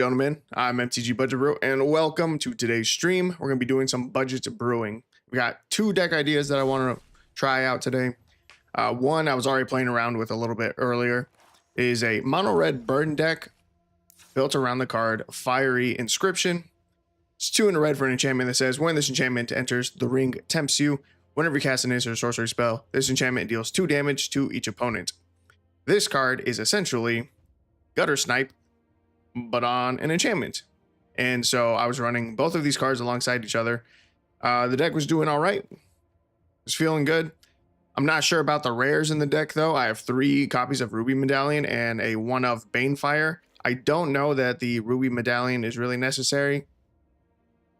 Gentlemen, I'm MTGBudgetBrew, and welcome to today's stream. We're going to be doing some budget brewing. We got two deck ideas that I want to try out today. One I was already playing around with a little bit earlier is a mono red burn deck built around the card Fiery Inscription. It's 2 in a red for an enchantment that says when this enchantment enters the ring, tempts you. Whenever you cast an instant sorcery spell, this enchantment deals 2 damage to each opponent. This card is essentially Gutter Snipe, but on an enchantment. And so I was running both of these cards alongside each other. The deck was doing all right. It was feeling good. I'm not sure about the rares in the deck though. I have 3 copies of Ruby Medallion and a 1 of Banefire. I don't know that the Ruby Medallion is really necessary.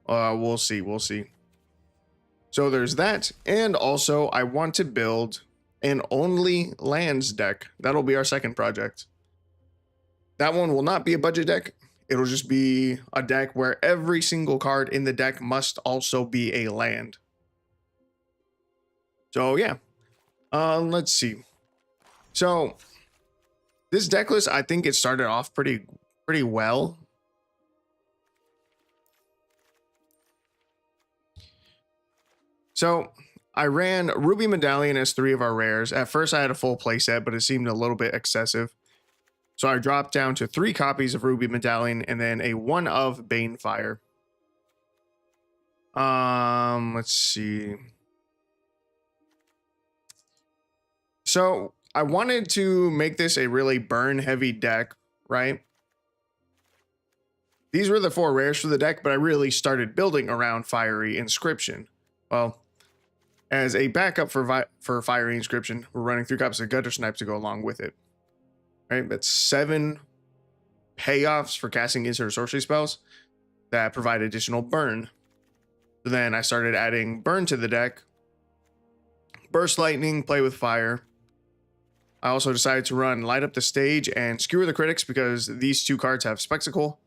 We'll see. So there's that. And also I want to build an only lands deck. That'll be our second project. That one will not be a budget deck. It'll just be a deck where every single card in the deck must also be a land. So yeah, let's see. So this deck list, I think it started off pretty well. So I ran Ruby Medallion as 3 of our rares. At first I had a full playset, but it seemed a little bit excessive. So I dropped down to 3 copies of Ruby Medallion and then a 1 of Banefire. Let's see. So I wanted to make this a really burn heavy deck, right? These were the 4 rares for the deck, but I really started building around Fiery Inscription. Well, as a backup for Fiery Inscription, we're running 3 copies of Gutter Snipe to go along with it. Right, that's 7 payoffs for casting instant sorcery spells that provide additional burn. So then I started adding burn to the deck. Burst Lightning, Play with Fire. I also decided to run Light Up the Stage and Skewer the Critics because these 2 cards have Spectacle.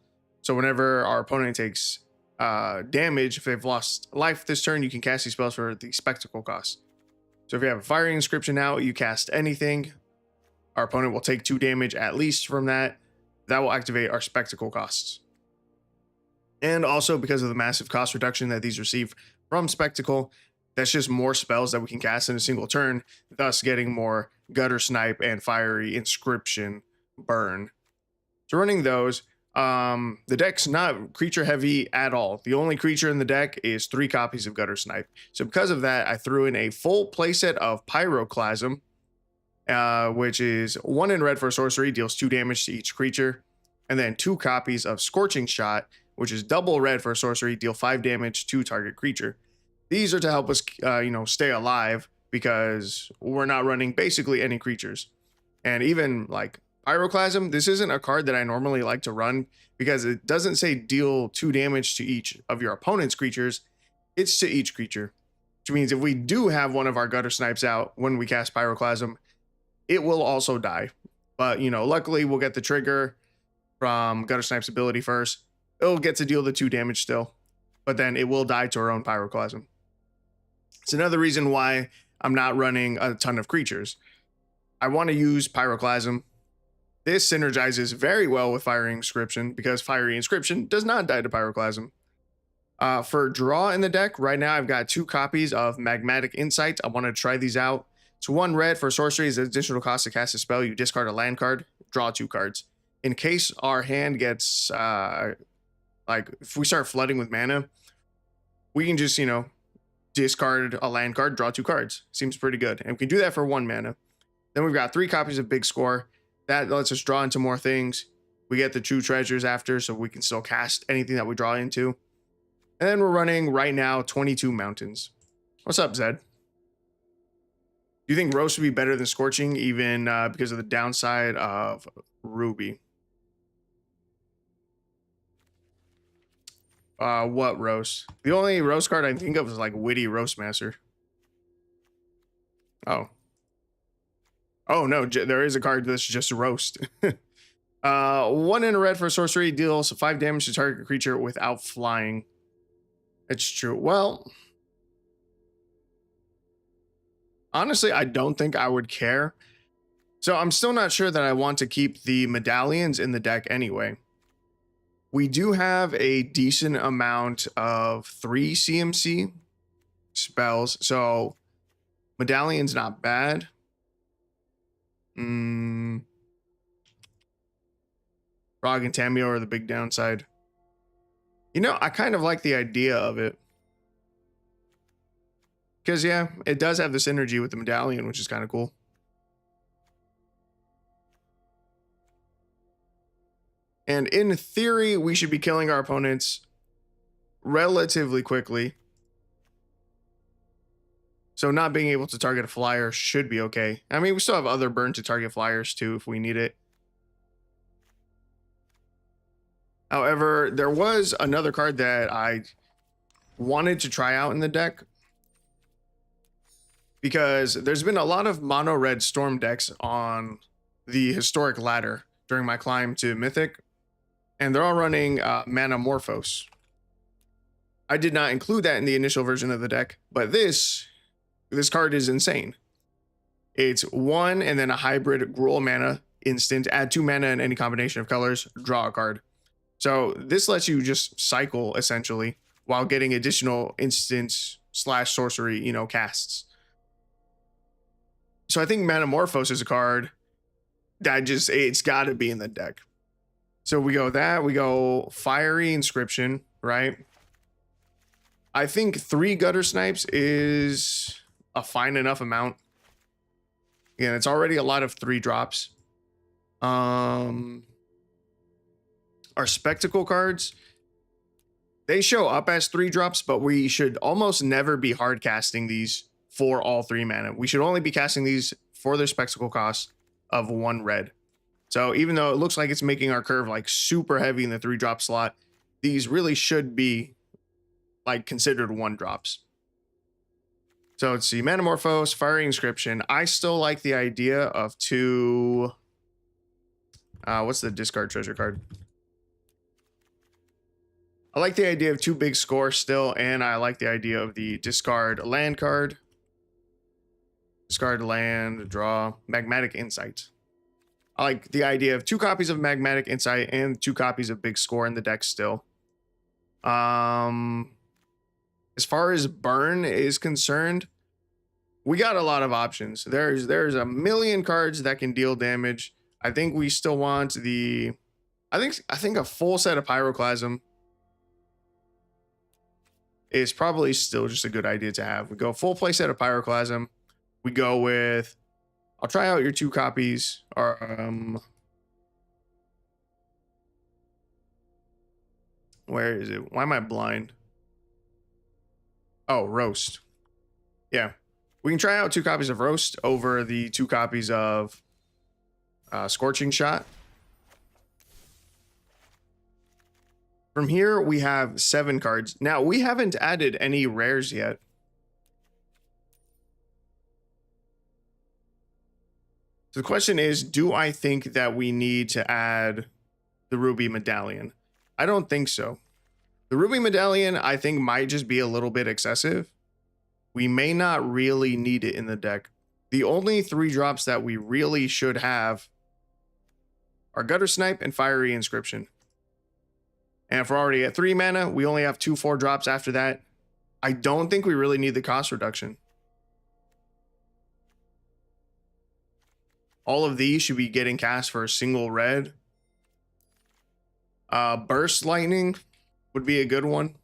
So whenever our opponent takes damage, if they've lost life this turn, you can cast these spells for the Spectacle cost. So if you have a Fiery Inscription out, you cast anything. Our opponent will take 2 damage at least from that. That will activate our Spectacle costs. And also because of the massive cost reduction that these receive from Spectacle, that's just more spells that we can cast in a single turn, thus getting more Gutter Snipe and Fiery Inscription burn. So running those, the deck's not creature heavy at all. The only creature in the deck is 3 copies of Gutter Snipe. So because of that, I threw in a full playset of Pyroclasm, which is 1 in red for a sorcery, deals 2 damage to each creature, and then 2 copies of Scorching Shot, which is double red for a sorcery, deal 5 damage to target creature. These are to help us, stay alive because we're not running basically any creatures. And even like Pyroclasm, this isn't a card that I normally like to run because it doesn't say deal 2 damage to each of your opponent's creatures. It's to each creature, which means if we do have one of our Gutter Snipes out when we cast Pyroclasm, it will also die. But, luckily we'll get the trigger from Gutter Snipe's ability first. It'll get to deal the 2 damage still, but then it will die to our own Pyroclasm. It's another reason why I'm not running a ton of creatures. I want to use Pyroclasm. This synergizes very well with Fiery Inscription because Fiery Inscription does not die to Pyroclasm. For draw in the deck, right now I've got 2 copies of Magmatic Insight. I want to try these out. It's 1 red for sorcery is additional cost to cast a spell. You discard a land card, draw 2 cards. In case our hand gets, if we start flooding with mana, we can just, discard a land card, draw 2 cards. Seems pretty good. And we can do that for 1 mana. Then we've got 3 copies of Big Score. That lets us draw into more things. We get the 2 treasures after, so we can still cast anything that we draw into. And then we're running right now 22 mountains. What's up, Zed? Do you think Roast would be better than Scorching, even because of the downside of Ruby? What Roast? The only Roast card I think of is like Witty Roastmaster. Oh. Oh, no, there is a card that's just Roast. 1 in a red for sorcery, deals 5 damage to target creature without flying. It's true. Well, honestly, I don't think I would care. So I'm still not sure that I want to keep the medallions in the deck anyway. We do have a decent amount of 3 CMC spells, so Medallion's not bad. Frog and Tamio are the big downside. You know, I kind of like the idea of it. Because, yeah, it does have the synergy with the Medallion, which is kind of cool. And in theory, we should be killing our opponents relatively quickly. So not being able to target a flyer should be okay. I mean, we still have other burn to target flyers too if we need it. However, there was another card that I wanted to try out in the deck, because there's been a lot of mono red storm decks on the historic ladder during my climb to Mythic, and they're all running Manamorphose. I did not include that in the initial version of the deck, but this card is insane. It's 1 and then a hybrid Gruul mana instant, add 2 mana in any combination of colors, draw a card. So this lets you just cycle essentially while getting additional instants / sorcery, casts. So I think Manamorphose is a card that it's got to be in the deck. So we go that, we go Fiery Inscription, right? I think 3 Gutter Snipes is a fine enough amount. Again, it's already a lot of 3 drops. Our Spectacle cards, they show up as 3 drops, but we should almost never be hard casting these for all 3 mana. We should only be casting these for their Spectacle cost of 1 red. So even though it looks like it's making our curve like super heavy in the 3 drop slot, these really should be like considered 1 drops. So let's see, Manamorphose, Fiery Inscription. I still like the idea of 2. What's the discard treasure card? I like the idea of 2 big score still, and I like the idea of the discard land card. Discard land, draw, Magmatic Insight. I like the idea of 2 copies of Magmatic Insight and 2 copies of big score in the deck still. As far as burn is concerned, we got a lot of options. There's a million cards that can deal damage. I think we still want the, I think a full set of Pyroclasm is probably still just a good idea to have. We go full play set of Pyroclasm. We go with, I'll try out your 2 copies. Or where is it? Why am I blind? Oh, Roast. Yeah, we can try out 2 copies of Roast over the 2 copies of Scorching Shot. From here, we have 7 cards. Now, we haven't added any rares yet. So the question is, do I think that we need to add the Ruby Medallion? I don't think so. The Ruby Medallion, I think, might just be a little bit excessive. We may not really need it in the deck. The only 3 drops that we really should have are Gutter Snipe and Fiery Inscription. And if we're already at 3 mana, we only have 2 4 drops after that. I don't think we really need the cost reduction. All of these should be getting cast for a single red. Burst Lightning would be a good one.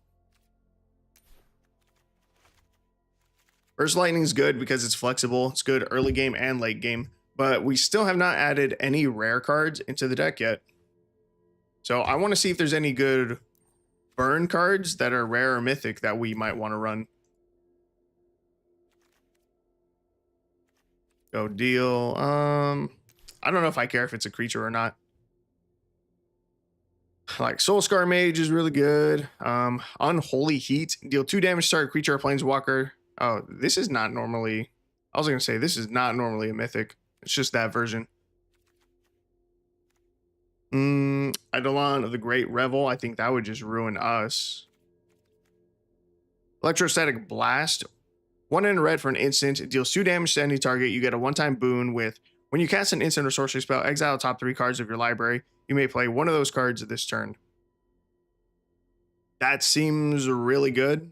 Burst Lightning is good because it's flexible. It's good early game and late game. But we still have not added any rare cards into the deck yet. So I want to see if there's any good burn cards that are rare or mythic that we might want to run. Go deal. I don't know if I care if it's a creature or not. Like Soul Scar Mage is really good. Unholy Heat. Deal 2 damage to target creature or planeswalker. Oh, this is not normally... I was going to say, this is not normally a mythic. It's just that version. Eidolon of the Great Revel. I think that would just ruin us. Electrostatic Blast. 1 in red for an instant. It deals 2 damage to any target. You get a 1-time boon with, when you cast an instant or sorcery spell, exile the top 3 cards of your library. You may play one of those cards this turn. That seems really good.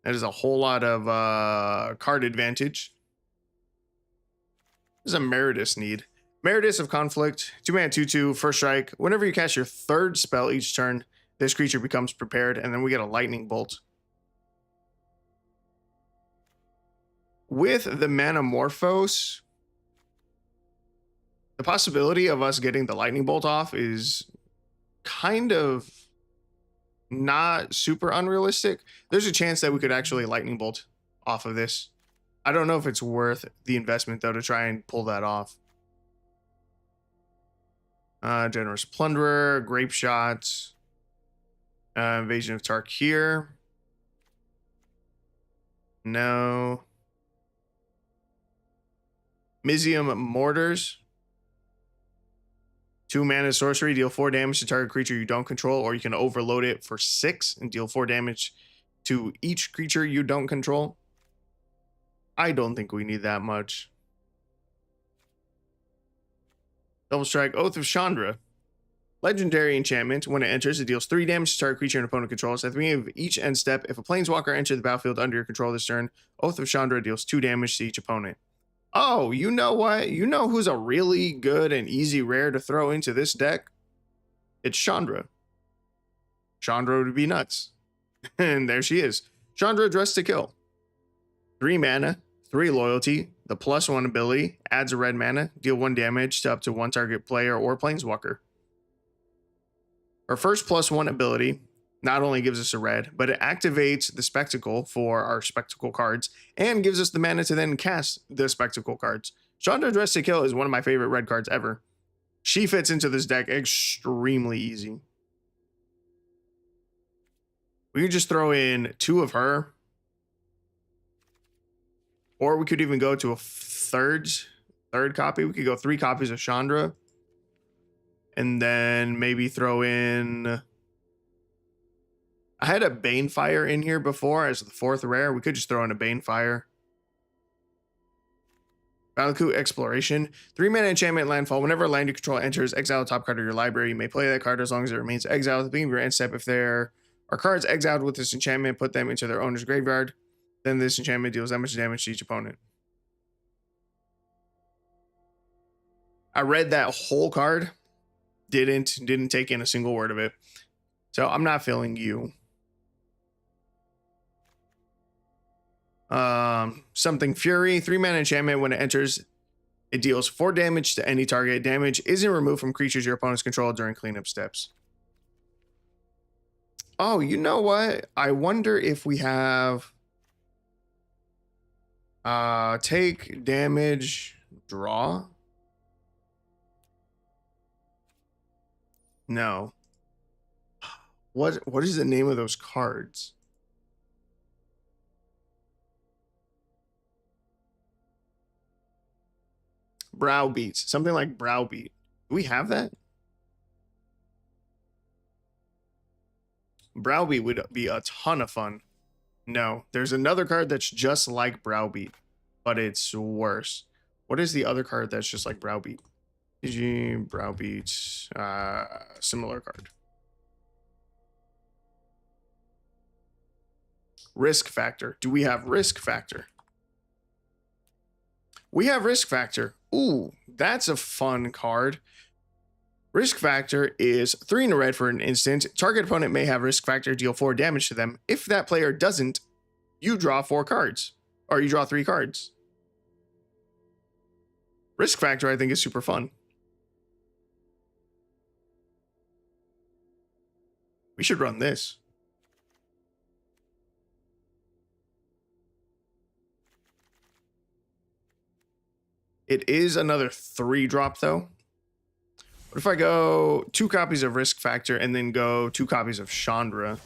That is a whole lot of card advantage. This is a Meritus need. Meritus of Conflict, 2-mana 2/2, first strike. Whenever you cast your third spell each turn, this creature becomes prepared, and then we get a lightning bolt. With the Manamorphose, the possibility of us getting the lightning bolt off is kind of not super unrealistic. There's a chance that we could actually lightning bolt off of this. I don't know if it's worth the investment, though, to try and pull that off. Generous Plunderer, Grape Shot, Invasion of Tarkir. No. Mizium Mortars. 2-mana sorcery, deal 4 damage to target creature you don't control, or you can overload it for 6 and deal 4 damage to each creature you don't control. I don't think we need that much. Double Strike, Oath of Chandra. Legendary enchantment. When it enters, it deals 3 damage to target creature an opponent controls. At the beginning of each end step, if a planeswalker enters the battlefield under your control this turn, Oath of Chandra deals 2 damage to each opponent. Oh, you know what? You know who's a really good and easy rare to throw into this deck? It's Chandra. Chandra would be nuts. And there she is. Chandra, Dressed to Kill. 3 mana, 3 loyalty. The +1 ability adds a red mana, deal 1 damage to up to 1 target player or planeswalker. Our first +1 ability not only gives us a red, but it activates the Spectacle for our Spectacle cards and gives us the mana to then cast the Spectacle cards. Chandra, Dressed to Kill is one of my favorite red cards ever. She fits into this deck extremely easy. We could just throw in 2 of her. Or we could even go to a third copy. We could go 3 copies of Chandra. And then maybe throw in... I had a Banefire in here before as the 4th rare. We could just throw in a Banefire. Valakut Exploration. 3-mana enchantment landfall. Whenever a land you control enters, exile the top card of your library. You may play that card as long as it remains exiled. At the beginning of your end step, if there are cards exiled with this enchantment, put them into their owner's graveyard. Then this enchantment deals that much damage to each opponent. I read that whole card. Didn't take in a single word of it. So I'm not feeling you. Something Fury, 3-mana enchantment. When it enters, it deals 4 damage to any target. Damage isn't removed from creatures your opponents control during cleanup steps. Oh, you know what? I wonder if we have take damage, draw. No. What is the name of those cards? Browbeats. Something like Browbeat. Do we have that? Browbeat would be a ton of fun. No, there's another card that's just like Browbeat, but it's worse. What is the other card that's just like Browbeat? Browbeat, similar card. Risk Factor. Do we have Risk Factor? We have Risk Factor. Ooh, that's a fun card. Risk Factor is 3 in a red for an instant. Target opponent may have Risk Factor, deal 4 damage to them. If that player doesn't, you draw 4 cards. Or you draw 3 cards. Risk Factor, I think, is super fun. We should run this. It is another 3-drop, though. What if I go 2 copies of Risk Factor and then go 2 copies of Chandra?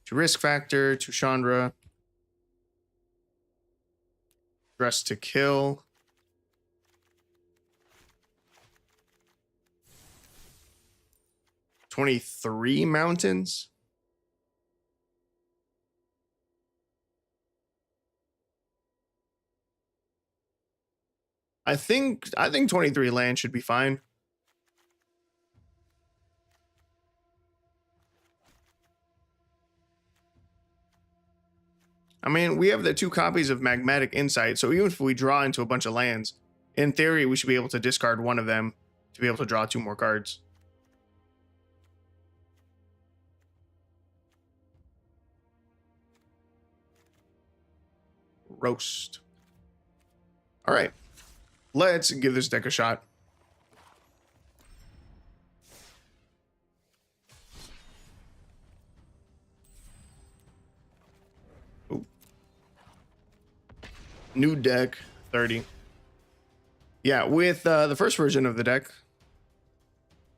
To Risk Factor, to Chandra. Dressed to Kill. $23 mountains. I think 23 land should be fine. I mean, we have the 2 copies of Magmatic Insight, so even if we draw into a bunch of lands, in theory, we should be able to discard one of them to be able to draw 2 more cards. Roast. All right, let's give this deck a shot. Ooh. New deck, 30. Yeah, with the first version of the deck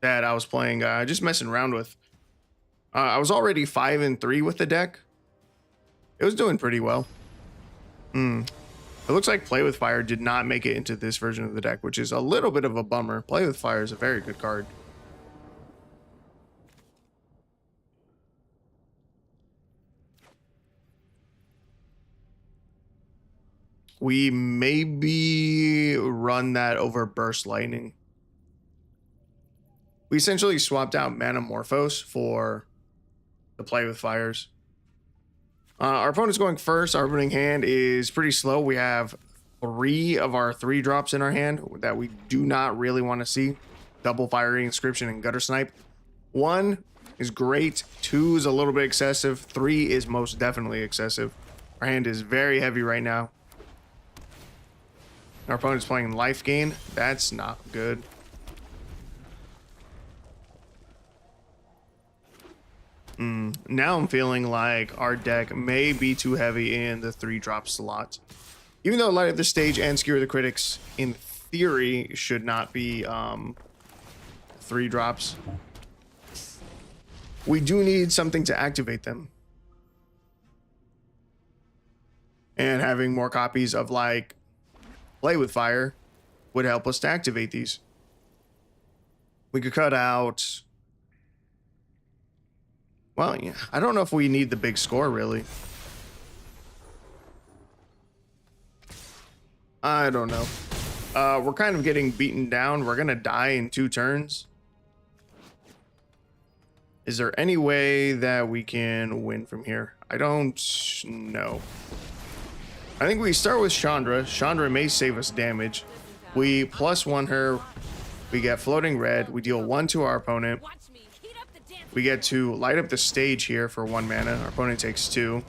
that I was playing, just messing around with, I was already 5-3 with the deck. It was doing pretty well. It looks like Play with Fire did not make it into this version of the deck, which is a little bit of a bummer. Play with Fire is a very good card. We maybe run that over Burst Lightning. We essentially swapped out Manamorphose for the Play with Fires. Our opponent's going first. Our opening hand is pretty slow. We have 3 of our 3 drops in our hand that we do not really want to see. Double Fiery Inscription and Gutter Snipe. 1 is great. 2 is a little bit excessive. 3 is most definitely excessive. Our hand is very heavy right now. Our opponent's playing Life Gain. That's not good. Now I'm feeling like our deck may be too heavy in the 3-drop slot. Even though Light Up the Stage and Skewer the Critics, in theory, should not be 3 drops. We do need something to activate them. And having more copies of, like, Play with Fire would help us to activate these. We could cut out... Well, yeah, I don't know if we need the big score, really. I don't know. We're kind of getting beaten down. We're going to die in 2 turns. Is there any way that we can win from here? I don't know. I think we start with Chandra. Chandra may save us damage. We +1 her. We get Floating Red. We deal 1 to our opponent. We get to Light Up the Stage here for 1 mana. Our opponent takes 2.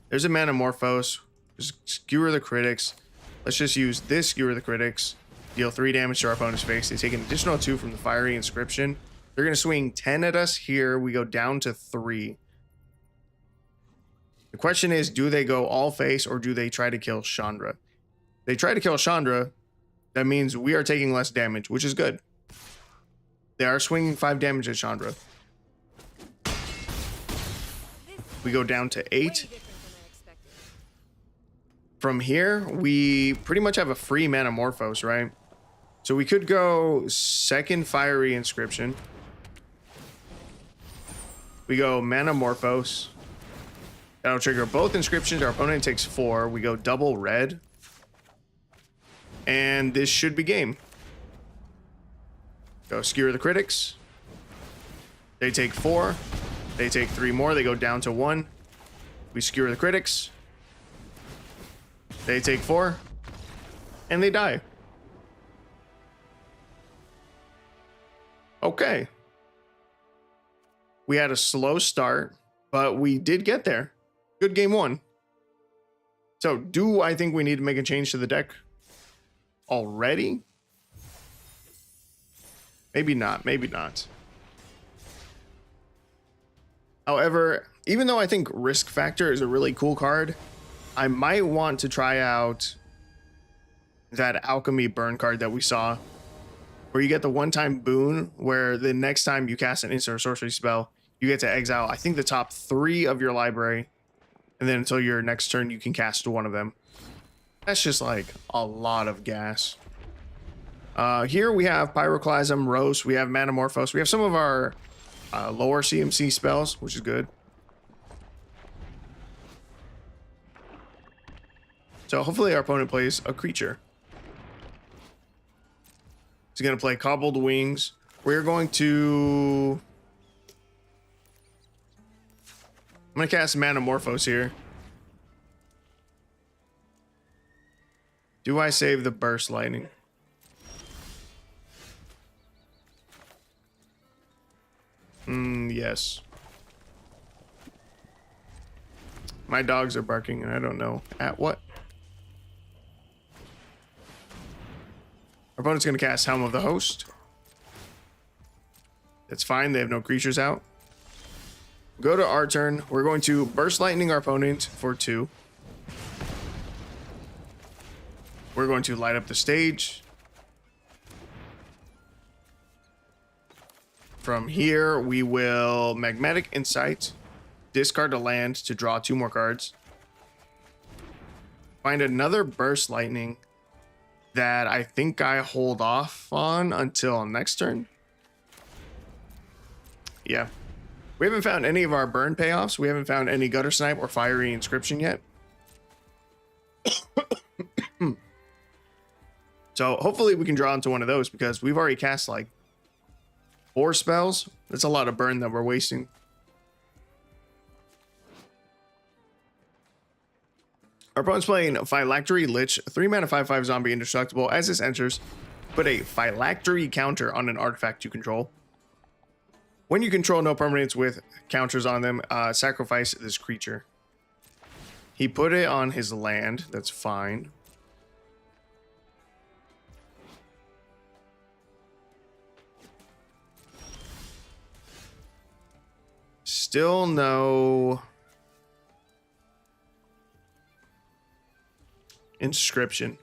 There's a Manamorphose. Just Skewer the Critics. Let's just use this Skewer the Critics. Deal 3 damage to our opponent's face. They take an additional 2 from the Fiery Inscription. They're going to swing 10 at us here. We go down to 3. The question is, do they go all face or do they try to kill Chandra? They try to kill Chandra. That means we are taking less damage, which is good. They are swinging 5 damage at Chandra. We go down to 8. From here, we pretty much have a free Manamorphose, right? So we could go 2nd Fiery Inscription. We go Manamorphose. That'll trigger both inscriptions. Our opponent takes 4. We go double red. And this should be game. Go Skewer the Critics. They take 4. They take 3 more. They go down to 1. We Skewer the Critics. They take 4. And they die. Okay. We had a slow start, but we did get there. Good game 1. So, do I think we need to make a change to the deck already? Maybe not. Maybe not. However, even though I think Risk Factor is a really cool card, I might want to try out that Alchemy Burn card that we saw, where you get the one-time boon, where the next time you cast an instant or sorcery spell, you get to exile, I think, the top 3 of your library, and then until your next turn, you can cast 1 of them. That's just like a lot of gas. Here we have Pyroclasm, Roast, we have Manamorphose, we have some of our lower CMC spells, which is good. So hopefully our opponent plays a creature. He's going to play Cobbled Wings. We're going to... I'm gonna cast Manamorphose here. Do I save the Burst Lightning? Yes. My dogs are barking and I don't know at what. Our opponent's going to cast Helm of the Host. That's fine. They have no creatures out. Go to our turn. We're going to Burst Lightning our opponent for 2. We're going to light up the stage. From here, we will Magmatic Insight, discard a land to draw 2 more cards. Find another Burst Lightning that I think I hold off on until next turn. Yeah. We haven't found any of our burn payoffs. We haven't found any Gutter Snipe or Fiery Inscription yet. So hopefully we can draw into one of those because we've already cast like 4 spells. That's a lot of burn that we're wasting. Our opponent's playing Phylactery Lich, 3 mana 5/5 zombie indestructible. As this enters, put a Phylactery counter on an artifact you control. When you control no permanents with counters on them, sacrifice this creature. He put it on his land. That's fine. Still no inscription.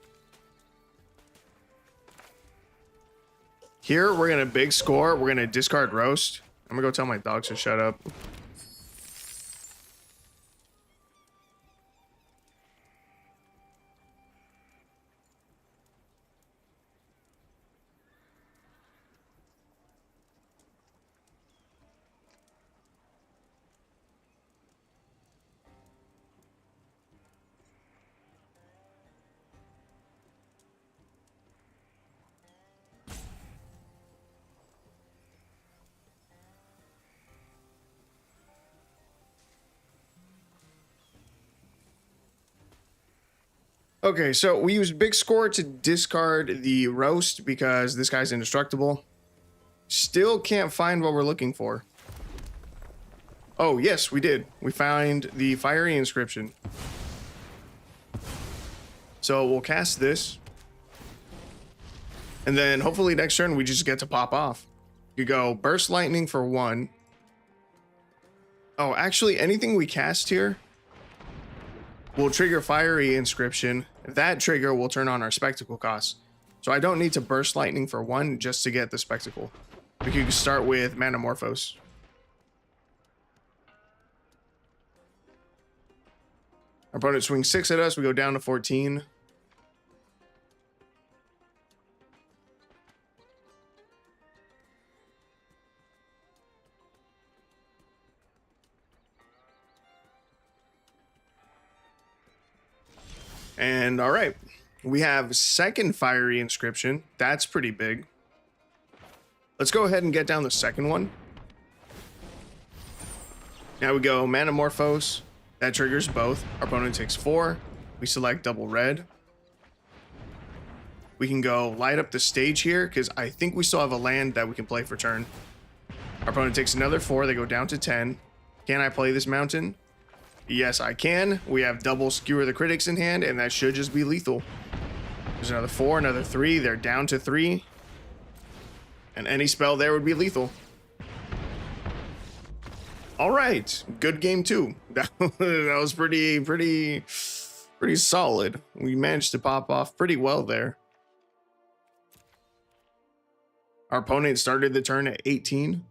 Here, we're going to big score. We're going to discard Roast. I'm going to go tell my dogs to shut up. Okay, so we use big score to discard the Roast because this guy's indestructible. Still can't find what we're looking for. Oh, yes, we did. We found the Fiery Inscription. So we'll cast this. And then hopefully next turn we just get to pop off. You go Burst Lightning for 1. Oh, actually, anything we cast here will trigger Fiery Inscription. That trigger will turn on our Spectacle cost. So I don't need to Burst Lightning for 1 just to get the Spectacle. We could start with Manamorphose. Our opponent swings 6 at us. We go down to 14. And all right, we have second Fiery Inscription. That's pretty big. Let's go ahead and get down the second one. Now we go Manamorphose. That triggers both. Our opponent takes 4. We select double red. We can go light up the stage here because I think we still have a land that we can play for turn. Our opponent takes another 4. They go down to 10. Can I play this mountain? Yes, I can. We have double Skewer the Critics in hand, and that should just be lethal. There's another 4, another 3. They're down to 3. And any spell there would be lethal. All right. Good game, too. That was pretty solid. We managed to pop off pretty well there. Our opponent started the turn at 18.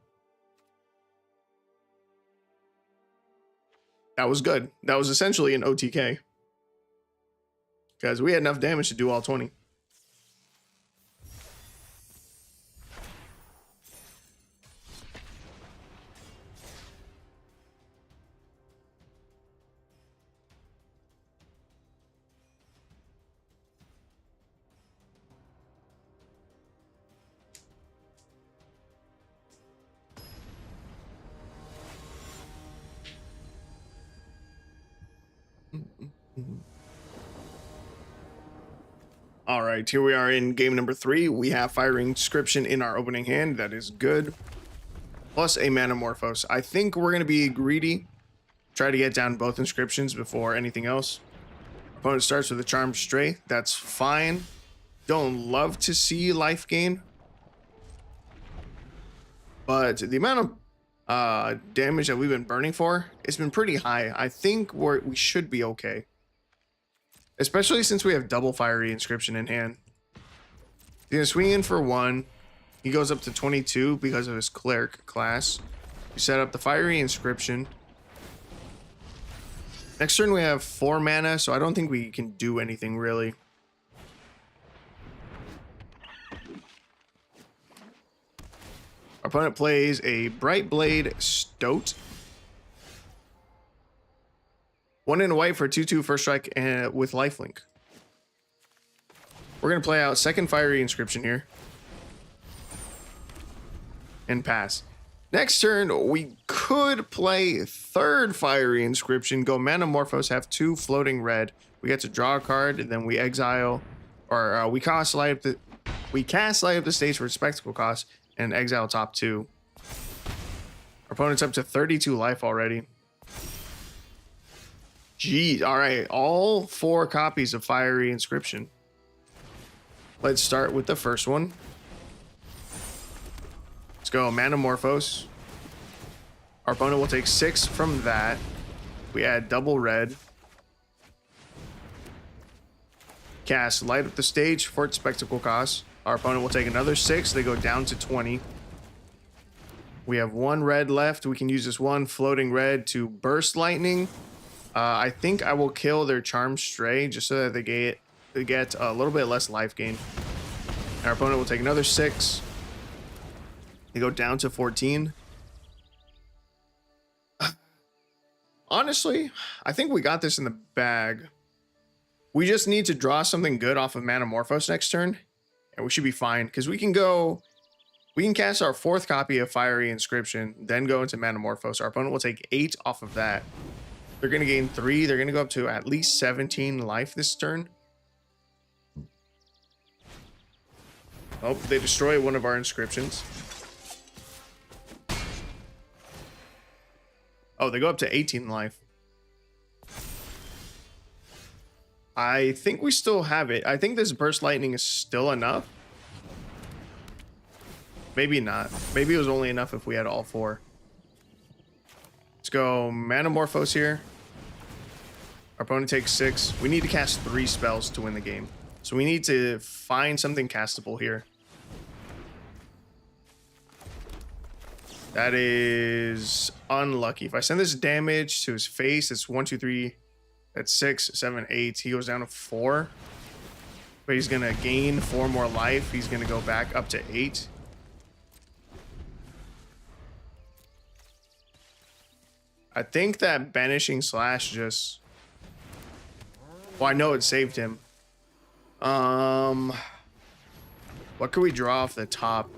That was good. That was essentially an OTK. Because we had enough damage to do all 20. All right, here we are in game number 3. We have Fiery Inscription in our opening hand. That is good. Plus a Manamorphose. I think we're going to be greedy. Try to get down both inscriptions before anything else. Opponent starts with a Charmed Stray. That's fine. Don't love to see life gain. But the amount of damage that we've been burning for, it's been pretty high. I think we should be okay. Especially since we have double Fiery Inscription in hand. He's going to swing in for 1. He goes up to 22 because of his Cleric class. We set up the Fiery Inscription. Next turn we have 4 mana, so I don't think we can do anything really. Our opponent plays a Bright Blade Stoat. 1 and a white for 2/2 first strike and with lifelink. We're going to play out second Fiery Inscription here. And pass. Next turn, we could play third Fiery Inscription, go Manamorphose, have 2 floating red. We get to draw a card, and then we exile, or we cast light up the stage for spectacle cost and exile top 2. Our opponent's up to 32 life already. Geez, all right, all 4 copies of Fiery Inscription. Let's start with the first one. Let's go Manamorphose. Our opponent will take 6 from that. We add double red. Cast Light Up the Stage for its spectacle cost. Our opponent will take another 6. They go down to 20. We have 1 red left. We can use this 1 floating red to burst lightning. I think I will kill their Charmed Stray just so that they get a little bit less life gain. Our opponent will take another 6. They go down to 14. Honestly, I think we got this in the bag. We just need to draw something good off of Manamorphose next turn, and we should be fine, because we can cast our 4th copy of Fiery Inscription, then go into Manamorphose. Our opponent will take 8 off of that. They're going to gain 3. They're going to go up to at least 17 life this turn. Oh, they destroy one of our inscriptions. Oh, they go up to 18 life. I think we still have it. I think this burst lightning is still enough. Maybe not. Maybe it was only enough if we had all 4. Let's go Manamorphose here. Our opponent takes 6. We need to cast 3 spells to win the game. So we need to find something castable here. That is unlucky. If I send this damage to his face, it's 1, 2, 3. That's 6, 7, 8. He goes down to 4. But he's going to gain 4 more life. He's going to go back up to 8. I think that Banishing Slash just... Well, I know it saved him. What could we draw off the top?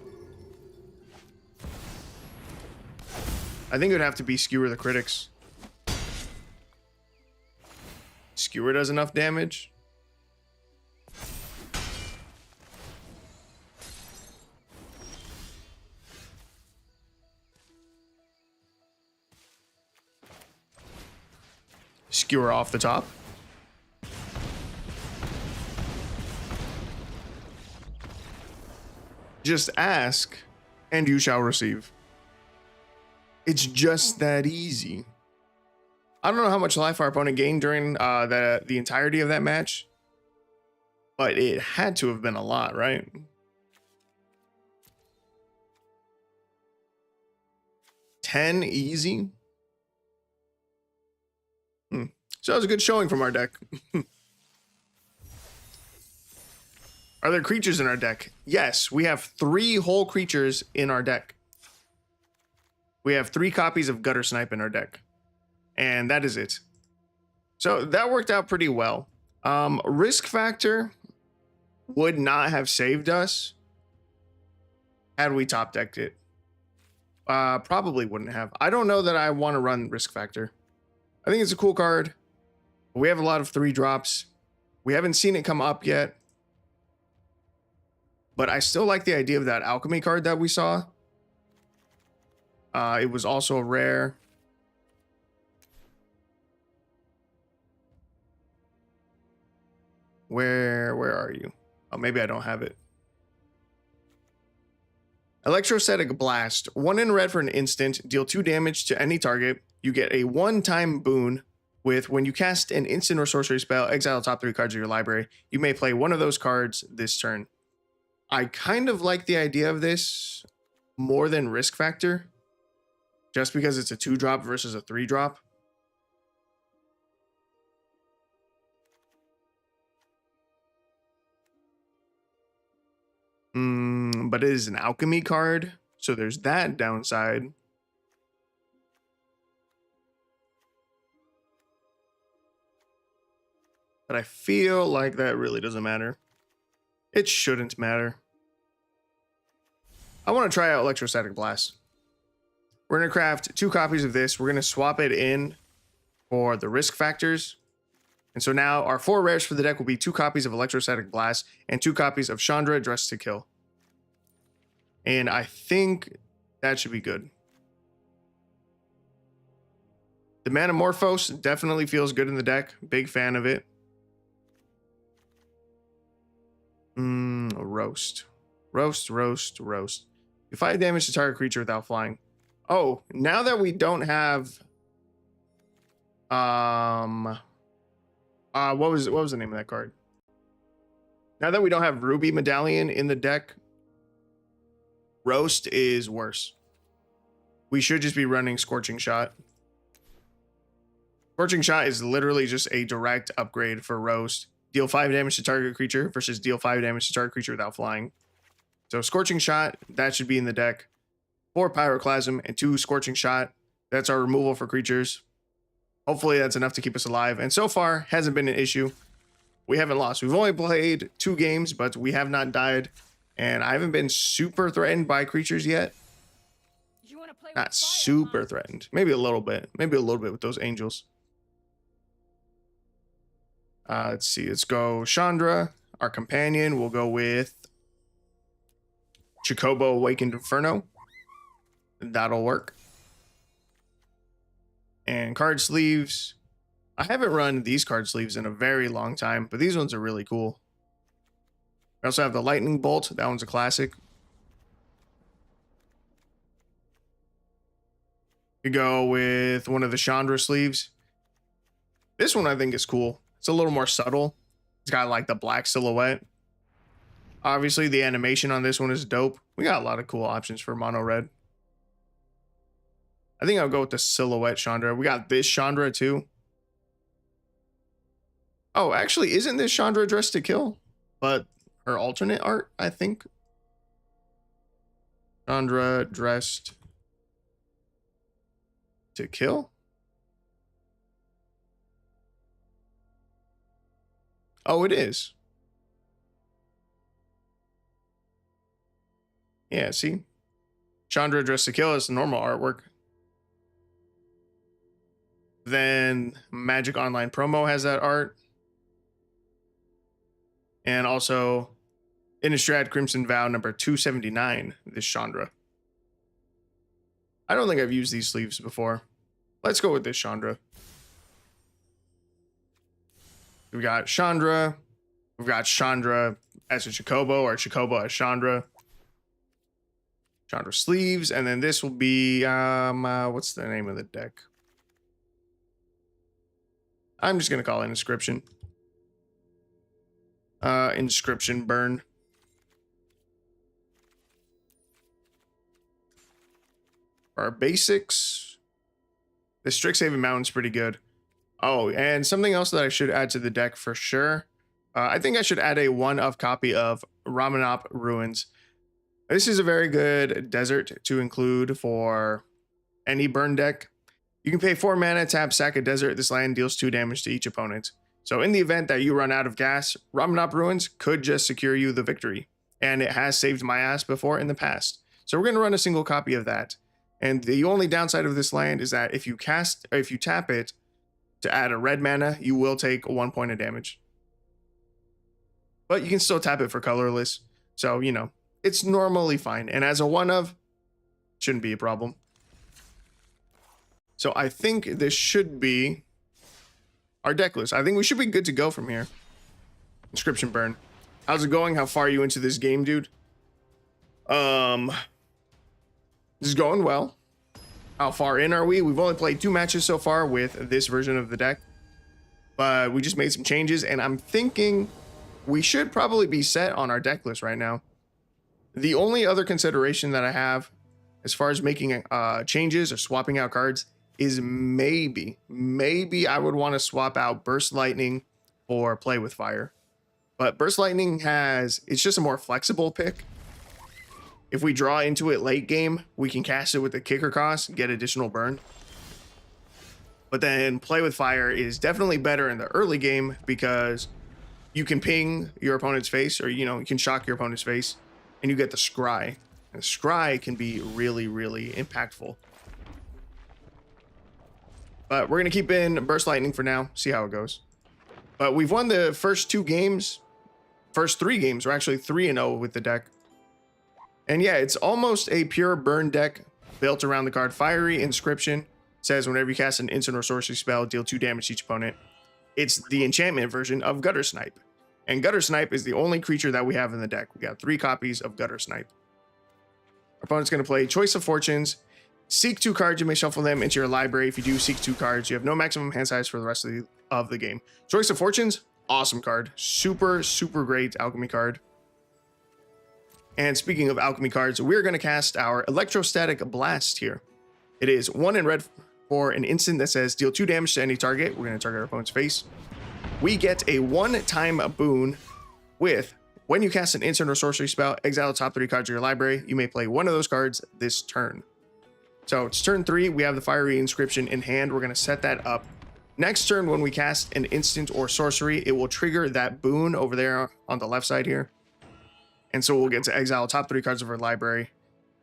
I think it would have to be Skewer the Critics. Skewer does enough damage. Skewer off the top. Just ask, and you shall receive. It's just that easy. I don't know how much life our opponent gained during the entirety of that match, but it had to have been a lot, right? $10 easy. So that was a good showing from our deck. Are there creatures in our deck? Yes, we have 3 whole creatures in our deck. We have 3 copies of Gutter Snipe in our deck. And that is it. So that worked out pretty well. Risk factor would not have saved us had we top decked it. Probably wouldn't have. I don't know that I want to run risk factor. I think it's a cool card. We have a lot of 3-drops. We haven't seen it come up yet. But I still like the idea of that alchemy card that we saw. It was also rare. Where are you? Oh, maybe I don't have it. Electrostatic Blast. 1 in red for an instant. Deal 2 damage to any target. You get a 1-time boon with when you cast an instant or sorcery spell, exile the top 3 cards of your library. You may play one of those cards this turn. I kind of like the idea of this more than Risk Factor, just because it's a 2-drop versus a 3-drop. But it is an alchemy card, so there's that downside. But I feel like that really doesn't matter. It shouldn't matter. I want to try out Electrostatic Blast. We're going to craft 2 copies of this. We're going to swap it in for the risk factors. And so now our 4 rares for the deck will be 2 copies of Electrostatic Blast and 2 copies of Chandra Dressed to Kill. And I think that should be good. The Manamorphose definitely feels good in the deck. Big fan of it. Roast. Roast. You 5 damage to target creature without flying. Oh, now that we don't have what was the name of that card? Now that we don't have Ruby Medallion in the deck, Roast is worse. We should just be running Scorching Shot. Scorching Shot is literally just a direct upgrade for Roast. Deal 5 damage to target creature versus deal 5 damage to target creature without flying. So Scorching Shot, that should be in the deck. 4 Pyroclasm and 2 Scorching Shot. That's our removal for creatures. Hopefully that's enough to keep us alive. And so far, hasn't been an issue. We haven't lost. We've only played 2 games, but we have not died. And I haven't been super threatened by creatures yet. Not super threatened. Maybe a little bit. Maybe a little bit with those angels. Let's see. Let's go Chandra. Our companion. We'll go with Chocobo Awakened Inferno. That'll work. And card sleeves. I haven't run these card sleeves in a very long time, but these ones are really cool. We also have the Lightning Bolt. That one's a classic. We go with one of the Chandra sleeves. This one I think is cool. It's a little more subtle. It's got like the black silhouette. Obviously, the animation on this one is dope. We got a lot of cool options for mono red. I think I'll go with the silhouette Chandra. We got this Chandra too. Oh, actually, isn't this Chandra Dressed to Kill? But her alternate art, I think. Chandra Dressed to Kill? Oh, it is. Yeah, see? Chandra Dressed to Kill is the normal artwork. Then Magic Online Promo has that art. And also Innistrad Crimson Vow number 279, this Chandra. I don't think I've used these sleeves before. Let's go with this Chandra. We've got Chandra. We've got Chandra as a Chocobo or Chocobo as Chandra. Chandra sleeves. And then this will be, what's the name of the deck? I'm just going to call it Inscription. Inscription Burn. For our basics, the Strixhaven Mountain's pretty good. Oh, and something else that I should add to the deck for sure. I think I should add a 1-of copy of Ramunap Ruins. This is a very good desert to include for any burn deck. You can pay 4 mana, tap, sack a desert. This land deals 2 damage to each opponent. So in the event that you run out of gas, Ramunap Ruins could just secure you the victory. And it has saved my ass before in the past. So we're going to run a single copy of that. And the only downside of this land is that if you tap it, to add a red mana, you will take 1 point of damage. But you can still tap it for colorless. So, you know, it's normally fine. And as a 1-of, shouldn't be a problem. So I think this should be our deck list. I think we should be good to go from here. Inscription Burn. How's it going? How far are you into this game, dude? This is going well. How far in are we? We've only played 2 matches so far with this version of the deck. But we just made some changes, and I'm thinking we should probably be set on our deck list right now. The only other consideration that I have as far as making changes or swapping out cards is maybe I would want to swap out Burst Lightning or Play with Fire. But Burst Lightning it's just a more flexible pick. If we draw into it late game, we can cast it with the kicker cost and get additional burn. But then Play with Fire is definitely better in the early game because you can ping your opponent's face, or, you know, you can shock your opponent's face, and you get the Scry. And Scry can be really, really impactful. But we're going to keep in Burst Lightning for now, see how it goes. But we've won the first 2 games. First 3 games. We're actually 3-0 with the deck. And yeah, it's almost a pure burn deck built around the card Fiery Inscription. It says whenever you cast an instant or sorcery spell, deal 2 damage to each opponent. It's the enchantment version of Gutter Snipe. And Gutter Snipe is the only creature that we have in the deck. We got 3 copies of Gutter Snipe. Our opponent's going to play Choice of Fortunes. Seek 2 cards, you may shuffle them into your library. If you do seek 2 cards, you have no maximum hand size for the rest of the game. Choice of Fortunes, awesome card. Super, super great alchemy card. And speaking of alchemy cards, we're going to cast our Electrostatic Blast here. It is 1 in red for an instant that says deal 2 damage to any target. We're going to target our opponent's face. We get a 1-time boon with, when you cast an instant or sorcery spell, exile the top 3 cards of your library. You may play 1 of those cards this turn. So it's turn 3. We have the Fiery Inscription in hand. We're going to set that up. Next turn, when we cast an instant or sorcery, it will trigger that boon over there on the left side here. And so we'll get to exile top 3 cards of our library.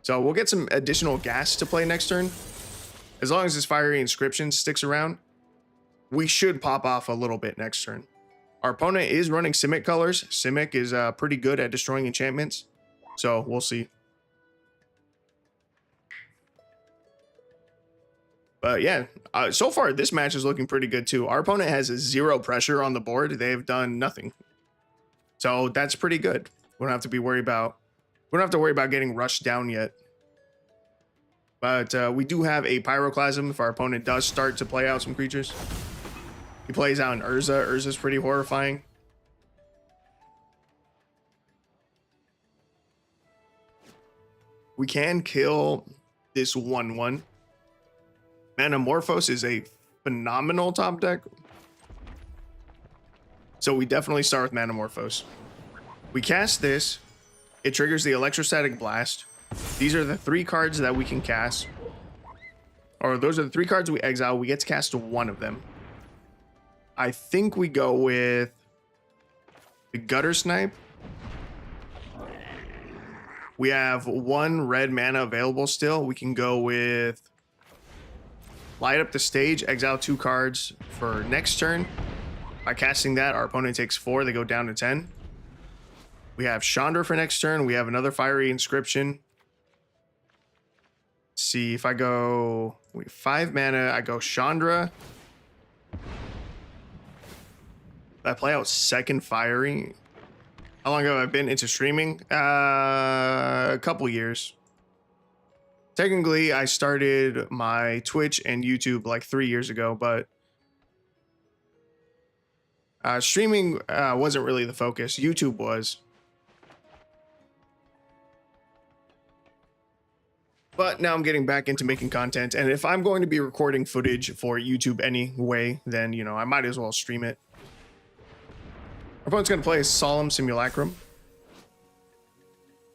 So we'll get some additional gas to play next turn. As long as this Fiery Inscription sticks around, we should pop off a little bit next turn. Our opponent is running Simic colors. Simic is pretty good at destroying enchantments. So we'll see. But yeah, so far this match is looking pretty good too. Our opponent has 0 pressure on the board. They have done nothing. So that's pretty good. We don't have to be worried about, getting rushed down yet. But we do have a Pyroclasm if our opponent does start to play out some creatures. He plays out an Urza. Urza's pretty horrifying. We can kill this 1/1. Manamorphose is a phenomenal top deck. So we definitely start with Manamorphose. We cast this. It triggers the Electrostatic Blast. These are the 3 cards that we can cast. Or those are the 3 cards we exile. We get to cast 1 of them. I think we go with the Gutter Snipe. We have 1 red mana available still. We can go with Light Up the Stage, exile 2 cards for next turn. By casting that, our opponent takes 4. They go down to 10. We have Chandra for next turn. We have another Fiery Inscription. Let's see if I go 5 mana, I go Chandra. I play out second Fiery. How long have I been into streaming? A couple years. Technically, I started my Twitch and YouTube like 3 years ago, but streaming wasn't really the focus. YouTube was. But now I'm getting back into making content, and if I'm going to be recording footage for YouTube anyway, then, you know, I might as well stream it. Our opponent's going to play a Solemn Simulacrum.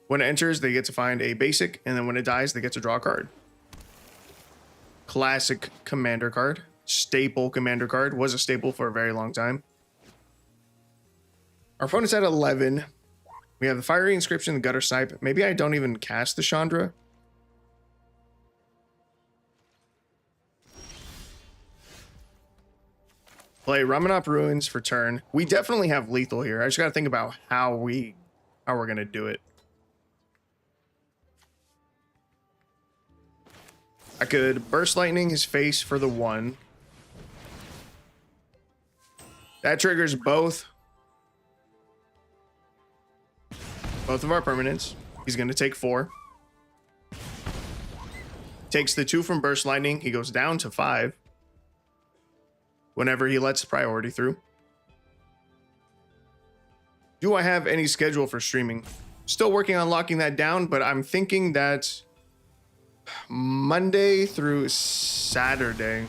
When it enters, they get to find a basic, and then when it dies, they get to draw a card. Classic commander card. Staple commander card. Was a staple for a very long time. Our opponent's at 11. We have the Fiery Inscription, the Gutter Snipe. Maybe I don't even cast the Chandra. Play Ramanop Ruins for turn. We definitely have lethal here. I just got to think about how we're going to do it. I could Burst Lightning his face for the 1. That triggers both of our permanents. He's going to take 4. Takes the 2 from Burst Lightning. He goes down to 5. Whenever he lets priority through. Do I have any schedule for streaming? Still working on locking that down, but I'm thinking that Monday through Saturday,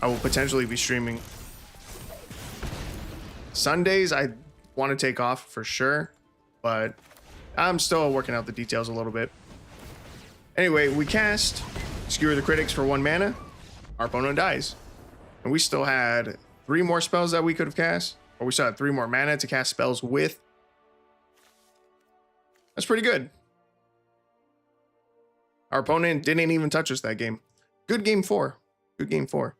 I will potentially be streaming. Sundays, I want to take off for sure, but I'm still working out the details a little bit. Anyway, we cast Skewer the Critics for 1 mana. Our opponent dies. And we still had 3 more spells that we could have cast. Or we still had 3 more mana to cast spells with. That's pretty good. Our opponent didn't even touch us that game. Good game 4. Good game 4.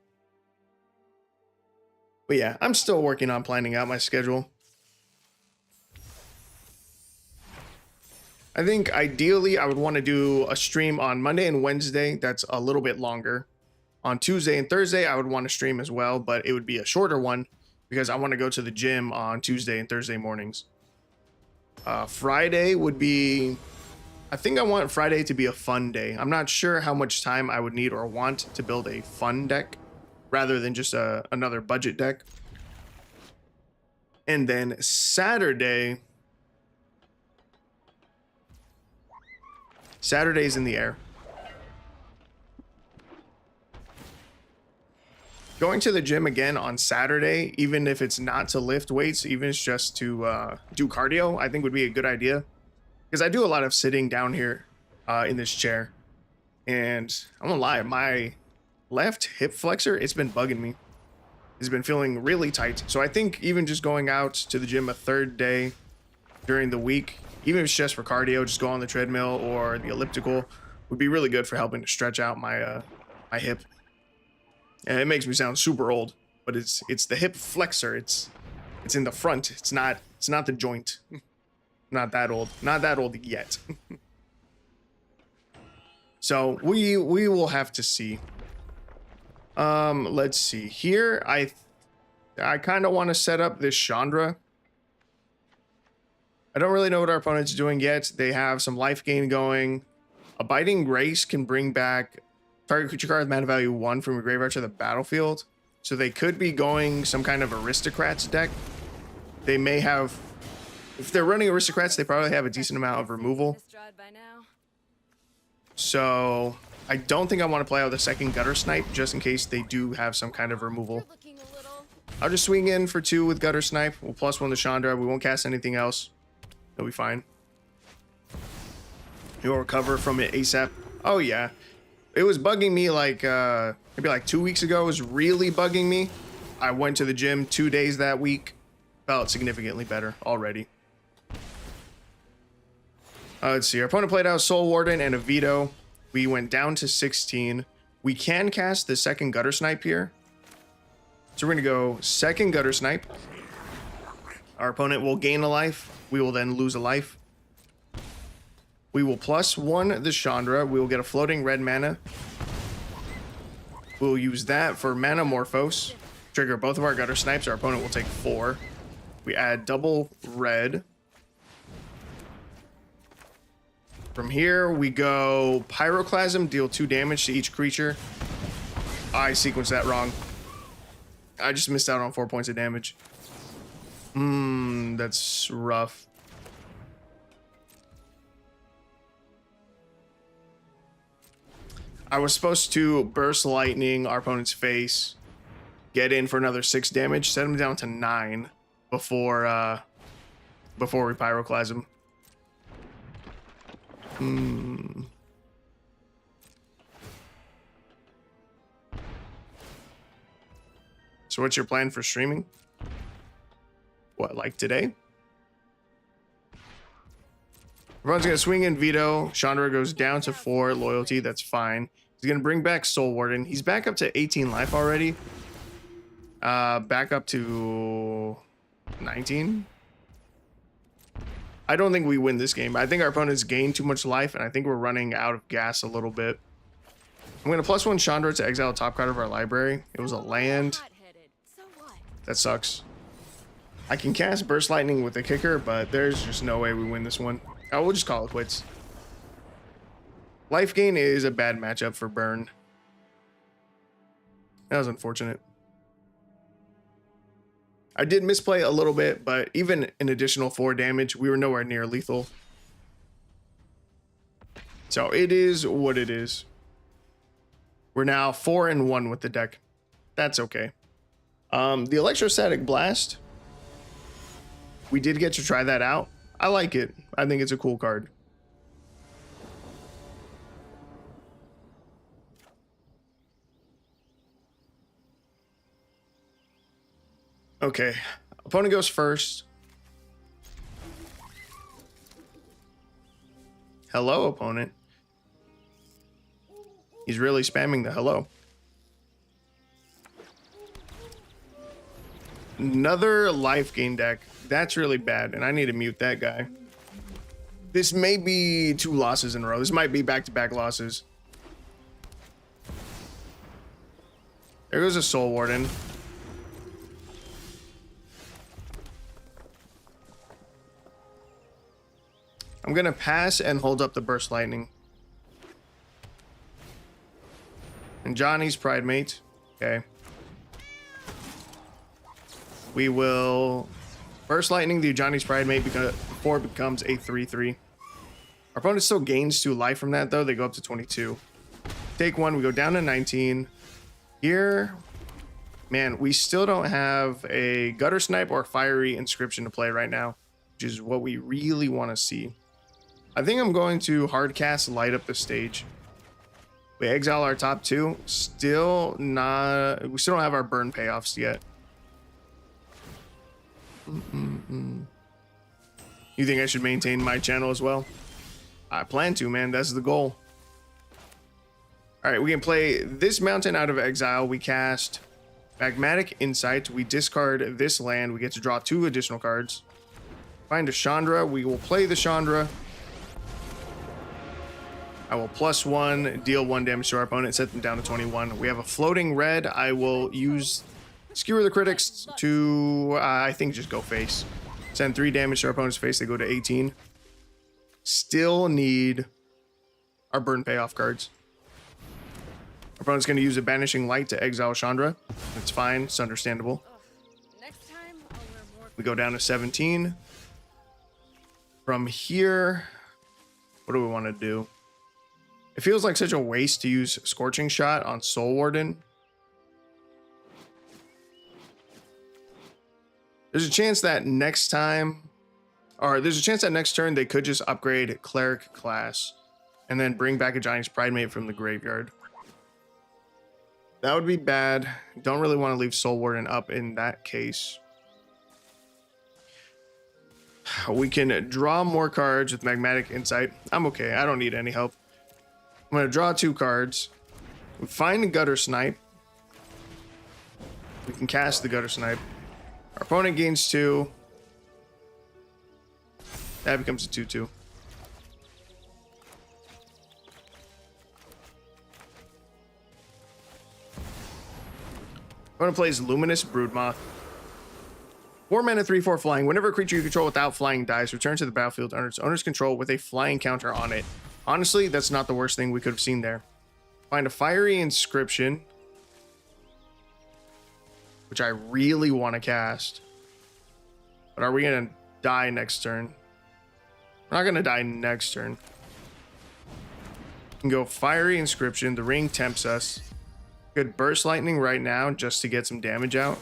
But yeah, I'm still working on planning out my schedule. I think ideally I would want to do a stream on Monday and Wednesday that's a little bit longer. On Tuesday and Thursday, I would want to stream as well, but it would be a shorter one because I want to go to the gym on Tuesday and Thursday mornings. Friday would be... I think I want Friday to be a fun day. I'm not sure how much time I would need or want to build a fun deck rather than just another budget deck. And then Saturday's in the air. Going to the gym again on Saturday, even if it's not to lift weights, even if it's just to do cardio, I think would be a good idea. Because I do a lot of sitting down here in this chair. And I'm gonna lie, my left hip flexor, it's been bugging me. It's been feeling really tight. So I think even just going out to the gym a 3rd day during the week, even if it's just for cardio, just go on the treadmill or the elliptical, would be really good for helping to stretch out my my hip. And it makes me sound super old, but it's the hip flexor. It's in the front. It's not the joint. Not that old. Not that old yet. So we will have to see. Let's see here. I kind of want to set up this Chandra. I don't really know what our opponent's doing yet. They have some life gain going. A Biting Grace can bring back target creature card with mana value 1 from your graveyard to the battlefield. So they could be going some kind of Aristocrats deck. They may have, if they're running Aristocrats, they probably have a decent amount of removal. So I don't think I want to play out the second Gutter Snipe just in case they do have some kind of removal. I'll just swing in for 2 with Gutter Snipe. We'll +1 the Chandra. We won't cast anything else. It'll be fine. You'll recover from it ASAP. Oh yeah. It was bugging me like maybe like 2 weeks ago. It was really bugging me. I went to the gym 2 days that week. Felt significantly better already. Let's see. Our opponent played out Soul Warden and a Veto. We went down to 16. We can cast the second Gutter Snipe here. So we're going to go second Gutter Snipe. Our opponent will gain a life. We will then lose a life. We will +1 the Chandra. We will get a floating red mana. We'll use that for Mana Morphos. Trigger both of our Gutter Snipes. Our opponent will take 4. We add double red. From here, we go Pyroclasm. Deal 2 damage to each creature. I sequenced that wrong. I just missed out on 4 points of damage. That's rough. I was supposed to Burst Lightning our opponent's face, get in for another 6 damage, set him down to 9 before we Pyroclasm. So what's your plan for streaming? What, like today? Everyone's gonna swing in Veto. Chandra goes down to 4 loyalty. That's fine. He's gonna bring back Soul Warden. He's back up to 18 life already. Back up to 19. I don't think we win this game. I think our opponents gain too much life, and I think we're running out of gas a little bit. I'm going to +1 Chandra to exile top card of our library. It was a land. That sucks. I can cast Burst Lightning with the kicker, but there's just no way we win this one. Oh, we'll just call it quits. Life gain is a bad matchup for Burn. That was unfortunate. I did misplay a little bit, but even an additional 4 damage, we were nowhere near lethal. So it is what it is. We're now 4-1 with the deck. That's okay. The Electrostatic Blast. We did get to try that out. I like it. I think it's a cool card. Okay. Opponent goes first. Hello, opponent. He's really spamming the hello. Another life gain deck. That's really bad, and I need to mute that guy. This may be 2 losses in a row. This might be back-to-back losses. There goes a Soul Warden. I'm gonna pass and hold up the Burst Lightning. And Johnny's Pride Mate. Okay. We will Burst Lightning the Johnny's Pride Mate before it becomes a 3/3. Our opponent still gains 2 life from that, though. They go up to 22. Take 1. We go down to 19. Here, man, we still don't have a Gutter Snipe or Fiery Inscription to play right now, which is what we really want to see. I think I'm going to hardcast Light Up the Stage. We exile our top 2. We still don't have our burn payoffs yet. You think I should maintain my channel as well? I plan to, man. That's the goal. All right, we can play this mountain out of exile. We cast Magmatic Insight. We discard this land. We get to draw 2 additional cards. Find a Chandra. We will play the Chandra. I will +1, deal 1 damage to our opponent, set them down to 21. We have a floating red. I will use Skewer the Critics to, I think, just go face. Send 3 damage to our opponent's face. They go to 18. Still need our burn payoff cards. Our opponent's going to use a Banishing Light to exile Chandra. It's fine. It's understandable. We go down to 17. From here, what do we want to do? It feels like such a waste to use Scorching Shot on Soul Warden. There's a chance that next time, or there's a chance that next turn they could just upgrade Cleric class and then bring back a Johnny's Pride Mate from the graveyard. That would be bad. Don't really want to leave Soul Warden up in that case. We can draw more cards with Magmatic Insight. I'm okay. I don't need any help. I'm going to draw 2 cards. We find a Gutter Snipe. We can cast the Gutter Snipe. Our opponent gains 2. That becomes a 2/2. Opponent plays Luminous Broodmoth. 4 mana, 3/4 flying. Whenever a creature you control without flying dies, return to the battlefield under its owner's control with a flying counter on it. Honestly, that's not the worst thing we could have seen there. Find a Fiery Inscription, which I really want to cast. But are we going to die next turn? We're not going to die next turn. We can go Fiery Inscription. The ring tempts us. Could Burst Lightning right now just to get some damage out.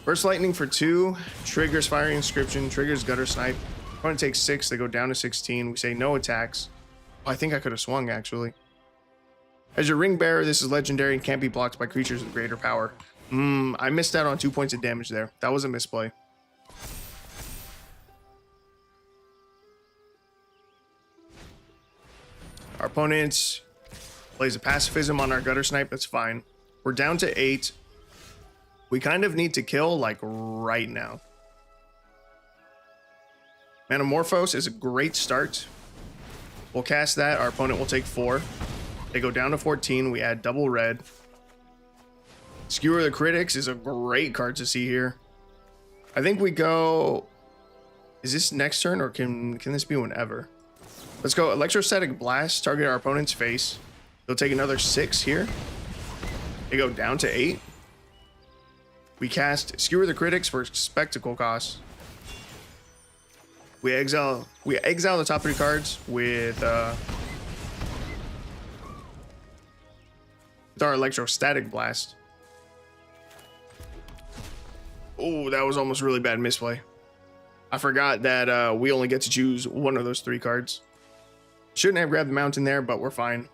Burst Lightning for 2. Triggers Fiery Inscription. Triggers Gutter Snipe. Opponent takes 6. They go down to 16. We say no attacks. Oh, I think I could have swung, actually. As your Ring Bearer, this is legendary and can't be blocked by creatures with greater power. I missed out on 2 points of damage there. That was a misplay. Our opponent plays a Pacifism on our Gutter Snipe. That's fine. We're down to 8. We kind of need to kill like right now. Metamorphose is a great start. We'll cast that. Our opponent will take 4. They go down to 14. We add double red. Skewer the Critics is a great card to see here. I think we go... Is this next turn or can this be whenever? Let's go Electrostatic Blast. Target our opponent's face. They'll take another 6 here. They go down to 8. We cast Skewer the Critics for spectacle cost. We exile the top 3 cards with our Electrostatic Blast. Oh, that was almost really bad misplay. I forgot that we only get to choose one of those 3 cards. Shouldn't have grabbed the mountain there, but we're fine.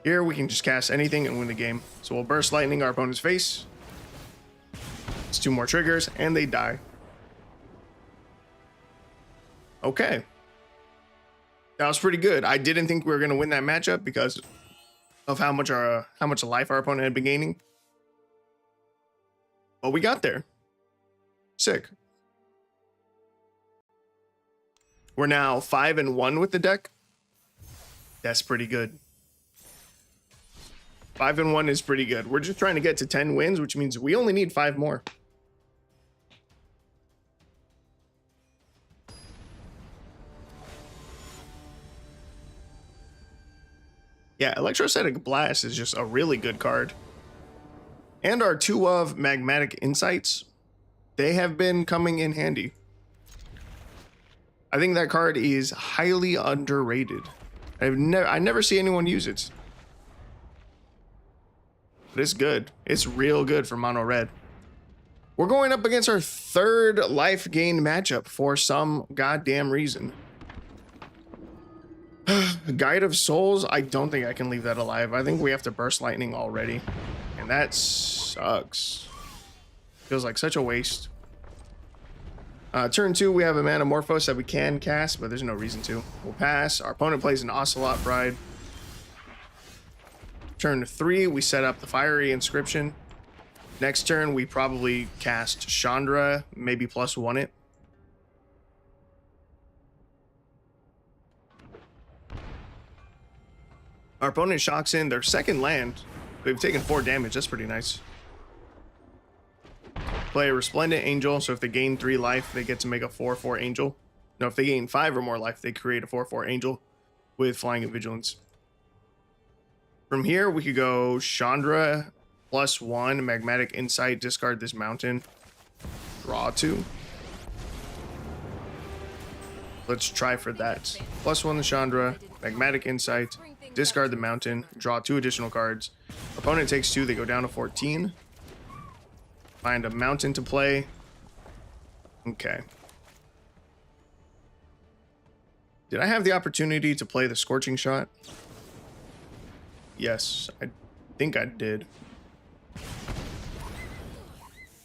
Here we can just cast anything and win the game. So we'll Burst Lightning our opponent's face. It's 2 more triggers and they die. Okay. That was pretty good. I didn't think we were going to win that matchup because of how much life our opponent had been gaining. But we got there. Sick. We're now 5-1 with the deck. That's pretty good. 5-1 is pretty good. We're just trying to get to 10 wins, which means we only need 5 more. Yeah, Electrostatic Blast is just a really good card. And our 2 of Magmatic Insights, they have been coming in handy. I think that card is highly underrated. I never see anyone use it. But it's good. It's real good for mono red. We're going up against our 3rd life gain matchup for some goddamn reason. Guide of Souls, I don't think I can leave that alive. I think we have to Burst Lightning already. And that sucks. Feels like such a waste. Turn 2, we have a Metamorphose that we can cast, but there's no reason to. We'll pass. Our opponent plays an Ocelot Bride. Turn 3, we set up the Fiery Inscription. Next turn, we probably cast Chandra, maybe +1 it. Our opponent shocks in their 2nd land. We've taken 4 damage. That's pretty nice. Play a Resplendent Angel. So if they gain 3 life, they get to make a 4/4 Angel. No, if they gain 5 or more life, they create a 4/4 Angel with Flying and Vigilance. From here, we could go Chandra +1, Magmatic Insight, discard this mountain, draw 2. Let's try for that. +1 the Chandra, Magmatic Insight, discard the mountain, draw 2 additional cards. Opponent takes 2, they go down to 14. Find a mountain to play. Okay. Did I have the opportunity to play the Scorching Shot? Yes, I think I did.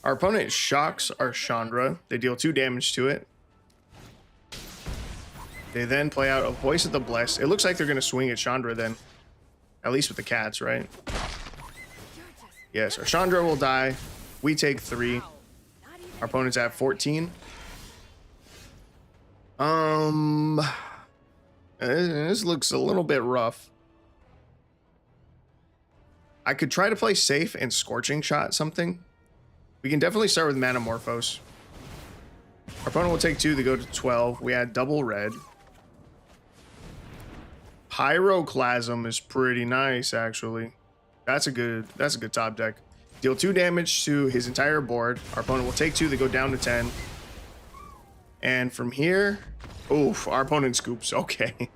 Our opponent shocks our Chandra. They deal 2 damage to it. They then play out a Voice of the Blessed. It looks like they're going to swing at Chandra then. At least with the cats, right? Yes, our Chandra will die. We take 3. Our opponent's at 14. This looks a little bit rough. I could try to play safe and Scorching Shot something. We can definitely start with Metamorphose. Our opponent will take 2, they go to 12. We add double red. Pyroclasm is pretty nice, actually. That's a good top deck. Deal 2 damage to his entire board. Our opponent will take 2, they go down to 10. And from here, oof, our opponent scoops. Okay.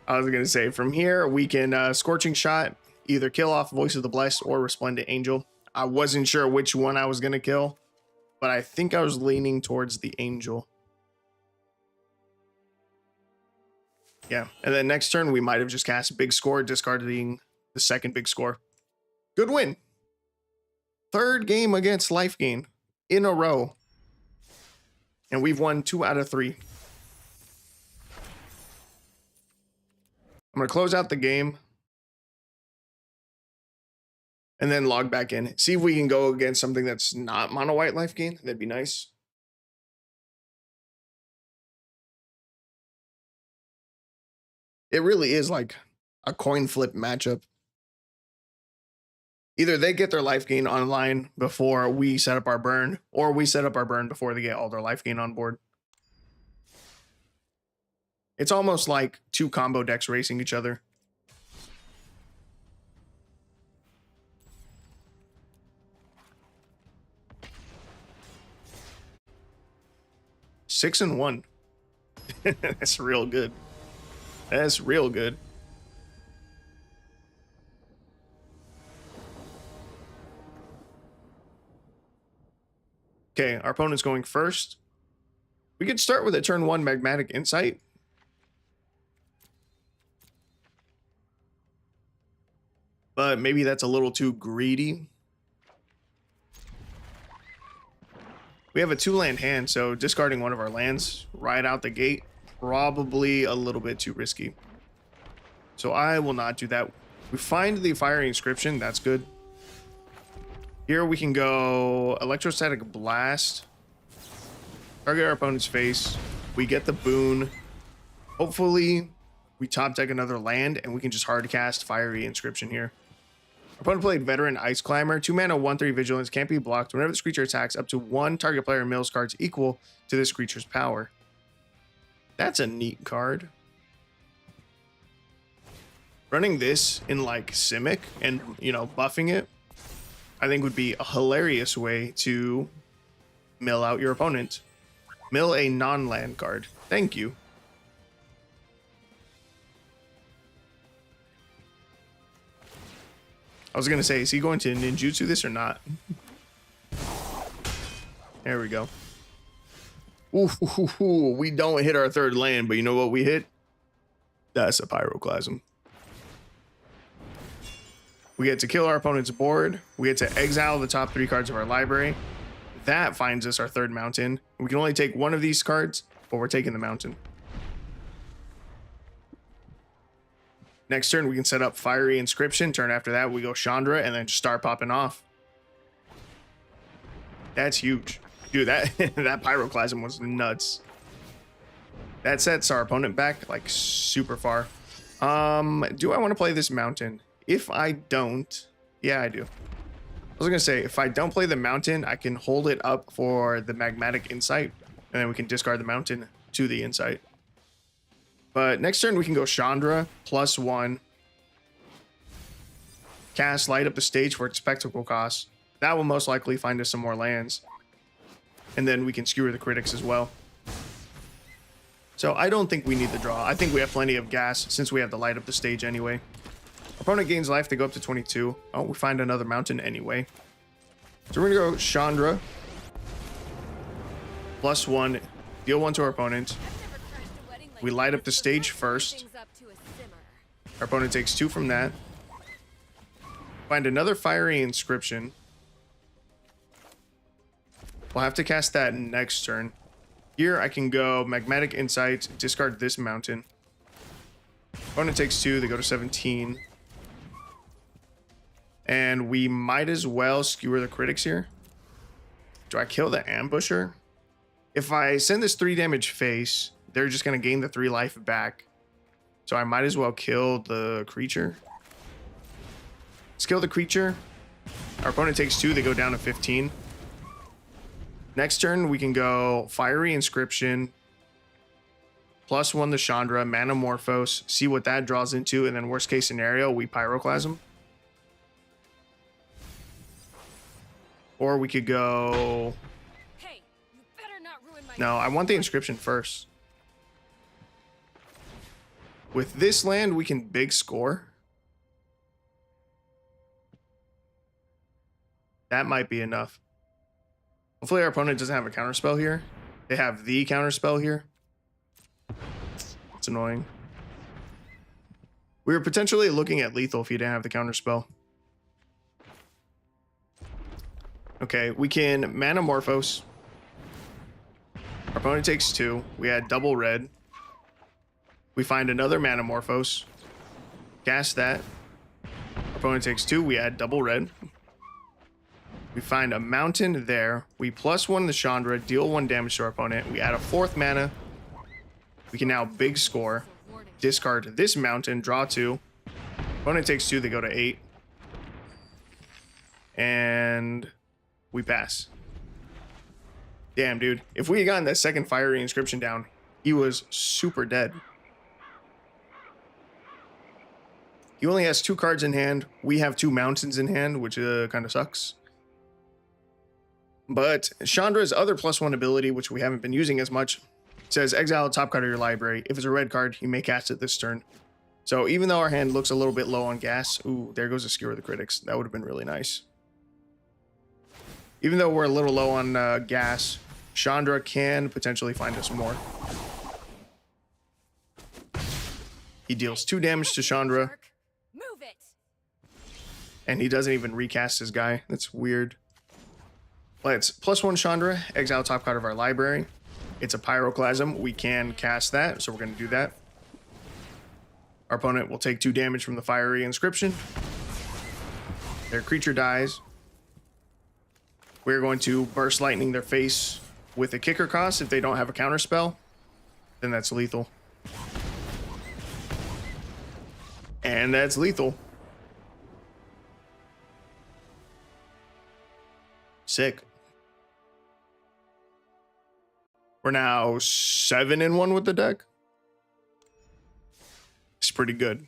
I was gonna say, from here, we can Scorching Shot, either kill off Voice of the Blessed or Resplendent Angel. I wasn't sure which one I was gonna kill, but I think I was leaning towards the Angel. Yeah, and then next turn, we might have just cast Big Score, discarding the 2nd Big Score. Good win. 3rd game against life gain in a row. And we've won 2 out of 3. I'm going to close out the game. and then log back in. See if we can go against something that's not mono white life gain. That'd be nice. It really is like a coin flip matchup. Either they get their life gain online before we set up our burn, or we set up our burn before they get all their life gain on board. It's almost like two combo decks racing each other. Six and 1. That's real good. That's real good. Okay, our opponent's going first. We could start with a turn 1 Magmatic Insight. But maybe that's a little too greedy. We have a 2-land hand, so discarding one of our lands right out the gate, probably a little bit too risky. So I will not do that. We find the Fiery Inscription, that's good. Here we can go Electrostatic Blast. Target our opponent's face. We get the boon. Hopefully we top deck another land and we can just hard cast Fiery Inscription here. Our opponent played Veteran Ice Climber. 2 mana, 1/3 vigilance, can't be blocked. Whenever this creature attacks, up to 1 target player mills cards equal to this creature's power. That's a neat card. Running this in like Simic and, you know, buffing it, I think would be a hilarious way to mill out your opponent. Mill a non-land card. Thank you. I was going to say, is he going to ninjutsu this or not? There we go. Ooh, we don't hit our 3rd land, but you know what we hit? That's a Pyroclasm. We get to kill our opponent's board. We get to exile the top 3 cards of our library. That finds us our 3rd mountain. We can only take one of these cards, but we're taking the mountain. Next turn, we can set up Fiery Inscription. Turn after that, we go Chandra and then just start popping off. That's huge. Dude, that Pyroclasm was nuts. That sets our opponent back like super far. Do I want to play this mountain? If I don't, yeah, I do. I was gonna say, if I don't play the mountain, I can hold it up for the Magmatic Insight, and then we can discard the mountain to the Insight. But next turn, we can go Chandra, +1. Cast Light Up the Stage for its Spectacle cost. That will most likely find us some more lands. And then we can skewer the critics as well. So I don't think we need the draw. I think we have plenty of gas since we have the Light Up the Stage anyway. Opponent gains life to go up to 22. Oh, we find another mountain anyway. So we're going to go Chandra. +1. Deal 1 to our opponent. We light up the stage first. Our opponent takes 2 from that. Find another Fiery Inscription. We'll have to cast that next turn. Here I can go Magmatic Insight, discard this mountain. Opponent takes 2, they go to 17. And we might as well skewer the critics here. Do I kill the Ambusher? If I send this 3 damage face, they're just going to gain the 3 life back. So I might as well kill the creature. Let's kill the creature. Our opponent takes 2, they go down to 15. Next turn, we can go Fiery Inscription. +1 the Chandra, Manamorphose, see what that draws into, and then worst case scenario, we Pyroclasm. Or we could go... Hey, you better not ruin my... No, I want the Inscription first. With this land, we can big score. That might be enough. Hopefully our opponent doesn't have a counterspell here. They have the counterspell here. It's annoying. We were potentially looking at lethal if he didn't have the counterspell. Okay, we can Manamorphose. Our opponent takes 2. We had double red. We find another Manamorphose. Cast that. Our opponent takes 2. We add double red. We find a mountain there. We +1 the Chandra, deal 1 damage to our opponent. We add a 4th mana. We can now big score. Discard this mountain, draw 2. Opponent takes 2, they go to 8. And we pass. Damn, dude. If we had gotten that second fiery inscription down, he was super dead. He only has 2 cards in hand. We have 2 mountains in hand, which kind of sucks. But Chandra's other +1 ability, which we haven't been using as much, says exile top card of your library. If it's a red card, you may cast it this turn. So even though our hand looks a little bit low on gas, ooh, there goes a Skewer the Critics. That would have been really nice. Even though we're a little low on gas, Chandra can potentially find us more. He deals 2 damage to Chandra. Move it. And he doesn't even recast his guy. That's weird. Let's +1 Chandra, exile top card of our library. It's a Pyroclasm. We can cast that, so we're going to do that. Our opponent will take 2 damage from the fiery inscription. Their creature dies. We're going to burst lightning their face with a kicker cost. If they don't have a counter spell, then that's lethal. And that's lethal. Sick. We're now 7-1 with the deck. It's pretty good.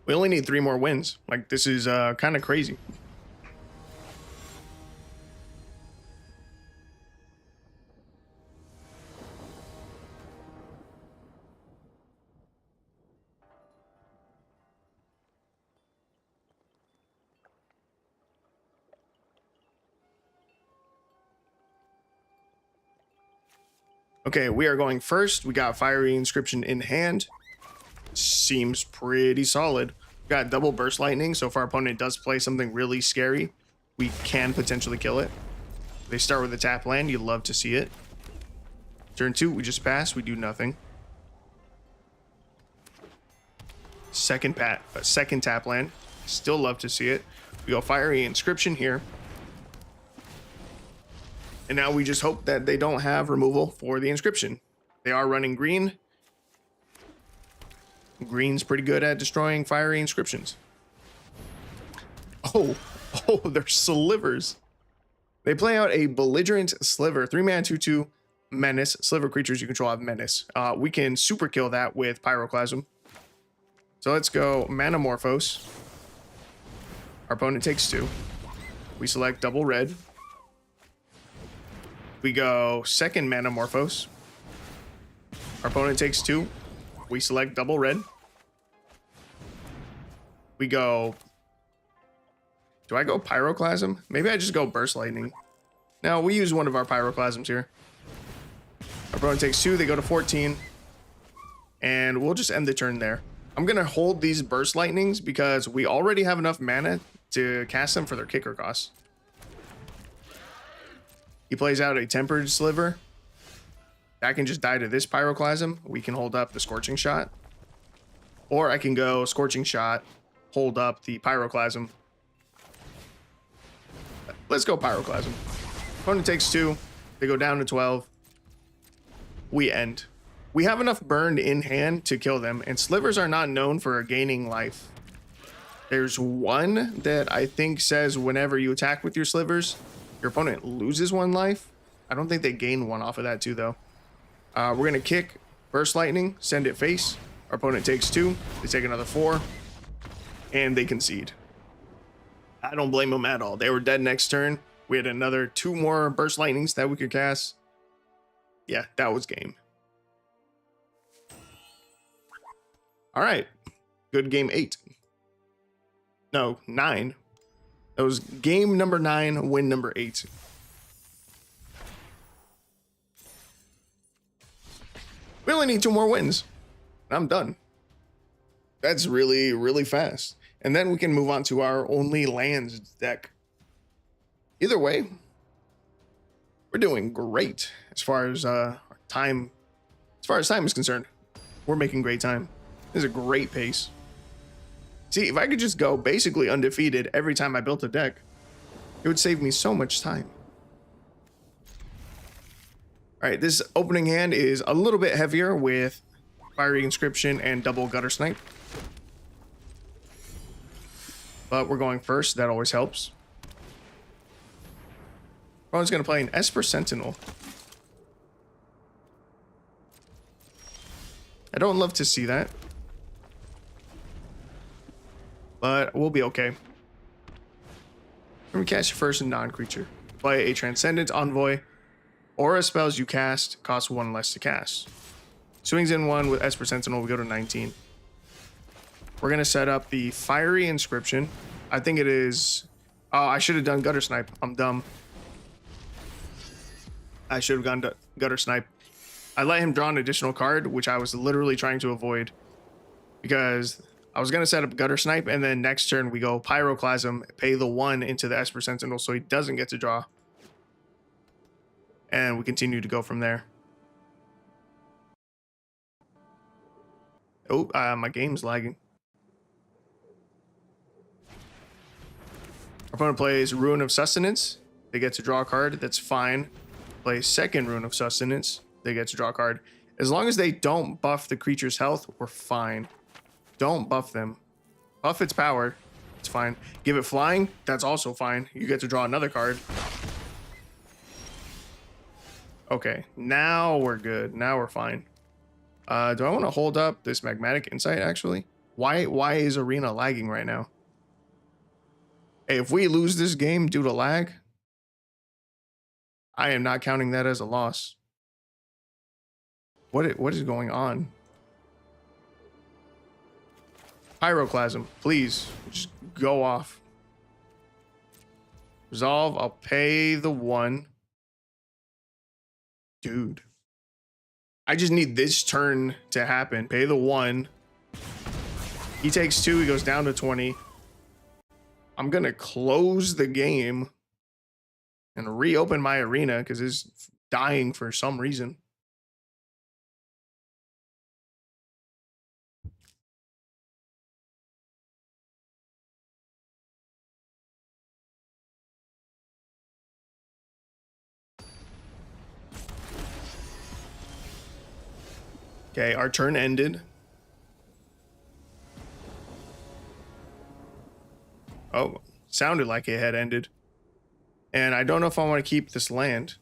We only need 3 more wins. Like, this is kind of crazy. Okay, we are going first. We got Fiery Inscription in hand. Seems pretty solid. We got double Burst Lightning, so if our opponent does play something really scary, we can potentially kill it. They start with a tap land. You love to see it. Turn 2, we just pass. We do nothing. Second tap land. Still love to see it. We go Fiery Inscription here. And now we just hope that they don't have removal for the inscription. They are running green. Green's pretty good at destroying fiery inscriptions. Oh, they're slivers. They play out a belligerent sliver. 3-mana 2/2 menace. Sliver creatures you control have menace. We can super kill that with Pyroclasm. So let's go Manamorphose. Our opponent takes 2. We select double red. We go second Manamorphose. Our opponent takes 2. We select double red. We go... Do I go Pyroclasm? Maybe I just go Burst Lightning. No, we use one of our Pyroclasms here. Our opponent takes 2. They go to 14. And we'll just end the turn there. I'm going to hold these Burst Lightnings because we already have enough mana to cast them for their kicker costs. He plays out a Tempered Sliver. That can just die to this Pyroclasm. We can hold up the Scorching Shot. Or I can go Scorching Shot, hold up the Pyroclasm. Let's go Pyroclasm. Opponent takes 2. They go down to 12. We end. We have enough burned in hand to kill them, and slivers are not known for gaining life. There's one that I think says whenever you attack with your slivers, your opponent loses 1 life. I don't think they gain 1 off of that too, though. We're going to kick Burst Lightning, send it face. Our opponent takes 2. They take another 4. And they concede. I don't blame them at all. They were dead next turn. We had another 2 more Burst Lightnings that we could cast. Yeah, that was game. All right. Good game 8. No, 9. That was game number 9, win number 8. We only need 2 more wins. I'm done. That's really, really fast. And then we can move on to our only lands deck. Either way, we're doing great as far as time. As far as time is concerned, we're making great time. This is a great pace. See, if I could just go basically undefeated every time I built a deck, it would save me so much time. All right, this opening hand is a little bit heavier with Fiery Inscription and double Gutter Snipe. But we're going first, that always helps. Opponent's gonna play an Esper Sentinel. I don't love to see that, but we'll be okay. When we cast your first non-creature, play a Transcendent Envoy. Aura spells you cast cost 1 less to cast. Swings in 1 with Esper Sentinel, we go to 19. We're gonna set up the Fiery Inscription. I think it is. Oh, I should have done Gutter Snipe. I'm dumb. I should have gone Gutter Snipe. I let him draw an additional card, which I was literally trying to avoid, because I was going to set up Gutter Snipe, and then next turn we go Pyroclasm, pay the 1 into the Esper Sentinel so he doesn't get to draw. And we continue to go from there. Oh, my game's lagging. Our opponent plays Ruin of Sustenance. They get to draw a card. That's fine. Play second Ruin of Sustenance. They get to draw a card. As long as they don't buff the creature's health, we're fine. Don't buff them. Buff its power. It's fine. Give it flying. That's also fine. You get to draw another card. Okay, now we're good. Now we're fine. Do I want to hold up this Magmatic Insight, actually? Why is Arena lagging right now? Hey, if we lose this game due to lag, I am not counting that as a loss. What is going on? Pyroclasm, please, just go off. Resolve, I'll pay the 1. Dude. I just need this turn to happen. Pay the 1. He takes 2, he goes down to 20. I'm gonna close the game and reopen my arena because it's dying for some reason. Okay, our turn ended. Oh, sounded like it had ended. And I don't know if I want to keep this land.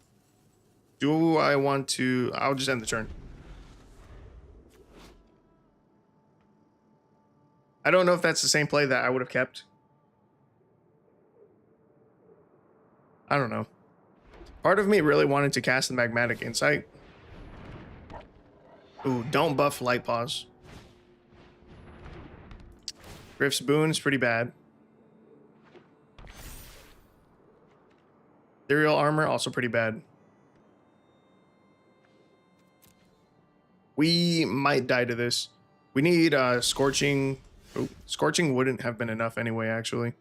Do I want to? I'll just end the turn. I don't know if that's the same play that I would have kept. I don't know. Part of me really wanted to cast the Magmatic Insight. Ooh, don't buff Light Paws. Griff's Boon's pretty bad. Ethereal Armor, also pretty bad. We might die to this. We need Scorching. Ooh, Scorching wouldn't have been enough anyway, actually.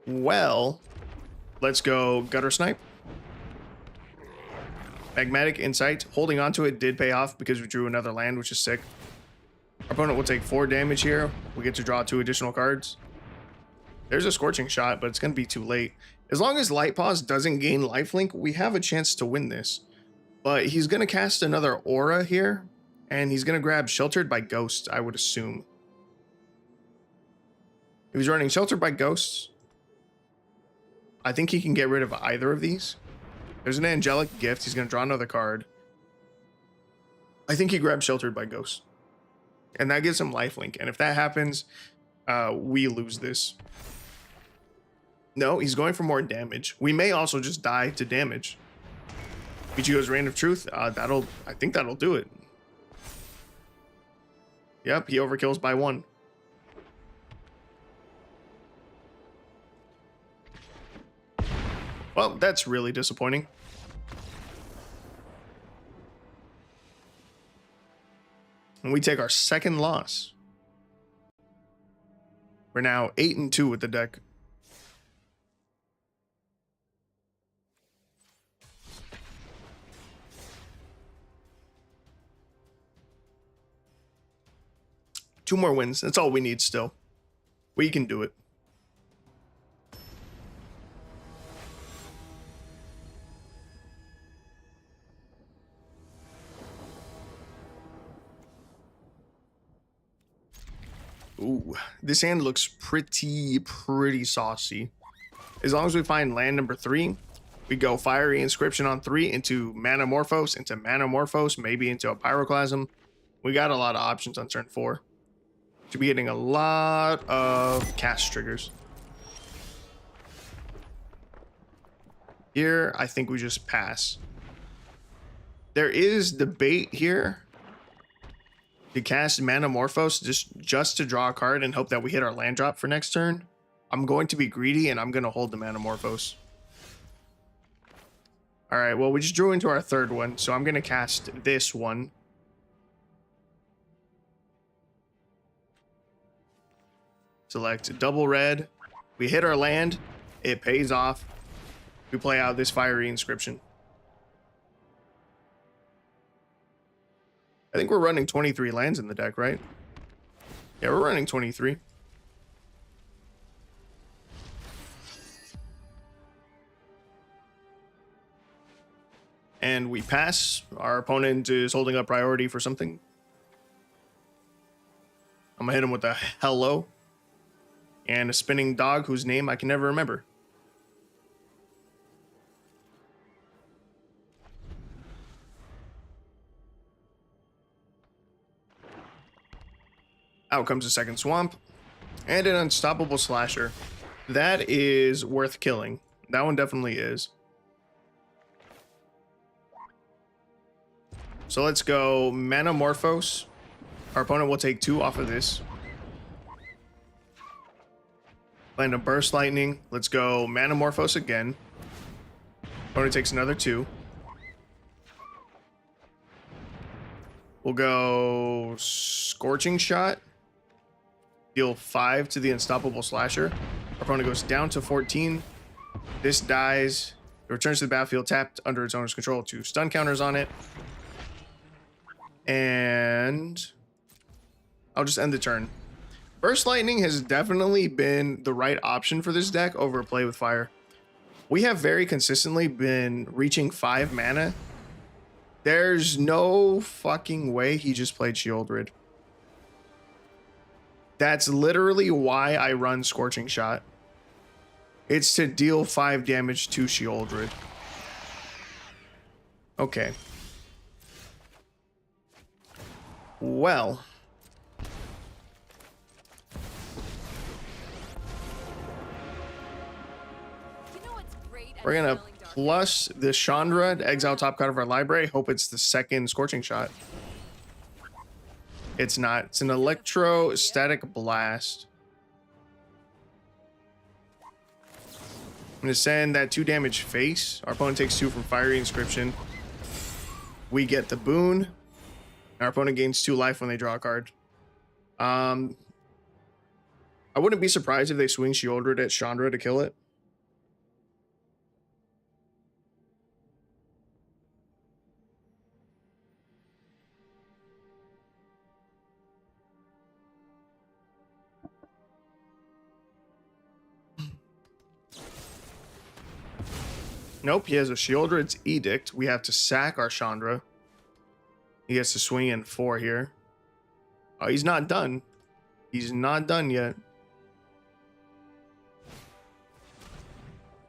Well, let's go Gutter Snipe. Magmatic Insight. Holding on to it did pay off because we drew another land, which is sick. Our opponent will take 4 damage here. We get to draw 2 additional cards. There's a Scorching Shot, but it's going to be too late. As long as Light Paws doesn't gain lifelink, we have a chance to win this. But he's going to cast another Aura here, and he's going to grab Sheltered by Ghosts, I would assume. If he's running Sheltered by Ghosts, I think he can get rid of either of these. There's an Angelic Gift. He's going to draw another card. I think he grabs Sheltered by Ghosts. And that gives him lifelink. And if that happens, we lose this. No, he's going for more damage. We may also just die to damage. Ichigo's Reign of Truth. I think that'll do it. Yep, he overkills by 1. Well, that's really disappointing. And we take our second loss. We're now 8-2 with the deck. 2 more wins. That's all we need still. We can do it. Ooh, this hand looks pretty saucy. As long as we find land number 3, we go Fiery Inscription on 3 into Manamorphose, maybe into a Pyroclasm. We got a lot of options on turn 4. Should be getting a lot of cast triggers. Here, I think we just pass. There is debate here to cast Manamorphose just to draw a card and hope that we hit our land drop for next turn. I'm going to be greedy and I'm going to hold the Manamorphose. All right, well, we just drew into our 3rd one, so I'm going to cast this one. Select double red. We hit our land. It pays off. We play out this Fiery Inscription. I think we're running 23 lands in the deck, right? Yeah, we're running 23. And we pass. Our opponent is holding up priority for something. I'm gonna hit him with a hello and a spinning dog whose name I can never remember. Out comes a second swamp and an unstoppable slasher. That is worth killing. That one definitely is. So let's go Manamorphose. Our opponent will take 2 off of this. Land a Burst Lightning. Let's go Manamorphose again. Opponent takes another 2. We'll go Scorching Shot. Deal 5 to the Unstoppable Slasher. Our opponent goes down to 14. This dies. It returns to the battlefield tapped under its owner's control. 2 stun counters on it. And I'll just end the turn. Burst Lightning has definitely been the right option for this deck over Play with Fire. We have very consistently been reaching 5 mana. There's no fucking way he just played Shieldred. That's literally why I run Scorching Shot. It's to deal 5 damage to Shieldred. Okay. Well. We're going to plus the Chandra to exile top card of our library. Hope it's the second Scorching Shot. It's not. It's an Electrostatic Blast. I'm going to send that 2 damage face. Our opponent takes 2 from Fiery Inscription. We get the boon. Our opponent gains 2 life when they draw a card. I wouldn't be surprised if they swing Shieldred at Chandra to kill it. Nope, he has a Shieldred's Edict. We have to sack our Chandra. He gets to swing in 4 here. Oh, he's not done. He's not done yet.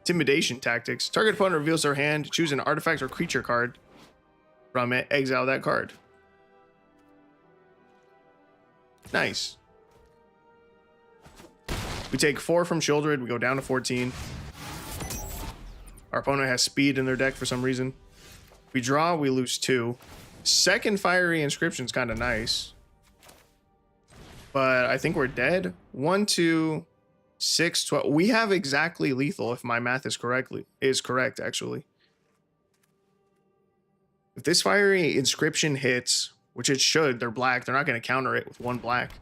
Intimidation Tactics. Target opponent reveals their hand. Choose an artifact or creature card from it. Exile that card. Nice. We take 4 from Shieldred. We go down to 14. Our opponent has speed in their deck for some reason. We draw, we lose 2. Second Fiery Inscription's kind of nice. But I think we're dead. 1, 2, 6, 12. We have exactly lethal if my math is correct, actually. If this Fiery Inscription hits, which it should, they're black. They're not going to counter it with 1 black.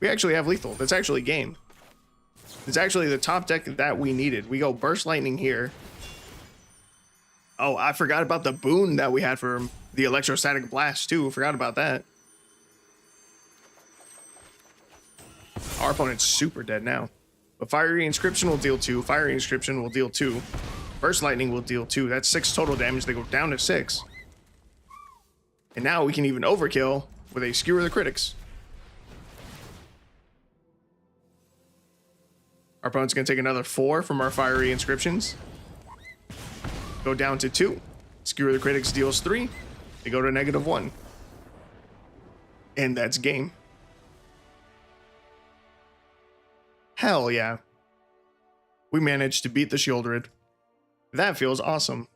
We actually have lethal. That's actually game. It's actually the top deck that we needed. We go Burst Lightning here. Oh, I forgot about the boon that we had for the Electrostatic Blast too. Forgot about that. Our opponent's super dead now. But Fiery Inscription will deal 2. Fiery Inscription will deal 2. Burst Lightning will deal 2. That's 6 total damage. They go down to 6. And now we can even overkill with a Skewer the Critics. Our opponent's going to take another 4 from our Fiery Inscriptions. Go down to 2. Skewer the Critics deals 3. They go to -1. And that's game. Hell yeah. We managed to beat the Sheoldred. That feels awesome.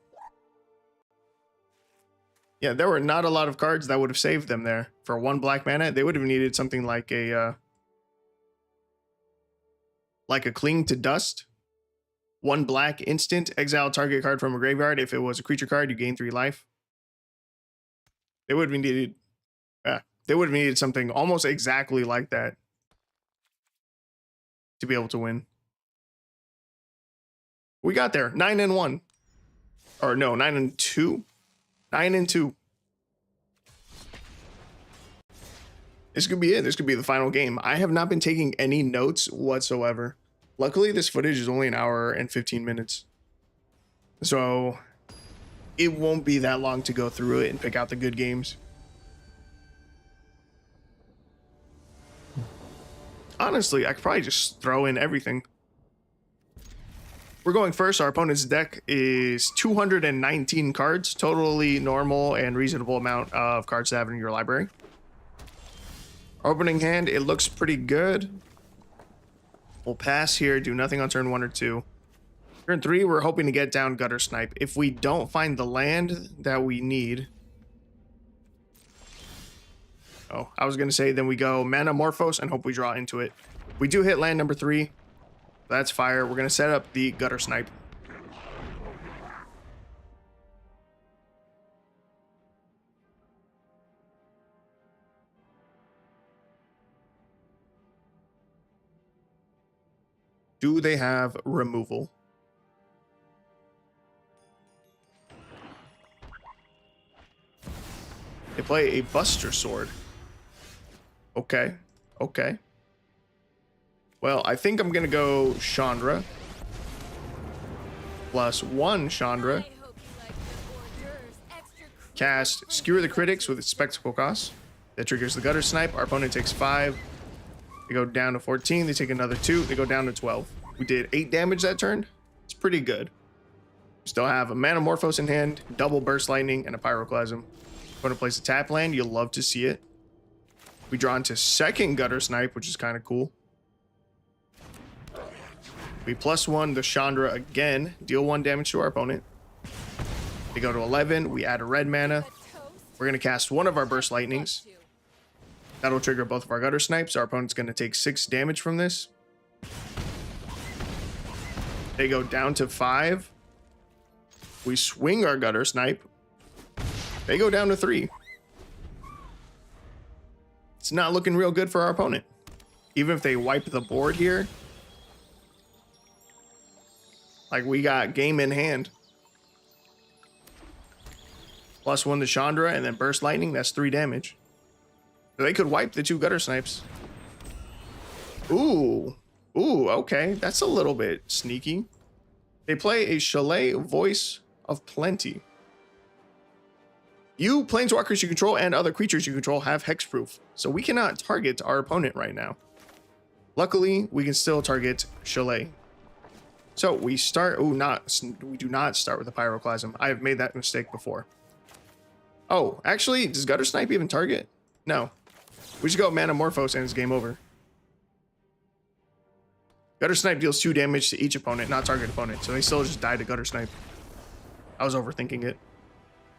Yeah, there were not a lot of cards that would have saved them there. For 1 black mana, they would have needed something like a Cling to Dust. 1 black instant, exile target card from a graveyard. If it was a creature card, you gain 3 life. They would have needed something almost exactly like that to be able to win. We got there. 9-1. Or no, 9-2. 9-2. This could be it. This could be the final game. I have not been taking any notes whatsoever. Luckily, this footage is only 1 hour and 15 minutes. So it won't be that long to go through it and pick out the good games. Honestly, I could probably just throw in everything. We're going first. Our opponent's deck is 219 cards. Totally normal and reasonable amount of cards to have in your library. Opening hand, it looks pretty good. We'll pass here, do nothing on turn 1 or 2. Turn 3, we're hoping to get down Gutter Snipe. If we don't find the land that we need... Oh, I was going to say then we go Manamorphose and hope we draw into it. We do hit land number 3. That's fire. We're going to set up the Gutter Snipe. Do they have removal? They play a Buster Sword. Okay. Okay. Well, I think I'm going to go Chandra. +1 Chandra. Cast Skewer the Critics with its Spectacle cost. That triggers the Gutter Snipe. Our opponent takes 5. They go down to 14. They take another 2. They go down to 12. We did 8 damage that turn. It's pretty good. We still have a Manamorphose in hand, double Burst Lightning, and a Pyroclasm. Going to place a tap land. You'll love to see it. We draw into second Gutter Snipe, which is kind of cool. We +1 the Chandra again. Deal 1 damage to our opponent. They go to 11. We add a red mana. We're going to cast one of our Burst Lightnings. That'll trigger both of our Gutter Snipes. Our opponent's going to take 6 damage from this. They go down to 5. We swing our Gutter Snipe. They go down to 3. It's not looking real good for our opponent. Even if they wipe the board here, like we got game in hand. +1 to Chandra and then Burst Lightning. That's 3 damage. So they could wipe the 2 Gutter Snipes. Ooh. Ooh, okay. That's a little bit sneaky. They play a Chalet Voice of Plenty. You, planeswalkers you control, and other creatures you control have hexproof. So we cannot target our opponent right now. Luckily, we can still target Chalet. So we start... Oh, we do not start with a Pyroclasm. I have made that mistake before. Oh, actually, does Gutter Snipe even target? No. We just go Manamorphose and it's game over. Gutter Snipe deals 2 damage to each opponent, not target opponent. So they still just die to Gutter Snipe. I was overthinking it.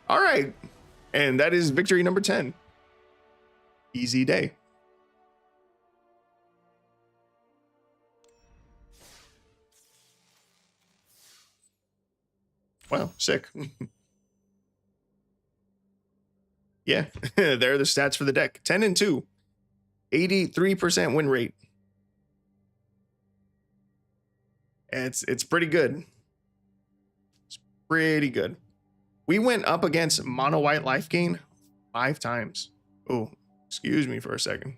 All right. And that is victory number 10. Easy day. Wow, sick. Yeah, there are the stats for the deck. 10-2. 83% win rate. It's pretty good. It's pretty good. We went up against mono white life gain 5 times. Oh, excuse me for a second.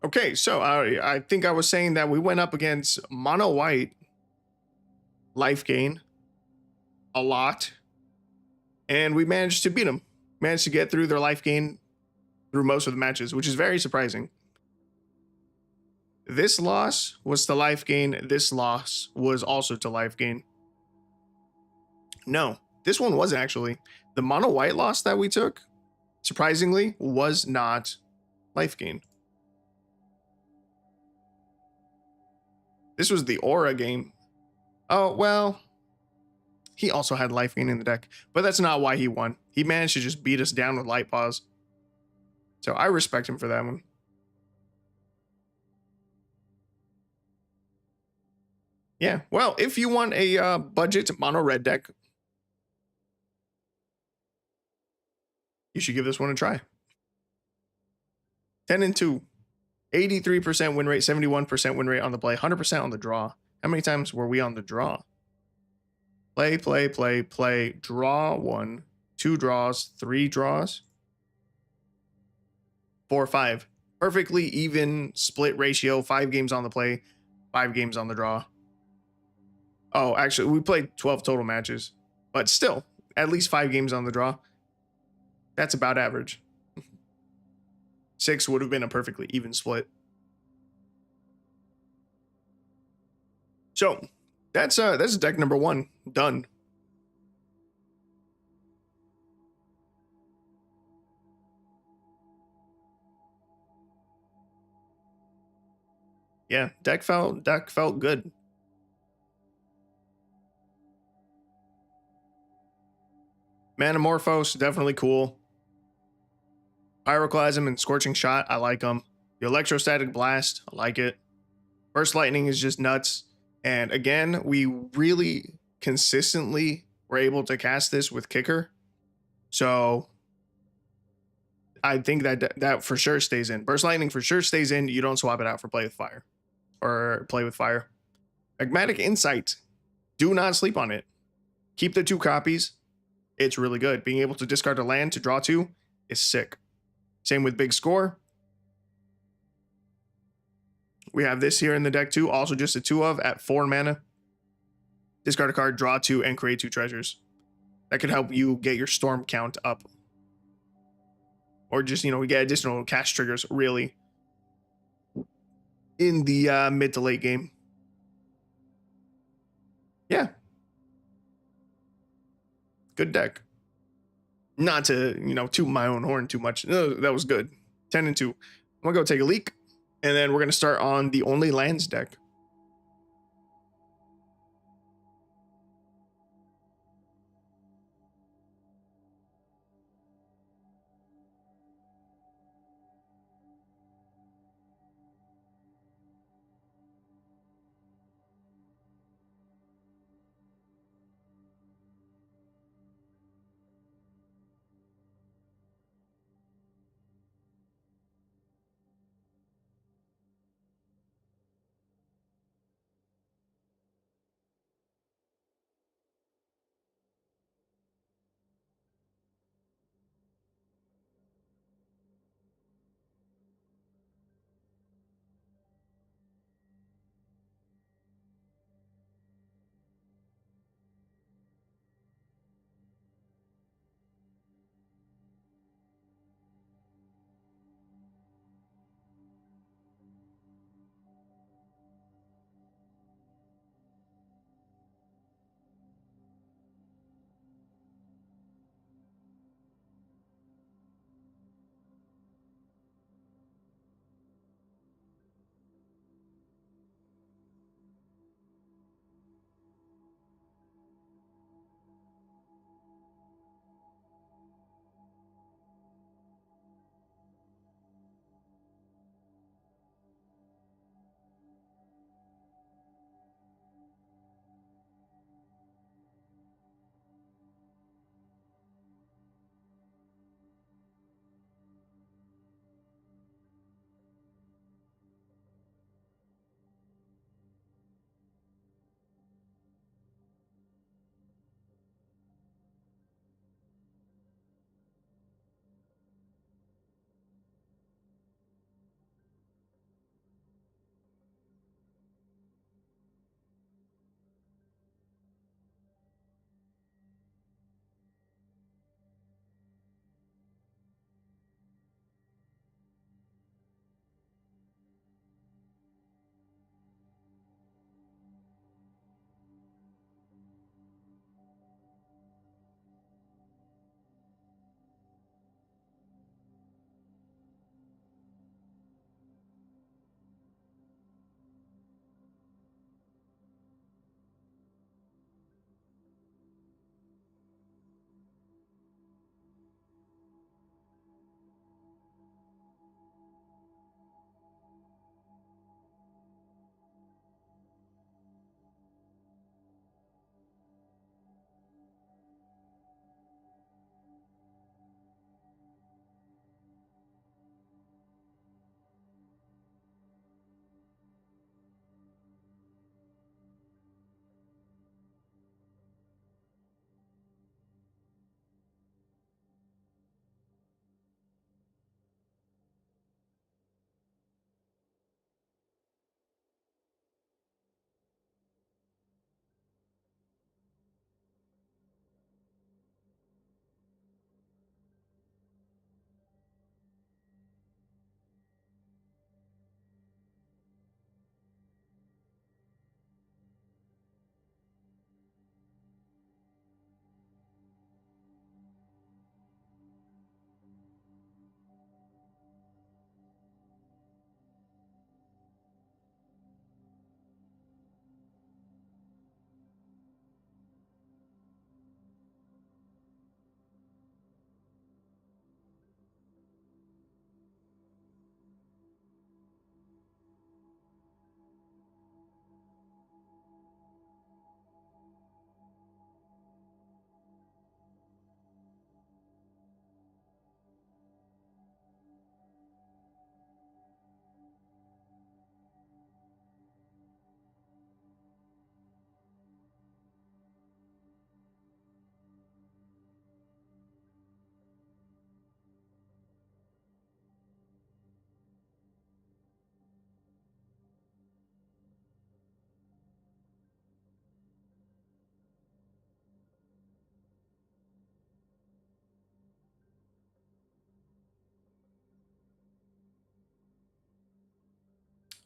Okay, so I think I was saying that we went up against mono white life gain a lot, and we managed to beat them. Managed to get through their life gain through most of the matches, which is very surprising. This loss was to life gain. This loss was also to life gain. No, this one wasn't actually. The mono white loss that we took, surprisingly, was not life gain. This was the aura game. Oh, well, he also had life gain in the deck, but that's not why he won. He managed to just beat us down with light pause. So I respect him for that one. Yeah, well, if you want a budget mono red deck, you should give this one a try. 10-2, 83% win rate, 71% win rate on the play, 100% on the draw. How many times were we on the draw? Play, play, play, play, draw 1, 2 draws, 3 draws, 4, 5. Perfectly even split ratio, 5 games on the play, 5 games on the draw. Oh, actually, we played 12 total matches, but still, at least 5 games on the draw. That's about average. 6 would have been a perfectly even split. So that's deck number 1 done. Yeah, deck felt good. Manamorphose, definitely cool. Pyroclasm and Scorching Shot, I like them. The Electrostatic Blast, I like it. Burst Lightning is just nuts. And again, we really consistently were able to cast this with Kicker. So I think that for sure stays in. Burst Lightning for sure stays in. You don't swap it out for Play with Fire or Play with Fire. Magmatic Insight, do not sleep on it. Keep the 2 copies. It's really good. Being able to discard a land to draw 2 is sick. Same with Big Score. We have this here in the deck too, also just a 2 of at 4 mana. Discard a card, draw 2, and create 2 treasures. That could help you get your storm count up. Or just, we get additional cast triggers, really, in the mid to late game. Yeah. Good deck. Not to, toot my own horn too much. No, that was good. 10-2. I'm going to go take a leak, and then we're going to start on the only lands deck.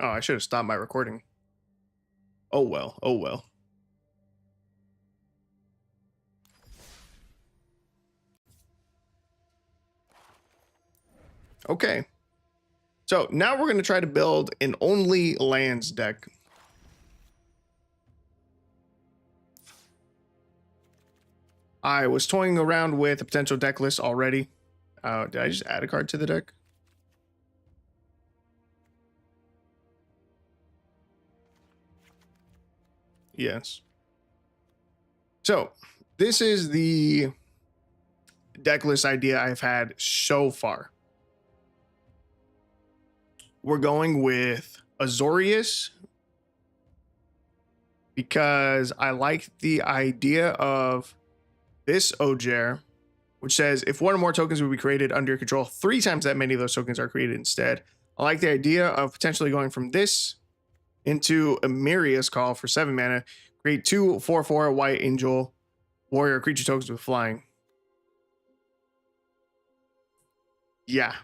Oh, I should have stopped my recording. Oh well, oh well. Okay. So now we're going to try to build an only lands deck. I was toying around with a potential deck list already. Did I just add a card to the deck? Yes. So this is the deck list idea I've had so far. We're going with Azorius because I like the idea of this Ojer, which says if one or more tokens will be created under your control, 3 times that many of those tokens are created instead. I like the idea of potentially going from this into Amiria's Call for 7 mana, create 2 4/4 white angel warrior creature tokens with flying. Yeah.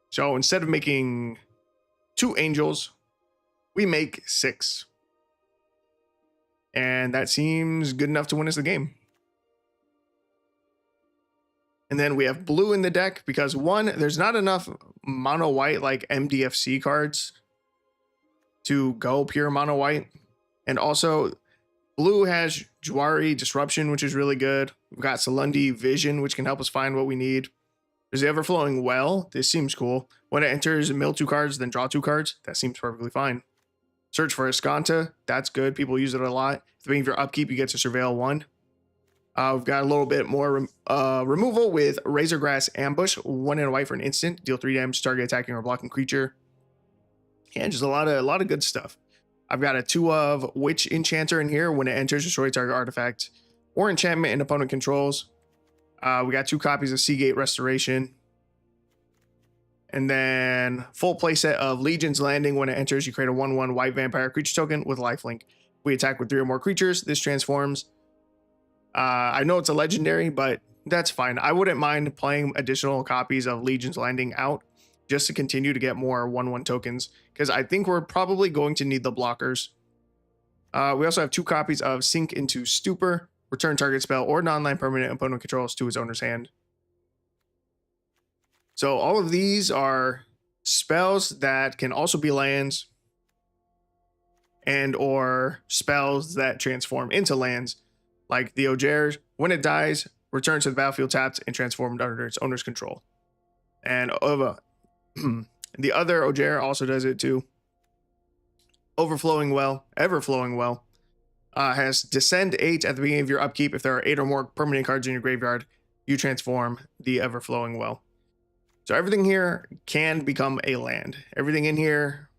So instead of making 2 angels, we make 6. And that seems good enough to win us the game. And then we have blue in the deck because 1, there's not enough mono white like MDFC cards to go pure mono white. And also blue has Jwari Disruption, which is really good. We've got Salundi Vision, which can help us find what we need. There's the Everflowing Well. This seems cool. When it enters, mill 2 cards, then draw 2 cards. That seems perfectly fine. Search for Escanta. That's good. People use it a lot. At the beginning of your upkeep, you get to surveil 1. We've got a little bit more removal with Razorgrass Ambush. 1 and a white for an instant. Deal 3 damage to target attacking or blocking creature. And just a lot of good stuff. I've got a 2 of Witch Enchanter in here. When it enters, destroy target artifact or enchantment and opponent controls. We got 2 copies of Seagate Restoration. And then full playset of Legion's Landing. When it enters, you create a 1/1 white vampire creature token with lifelink. We attack with 3 or more creatures. This transforms. I know it's a legendary, but that's fine. I wouldn't mind playing additional copies of Legion's Landing out just to continue to get more 1/1 tokens, because I think we're probably going to need the blockers. We also have 2 copies of Sink into Stupor. Return target spell or non-land permanent opponent controls to its owner's hand. So all of these are spells that can also be lands and or spells that transform into lands, like the Ojer. When it dies, returns to the battlefield tapped and transformed under its owner's control. And the other Ojer also does it too. Everflowing Well has Descend 8 at the beginning of your upkeep. If there are 8 or more permanent cards in your graveyard, you transform the Everflowing Well. So everything here can become a land. Everything in here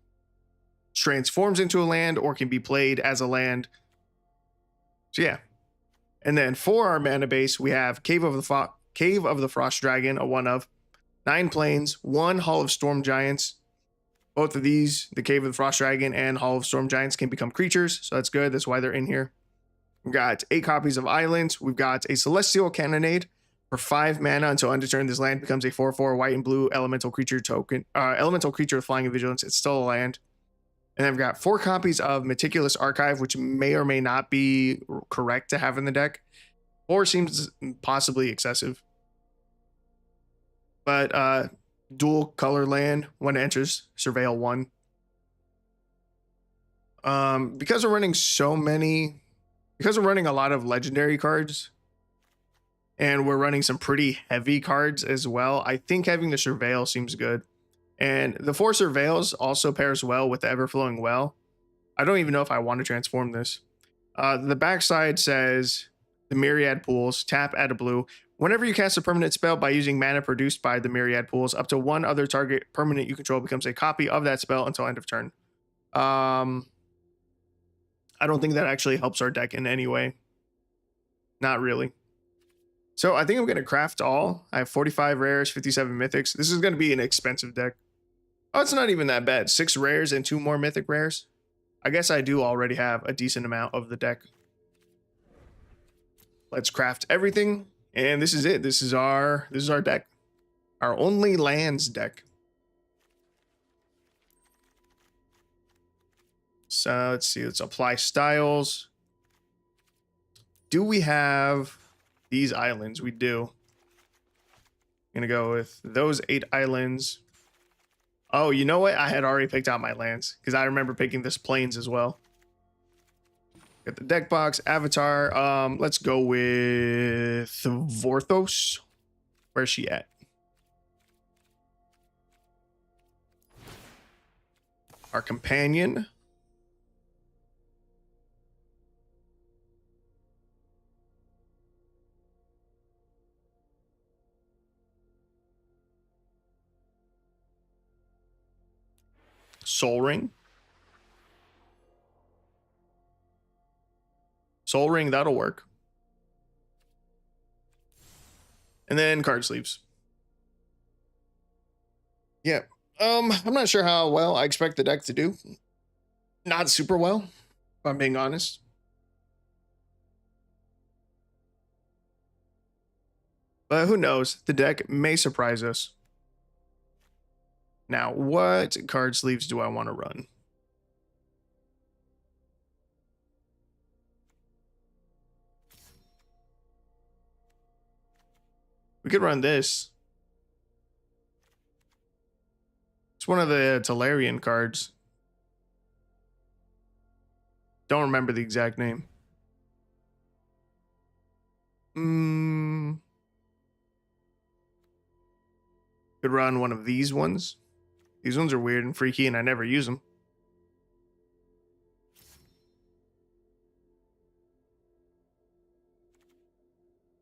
transforms into a land or can be played as a land. So yeah. And then for our mana base, we have Cave of the Frost Dragon, a 1 of 9 planes, 1 Hall of Storm Giants. Both of these, the Cave of the Frost Dragon and Hall of Storm Giants, can become creatures, so that's good. That's why they're in here. We've got 8 copies of Islands. We've got a Celestial Cannonade for 5 mana until end of turn. This land becomes a 4/4 white and blue elemental creature token. Elemental creature with flying and vigilance. It's still a land. And then I've got 4 copies of Meticulous Archive, which may or may not be correct to have in the deck. 4 seems possibly excessive. But dual color land. When it enters, surveil 1. Because we're running a lot of legendary cards, and we're running some pretty heavy cards as well, I think having the surveil seems good. And the 4 surveils also pairs well with the Everflowing Well. I don't even know if I want to transform this. The backside says the Myriad Pools, tap, add a blue. Whenever you cast a permanent spell by using mana produced by the Myriad Pools, up to 1 other target permanent you control becomes a copy of that spell until end of turn. I don't think that actually helps our deck in any way. Not really. So I think I'm going to craft all. I have 45 rares, 57 mythics. This is going to be an expensive deck. Oh, it's not even that bad. 6 rares and 2 more mythic rares. I guess I do already have a decent amount of the deck. Let's craft everything. And this is it. This is our deck. Our only lands deck. Let's see. Let's apply styles. Do we have these islands? We do. I'm gonna go with those 8 islands. Oh, you know what? I had already picked out my lands because I remember picking this plains as well. Got the deck box, avatar. Let's go with Vorthos. Where's she at? Our companion. Soul Ring. Soul Ring, that'll work. And then card sleeves. Yeah. I'm not sure how well I expect the deck to do. Not super well, if I'm being honest. But who knows? The deck may surprise us. Now, what card sleeves do I want to run? We could run this. It's one of the Talarian cards. Don't remember the exact name. Could run one of these ones. These ones are weird and freaky, and I never use them.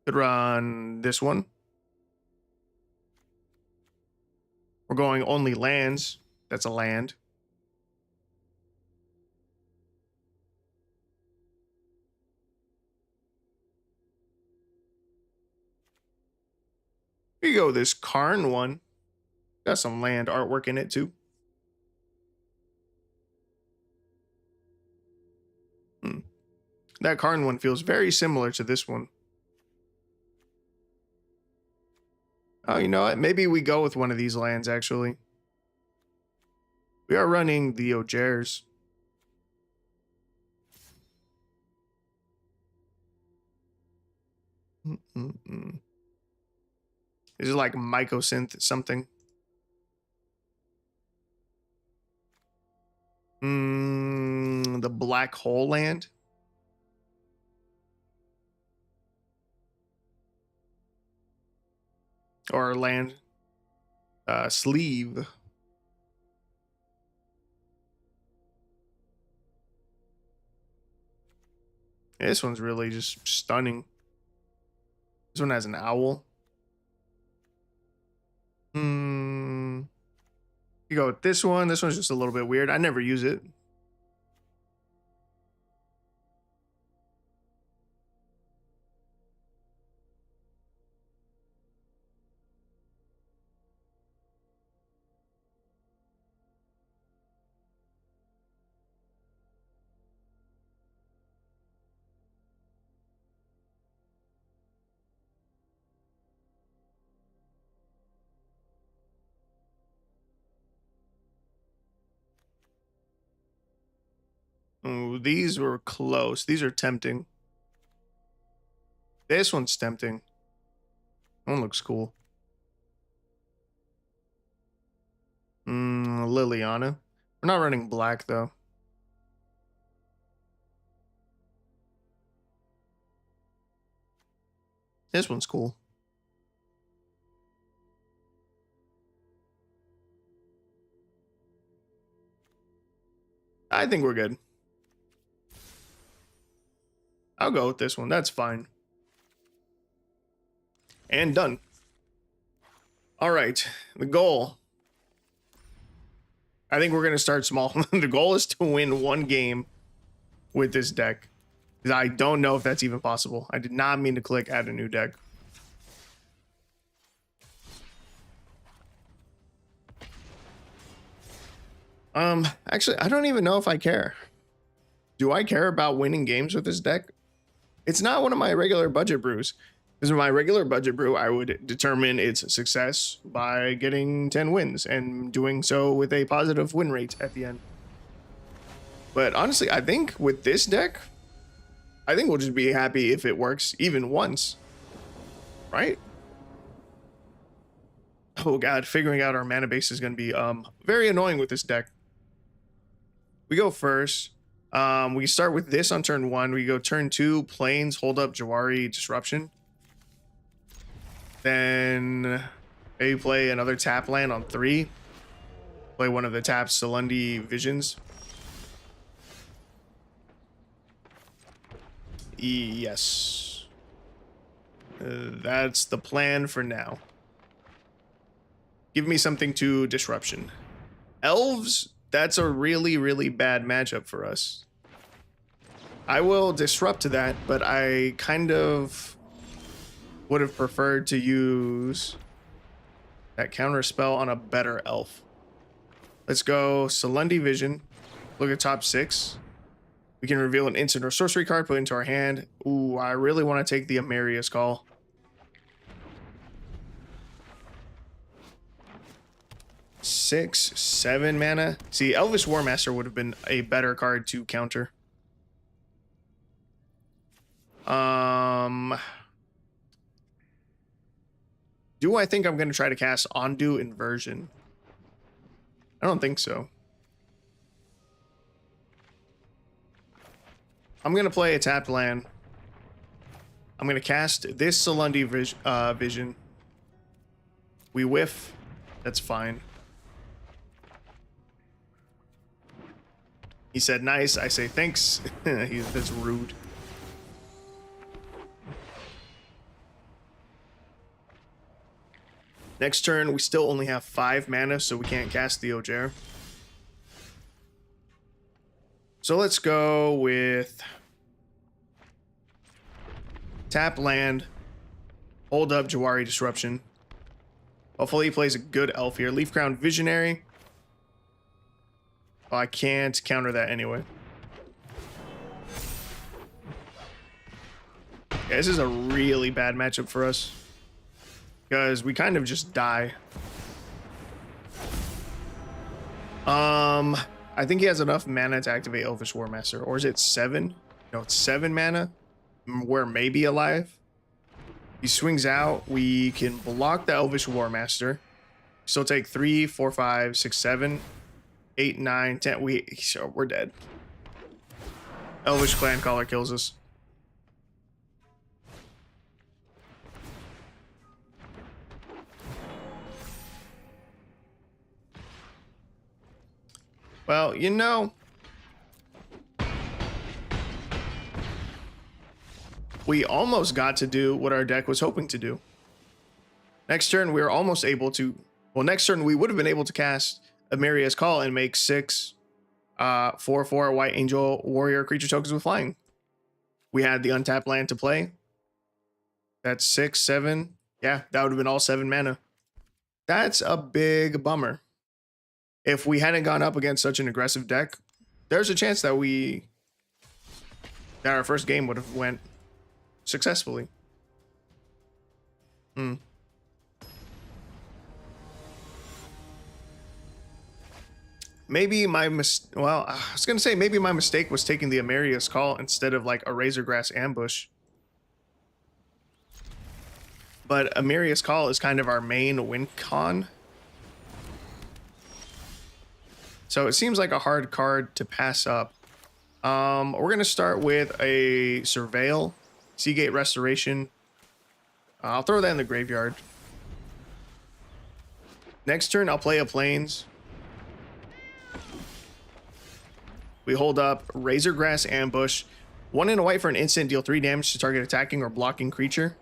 Could run this one. We're going only lands. That's a land. Here you go, this Karn one. Got some land artwork in it too. That Karn one feels very similar to this one. Oh, you know what? Maybe we go with one of these lands, actually. We are running the Ojers. Is it like Mycosynth something? The Black Hole land? Or land sleeve. Yeah, this one's really just stunning. This one has an owl. You go with this one. This one's just a little bit weird. I never use it. Oh, these were close. These are tempting. This one's tempting. That one looks cool. Liliana. We're not running black, though. This one's cool. I think we're good. I'll go with this one. That's fine. And done. All right. The goal. I think we're going to start small. The goal is to win one game with this deck. I don't know if that's even possible. I did not mean to click add a new deck. Actually, I don't even know if I care. Do I care about winning games with this deck? It's not one of my regular budget brews. Because in my regular budget brew, I would determine its success by getting 10 wins and doing so with a positive win rate at the end. But honestly, I think with this deck, I think we'll just be happy if it works even once, right? Oh god, figuring out our mana base is going to be very annoying with this deck. We go first. We start with this on turn 1. We go turn 2, Plains, hold up, Jawari, Disruption. Then maybe play another tap land on 3. Play one of the taps, Salundi Visions. Yes. That's the plan for now. Give me something to Disruption. Elves, that's a really, really bad matchup for us. I will disrupt that, but I kind of would have preferred to use that counter spell on a better elf. Let's go Salundi Vision. Look at top 6. We can reveal an instant or sorcery card, put it into our hand. Ooh, I really want to take the Amarius Call. Six, 7 mana. See, Elvish Warmaster would have been a better card to counter. Do I think I'm going to try to cast Ondu Inversion? I don't think so. I'm going to play a tapped land. I'm going to cast this Salundi Vision. We whiff. That's fine. He said nice. I say thanks. That's rude. Next turn, we still only have 5 mana, so we can't cast the Ojer. So let's go with tap land, hold up Jawari Disruption. Hopefully he plays a good elf here. Leaf Crown Visionary. Oh, I can't counter that anyway. Yeah, this is a really bad matchup for us, because we kind of just die. I think he has enough mana to activate Elvish Warmaster. Or is it 7? No, it's 7 mana. We're maybe alive. He swings out. We can block the Elvish Warmaster. Still take 3, 4, 5, 6, 7, 8, 9, 10. We're dead. Elvish Clan Caller kills us. Well, you know, we almost got to do what our deck was hoping to do. Next turn, we were almost able to... Well, next turn, we would have been able to cast Amarius Call and make 6 4/4 White Angel Warrior creature tokens with flying. We had the untapped land to play. That's 6, 7. Yeah, that would have been all 7 mana. That's a big bummer. If we hadn't gone up against such an aggressive deck, there's a chance that our first game would have went successfully. Maybe my well, I was gonna say maybe my mistake was taking the Amarius Call instead of like a Razorgrass Ambush. But Amarius Call is kind of our main win con. So it seems like a hard card to pass up. We're going to start with a Surveil, Seagate Restoration. I'll throw that in the graveyard. Next turn, I'll play a Plains. We hold up Razorgrass Ambush. 1 and a white for an instant, deal 3 damage to target attacking or blocking creature.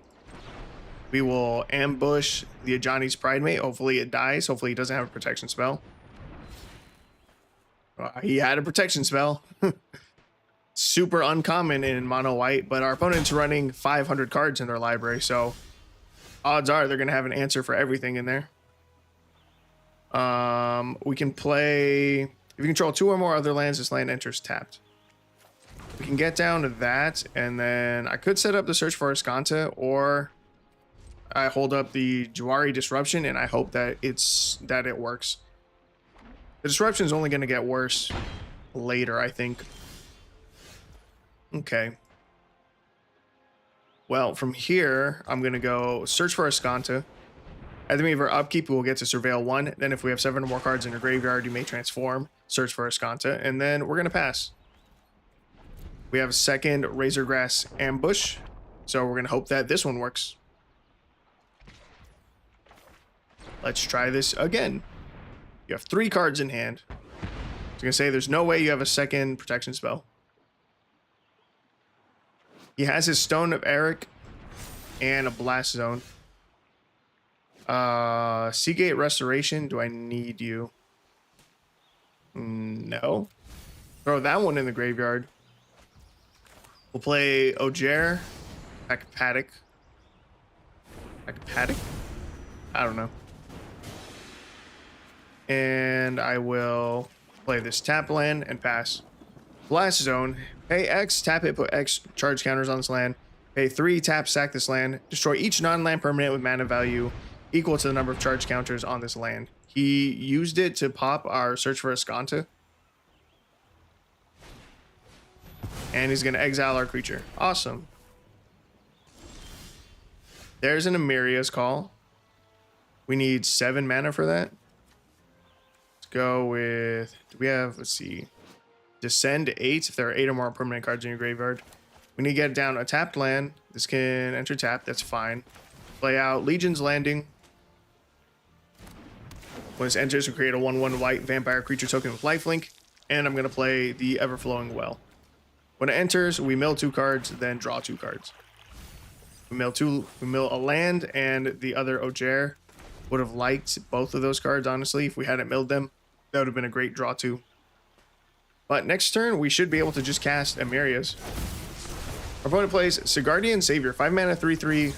We will ambush the Ajani's Pridemate. Hopefully it dies. Hopefully he doesn't have a protection spell. He had a protection spell. Super uncommon in mono white, but our opponent's running 500 cards in their library, so odds are they're going to have an answer for everything in there. We can play... If you control 2 or more other lands, this land enters tapped. We can get down to that, and then I could set up the Search for Escanta, or I hold up the Jawari Disruption, and I hope that it works. The disruption is only going to get worse later, I think. Okay. Well, from here, I'm going to go search for Escanta. At the beginning of our upkeep, we'll get to Surveil 1. Then if we have 7 or more cards in your graveyard, you may transform, search for Escanta, and then we're going to pass. We have a second Razorgrass Ambush, so we're going to hope that this one works. Let's try this again. You have 3 cards in hand. I was going to say, there's no way you have a second protection spell. He has his Stone of Eric and a Blast Zone. Seagate Restoration. Do I need you? No. Throw that one in the graveyard. We'll play Ojer. Paddock. I don't know. And I will play this tap land and pass. Blast Zone. Pay X, tap it, put X charge counters on this land. Pay 3, tap, sack this land. Destroy each non-land permanent with mana value equal to the number of charge counters on this land. He used it to pop our Search for Escanta. And he's going to exile our creature. Awesome. There's an Amiria's Call. We need 7 mana for that. Let's go with... Do we have... Let's see. Descend 8 if there are 8 or more permanent cards in your graveyard. We need to get down a tapped land. This can enter tap. That's fine. Play out Legion's Landing. When this enters, we create a 1/1 white vampire creature token with lifelink. And I'm going to play the Everflowing Well. When it enters, we mill 2 cards, then draw 2 cards. We mill a land, and the other Ojer. Would have liked both of those cards, honestly. If we hadn't milled them, that would have been a great draw too. But next turn, we should be able to just cast Amiria's. Our opponent plays Sigardian Savior, 5 mana, 3/3,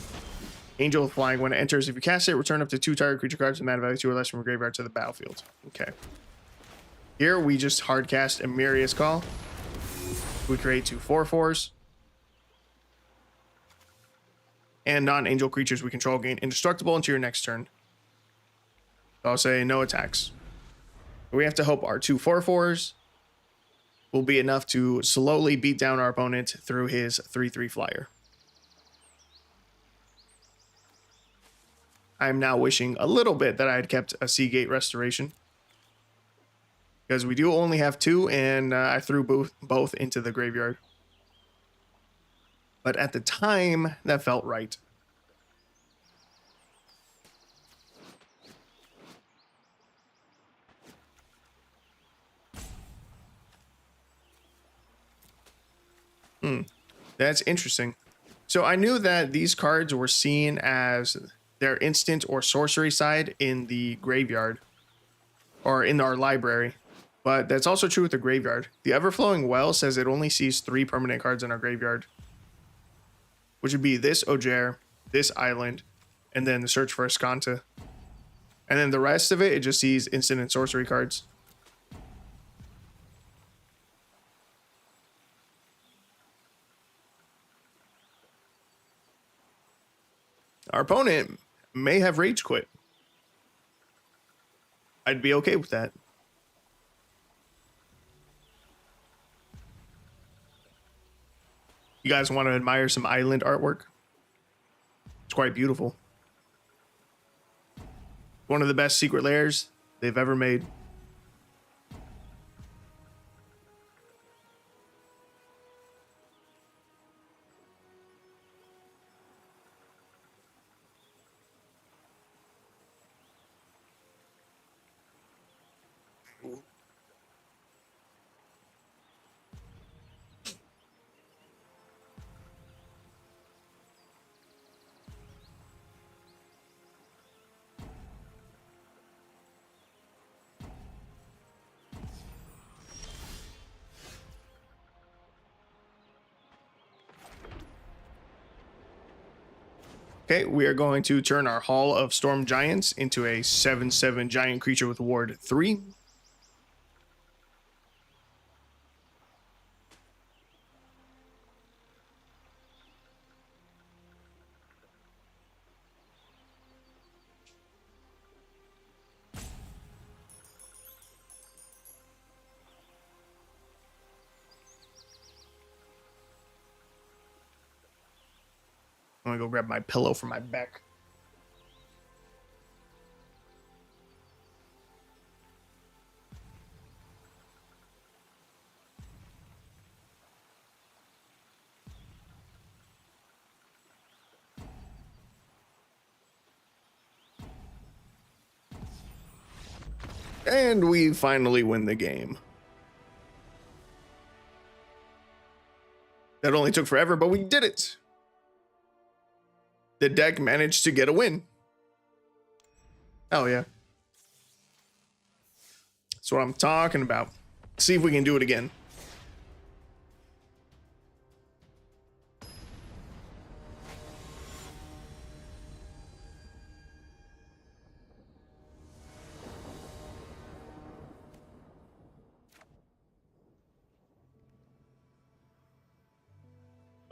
Angel with Flying. When it enters, if you cast it, return up to 2 target creature cards with mana value 2 or less from your graveyard to the battlefield. Okay. Here, we just hard cast Amiria's Call. We create 2 4/4s. And non-angel creatures we control gain indestructible until your next turn. So I'll say no attacks. We have to hope our 2 4/4s will be enough to slowly beat down our opponent through his 3/3 flyer. I'm now wishing a little bit that I had kept a Seagate Restoration. Because we do only have 2, and I threw both into the graveyard. But at the time, that felt right. That's interesting. So I knew that these cards were seen as their instant or sorcery side in the graveyard. Or in our library. But that's also true with the graveyard. The Everflowing Well says it only sees 3 permanent cards in our graveyard. Which would be this Ojer, this island, and then the Search for Escanta. And then the rest of it, it just sees instant and sorcery cards. Our opponent may have rage quit. I'd be okay with that. You guys want to admire some island artwork? It's quite beautiful. One of the best secret layers they've ever made. Okay, we are going to turn our Hall of Storm Giants into a 7/7 giant creature with ward 3. I'm gonna go grab my pillow for my back. And we finally win the game. That only took forever, but we did it. The deck managed to get a win. Hell yeah. That's what I'm talking about. See if we can do it again.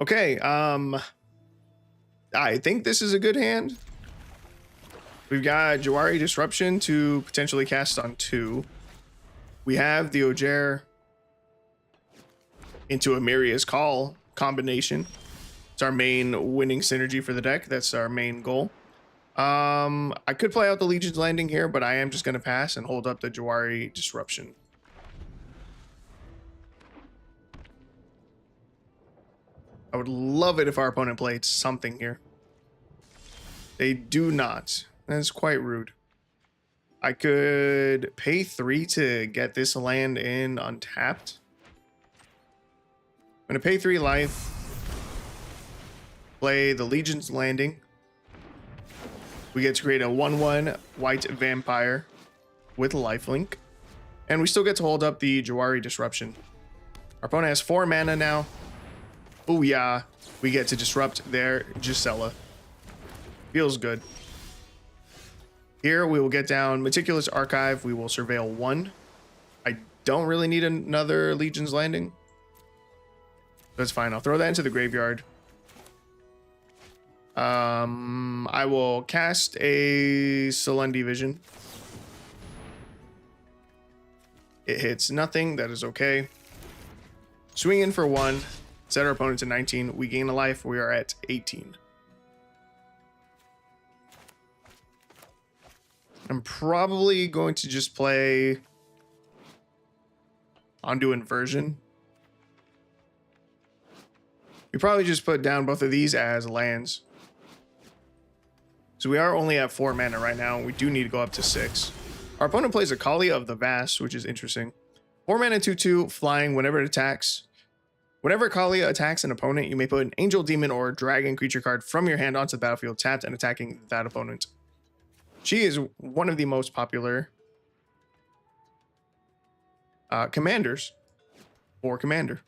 Okay, I think this is a good hand. We've got Jawari Disruption to potentially cast on 2. We have the Ojer into Amiria's Call combination. It's our main winning synergy for the deck. That's our main goal. I could play out the Legion's Landing here, but I am just going to pass and hold up the Jawari Disruption. I would love it if our opponent played something here. They do not. That's quite rude. I could pay 3 to get this land in untapped. I'm going to pay 3 life. Play the Legion's Landing. We get to create a 1/1 white vampire with lifelink. And we still get to hold up the Jawari Disruption. Our opponent has 4 mana now. Booyah. We get to disrupt their Gisela. Feels good. Here we will get down Meticulous Archive. We will surveil 1. I don't really need another Legion's Landing. That's fine. I'll throw that into the graveyard. I will cast a Selendi Vision. It hits nothing. That is okay. Swing in for 1. Set our opponent to 19. We gain a life. We are at 18. I'm probably going to just play Ondu Inversion. We probably just put down both of these as lands. So we are only at 4 mana right now. We do need to go up to 6. Our opponent plays a Kalia of the Vast, which is interesting. 4 mana 2/2 flying whenever it attacks. Whenever Kalia attacks an opponent, you may put an Angel, Demon, or Dragon creature card from your hand onto the battlefield, tapped and attacking that opponent. She is one of the most popular commanders for Commander.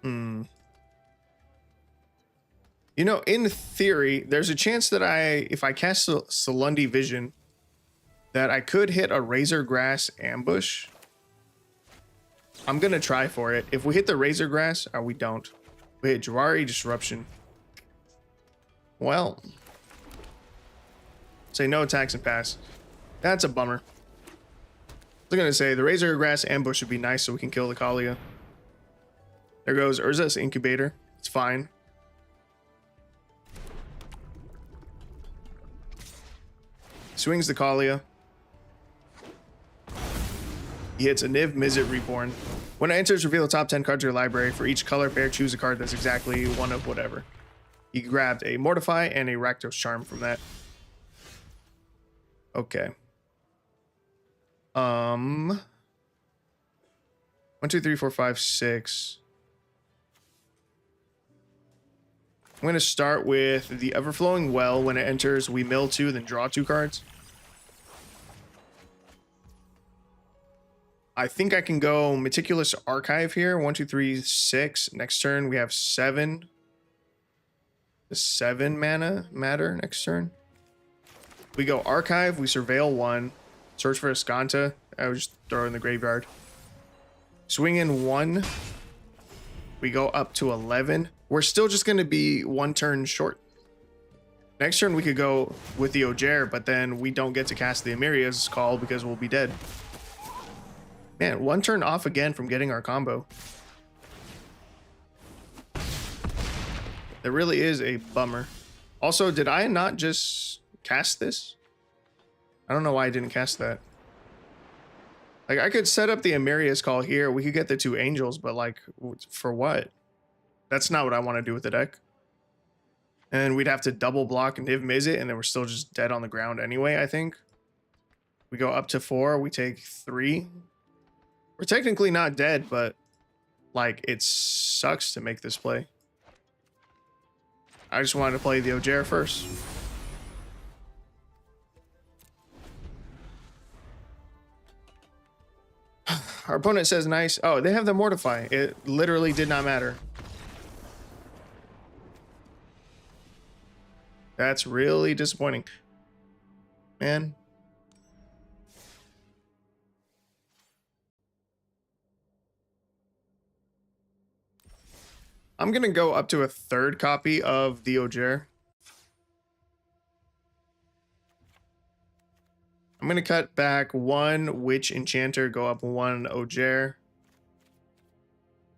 You know, in theory, there's a chance that if I cast Selendi Vision, that I could hit a Razor Grass ambush. I'm going to try for it. If we hit the Razor Grass, we don't. We hit Jawari Disruption. Well, say no attacks and pass. That's a bummer. I was going to say the Razor Grass ambush would be nice so we can kill the Kalia. There goes Urza's Incubator. It's fine. Swings the Kalia. He hits a Niv Mizzet Reborn. When it enters, reveal the top 10 cards of your library. For each color pair, choose a card that's exactly one of whatever. He grabbed a Mortify and a Rakdos Charm from that. Okay. 1, 2, 3, 4, 5, 6. I'm going to start with the Everflowing Well. When it enters, we mill 2, then draw 2 cards. I think I can go Meticulous Archive here. 1, 2, 3, 6. Next turn, we have 7. The 7 mana matter next turn. We go Archive. We surveil 1. Search for Escanta. I would just throw it in the graveyard. Swing in 1. We go up to 11. We're still just going to be 1 turn short. Next turn, we could go with the Ojer, but then we don't get to cast the Amiria's Call because we'll be dead. Man, one turn off again from getting our combo. That really is a bummer. Also, did I not just cast this? I don't know why I didn't cast that. Like, I could set up the Amarius call here. We could get the 2 angels, but like, for what? That's not what I want to do with the deck. And we'd have to double block Niv Mizzet, and then we're still just dead on the ground anyway, I think. We go up to 4, we take 3. We're technically not dead, but like, it sucks to make this play. I just wanted to play the Ojer first. Our opponent says nice. Oh, they have the Mortify. It literally did not matter. That's really disappointing. Man. I'm going to go up to a 3rd copy of the Ojer. I'm going to cut back 1 Witch Enchanter, go up 1 Ojer,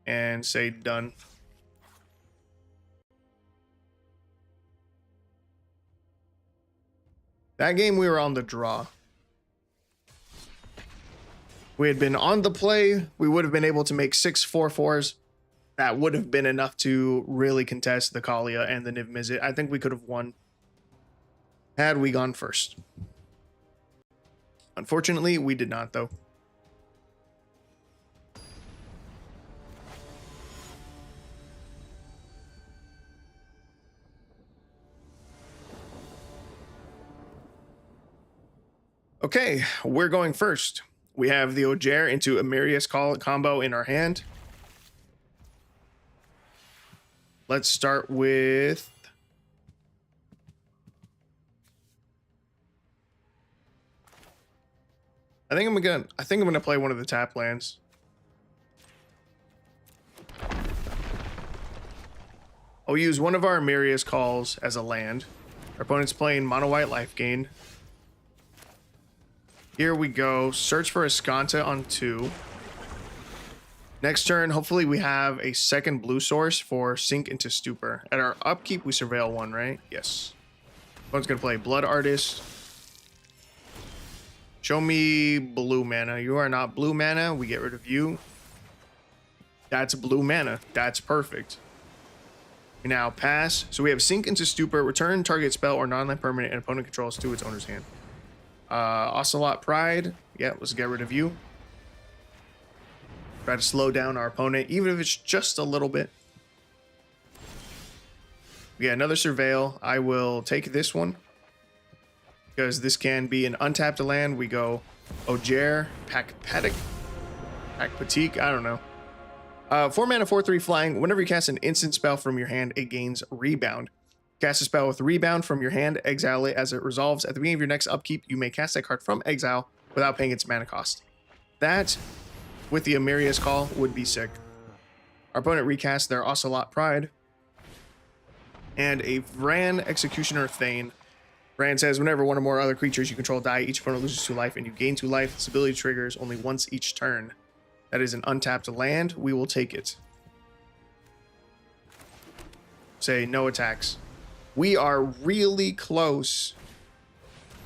and say done. That game we were on the draw. We had been on the play. We would have been able to make 6 4/4s. That would have been enough to really contest the Kalia and the Niv Mizzet. I think we could have won had we gone first. Unfortunately, we did not, though. Okay, we're going first. We have the Ojer into Amarius combo in our hand. Let's start with... I think I'm gonna play one of the tap lands. I'll use one of our Amarius calls as a land. Our opponent's playing mono white life gain. Here we go. Search for a Skanta on 2. Next turn, hopefully we have a 2nd blue source for Sink into Stupor. At our upkeep, we surveil 1, right? Yes. Opponent's gonna play Blood Artist. Show me blue mana. You are not blue mana. We get rid of you. That's blue mana. That's perfect. We now pass. So we have Sink into Stupor. Return target spell or non-land permanent and opponent controls to its owner's hand. Ocelot Pride. Yeah, let's get rid of you. Try to slow down our opponent, even if it's just a little bit. We got another Surveil. I will take this one, because this can be an untapped land. We go Ojer, Patik, I don't know. 4 mana, 4/3 flying. Whenever you cast an instant spell from your hand, it gains Rebound. Cast a spell with Rebound from your hand, exile it as it resolves. At the beginning of your next upkeep, you may cast that card from exile without paying its mana cost. That, with the Amarius call, would be sick. Our opponent recast their Ocelot Pride. And a Vran Executioner Thane. Vran says, whenever one or more other creatures you control die, each opponent loses 2 life and you gain 2 life. This ability triggers only once each turn. That is an untapped land. We will take it. Say no attacks. We are really close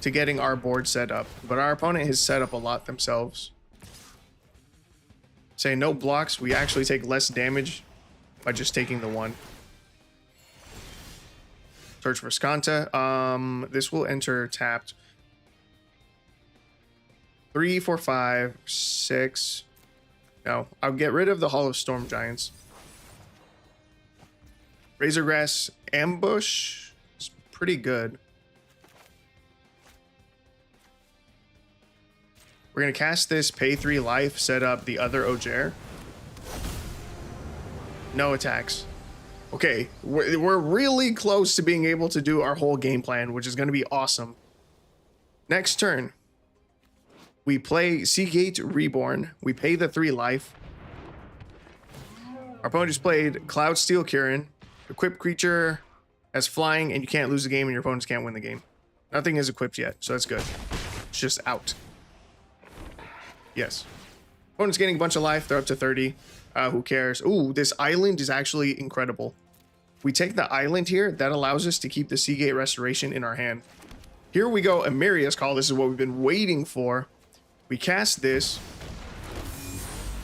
to getting our board set up, but our opponent has set up a lot themselves. Say no blocks. We actually take less damage by just taking the 1. Search for Skanta. This will enter tapped. 3, 4, 5, 6. No, I'll get rid of the Hollow Storm Giants. Razorgrass Ambush is pretty good. We're going to cast this, pay 3 life, set up the other Ojer. No attacks. Okay, we're really close to being able to do our whole game plan, which is going to be awesome. Next turn, we play Seagate Reborn. We pay the 3 life. Our opponent just played Cloudsteel Kirin. Equip creature as flying, and you can't lose the game, and your opponents can't win the game. Nothing is equipped yet, so that's good. It's just out. Yes. Opponent's getting a bunch of life. They're up to 30. Who cares? Ooh, this island is actually incredible. We take the island here. That allows us to keep the Seagate Restoration in our hand. Here we go. Amiria's Call. This is what we've been waiting for. We cast this.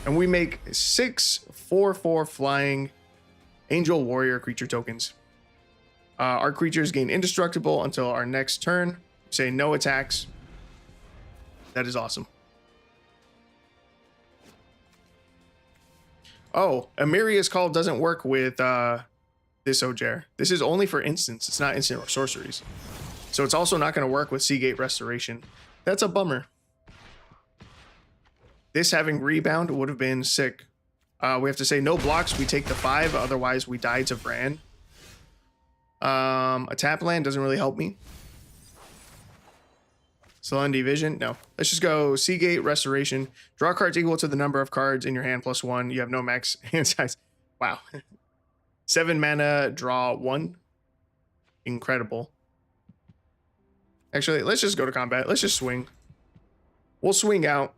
And we make 6 4/4 flying Angel Warrior creature tokens. Our creatures gain indestructible until our next turn. Say no attacks. That is awesome. Oh, Amiria's Call doesn't work with this Ojer. This is only for instants. It's not instant or sorceries. So it's also not going to work with Seagate Restoration. That's a bummer. This having rebound would have been sick. We have to say no blocks. We take the 5. Otherwise, we die to Bran. A tap land doesn't really help me. Solemnity Vision. No. Let's just go Seagate Restoration. Draw cards equal to the number of cards in your hand plus 1. You have no max hand size. Wow. 7 mana, draw 1. Incredible. Actually, let's just go to combat. Let's just swing. We'll swing out.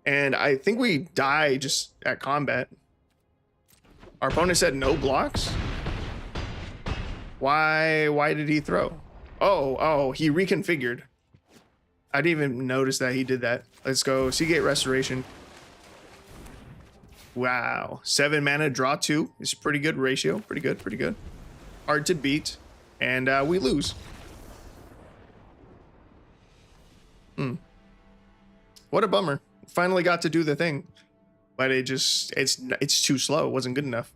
And I think we die just at combat. Our opponent said no blocks. Why did he throw? Oh, he reconfigured. I didn't even notice that he did that. Let's go Seagate Restoration. Wow. 7 mana, draw 2. It's a pretty good ratio. Pretty good. Hard to beat. And we lose. What a bummer. Finally got to do the thing. But it's too slow. It wasn't good enough.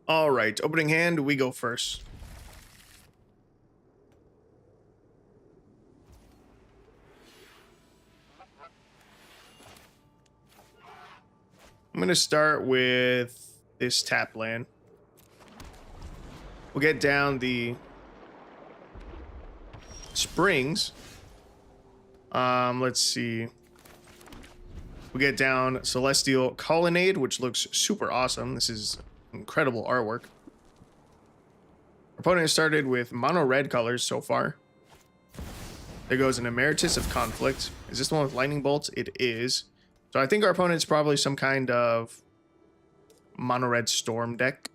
All right, opening hand, we go first. I'm gonna start with this tap land. We'll get down the springs. Let's see. We get down Celestial Colonnade, which looks super awesome. This is incredible artwork. Our opponent has started with mono red colors so far. There goes an Emeritus of Conflict. Is this the one with Lightning Bolts? It is. So I think our opponent's probably some kind of mono red storm deck.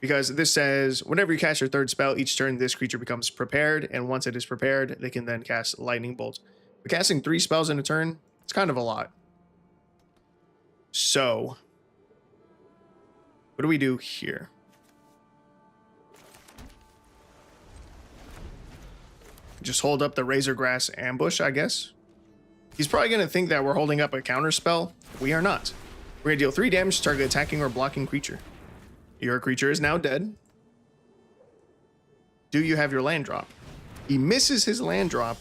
Because this says, whenever you cast your 3rd spell each turn, this creature becomes prepared. And once it is prepared, they can then cast Lightning Bolt. But casting 3 spells in a turn, it's kind of a lot. So what do we do here? Just hold up the Razorgrass Ambush, I guess. He's probably going to think that we're holding up a counter spell. We are not. We're going to deal 3 damage to target attacking or blocking creature. Your creature is now dead. Do you have your land drop? He misses his land drop.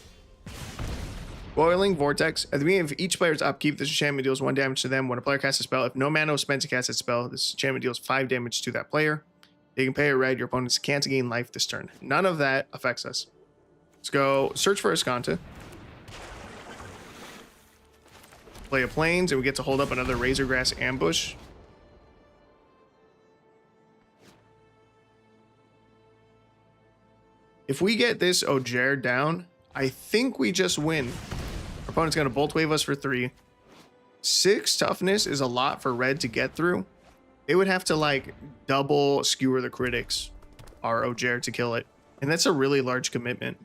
Boiling Vortex. At the beginning of each player's upkeep, this enchantment deals 1 damage to them when a player casts a spell. If no mana was spent to cast that spell, this enchantment deals 5 damage to that player. They can pay a red. Your opponents can't gain life this turn. None of that affects us. Let's go search for Escanta. Play a Plains, and we get to hold up another Razorgrass Ambush. If we get this Ojer down, I think we just win. Our opponent's going to Bolt Wave us for 3. 6 toughness is a lot for red to get through. They would have to like double Skewer the Critics, our Ojer, to kill it. And that's a really large commitment.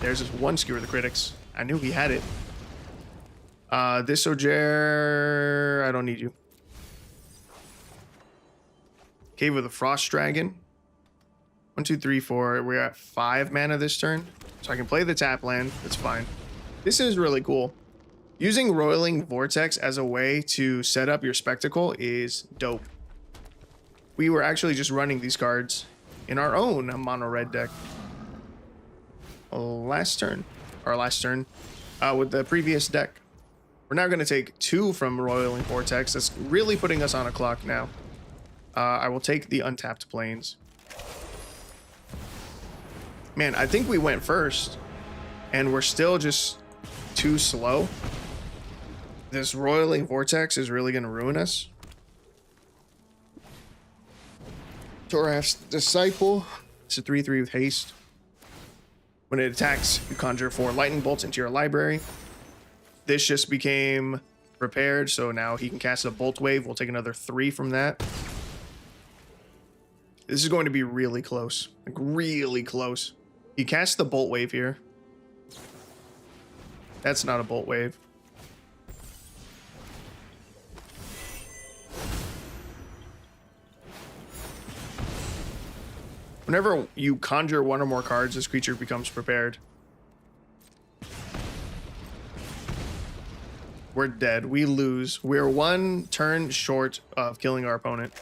There's just 1 Skewer the Critics. I knew he had it. This Ojer, I don't need you. Cave of the Frost Dragon. 1, 2, 3, 4. We're at 5 mana this turn. So I can play the tap land. That's fine. This is really cool. Using Roiling Vortex as a way to set up your spectacle is dope. we were actually just running these cards in our own mono red deck. Last turn with the previous deck. We're now going to take 2 from Roiling Vortex. That's really putting us on a clock now. I will take the untapped plains. Man, I think we went first, and we're still just too slow. This Roiling Vortex is really going to ruin us. Toraf's Disciple. It's a 3/3 with haste. When it attacks, you conjure 4 lightning bolts into your library. This just became prepared, so now he can cast a bolt wave. We'll take another 3 from that. This is going to be really close, like really close. He casts the bolt wave here. That's not a bolt wave. Whenever you conjure 1 or more cards, this creature becomes prepared. We're dead. We lose. We're 1 turn short of killing our opponent.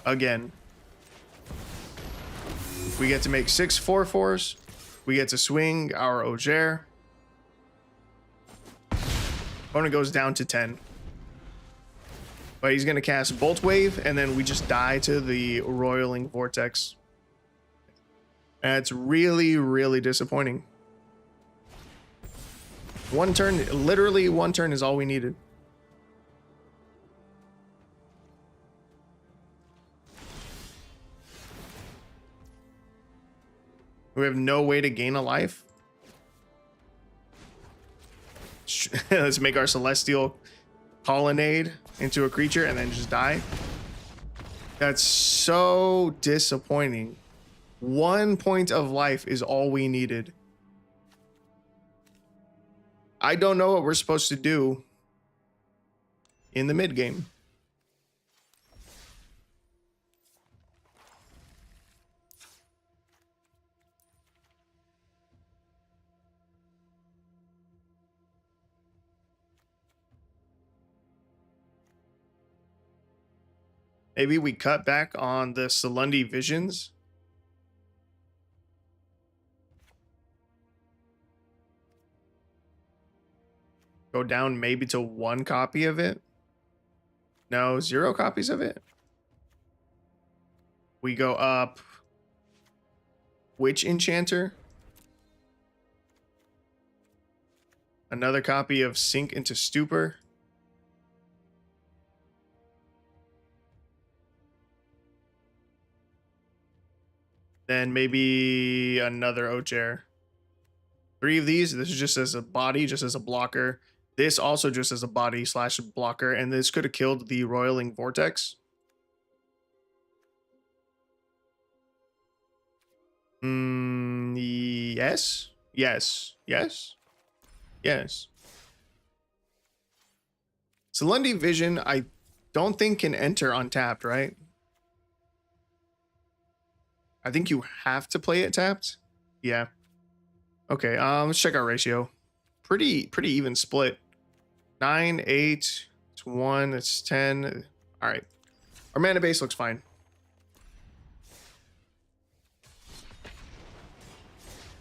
Again. We get to make 6 4/4s. We get to swing our Ogier. Opponent goes down to 10. But he's going to cast Bolt Wave, and then we just die to the Roiling Vortex. That's really, really disappointing. 1 turn, literally 1 turn is all we needed. We have no way to gain a life. Let's make our Celestial Colonnade into a creature and then just die. That's so disappointing. 1 point of life is all we needed. I don't know what we're supposed to do in the mid game. Maybe we cut back on the Salundi Visions. Go down maybe to 1 copy of it. No, 0 copies of it. We go up. Witch Enchanter. Another copy of Sink into Stupor. Then maybe another Ogier. 3 of these. This is just as a body, just as a blocker. This also just as a body / blocker. And this could have killed the Roiling Vortex. Yes. Yes. Yes. Yes. Salundi Vision, I don't think can enter untapped, right? I think you have to play it tapped. Yeah. Okay, let's check our ratio. Pretty even split. 9, 8, it's 1, it's 10. All right. Our mana base looks fine.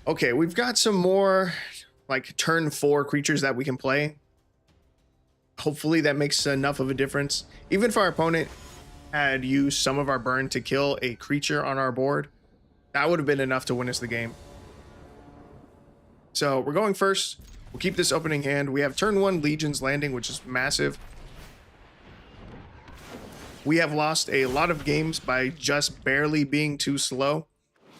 Okay, we've got some more like turn 4 creatures that we can play. Hopefully that makes enough of a difference. Even if our opponent had used some of our burn to kill a creature on our board, that would have been enough to win us the game. So we're going first. We'll keep this opening hand. We have turn 1 Legion's Landing, which is massive. We have lost a lot of games by just barely being too slow.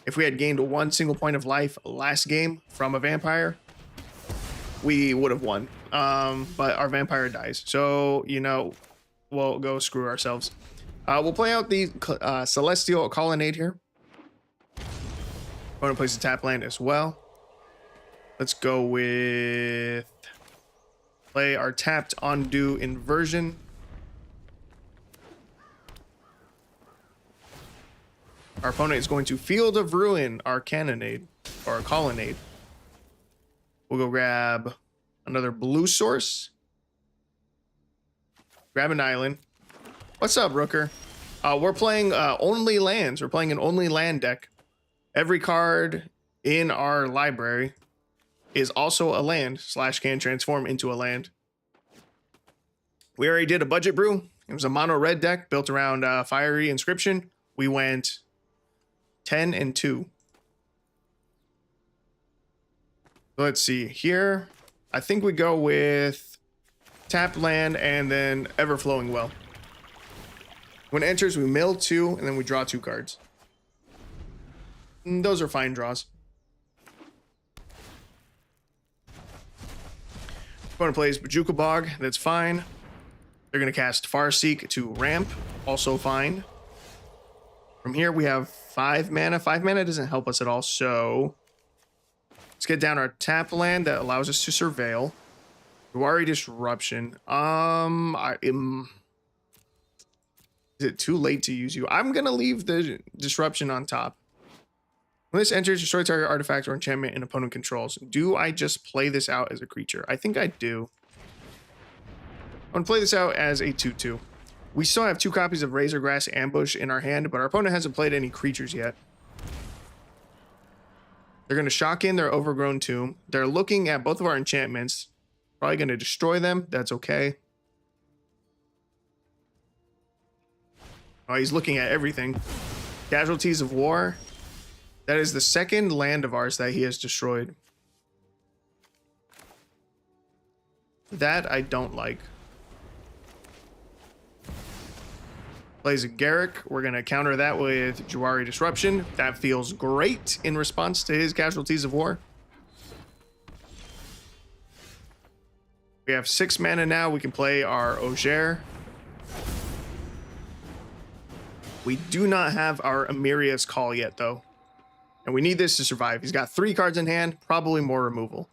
If we had gained 1 single point of life last game from a vampire, we would have won. But our vampire dies. So, you know, we'll go screw ourselves. We'll play out the Celestial Colonnade here. Opponent plays a tap land as well. Let's go with play our tapped Undo Inversion. Our opponent is going to Field of Ruin our Cannonade or Colonnade. We'll go grab another blue source. Grab an island. What's up, Rooker? We're playing only lands. We're playing an only land deck. Every card in our library is also a land / can transform into a land. We already did a budget brew. It was a mono red deck built around Fiery Inscription. We went 10 and 2. Let's see here. I think we go with tap land and then Everflowing Well. When it enters, we mill 2 and then we draw 2 cards. And those are fine draws. Opponent plays Bajuka Bog. That's fine. They're going to cast Farseek to ramp. Also fine. From here, we have 5 mana. 5 mana doesn't help us at all, so let's get down our tap land that allows us to surveil. Jawari Disruption. Is it too late to use you? I'm going to leave the disruption on top. When this enters, destroy target artifact or enchantment an opponent controls. Do I just play this out as a creature? I think I do. I'm going to play this out as a 2/2. We still have 2 copies of Razorgrass Ambush in our hand, but our opponent hasn't played any creatures yet. They're going to shock in their Overgrown Tomb. They're looking at both of our enchantments. Probably going to destroy them. That's okay. Oh, he's looking at everything. Casualties of War. That is the second land of ours that he has destroyed. That I don't like. Plays a Garruk. We're going to counter that with Jawari Disruption. That feels great in response to his Casualties of War. We have 6 mana now. We can play our Ogier. We do not have our Amiria's Call yet, though. And we need this to survive. He's got 3 cards in hand, probably more removal.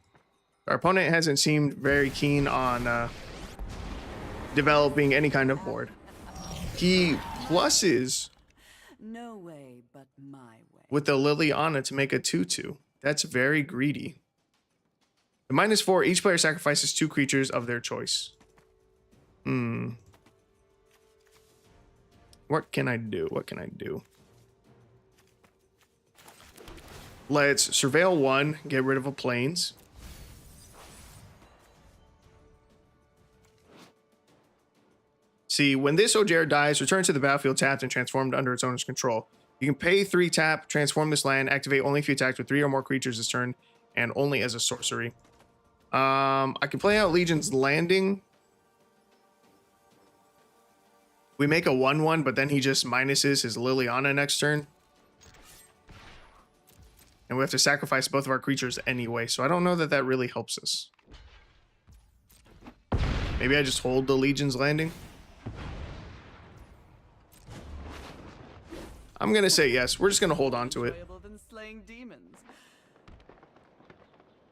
Our opponent hasn't seemed very keen on developing any kind of board. He pluses no way but my way with the Liliana to make a 2/2. That's very greedy. The -4, each player sacrifices 2 creatures of their choice. What can I do? What can I do? Let's surveil 1, get rid of a plains. See, when this Ogier dies, return to the battlefield tapped and transformed under its owner's control. You can pay 3 tap, transform this land, activate only if you attack with 3 or more creatures this turn, and only as a sorcery. I can play out Legion's Landing. We make a 1/1, but then he just minuses his Liliana next turn. And we have to sacrifice both of our creatures anyway, so I don't know that that really helps us. Maybe I just hold the Legion's Landing. I'm going to say yes. We're just going to hold on to it.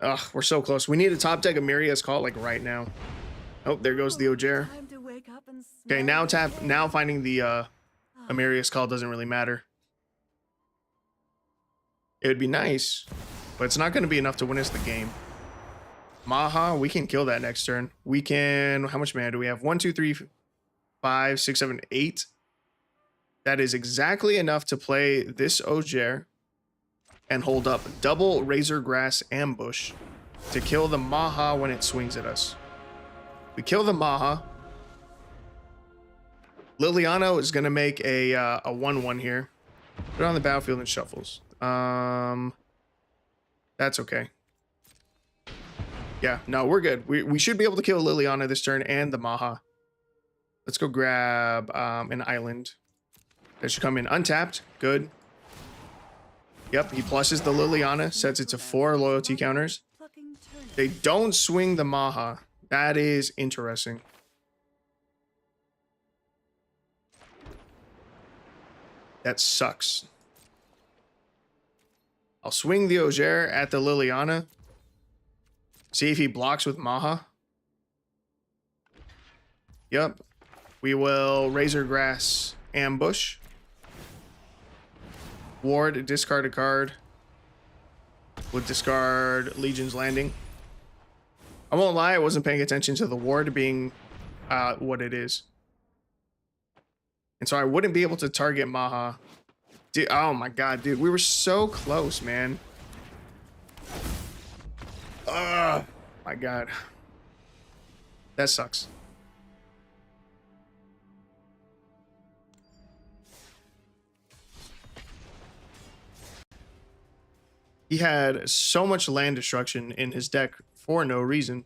Ugh, we're so close. We need a top deck Amiria's Call like right now. Oh, there goes the Ogier. Okay, now tap. Now finding the Amiria's Call doesn't really matter. It would be nice, but it's not going to be enough to win us the game. Maha, we can kill that next turn. We can... How much mana do we have? 1, 2, 3, 5, 6, 7, 8. That is exactly enough to play this Ogier and hold up double Razorgrass Ambush to kill the Maha when it swings at us. We kill the Maha. Liliana is going to make a 1/1 here. Put it on the battlefield and shuffles. That's okay. Yeah, no, we're good. We should be able to kill Liliana this turn and the Maha. Let's go grab an island. That should come in untapped. Good. Yep, he pluses the Liliana, sets it to 4 loyalty counters. They don't swing the Maha. That is interesting. That sucks. I'll swing the Ogier at the Liliana. See if he blocks with Maha. Yep. We will Razorgrass Ambush. Ward, discard a card. Would discard Legion's Landing. I won't lie, I wasn't paying attention to the ward being what it is. And so I wouldn't be able to target Maha. Dude, oh my god, dude. We were so close, man. Oh my god. That sucks. He had so much land destruction in his deck for no reason.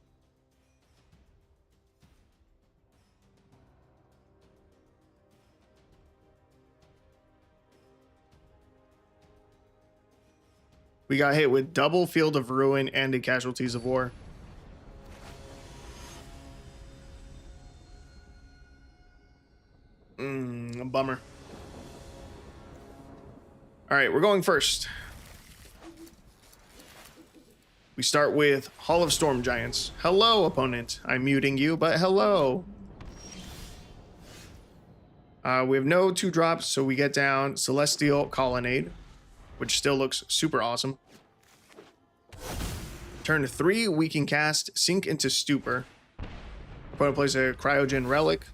We got hit with double Field of Ruin and a Casualties of War. A bummer. All right, we're going first. We start with Hall of Storm Giants. Hello, opponent. I'm muting you, but hello. We have no 2-drops, so we get down Celestial Colonnade, which still looks super awesome. Turn 3, we can cast Sink into Stupor. Opponent plays a Cryogen Relic.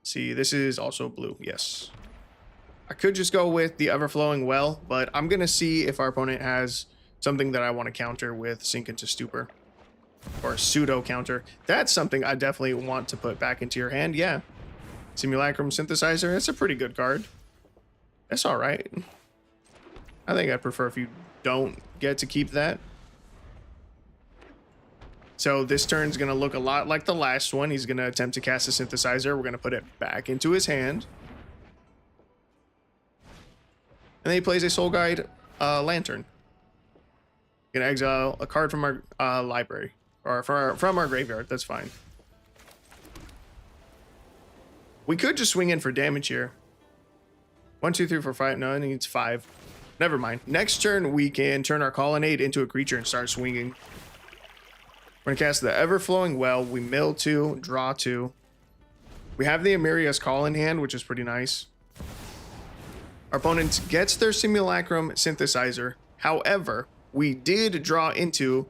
See, this is also blue, yes. I could just go with the Everflowing Well, but I'm going to see if our opponent has something that I want to counter with Sink into Stupor. Or pseudo counter. That's something I definitely want to put back into your hand, yeah. Simulacrum Synthesizer, that's a pretty good card. That's all right. I think I'd prefer if you don't get to keep that. So this turn's going to look a lot like the last one. He's going to attempt to cast a Synthesizer. We're going to put it back into his hand. And then he plays a Soul Guide Lantern. Going to exile a card from our library. Or from our graveyard. That's fine. We could just swing in for damage here. 1, 2, 3, 4, 5. No, it needs 5. Never mind. Next turn, we can turn our Colonnade into a creature and start swinging. We're going to cast the Everflowing Well. We mill 2, draw 2. We have the Amiria's Call in hand, which is pretty nice. Our opponent gets their Simulacrum Synthesizer. However, we did draw into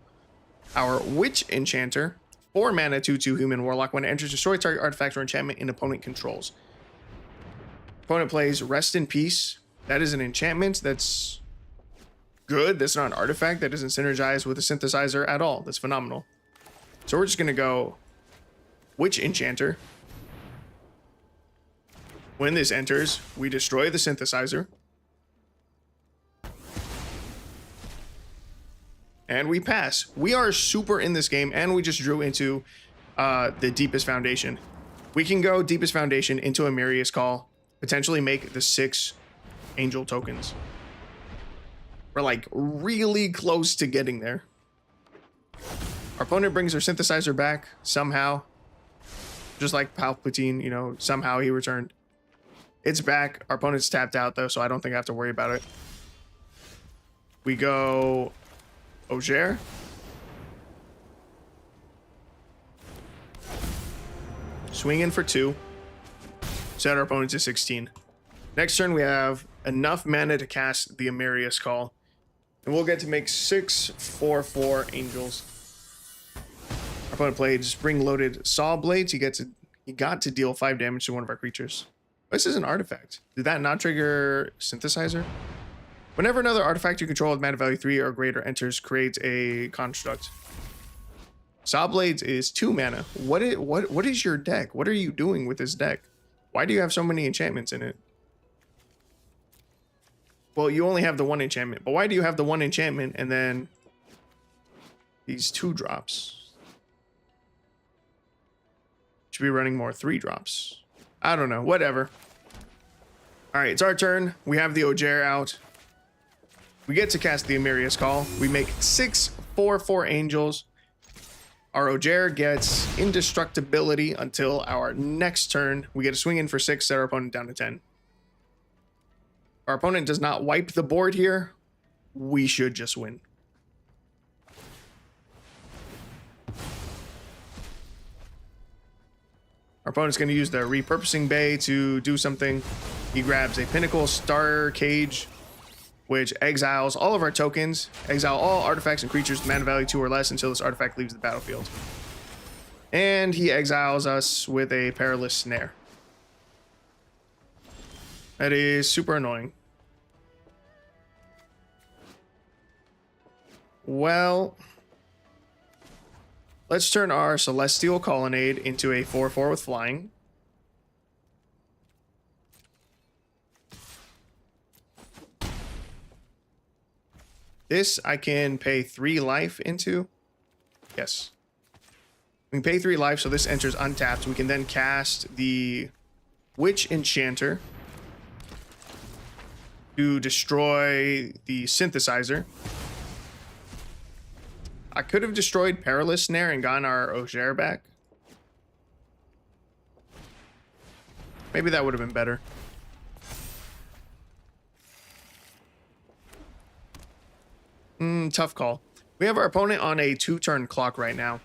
our Witch Enchanter. 4 mana, 2/2 Human Warlock. When it enters, destroy target artifact or enchantment an opponent controls. Opponent plays Rest in Peace. That is an enchantment that's good. That's not an artifact. That doesn't synergize with a Synthesizer at all. That's phenomenal. So we're just going to go Witch Enchanter. When this enters, we destroy the Synthesizer. And we pass. We are super in this game, and we just drew into the Deepest Foundation. We can go Deepest Foundation into Amiria's Call, potentially make the 6 Angel tokens. We're like really close to getting there. Our opponent brings their Synthesizer back somehow. Just like Palpatine, you know, somehow he returned. It's back. Our opponent's tapped out though, so I don't think I have to worry about it. We go Auger. Swing in for 2. Set our opponent to 16. Next turn, we have enough mana to cast the Amiria's Call. And we'll get to make 6 4/4 Angels. Our opponent played Spring-Loaded Saw Blades. He got to deal 5 damage to one of our creatures. This is an artifact. Did that not trigger Synthesizer? Whenever another artifact you control with mana value 3 or greater enters, creates a construct. Saw Blades is 2 mana. What is your deck? What are you doing with this deck? Why do you have so many enchantments in it? Well, you only have the 1 enchantment, but why do you have the 1 enchantment and then these 2-drops? Should be running more 3-drops. I don't know. Whatever. All right, it's our turn. We have the Auger out. We get to cast the Amiria's Call. We make 6 4/4 Angels. Our Auger gets indestructibility until our next turn. We get a swing in for 6, set our opponent down to 10. Our opponent does not wipe the board here. We should just win. Our opponent's going to use the Repurposing Bay to do something. He grabs a Pinnacle Star Cage, which exiles all of our tokens. Exile all artifacts and creatures with mana value 2 or less until this artifact leaves the battlefield. And he exiles us with a Perilous Snare. That is super annoying. Well, let's turn our Celestial Colonnade into a 4/4 with flying. This I can pay 3 life into. Yes. We can pay 3 life, so this enters untapped. We can then cast the Witch Enchanter to destroy the Synthesizer. I could have destroyed Perilous Snare and gotten our Auger back. Maybe that would have been better. Tough call. We have our opponent on a 2-turn clock right now.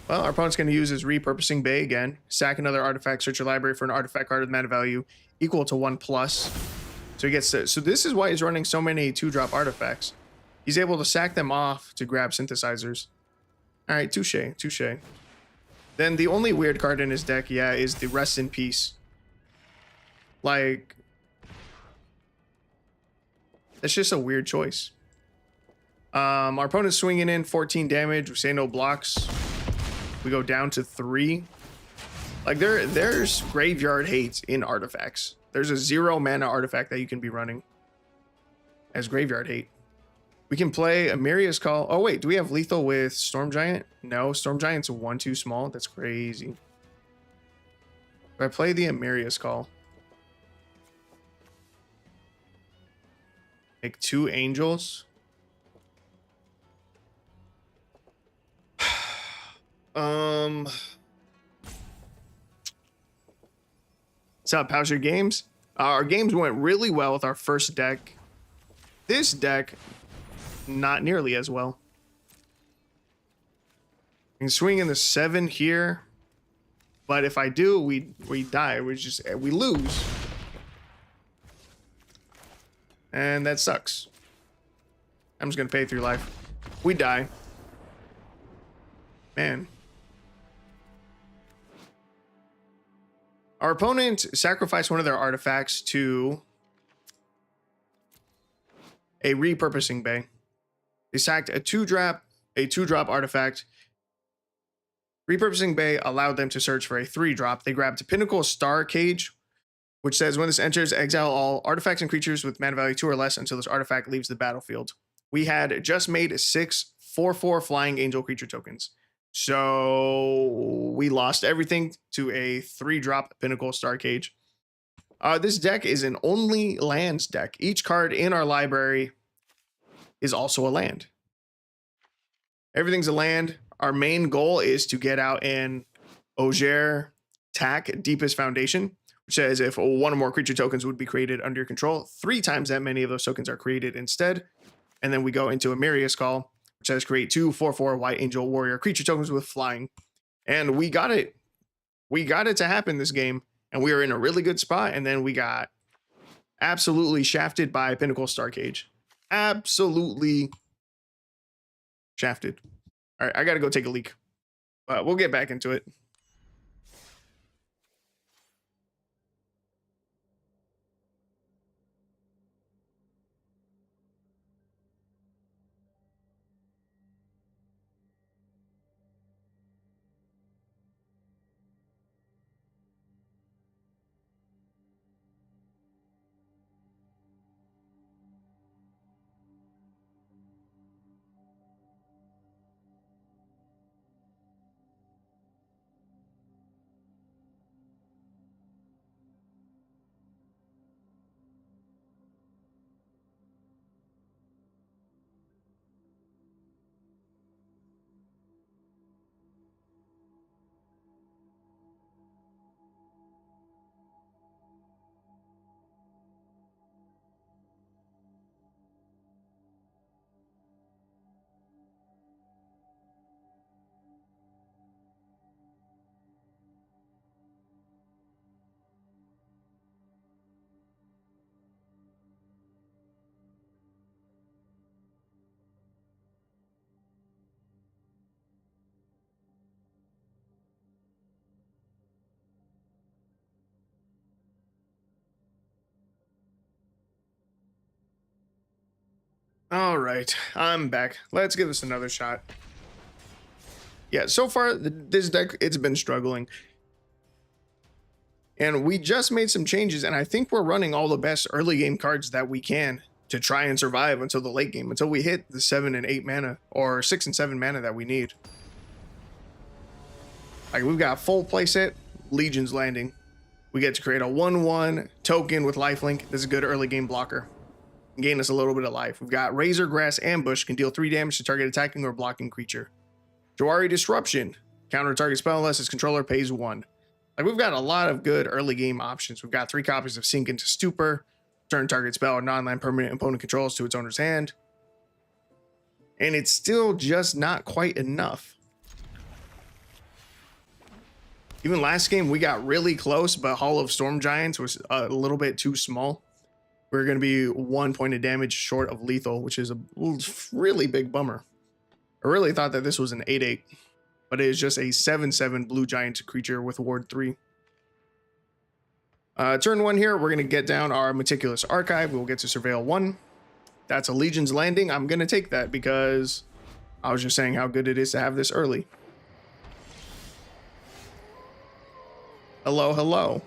Well, our opponent's going to use his Repurposing Bay again. Sack another artifact, search your library for an artifact card with mana value equal to 1+. So he gets to, so this is why he's running so many 2-drop artifacts. He's able to sack them off to grab synthesizers. All right, touche, touche. Then the only weird card in his deck, yeah, is the Rest in Peace. Like, that's just a weird choice. Our opponent's swinging in 14 damage. We say no blocks. We go down to 3. Like, there's graveyard hate in artifacts. There's a 0 mana artifact that you can be running as graveyard hate. We can play Amiria's Call. Oh, wait. Do we have lethal with Storm Giant? No, Storm Giant's 1 too small. That's crazy. Do I play the Amiria's Call? Make 2 angels. What's up, how's your games? Our games went really well with our first deck. This deck, not nearly as well. I can swing in the 7 here, but if I do, we die. We lose, and that sucks. I'm just gonna pay 3 life. We die, man. Our opponent sacrificed one of their artifacts to a Repurposing Bay. They sacked a 2-drop artifact. Repurposing Bay allowed them to search for a 3-drop. They grabbed Pinnacle Star Cage, which says when this enters, exile all artifacts and creatures with mana value 2 or less until this artifact leaves the battlefield. We had just made 6 4/4 flying angel creature tokens. So we lost everything to a 3-drop Pinnacle Star Cage. This deck is an only lands deck. Each card in our library is also a land. Everything's a land. Our main goal is to get out an Auger Tack Deepest Foundation, which says if 1 or more creature tokens would be created under your control, 3 times that many of those tokens are created instead. And then we go into Amiria's Call, which says create 2 4/4 White Angel Warrior creature tokens with flying. And we got it. We got it to happen this game. And we were in a really good spot. And then we got absolutely shafted by Pinnacle Star Cage. Absolutely shafted. All right, I got to go take a leak. But we'll get back into it. All right, I'm back. Let's give this another shot. Yeah, so far this deck, it's been struggling. And we just made some changes, and I think we're running all the best early game cards that we can to try and survive until the late game, until we hit the 7 and 8 mana, or 6 and 7 mana that we need. Like, we've got full playset, Legion's Landing. We get to create a 1/1 token with lifelink. This is a good early game blocker. Gain us a little bit of life. We've got Razor Grass Ambush, can deal 3 damage to target attacking or blocking creature. Jawari Disruption, counter target spell unless its controller pays 1. Like, we've got a lot of good early game options. We've got 3 copies of Sink into Stupor, turn target spell or non-land permanent opponent controls to its owner's hand. And it's still just not quite enough. Even last game, we got really close, but Hall of Storm Giants was a little bit too small. We're going to be 1 point of damage short of lethal, which is a really big bummer. I really thought that this was an 8/8, but it is just a 7/7 blue giant creature with ward 3. Turn 1 here, we're going to get down our Meticulous Archive. We'll get to Surveil 1. That's a Legion's Landing. I'm going to take that because I was just saying how good it is to have this early. Hello, hello.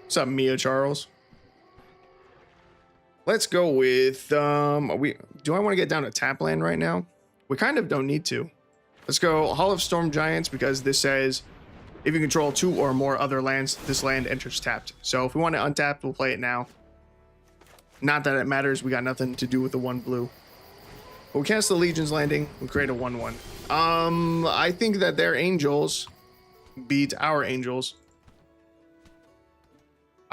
What's up, Mia Charles? Let's go with, do I want to get down to tap land right now? We kind of don't need to. Let's go Hall of Storm Giants because this says if you control 2 or more other lands, this land enters tapped. So if we want to untap, we'll play it now. Not that it matters. We got nothing to do with the 1 blue. We'll cast the Legion's Landing. We'll create a 1/1. I think that their angels beat our angels.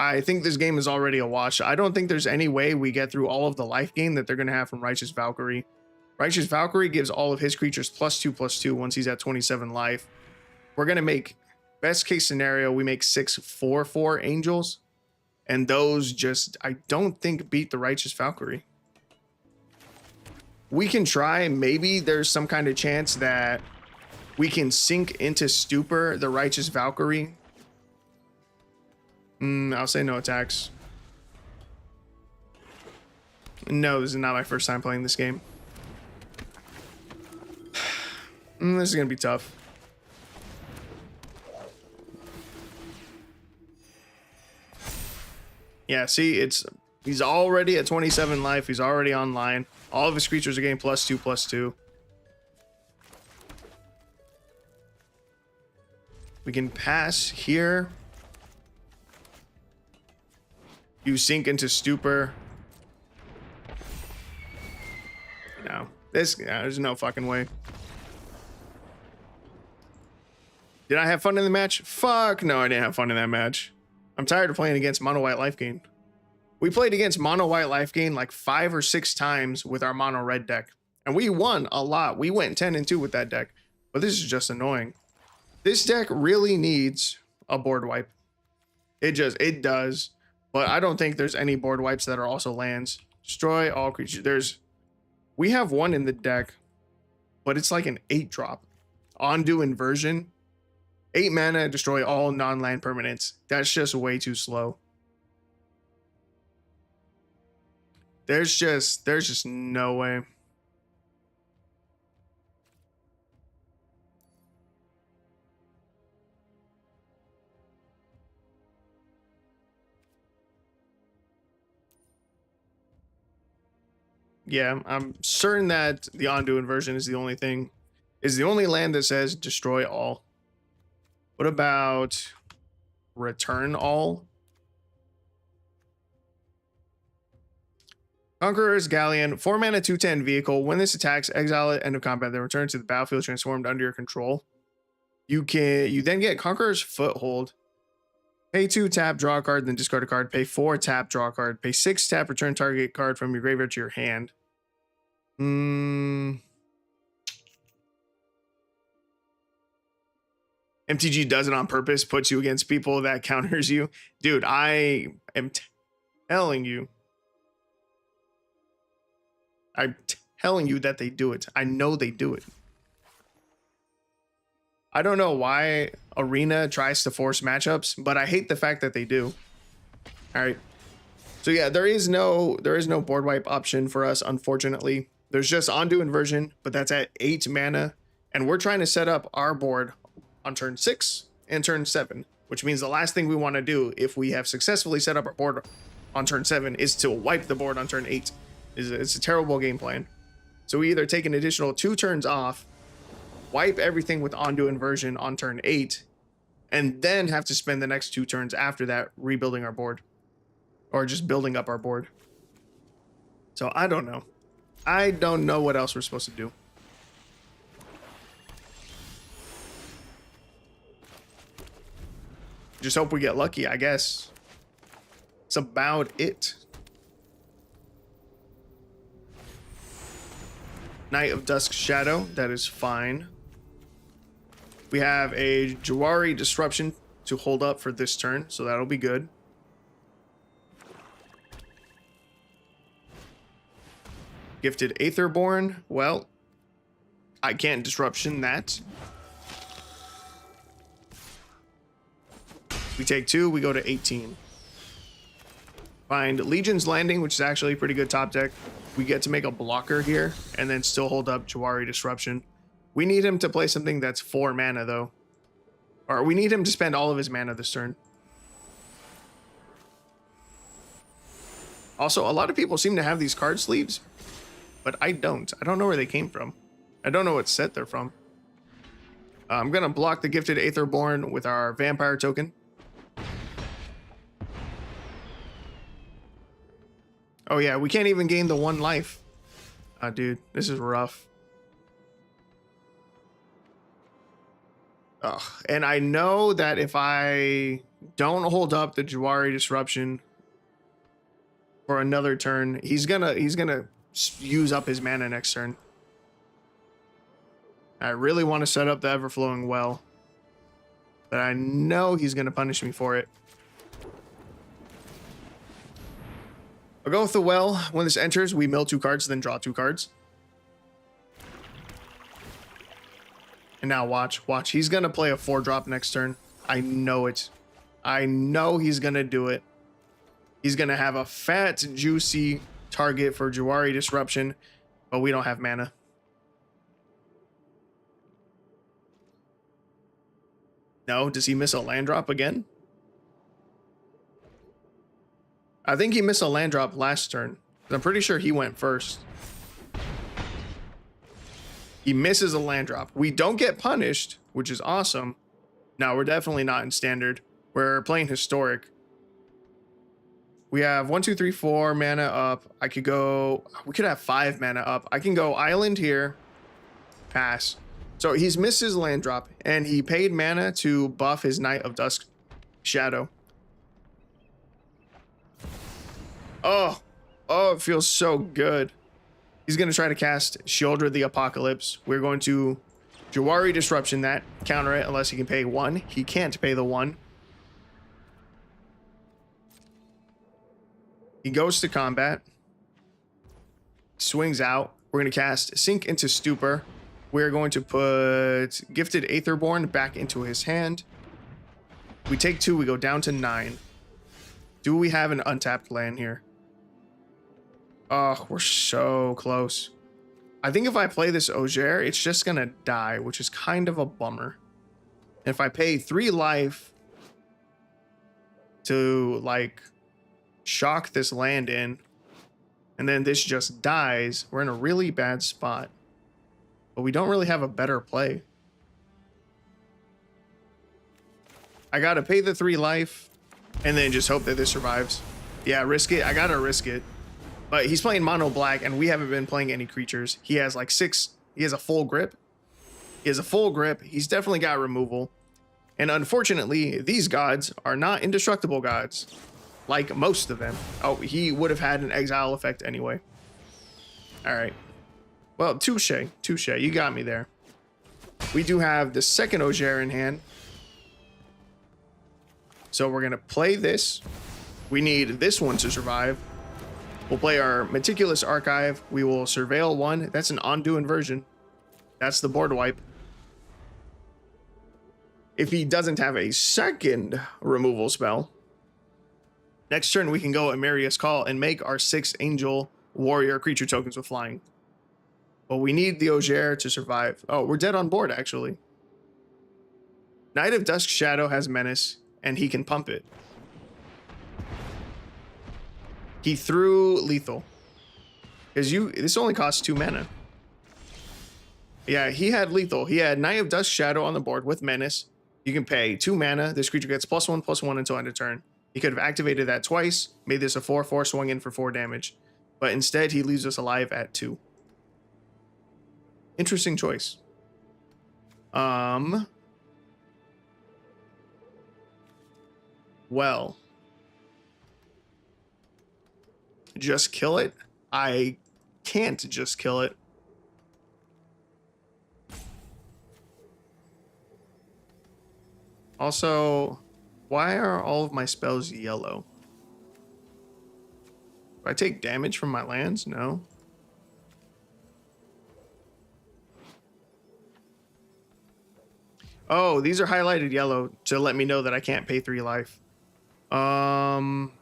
I think this game is already a wash. I don't think there's any way we get through all of the life gain that they're going to have from Righteous Valkyrie. Righteous Valkyrie gives all of his creatures +2/+2 once he's at 27 life. We're going to make, best case scenario, we make 6/4/4 angels. And those just, I don't think beat the Righteous Valkyrie. We can try. Maybe there's some kind of chance that we can sink into Stupor the Righteous Valkyrie. I'll say no attacks. No, this is not my first time playing this game. This is going to be tough. Yeah, see, he's already at 27 life. He's already online. All of his creatures are getting +2/+2. We can pass here. You sink into Stupor. No, there's no fucking way. Did I have fun in the match? Fuck no, I didn't have fun in that match. I'm tired of playing against mono white life gain. We played against mono white life gain like 5 or 6 times with our mono red deck, and we won a lot. We went 10-2 with that deck, but this is just annoying. This deck really needs a board wipe. It does. But I don't think there's any board wipes that are also lands. Destroy all creatures. We have one in the deck, but it's like an 8-drop. Ondu Inversion. 8 mana, destroy all non-land permanents. That's just way too slow. There's just no way. Yeah, I'm certain that the Ondu Inversion is the only land that says destroy all. What about return all? Conqueror's Galleon, 4 mana, 2/10 vehicle. When this attacks, exile it, end of combat, then return to the battlefield transformed under your control. You then get Conqueror's Foothold. Pay 2, tap, draw a card, then discard a card. Pay 4, tap, draw a card. Pay 6, tap, return target card from your graveyard to your hand. MTG does it on purpose, puts you against people that counters you. Dude, I am telling you. I'm telling you that they do it. I know they do it. I don't know why Arena tries to force matchups, but I hate the fact that they do. All right. So yeah, there is no board wipe option for us, unfortunately. There's just Undo Inversion, but that's at 8 mana, and we're trying to set up our board on turn 6 and turn 7, which means the last thing we want to do if we have successfully set up our board on turn 7 is to wipe the board on turn 8. It's a terrible game plan. So we either take an additional 2 turns off, wipe everything with Undo Inversion on turn 8, and then have to spend the next 2 turns after that rebuilding our board. Or just building up our board. So I don't know. I don't know what else we're supposed to do. Just hope we get lucky, I guess. That's about it. Night of Dusk Shadow, that is fine. We have a Jawari Disruption to hold up for this turn, so that'll be good. Gifted Aetherborn, well, I can't disruption that. We take 2, we go to 18. Find Legion's Landing, which is actually a pretty good top deck. We get to make a blocker here and then still hold up Jawari Disruption. We need him to play something that's 4 mana though. Or we need him to spend all of his mana this turn. Also, a lot of people seem to have these card sleeves, but I don't. I don't know where they came from. I don't know what set they're from. I'm gonna block the Gifted Aetherborn with our Vampire token. Oh yeah, we can't even gain the 1 life. Ah, dude, this is rough. Ugh. And I know that if I don't hold up the Jawari Disruption for another turn, he's gonna use up his mana next turn. I really want to set up the Everflowing Well, but I know he's gonna punish me for it. I'll go with the Well. When this enters, we mill 2 cards, then draw 2 cards. And now watch. He's gonna play a 4-drop next turn. I know it. I know he's gonna do it. He's gonna have a fat, juicy target for Jawari Disruption, but we don't have mana. No, does he miss a land drop again? I think he missed a land drop last turn. I'm pretty sure he went first. He misses a land drop. We don't get punished, which is awesome. No, we're definitely not in standard. We're playing historic. We have 1, 2, 3, 4 mana up. We could have 5 mana up. I can go island here. Pass. So he's missed his land drop, and he paid mana to buff his Night of Dusk Shadow. Oh, it feels so good. He's going to try to cast Sheoldred the Apocalypse. We're going to Jawari Disruption that, counter it unless he can pay 1. He can't pay the 1. He goes to combat. Swings out. We're going to cast Sink into Stupor. We're going to put Gifted Aetherborn back into his hand. We take 2. We go down to 9. Do we have an untapped land here? Oh, we're so close. I think if I play this Ogier, it's just going to die, which is kind of a bummer. And if I pay 3 life to, like, shock this land in, and then this just dies, we're in a really bad spot. But we don't really have a better play. I gotta pay the 3 life, and then just hope that this survives. Yeah, risk it. I gotta risk it. But he's playing mono black, and we haven't been playing any creatures. He has like 6. He has a full grip. He's definitely got removal. And unfortunately, these gods are not indestructible gods, like most of them. Oh, he would have had an exile effect anyway. All right. Well, touche. You got me there. We do have the second Ogier in hand. So we're going to play this. We need this one to survive. We'll play our Meticulous Archive. We will Surveil 1. That's an Undo Inversion. That's the board wipe. If he doesn't have a second removal spell, Next turn, we can go Amarius Call and make our 6 Angel Warrior creature tokens with flying. But we need the Ogier to survive. Oh, we're dead on board, actually. Knight of Dusk Shadow has Menace, and he can pump it. He threw Lethal. Because this only costs 2 mana. Yeah, he had Lethal. He had Knight of Dusk Shadow on the board with Menace. You can pay 2 mana. This creature gets +1/+1 until end of turn. He could have activated that twice, made this a 4/4, swung in for 4 damage. But instead, he leaves us alive at 2. Interesting choice. Well. Just kill it? I can't just kill it. Also, why are all of my spells yellow? Do I take damage from my lands? No. Oh, these are highlighted yellow to let me know that I can't pay 3 life. Fine.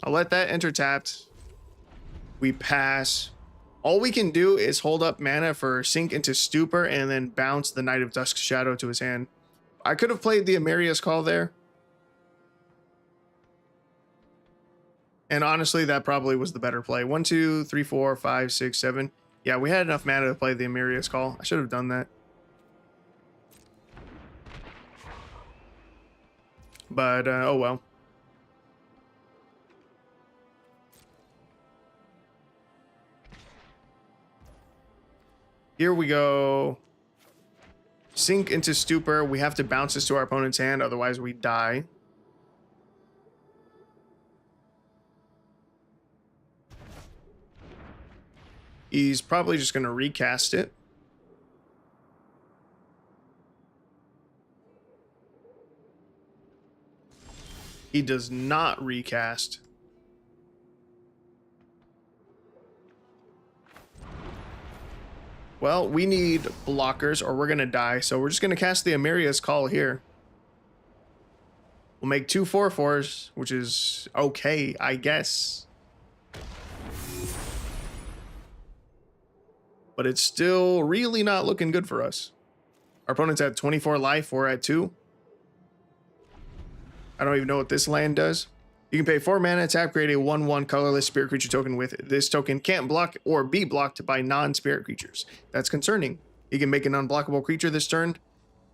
I'll let that enter tapped. We pass. All we can do is hold up mana for Sink into Stupor and then bounce the Knight of Dusk Shadow to his hand. I could have played the Amarius Call there. And honestly, that probably was the better play. 1, 2, 3, 4, 5, 6, 7. Yeah, we had enough mana to play the Amarius Call. I should have done that. But, oh well. Here we go. Sink into Stupor. We have to bounce this to our opponent's hand, otherwise we die. He's probably just going to recast it. He does not recast. Well, we need blockers or we're going to die. So we're just going to cast the Amarius Call here. We'll make 2 4/4s, which is okay, I guess. But it's still really not looking good for us. Our opponent's at 24 life. We're at 2. I don't even know what this land does. You can pay 4 mana, tap, create a 1/1 colorless spirit creature token with it. This token can't block or be blocked by non-spirit creatures. That's concerning. You can make an unblockable creature this turn,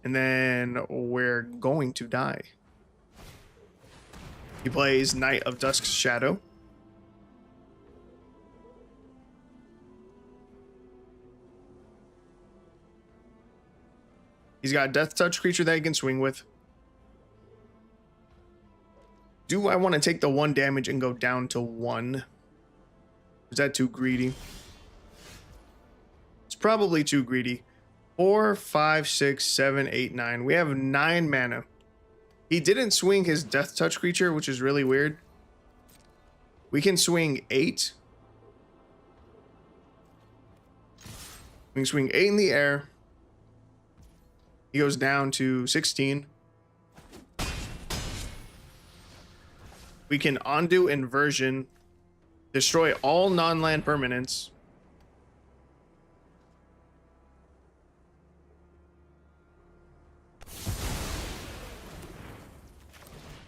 and then we're going to die. He plays Knight of Dusk Shadow. He's got a Death Touch creature that he can swing with. Do I want to take the 1 damage and go down to 1? Is that too greedy? It's probably too greedy. 4, 5, 6, 7, 8, 9. We have 9 mana. He didn't swing his Death Touch creature, which is really weird. We can swing 8. We can swing 8 in the air. He goes down to 16. We can undo Inversion, destroy all non-land permanents.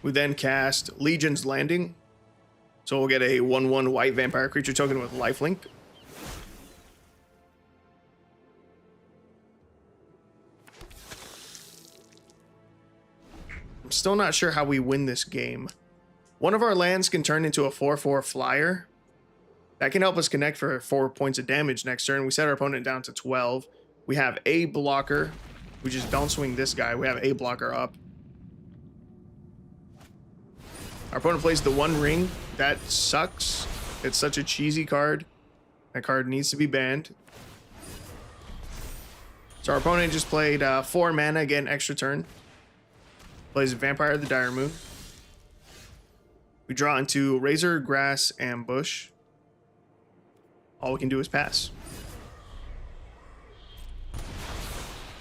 We then cast Legion's Landing. So we'll get a 1/1 white vampire creature token with lifelink. I'm still not sure how we win this game. One of our lands can turn into a 4/4 flyer. That can help us connect for 4 points of damage next turn. We set our opponent down to 12. We have a blocker. We just don't swing this guy. We have a blocker up. Our opponent plays the 1 ring. That sucks. It's such a cheesy card. That card needs to be banned. So our opponent just played 4 mana, get an extra turn. Plays Vampire of the Dire Moon. We draw into Razor Grass Ambush. All we can do is pass.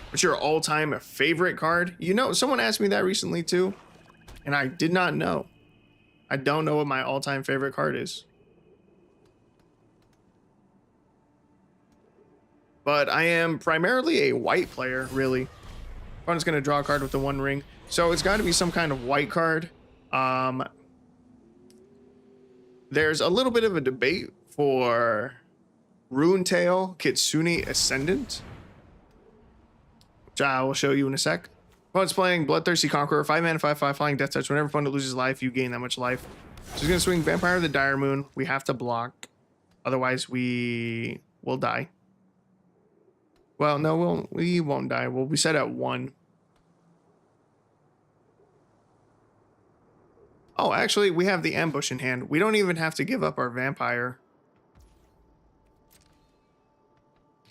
What's your all-time favorite card? You know, someone asked me that recently too, and I did not know. I don't know what my all-time favorite card is. But I am primarily a white player, really. I'm just gonna draw a card with the one ring. So it's got to be some kind of white card. There's a little bit of a debate for Runetail Kitsune Ascendant, which I will show you in a sec. Opponent's playing Bloodthirsty Conqueror, 5 mana, 5/5 flying death touch. Whenever opponent loses life, you gain that much life. So he's gonna swing Vampire of the Dire Moon. We have to block, otherwise we will die. Well, no, we won't die. We'll be set at 1. Oh, actually, we have the ambush in hand. We don't even have to give up our vampire.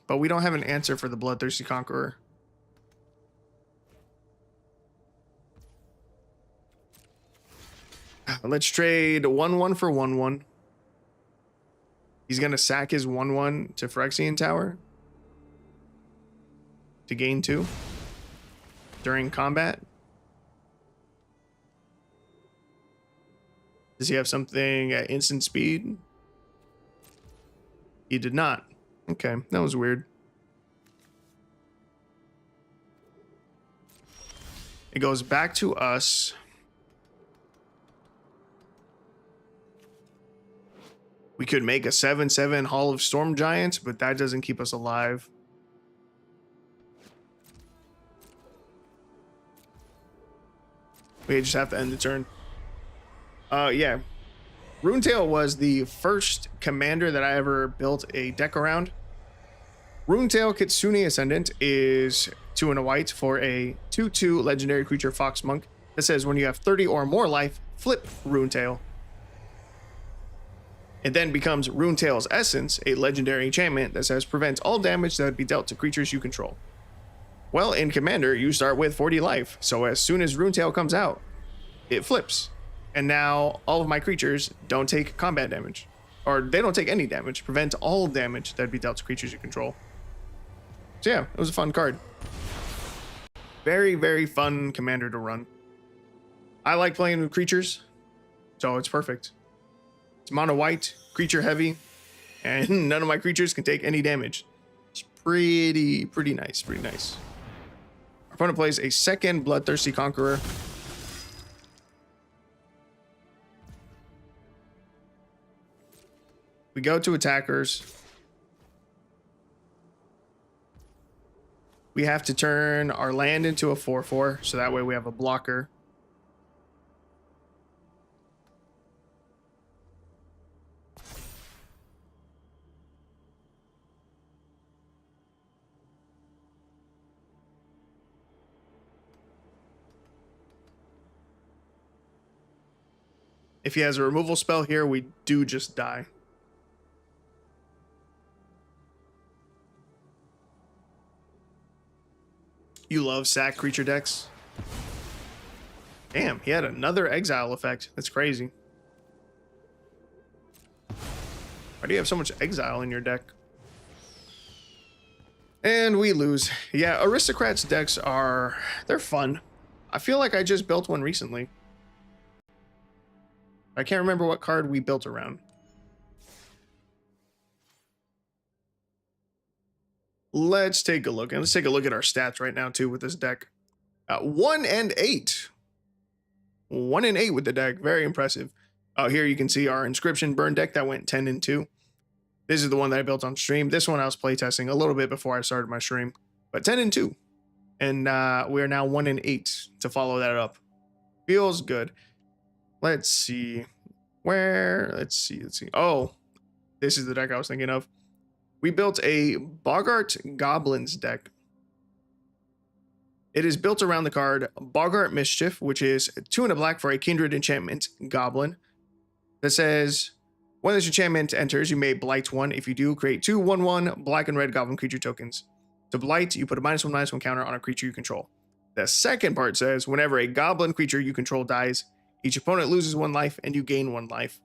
But we don't have an answer for the Bloodthirsty Conqueror. Let's trade 1/1 for 1/1. He's going to sack his 1/1 to Phyrexian Tower to gain 2 during combat. Does he have something at instant speed? He did not. Okay, that was weird. It goes back to us. We could make a 7/7 Hall of Storm Giants, but that doesn't keep us alive. We just have to end the turn. Yeah. Runetail was the first commander that I ever built a deck around. Runetail Kitsune Ascendant is 2 and a white for a 2/2 legendary creature Fox Monk that says when you have 30 or more life, flip Runetail. It then becomes Runetail's Essence, a legendary enchantment that says prevents all damage that would be dealt to creatures you control. Well, in Commander, you start with 40 life, so as soon as Runetail comes out, it flips. And now all of my creatures don't take combat damage. Or they don't take any damage. Prevent all damage that would be dealt to creatures you control. So yeah, it was a fun card. Very, very fun commander to run. I like playing with creatures, so it's perfect. It's mono white, creature heavy, and none of my creatures can take any damage. It's pretty nice, pretty nice. Our opponent plays a second Bloodthirsty Conqueror. We go to attackers. We have to turn our land into a 4/4, so that way we have a blocker. If he has a removal spell here, we do just die. You love sack creature decks? Damn, he had another exile effect. That's crazy. Why do you have so much exile in your deck? And we lose. Yeah, Aristocrats decks they're fun. I feel like I just built one recently. I can't remember what card we built around. Let's take a look. And let's take a look at our stats right now, too, with this deck. 1 and 8. 1 and 8 with the deck. Very impressive. Here you can see our Inscription Burn deck that went 10 and 2. This is the one that I built on stream. This one I was playtesting a little bit before I started my stream. But 10 and 2. And we are now 1 and 8 to follow that up. Feels good. Let's see. Let's see. Oh, this is the deck I was thinking of. We built a Boggart Goblins deck. It is built around the card Boggart Mischief, which is 2 and a black for a Kindred Enchantment Goblin. That says, when this enchantment enters, you may blight 1. If you do, create 2 1/1 black and red goblin creature tokens. To blight, you put a -1/-1 counter on a creature you control. The second part says, whenever a goblin creature you control dies, each opponent loses 1 life and you gain 1 life.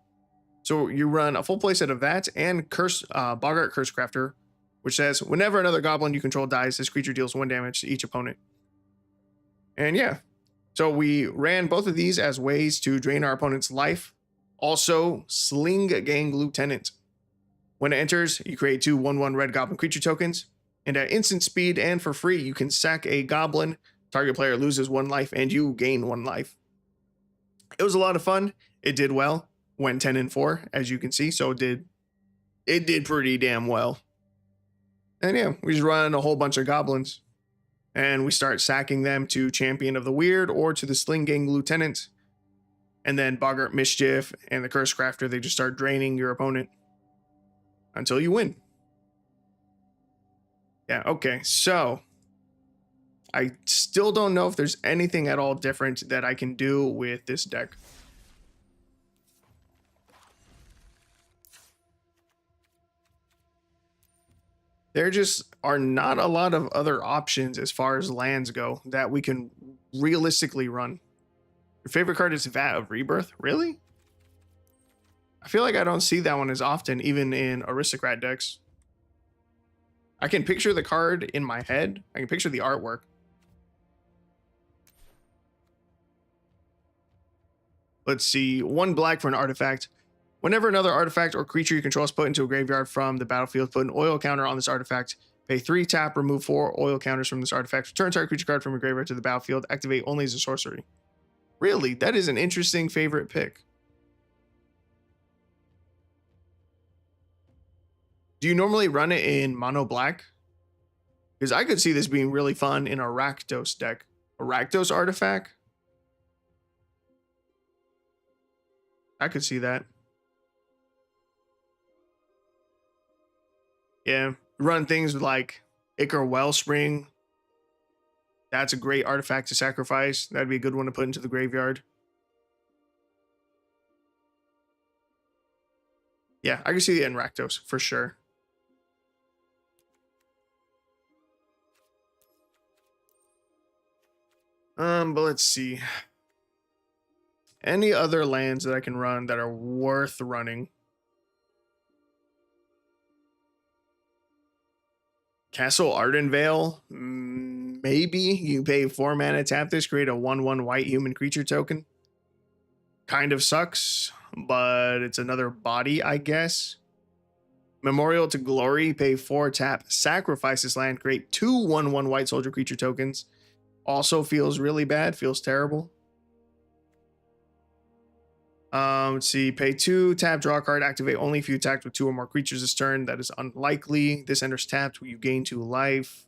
So you run a full playset of that and Boggart Cursecrafter which says whenever another goblin you control dies, this creature deals 1 damage to each opponent. And yeah, so we ran both of these as ways to drain our opponent's life. Also, Sling Gang Lieutenant. When it enters, you create 2 1/1 red goblin creature tokens, and at instant speed and for free, you can sack a goblin. Target player loses 1 life, and you gain 1 life. It was a lot of fun. It did well. Went 10-4, as you can see, so it did pretty damn well. And yeah, we just run a whole bunch of goblins, and we start sacking them to Champion of the Weird or to the Sling Gang Lieutenant. And then Boggart Mischief and the Curse Crafter, they just start draining your opponent until you win. Yeah, okay, so I still don't know if there's anything at all different that I can do with this deck. There just are not a lot of other options as far as lands go that we can realistically run. Your favorite card is Vat of Rebirth? Really? I feel like I don't see that one as often, even in Aristocrat decks. I can picture the card in my head. I can picture the artwork. Let's see. 1 black for an artifact. Whenever another artifact or creature you control is put into a graveyard from the battlefield, put an oil counter on this artifact. Pay 3 tap, remove 4 oil counters from this artifact. Return target creature card from your graveyard to the battlefield. Activate only as a sorcery. Really? That is an interesting favorite pick. Do you normally run it in mono black? Because I could see this being really fun in a Rakdos deck. A Rakdos artifact? I could see that. Yeah, run things like Ichor Wellspring. That's a great artifact to sacrifice. That'd be a good one to put into the graveyard. Yeah, I can see it in Rakdos for sure. But let's see. Any other lands that I can run that are worth running? Castle Ardenvale, maybe. You pay 4 mana, tap this, create a 1/1 white human creature token. Kind of sucks, but it's another body, I guess. Memorial to Glory, pay 4 tap, sacrifice this land, create 2 1/1 white soldier creature tokens. Also feels really bad, feels terrible. Let's see, pay 2, tap, draw a card, activate only if you attacked with 2 or more creatures this turn. That is unlikely. This enters tapped, you gain 2 life.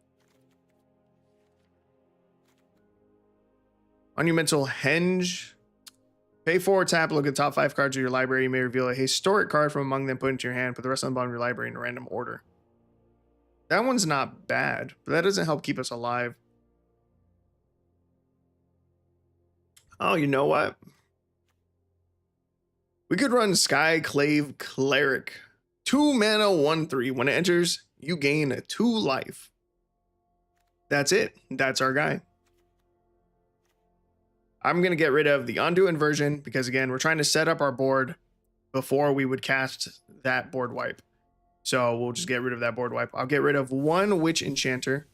Monumental Henge. Pay 4, tap, look at the top 5 cards of your library. You may reveal a historic card from among them, put into your hand, put the rest on the bottom of your library in a random order. That one's not bad, but that doesn't help keep us alive. Oh, you know what? We could run Skyclave Cleric. 2 mana, 1/3. When it enters, you gain 2 life. That's it. That's our guy. I'm going to get rid of the Undo Inversion because, again, we're trying to set up our board before we would cast that board wipe. So we'll just get rid of that board wipe. I'll get rid of 1 Witch Enchanter.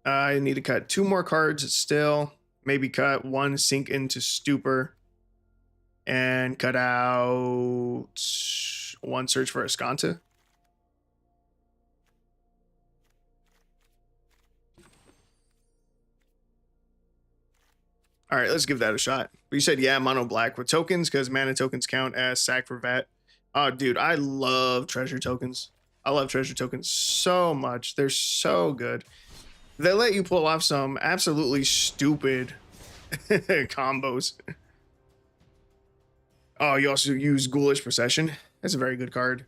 I need to cut 2 more cards still. Maybe cut 1 Sink into Stupor. And cut out 1 Search for Escanta. All right, let's give that a shot. You said, yeah, mono black with tokens because mana tokens count as sack for vat. Oh, dude, I love treasure tokens. I love treasure tokens so much. They're so good. They let you pull off some absolutely stupid combos. Oh, you also use Ghoulish Procession. That's a very good card.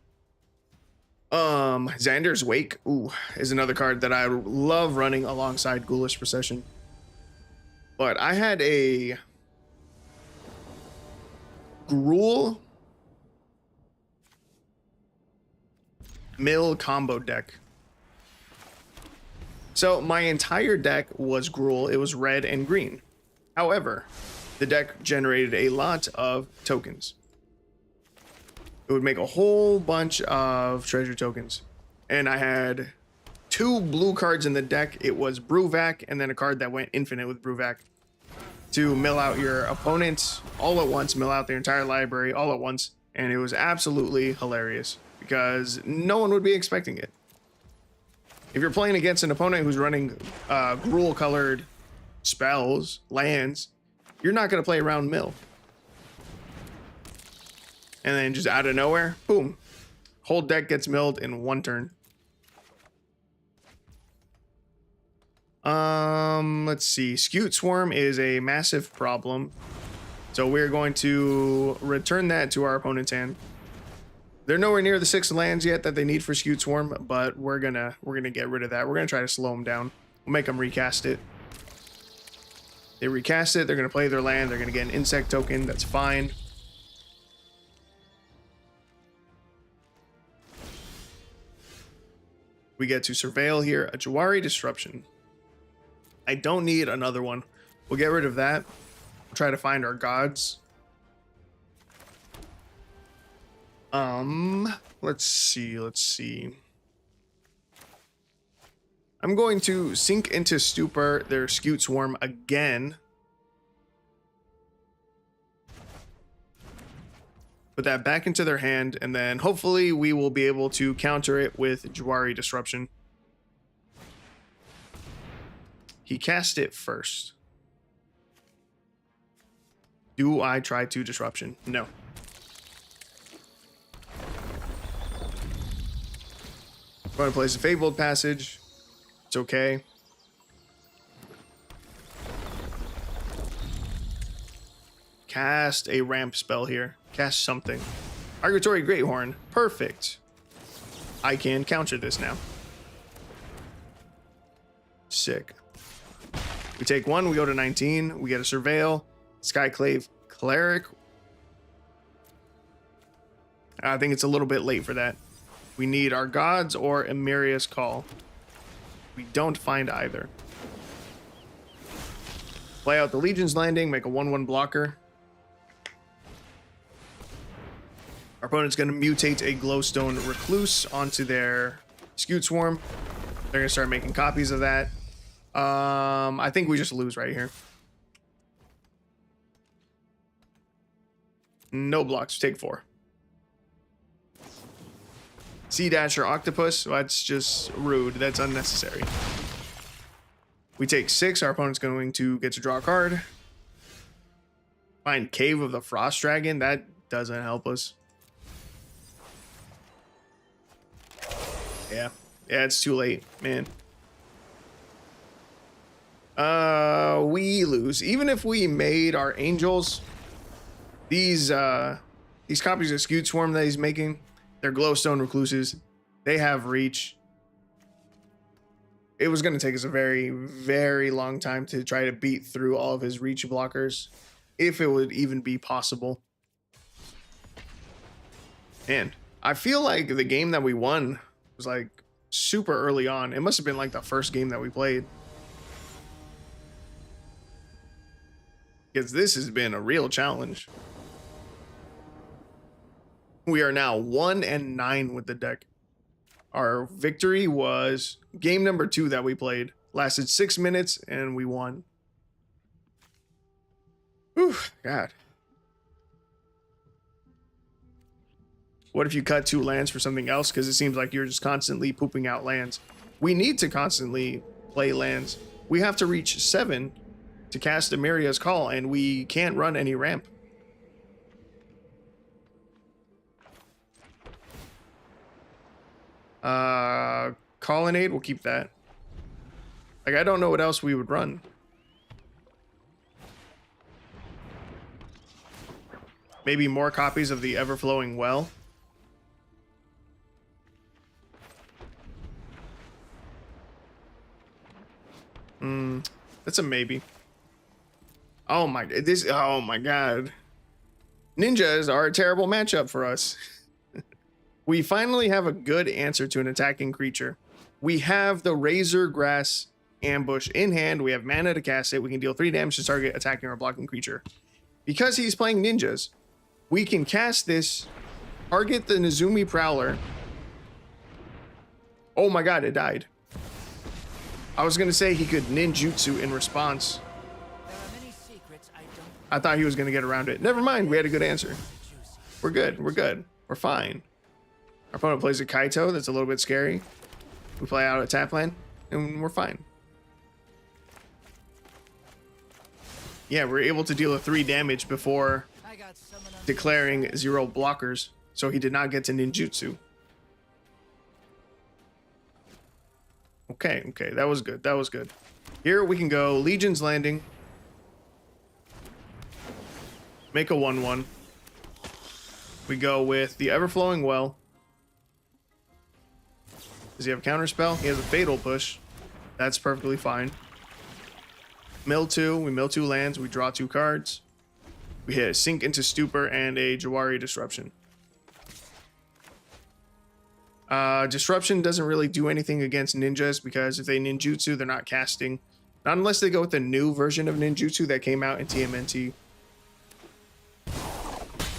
Xander's Wake, ooh, is another card that I love running alongside Ghoulish Procession. But I had a Gruul Mill combo deck. So my entire deck was Gruul. It was red and green. However, the deck generated a lot of tokens. It would make a whole bunch of treasure tokens. And I had 2 blue cards in the deck. It was Brewvac and then a card that went infinite with Brewvac to mill out your opponents all at once, mill out their entire library all at once. And it was absolutely hilarious because no one would be expecting it. If you're playing against an opponent who's running gruel colored spells, lands, you're not going to play around mill. And then just out of nowhere, boom, whole deck gets milled in 1 turn. Let's see. Scute Swarm is a massive problem. So we're going to return that to our opponent's hand. They're nowhere near the 6 lands yet that they need for Scute Swarm, but we're gonna get rid of that. We're gonna try to slow them down. We'll make them recast it. They recast it, they're gonna play their land, they're gonna get an insect token, that's fine. We get to surveil here, a Jawari Disruption. I don't need another one. We'll get rid of that. We'll try to find our gods. Let's see. I'm going to sink into stupor their Scute Swarm again. Put that back into their hand, and then hopefully we will be able to counter it with Jawari Disruption. He cast it first. Do I try to Disruption? No. I'm going to place a Fabled Passage. It's okay. Cast a ramp spell here. Cast something. Argatory Greathorn. Perfect. I can counter this now. Sick. We take 1, we go to 19. We get a Surveil. Skyclave Cleric. I think it's a little bit late for that. We need our gods or Emeria's Call. We don't find either. Play out the Legion's Landing, make a 1/1 blocker. Our opponent's going to mutate a Glowstone Recluse onto their Scute Swarm. They're going to start making copies of that. I think we just lose right here. No blocks, take 4. Sea Dasher Octopus, well, that's just rude. That's unnecessary. We take 6. Our opponent's going to get to draw a card. Find Cave of the Frost Dragon. That doesn't help us. Yeah, it's too late, man. We lose. Even if we made our angels, these copies of Scute Swarm that he's making, they're Glowstone Recluses. They have reach. It was going to take us a very, very long time to try to beat through all of his reach blockers, if it would even be possible. And I feel like the game that we won was like super early on. It must have been like the first game that we played. Because this has been a real challenge. We are now 1-9 with the deck. Our victory was game number 2 that we played. Lasted 6 minutes and we won. Whew, God. What if you cut 2 lands for something else? Because it seems like you're just constantly pooping out lands. We need to constantly play lands. We have to reach 7 to cast Emeria's Call, and we can't run any ramp. Colonnade, we'll keep that. Like, I don't know what else we would run. Maybe more copies of the Everflowing Well. That's a maybe. Oh my god. Ninjas are a terrible matchup for us. We finally have a good answer to an attacking creature. We have the Razor Grass Ambush in hand. We have mana to cast it. We can deal 3 damage to target attacking or blocking creature. because he's playing ninjas, we can cast this, target the Nezumi Prowler. Oh my god, it died. I was gonna say he could ninjutsu in response. There are many secrets I don't I thought he was gonna get around it. Never mind, we had a good answer. We're good, we're good. We're fine. Our opponent plays a Kaito, that's a little bit scary. We play out a tap land, and we're fine. Yeah, we're able to deal a 3 damage before I got someone on declaring 0 blockers, so he did not get to ninjutsu. Okay, that was good, that was good. Here we can go Legion's Landing. Make a 1/1. We go with the Everflowing Well. Does he have a counter spell? He has a Fatal Push. That's perfectly fine. Mill 2, we mill 2 lands, we draw 2 cards. We hit a Sink into Stupor and a Jawari Disruption. Disruption doesn't really do anything against ninjas because if they ninjutsu, they're not casting. Not unless they go with the new version of ninjutsu that came out in TMNT.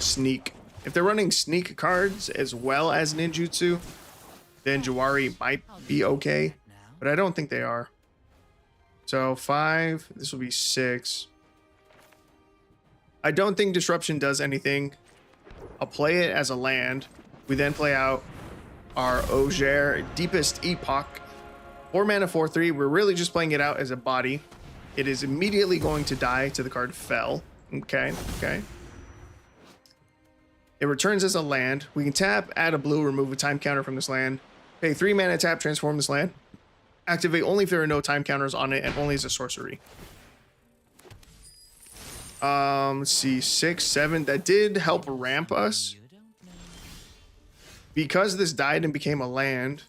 Sneak. If they're running sneak cards as well as ninjutsu, then Jawari might be okay, but I don't think they are. So 5, this will be 6. I don't think Disruption does anything. I'll play it as a land. We then play out our Auger, Deepest Epoch. 4 mana, 4/3. We're really just playing it out as a body. It is immediately going to die to the card Fell. Okay. It returns as a land. We can tap, add a blue, remove a time counter from this land. Pay 3 mana, tap, transform this land. Activate only if there are no time counters on it and only as a sorcery. Let's see, 6, 7. That did help ramp us. Because this died and became a land,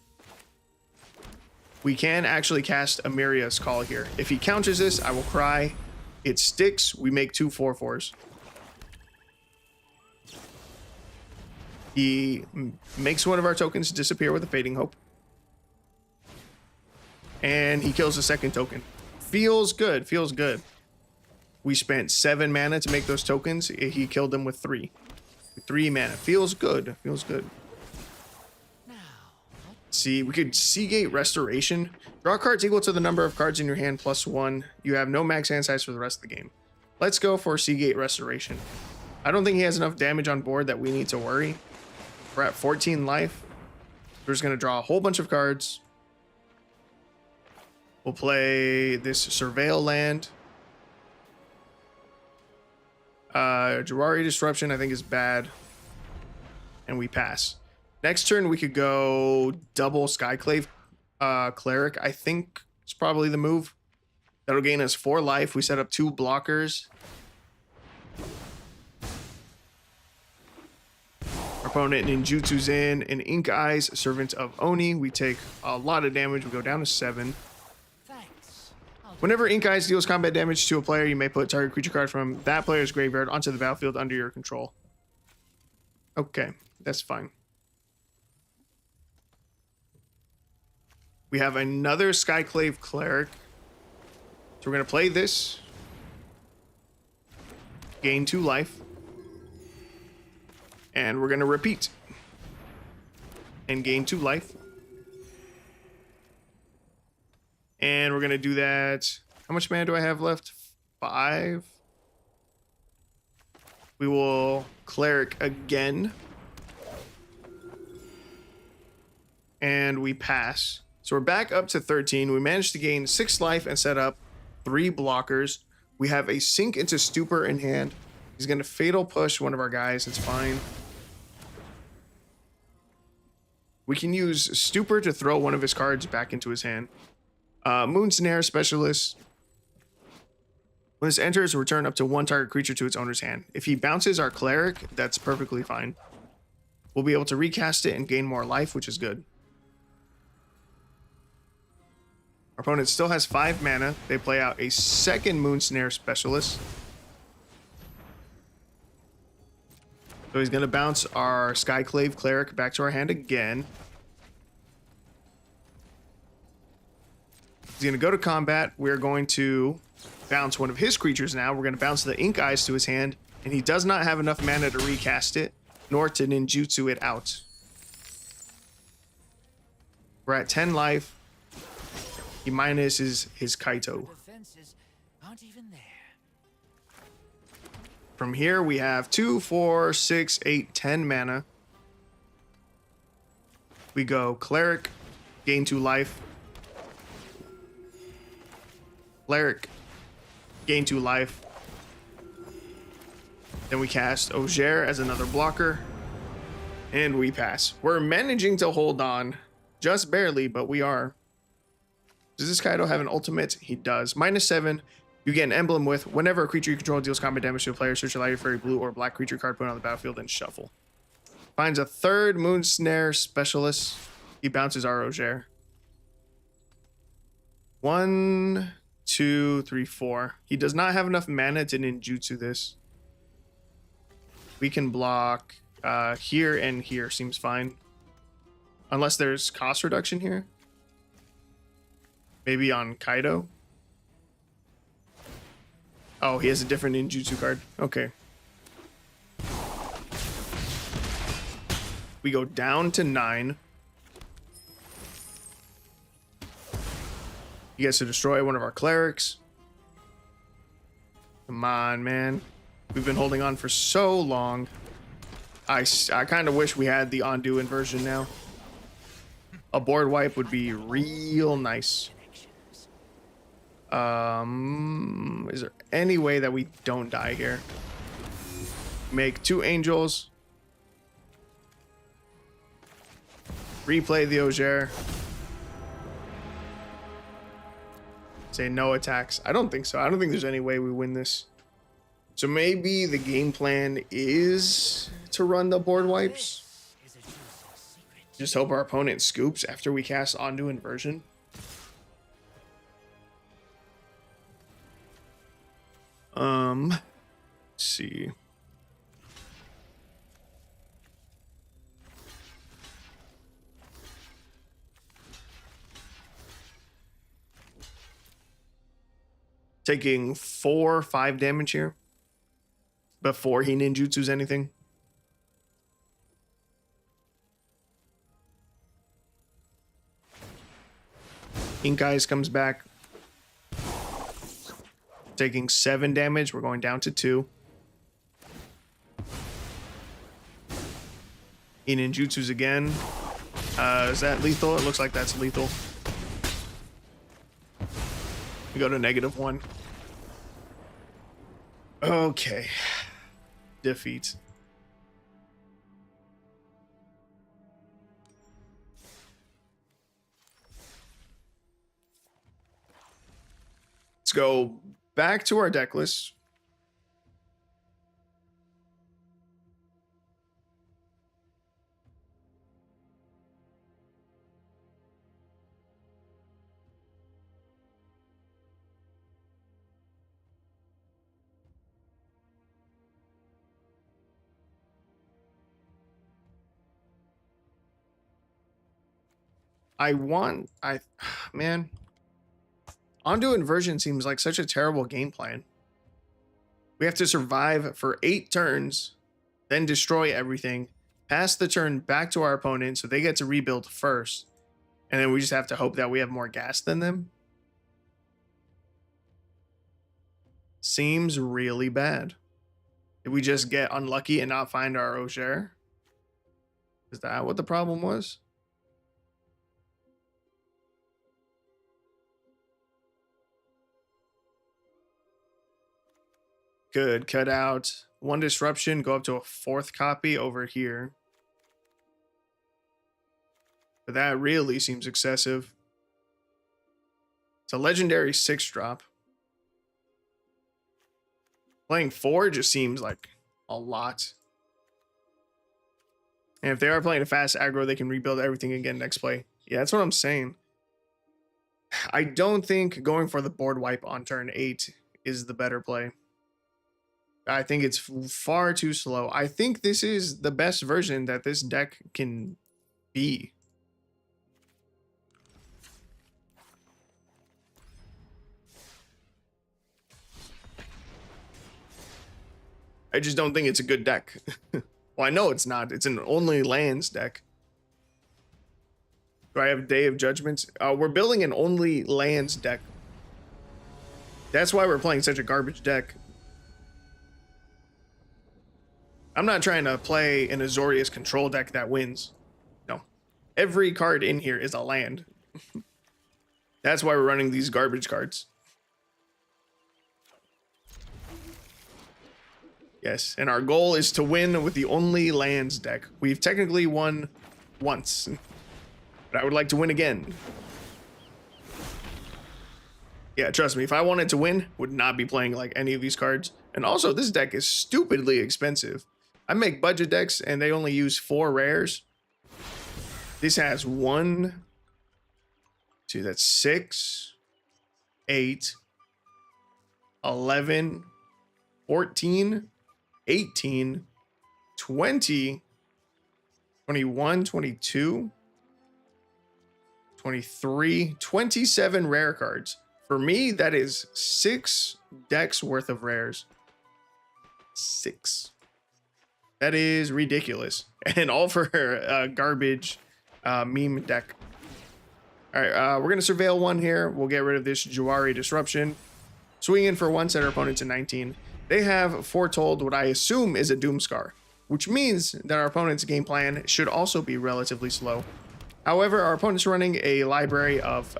we can actually cast Amiria's Call here. If he counters this, I will cry. It sticks. We make 2 4/4s. He makes one of our tokens disappear with a Fading Hope. And he kills the second token. Feels good, feels good. We spent 7 mana to make those tokens. He killed them with 3. 3 mana. Feels good, feels good. See, we could Seagate Restoration. Draw cards equal to the number of cards in your hand plus 1. You have no max hand size for the rest of the game. Let's go for Seagate Restoration. I don't think he has enough damage on board that we need to worry. We're at 14 life. We're just going to draw a whole bunch of cards. We'll play this Surveil land. Jawari Disruption I think is bad. And we pass. Next turn we could go double Skyclave Cleric. I think it's probably the move. That'll gain us 4 life. We set up 2 blockers. Our opponent ninjutsu's in an Ink Eyes, Servant of Oni. We take a lot of damage. We go down to 7. Whenever Ink Eyes deals combat damage to a player, you may put target creature card from that player's graveyard onto the battlefield under your control. Okay, that's fine. We have another Skyclave Cleric. So we're going to play this. Gain 2 life. And we're going to repeat. And gain 2 life. And we're going to do that. How much mana do I have left? 5. We will Cleric again. And we pass. So we're back up to 13. We managed to gain 6 life and set up 3 blockers. We have a Sink into Stupor in hand. He's going to Fatal Push one of our guys. It's fine. We can use Stupor to throw one of his cards back into his hand. Moon Snare Specialist. When this enters, return up to 1 target creature to its owner's hand. If he bounces our Cleric, that's perfectly fine. We'll be able to recast it and gain more life, which is good. Our opponent still has 5 mana. They play out a second Moon Snare Specialist. So he's going to bounce our Skyclave Cleric back to our hand again. He's going to go to combat. We're going to bounce one of his creatures now. We're going to bounce the Ink Eyes to his hand. and he does not have enough mana to recast it, nor to ninjutsu it out. We're at 10 life. He minuses his Kaito. Defenses aren't even there. From here, we have 2, 4, 6, 8, 10 mana. We go Cleric, gain 2 life. Cleric, gain 2 life. Then we cast Ogier as another blocker. And we pass. We're managing to hold on. Just barely, but we are. Does this Kaido have an ultimate? He does. -7. You get an emblem with whenever a creature you control deals combat damage to a player, search a light fairy blue or black creature card, put it on the battlefield, and shuffle. Finds a third Moon Snare specialist. He bounces our Ogier. 1, 2, 3, 4. He does not have enough mana to ninjutsu this. We can block here and here. Seems fine. Unless there's cost reduction here. Maybe on Kaido. Oh, he has a different ninjutsu card. Okay. We go down to 9. He gets to destroy one of our clerics. Come on, man. We've been holding on for so long. I kind of wish we had the undo inversion now. A board wipe would be real nice. Is there any way that we don't die here? Make 2 angels. Replay the Ogier. Say no attacks. I don't think so. I don't think there's any way we win this. So maybe the game plan is to run the board wipes. Just hope our opponent scoops after we cast Ondu Inversion. Let's see. Taking 4, 5 damage here before he ninjutsus anything. Ink Eyes comes back. Taking 7 damage. We're going down to 2. He ninjutsus again. Is that lethal? It looks like that's lethal. We go to -1. Okay. Defeat. Let's go back to our deck list. Man, Ondu Inversion seems like such a terrible game plan. We have to survive for 8 turns, then destroy everything, pass the turn back to our opponent so they get to rebuild first, and then we just have to hope that we have more gas than them. Seems really bad. Did we just get unlucky and not find our Ogier? Is that what the problem was? Could cut out 1 disruption, go up to a 4th copy over here. But that really seems excessive. It's a legendary 6-drop. Playing 4 just seems like a lot. And if they are playing a fast aggro, they can rebuild everything again next play. Yeah, that's what I'm saying. I don't think going for the board wipe on turn 8 is the better play. I think it's far too slow. I think this is the best version that this deck can be. I just don't think it's a good deck. Well, I know it's not. It's an only lands deck. Do I have Day of Judgments? We're building an only lands deck. That's why we're playing such a garbage deck. I'm not trying to play an Azorius control deck that wins. No. Every card in here is a land. That's why we're running these garbage cards. Yes, and our goal is to win with the only lands deck. We've technically won once, but I would like to win again. Yeah, trust me, if I wanted to win, would not be playing like any of these cards. And also, this deck is stupidly expensive. I make budget decks and they only use 4 rares. This has 1, 2, that's 6, 8, 11, 14, 18, 20, 21, 22, 23, 27 rare cards. For me, that is 6 decks worth of rares. 6. That is ridiculous. And all for a garbage meme deck. All right, we're going to surveil 1 here. We'll get rid of this Jawari Disruption. Swing in for 1, set our opponent to 19. They have foretold what I assume is a Doomscar, which means that our opponent's game plan should also be relatively slow. However, our opponent's running a library of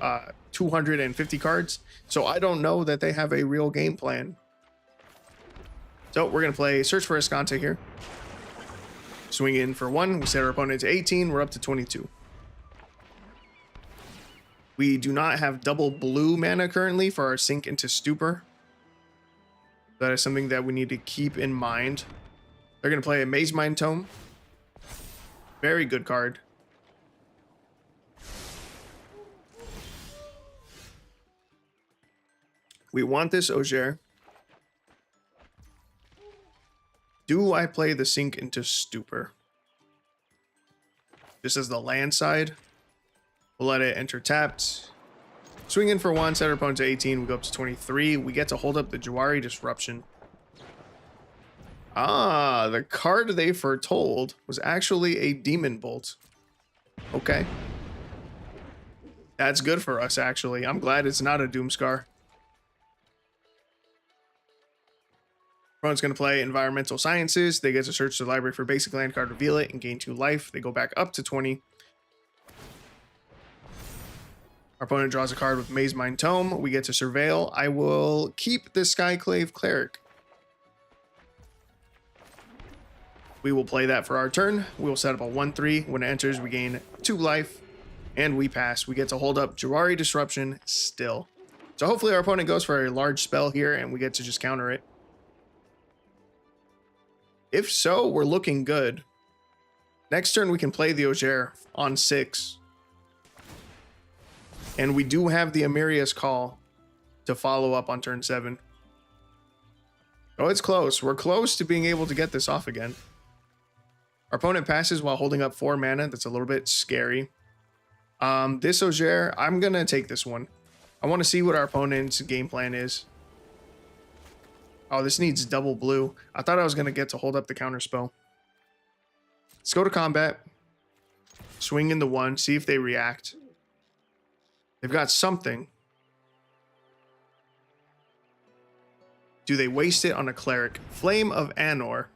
250 cards, so I don't know that they have a real game plan. So we're going to play Search for Escante here. Swing in for 1, we set our opponent to 18, we're up to 22. We do not have double blue mana currently for our Sink into Stupor. That is something that we need to keep in mind. They're going to play a Maze Mind Tome. Very good card. We want this Ogier. Do I play the Sink into Stupor? Just as the land side. We'll let it enter tapped. Swing in for 1, set our opponent to 18, we go up to 23. We get to hold up the Jawari Disruption. Ah, the card they foretold was actually a Demon Bolt. Okay. That's good for us, actually. I'm glad it's not a Doomscar. Opponent's going to play Environmental Sciences. They get to search the library for basic land card, reveal it, and gain 2 life. They go back up to 20. Our opponent draws a card with Maze Mind Tome. We get to surveil. I will keep the Skyclave Cleric. We will play that for our turn. We will set up a 1/3. When it enters, we gain 2 life. And we pass. We get to hold up Jawari Disruption still. So hopefully our opponent goes for a large spell here and we get to just counter it. If so, we're looking good. Next turn, we can play the Ogier on 6. And we do have the Amiria's Call to follow up on turn 7. Oh, it's close. We're close to being able to get this off again. Our opponent passes while holding up 4 mana. That's a little bit scary. This Ogier, I'm going to take this one. I want to see what our opponent's game plan is. Oh, this needs double blue. I thought I was going to get to hold up the counter spell. Let's go to combat. Swing in the 1. See if they react. They've got something. Do they waste it on a cleric? Flame of Anor.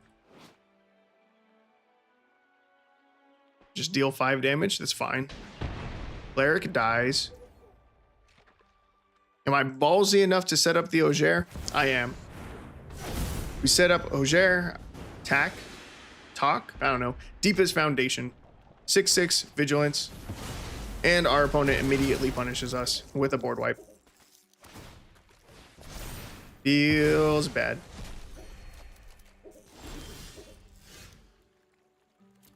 Just deal 5 damage. That's fine. Cleric dies. Am I ballsy enough to set up the Ogier? I am. We set up Ogier, Talk, I don't know, Deepest Foundation, 6/6 Vigilance, and our opponent immediately punishes us with a board wipe. Feels bad.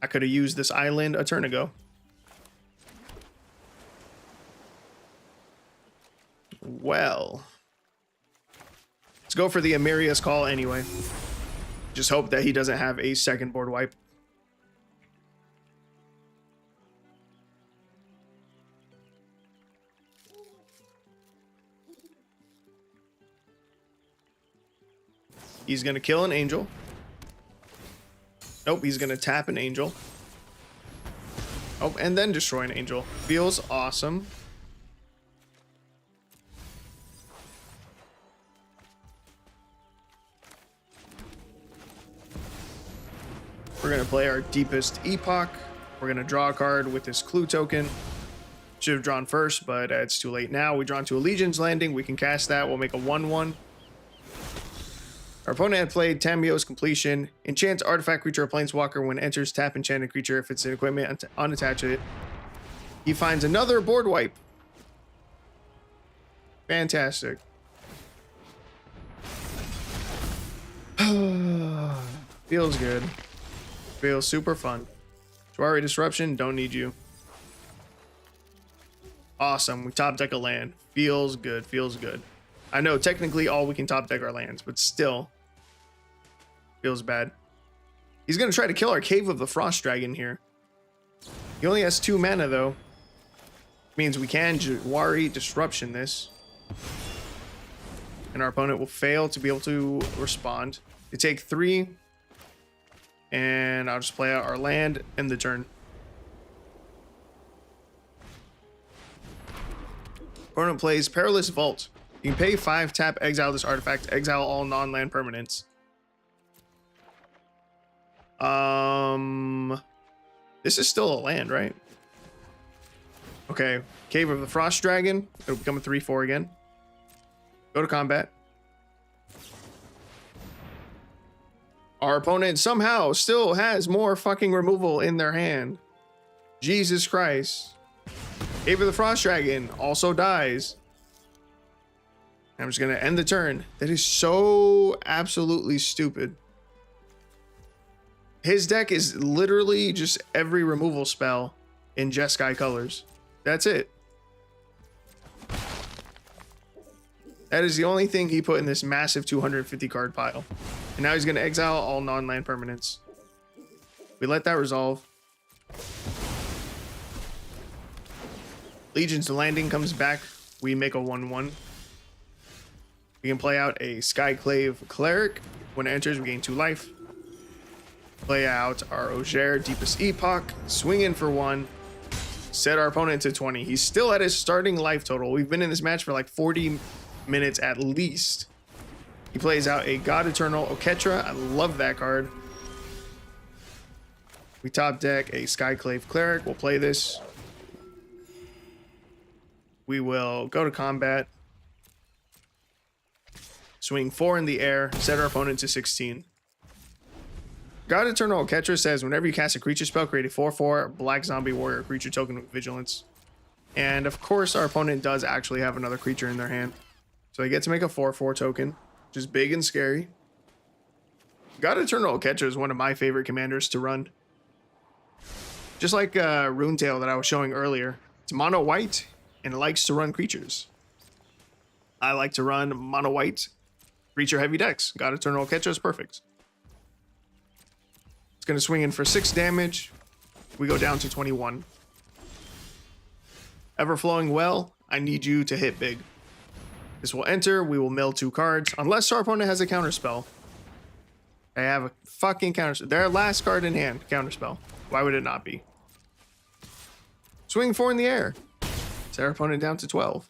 I could have used this island a turn ago. Well, let's go for the Amiria's Call anyway. Just hope that he doesn't have a second board wipe. He's going to kill an angel. Nope, he's gonna tap an angel. Oh, and then destroy an angel. Feels awesome. We're gonna play our Deepest Epoch. We're gonna draw a card with this clue token. Should have drawn first, but it's too late now. We draw into a Legion's Landing. We can cast that. We'll make a 1/1. Our opponent had played Tamio's Completion. Enchants artifact creature or planeswalker when enters, tap enchanted creature. If it's an equipment, unattach it. He finds another board wipe. Fantastic. Feels good. Feels super fun. Jwari Disruption, don't need you. Awesome. We top deck a land. Feels good. Feels good. I know technically all we can top deck are lands, but still feels bad. He's going to try to kill our Cave of the Frost Dragon here. He only has 2 mana though. Means we can Jwari Disruption this. And our opponent will fail to be able to respond. They take 3. And I'll just play out our land in the turn. Opponent plays Perilous Vault. You can pay 5, tap, exile this artifact, exile all non-land permanents. This is still a land, right? Okay, Cave of the Frost Dragon. It'll become a 3/4 again. Go to combat. Our opponent somehow still has more fucking removal in their hand. Jesus Christ. Cave of the Frost Dragon also dies. I'm just going to end the turn. That is so absolutely stupid. His deck is literally just every removal spell in Jeskai colors. That's it. That is the only thing he put in this massive 250 card pile. And now he's going to exile all non-land permanents. We let that resolve. Legion's Landing comes back. We make a 1/1. We can play out a Skyclave Cleric. When it enters, we gain 2 life. Play out our Auger Deepest Epoch. Swing in for 1. Set our opponent to 20. He's still at his starting life total. We've been in this match for like 40 minutes at least. He plays out a God Eternal Oketra. I love that card. We top deck a Skyclave Cleric. We'll play this. We will go to combat. Swing 4 in the air. Set our opponent to 16. God Eternal Oketra says whenever you cast a creature spell, create a 4/4 Black Zombie Warrior creature token with Vigilance. And of course, our opponent does actually have another creature in their hand. So they get to make a 4/4 token, which is big and scary. God Eternal Oketra is one of my favorite commanders to run. Just like Runetail that I was showing earlier. It's mono white and it likes to run creatures. I like to run mono white creature heavy decks. God Eternal Oketra is perfect. It's going to swing in for 6 damage. We go down to 21. Everflowing Well, I need you to hit big. This will enter. We will mill 2 cards. Unless our opponent has a counterspell. They have a fucking counterspell. Their last card in hand, counterspell. Why would it not be? Swing 4 in the air. Set our opponent down to 12.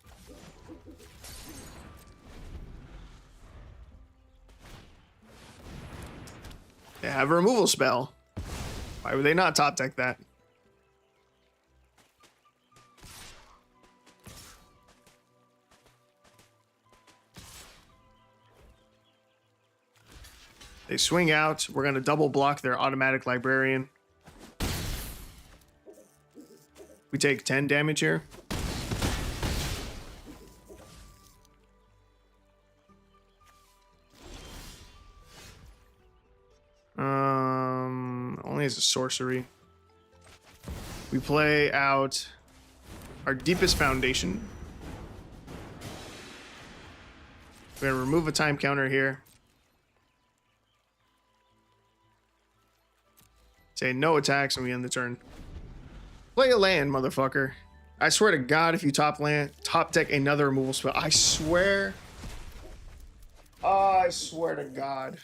They have a removal spell. Why would they not top deck that? They swing out. We're going to double block their automatic librarian. We take 10 damage here. Only as a sorcery. We play out our Deepest Foundation. We're going to remove a time counter here. Say no attacks and we end the turn. Play a land, motherfucker. I swear to God, if you top deck another removal spell, I swear. Oh, I swear to God.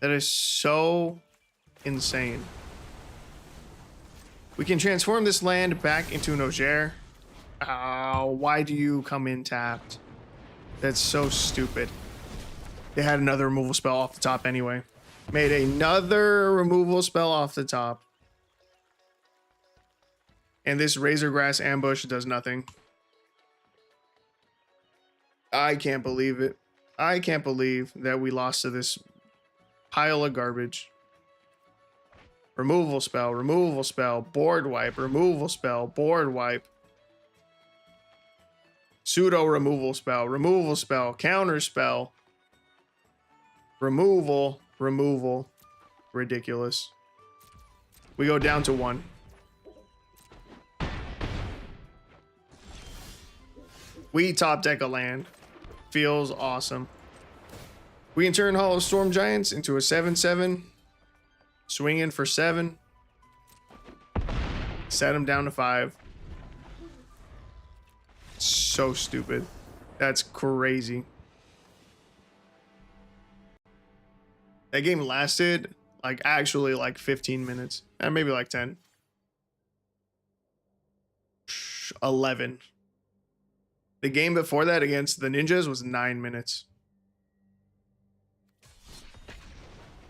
That is so insane. We can transform this land back into an Auger. Why do you come in tapped? That's so stupid. They had another removal spell off the top anyway. Made another removal spell off the top. And this Razor Grass Ambush does nothing. I can't believe it. I can't believe that we lost to this pile of garbage. Removal spell, board wipe, removal spell, board wipe. Pseudo removal spell, counter spell. Removal. Ridiculous. We go down to 1. We top deck a land. Feels awesome. We can turn Hollow Storm Giants into a 7/7. Swing in for 7. Set them down to 5. So stupid. That's crazy. That game lasted like actually like 15 minutes. And maybe like 10. 11. The game before that against the Ninjas was 9 minutes.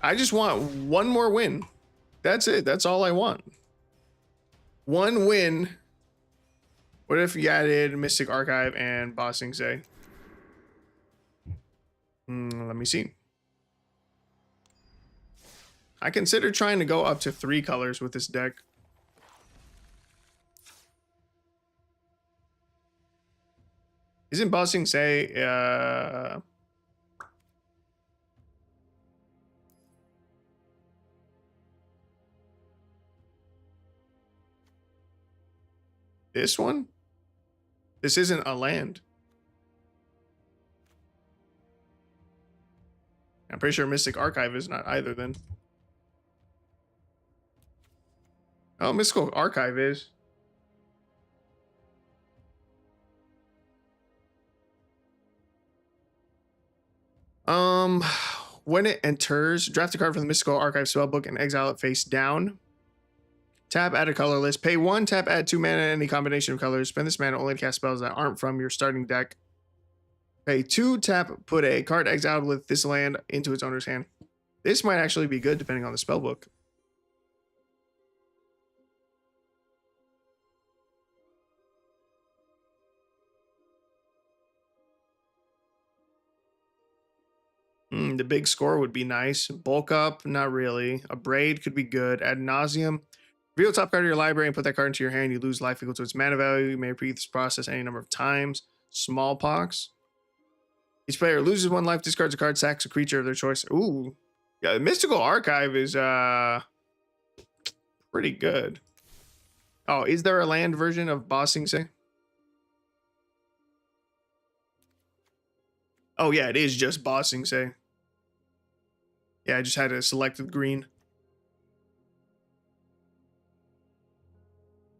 I just want one more win. That's it. That's all I want. One win. What if you added Mystic Archive and Bossing Say? Let me see. I consider trying to go up to 3 colors with this deck. Isn't Bossing Say this one? This isn't a land. I'm pretty sure Mystic Archive is not either then. Oh, Mystical Archive is. When it enters, draft a card from the Mystical Archive spellbook and exile it face down. Tap, add a color list. Pay 1, tap, add 2 mana in any combination of colors. Spend this mana only to cast spells that aren't from your starting deck. Pay 2, tap, put a card exiled with this land into its owner's hand. This might actually be good depending on the spellbook. The big score would be nice. Bulk up, not really. A braid could be good. Ad nauseum. Reveal top card of your library and put that card into your hand. You lose life equal to its mana value. You may repeat this process any number of times. Smallpox. Each player loses 1 life, discards a card, sacks a creature of their choice. Ooh. Yeah, the Mystical Archive is pretty good. Oh, is there a land version of Bossing Say? Oh yeah, it is just Bossing Say. Yeah, I just had to select the green.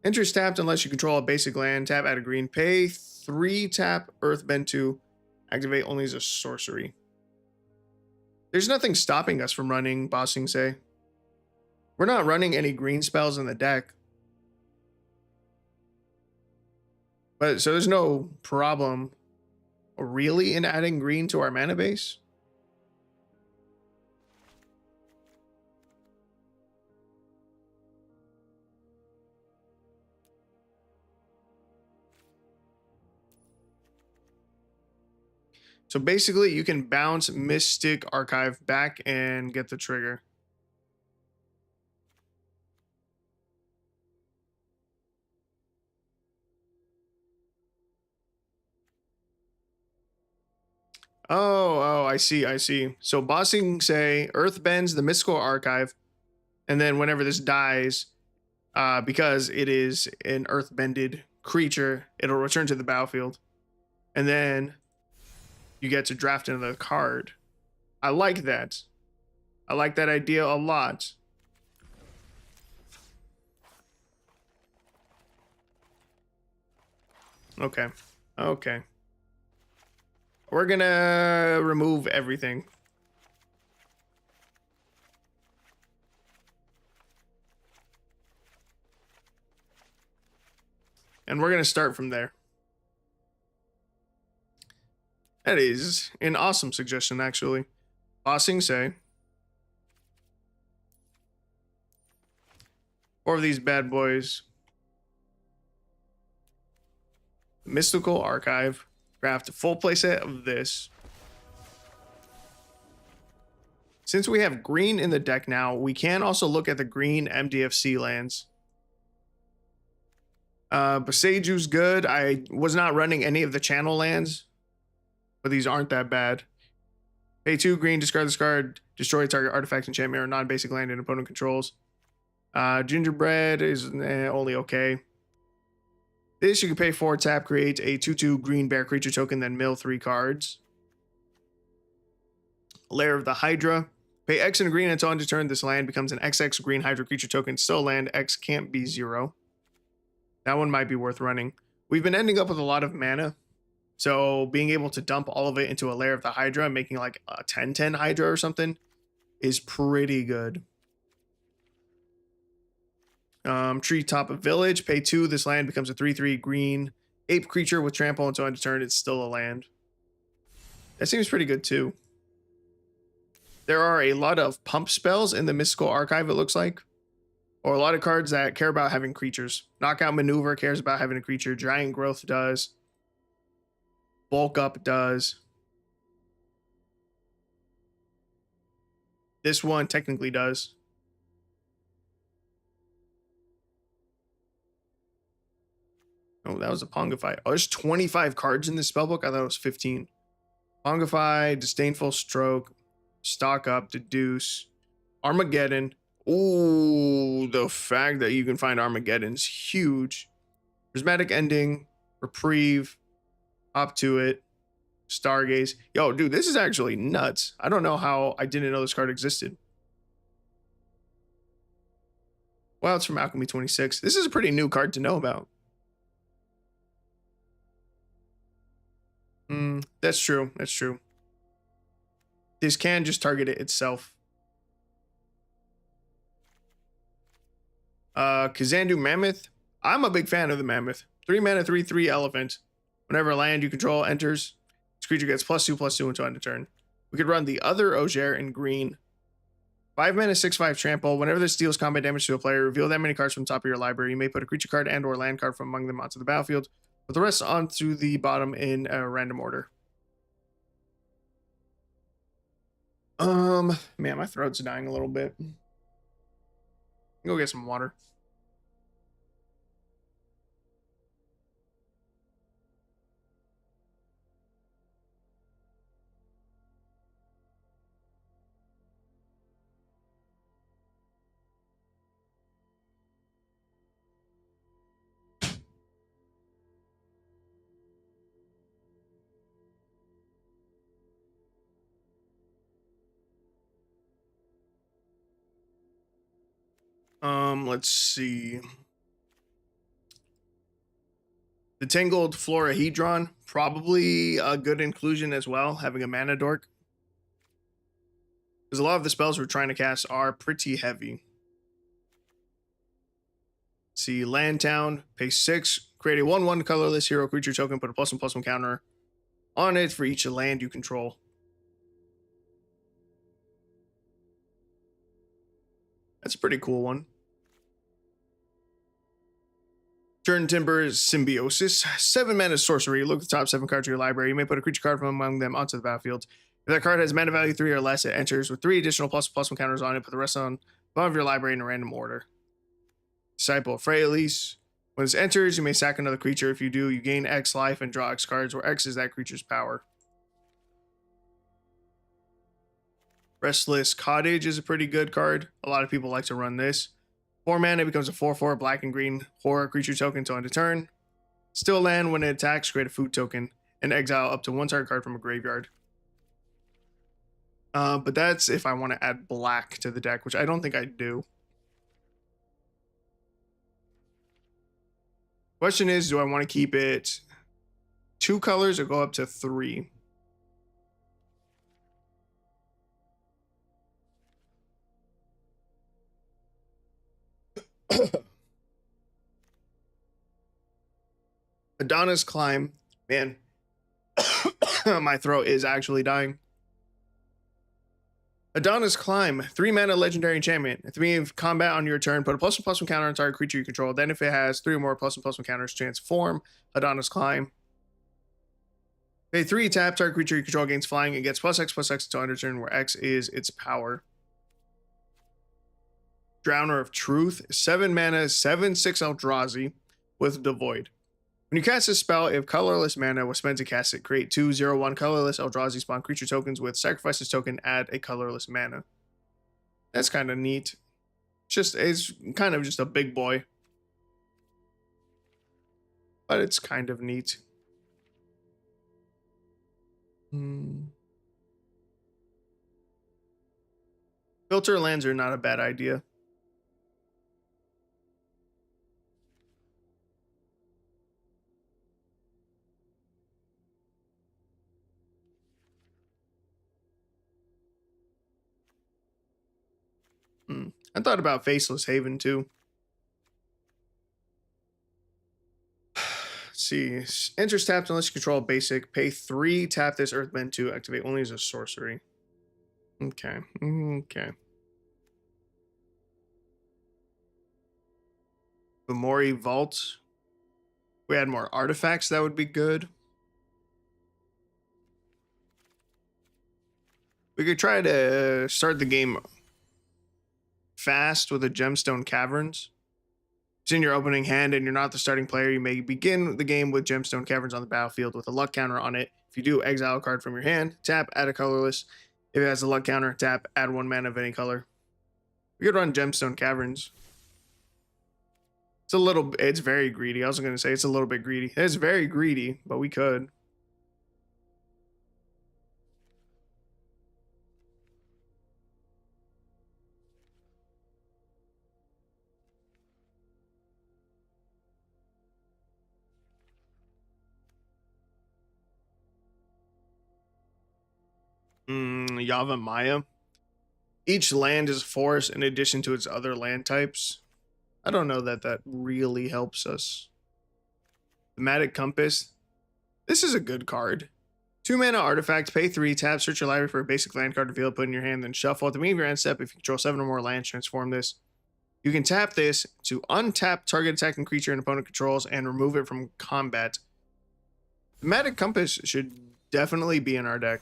Enters tapped unless you control a basic land. Tap, add a green. Pay 3, tap, Earthbend 2. Activate only as a sorcery. There's nothing stopping us from running Bossing Say. We're not running any green spells in the deck. But so there's no problem really in adding green to our mana base. So basically, you can bounce Mystic Archive back and get the trigger. Oh, I see. So Bossing Say, Earth bends the Mystical Archive, and then whenever this dies, because it is an earth-bended creature, it'll return to the battlefield. And then you get to draft another card. I like that. I like that idea a lot. Okay. We're gonna remove everything. and we're going to start from there. That is an awesome suggestion, actually. Bossing say. 4 of these bad boys. Mystical Archive. Craft a full playset of this. Since we have green in the deck now, we can also look at the green MDFC lands. Boseju's good. I was not running any of the channel lands, but these aren't that bad. Pay 2 green, discard this card, destroy target artifact, enchantment, or non-basic land an opponent controls. Gingerbread is only okay. This you can pay 4, tap, create a 2/2 green bear creature token, then mill 3 cards. Lair of the Hydra. Pay X and a green until end of turn. This land becomes an XX green Hydra creature token. Still land. X can't be 0. That one might be worth running. We've been ending up with a lot of mana, so being able to dump all of it into a Lair of the Hydra, making like a 10/10 Hydra or something, is pretty good. Treetop of Village. Pay 2. This land becomes a 3/3 green ape creature with trample until end of turn. It's still a land. That seems pretty good too. There are a lot of pump spells in the Mystical Archive, it looks like. Or a lot of cards that care about having creatures. Knockout Maneuver cares about having a creature. Giant Growth does. Bulk Up does. This one technically does. Oh, that was a Pongify. Oh, there's 25 cards in this spellbook. I thought it was 15. Pongify, Disdainful Stroke, Stock Up, Deduce, Armageddon. Ooh, the fact that you can find Armageddon's huge. Prismatic Ending, Reprieve, Hop to It, Stargaze. Yo, dude, this is actually nuts. I don't know how I didn't know this card existed. Well, it's from Alchemy 26. This is a pretty new card to know about. That's true. That's true. This can just target it itself. Kazandu Mammoth. I'm a big fan of the Mammoth. 3 mana, 3/3 elephant. Whenever a land you control enters, this creature gets +2/+2 until end of turn. We could run the other Ogier in green. 5 mana, 6/5 trample. Whenever this deals combat damage to a player, reveal that many cards from the top of your library. You may put a creature card and/or land card from among them onto the battlefield, with the rest onto the bottom in a random order. Man, my throat's dying a little bit. Go get some water. Let's see. The Tangled Florahedron, probably a good inclusion as well, having a mana dork. Because a lot of the spells we're trying to cast are pretty heavy. Let's see, Land Town, pay 6, create a 1/1 colorless hero creature token, put a +1/+1 counter on it for each land you control. That's a pretty cool one. Turn Timber's Symbiosis. 7 mana sorcery. Look at the top 7 cards of your library. You may put a creature card from among them onto the battlefield. If that card has mana value 3 or less, it enters with 3 additional +1/+1 counters on it. Put the rest on the bottom of your library in a random order. Disciple of Freyalise. When this enters, you may sack another creature. If you do, you gain X life and draw X cards, where X is that creature's power. Restless Cottage is a pretty good card. A lot of people like to run this. 4 mana, it becomes a 4/4 black and green horror creature token until end of turn. Still land when it attacks, create a food token, and exile up to 1 target card from a graveyard. But that's if I want to add black to the deck, which I don't think I do. Question is, do I want to keep it 2 colors or go up to 3? Adonis Climb. Man, my throat is actually dying. Adonis Climb, 3 mana legendary enchantment. At the beginning of combat on your turn, put a +1/+1 counter on target creature you control. Then, if it has 3 or more +1/+1 counters, transform Adonis Climb. Pay 3, tap target creature you control gains flying and gets +X/+X until end of turn, where X is its power. Drowner of Truth, 7 mana, 7/6 Eldrazi with Devoid. When you cast a spell, if colorless mana was spent to cast it, create 2/0/1 colorless Eldrazi spawn creature tokens with sacrifice this token, add a colorless mana. That's kind of neat. It's kind of just a big boy. But it's kind of neat. Filter lands are not a bad idea. I thought about Faceless Haven too. Let's see. Enters tapped unless you control a basic. Pay 3, tap this Earthbend 2, activate only as a sorcery. Okay. Okay. Memori Vault. We had more artifacts, that would be good. We could try to start the game fast with a Gemstone Caverns. It's in your opening hand and you're not the starting player. You may begin the game with Gemstone Caverns on the battlefield with a luck counter on it. If you do, exile a card from your hand, tap, add a colorless. If it has a luck counter, tap, add 1 mana of any color. We could run Gemstone Caverns. It's very greedy. I was going to say it's a little bit greedy. It's very greedy, but we could. Yava Maya. Each land is a forest in addition to its other land types. I don't know that that really helps us. Thematic Compass. This is a good card. 2 mana artifact, pay 3, tap, search your library for a basic land card, reveal it, put in your hand, then shuffle. At the beginning of your end step, if you control 7 or more lands, transform this. You can tap this to untap target attacking creature an opponent controls and remove it from combat. Thematic Compass should definitely be in our deck.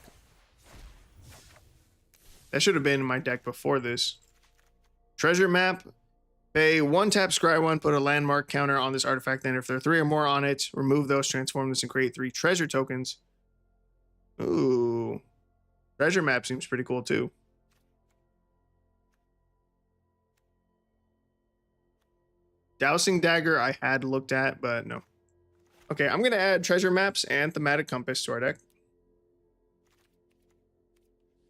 That should have been in my deck before this. Treasure Map. Pay 1, tap, scry 1, put a landmark counter on this artifact. Then if there are 3 or more on it, remove those, transform this, and create 3 treasure tokens. Ooh. Treasure Map seems pretty cool too. Dowsing Dagger I had looked at, but no. Okay, I'm going to add Treasure Maps and Thematic Compass to our deck.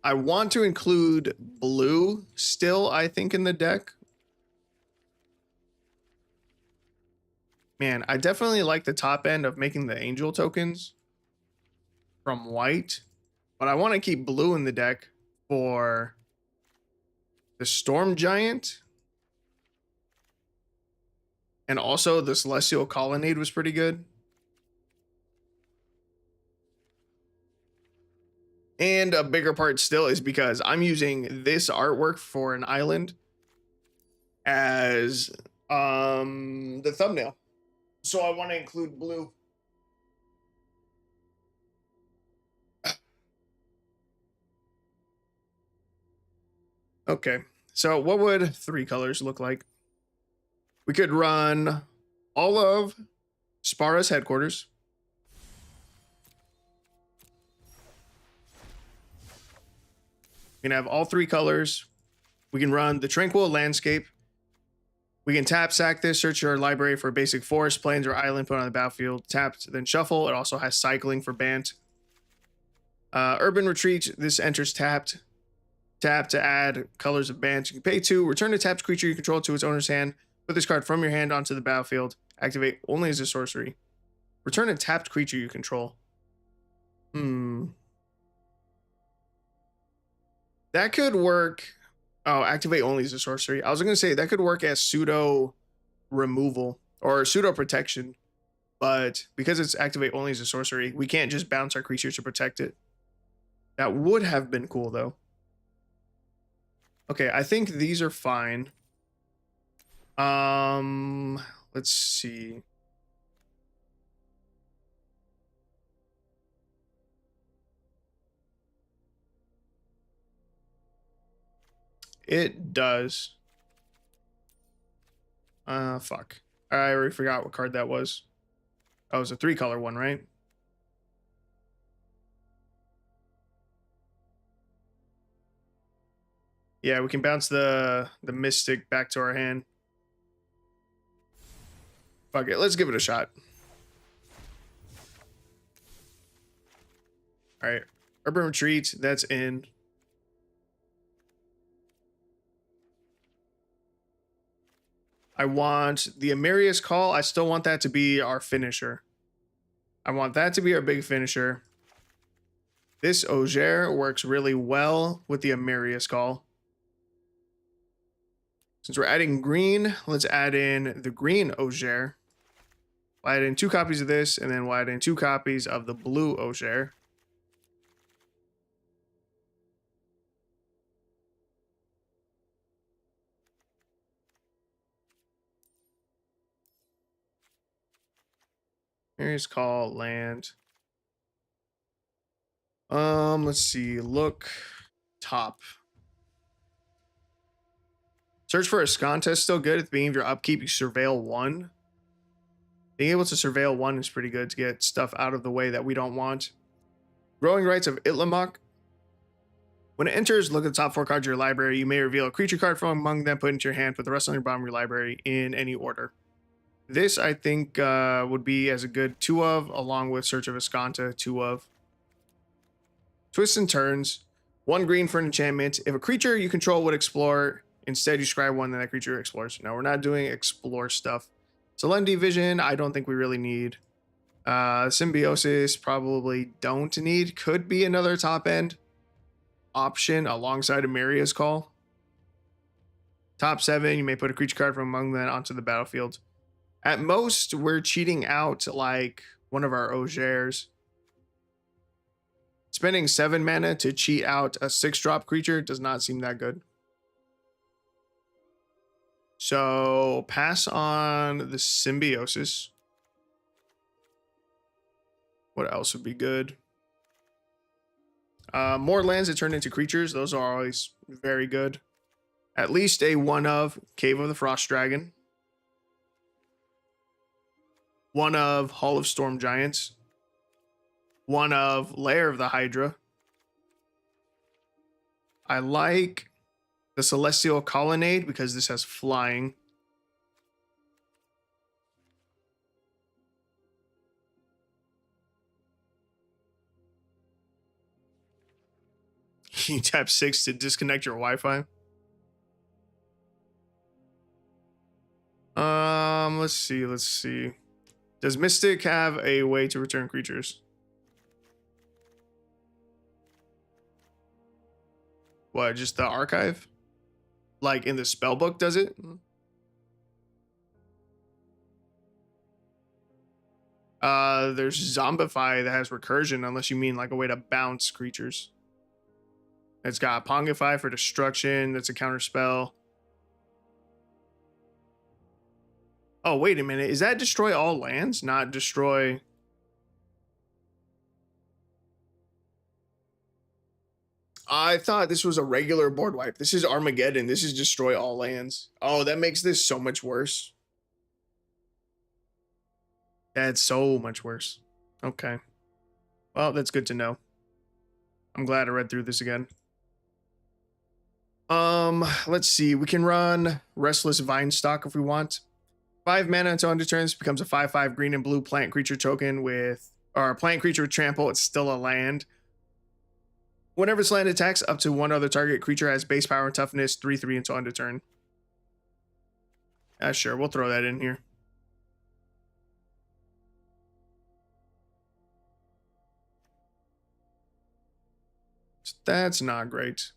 I want to include blue still, I think, in the deck. Man, I definitely like the top end of making the angel tokens from white, but I want to keep blue in the deck for the Storm Giant. And also the Celestial Colonnade was pretty good. And a bigger part still is because I'm using this artwork for an island as the thumbnail. So I want to include blue. Okay, so what would 3 colors look like? We could run all of Spara's headquarters. We can have all 3 colors. We can run the Tranquil Landscape. We can tap, sack this, search your library for a basic forest, plains, or island, put on the battlefield. Tapped, then shuffle. It also has cycling for Bant. Urban Retreat, this enters tapped. Tap to add colors of Bant. You can pay 2, return a tapped creature you control to its owner's hand. Put this card from your hand onto the battlefield. Activate only as a sorcery. Return a tapped creature you control. That could work. Oh, activate only as a sorcery. I was going to say that could work as pseudo removal or pseudo protection. But because it's activate only as a sorcery, we can't just bounce our creature to protect it. That would have been cool, though. Okay, I think these are fine. Let's see. It does. Fuck. I already forgot what card that was. Oh, it was a 3-color one, right? Yeah, we can bounce the Mystic back to our hand. Fuck it, let's give it a shot. All right, Urban Retreat, that's in. I want the Amarius Call. I still want that to be our finisher. I want that to be our big finisher. This Auger works really well with the Amarius Call. Since we're adding green, let's add in the green Auger. We'll add in 2 copies of this, and then we'll add in 2 copies of the blue Auger. Here's call land. Let's see. Look top. Search for a Skanta is still good. At the beginning of your upkeep, you surveil 1. Being able to surveil 1 is pretty good to get stuff out of the way that we don't want. Growing Rights of Itlamok. When it enters, look at the top 4 cards of your library. You may reveal a creature card from among them, put into your hand, put the rest on your bottom of your library in any order. This, I think, would be as a good 2 of, along with Search of Ascanta, 2 of. Twists and Turns. 1 green for an enchantment. If a creature you control would explore, instead you scry 1, then that creature explores. No, we're not doing explore stuff. Solemnity Vision, I don't think we really need. Symbiosis, probably don't need. Could be another top end option alongside Amaria's Call. Top 7, you may put a creature card from among them onto the battlefield. At most, we're cheating out like one of our Augers. Spending 7 mana to cheat out a 6-drop creature does not seem that good. So pass on the Symbiosis. What else would be good? More lands that turn into creatures. Those are always very good. At least a 1 of Cave of the Frost Dragon. 1 of Hall of Storm Giants. 1 of Lair of the Hydra. I like the Celestial Colonnade because this has flying. You tap 6 to disconnect your Wi-Fi. Let's see. Does Mystic have a way to return creatures? What, just the archive? Like in the spellbook, does it? There's Zombify that has recursion, unless you mean like a way to bounce creatures. It's got Pongify for destruction. That's a counter spell. Oh, wait a minute. Is that destroy all lands? Not destroy... I thought this was a regular board wipe. This is Armageddon. This is destroy all lands. Oh, that makes this so much worse. That's so much worse. Okay. Well, that's good to know. I'm glad I read through this again. Let's see. We can run Restless Vinestock if we want. 5 mana until end of turn. This becomes a 5/5 green and blue plant creature token with, or plant creature with trample. It's still a land. Whenever this land attacks, up to 1 other target creature has base power and toughness 3/3 until end of turn. Sure, we'll throw that in here. That's not great.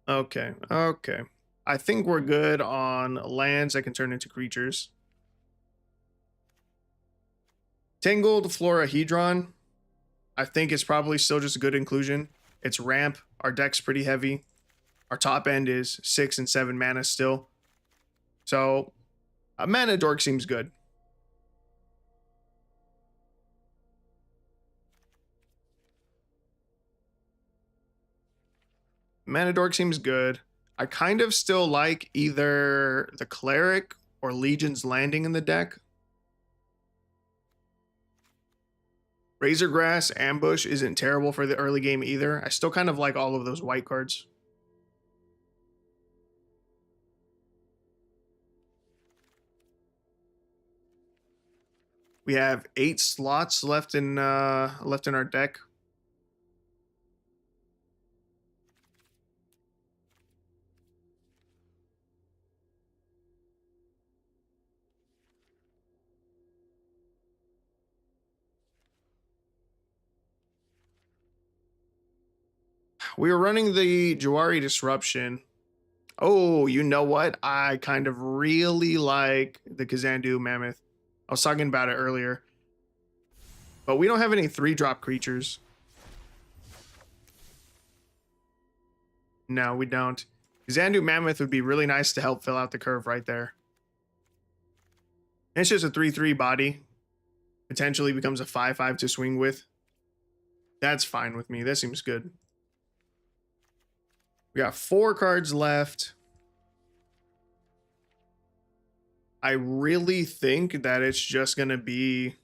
Okay, okay. I think we're good on lands that can turn into creatures. Tangled Florahedron, I think it's probably still just a good inclusion. It's ramp. Our deck's pretty heavy. Our top end is 6 and 7 mana still. So a mana dork seems good. Mana dork seems good. I kind of still like either the cleric or Legion's Landing in the deck. Razorgrass Ambush isn't terrible for the early game either. I still kind of like all of those white cards. We have 8 slots left in our deck. We were running the Jawari Disruption. Oh, you know what? I kind of really like the Kazandu Mammoth. I was talking about it earlier. But we don't have any 3-drop creatures. No, we don't. Kazandu Mammoth would be really nice to help fill out the curve right there. And it's just a 3/3 body. Potentially becomes a 5/5 to swing with. That's fine with me. That seems good. We got 4 cards left. I really think that it's just going to be...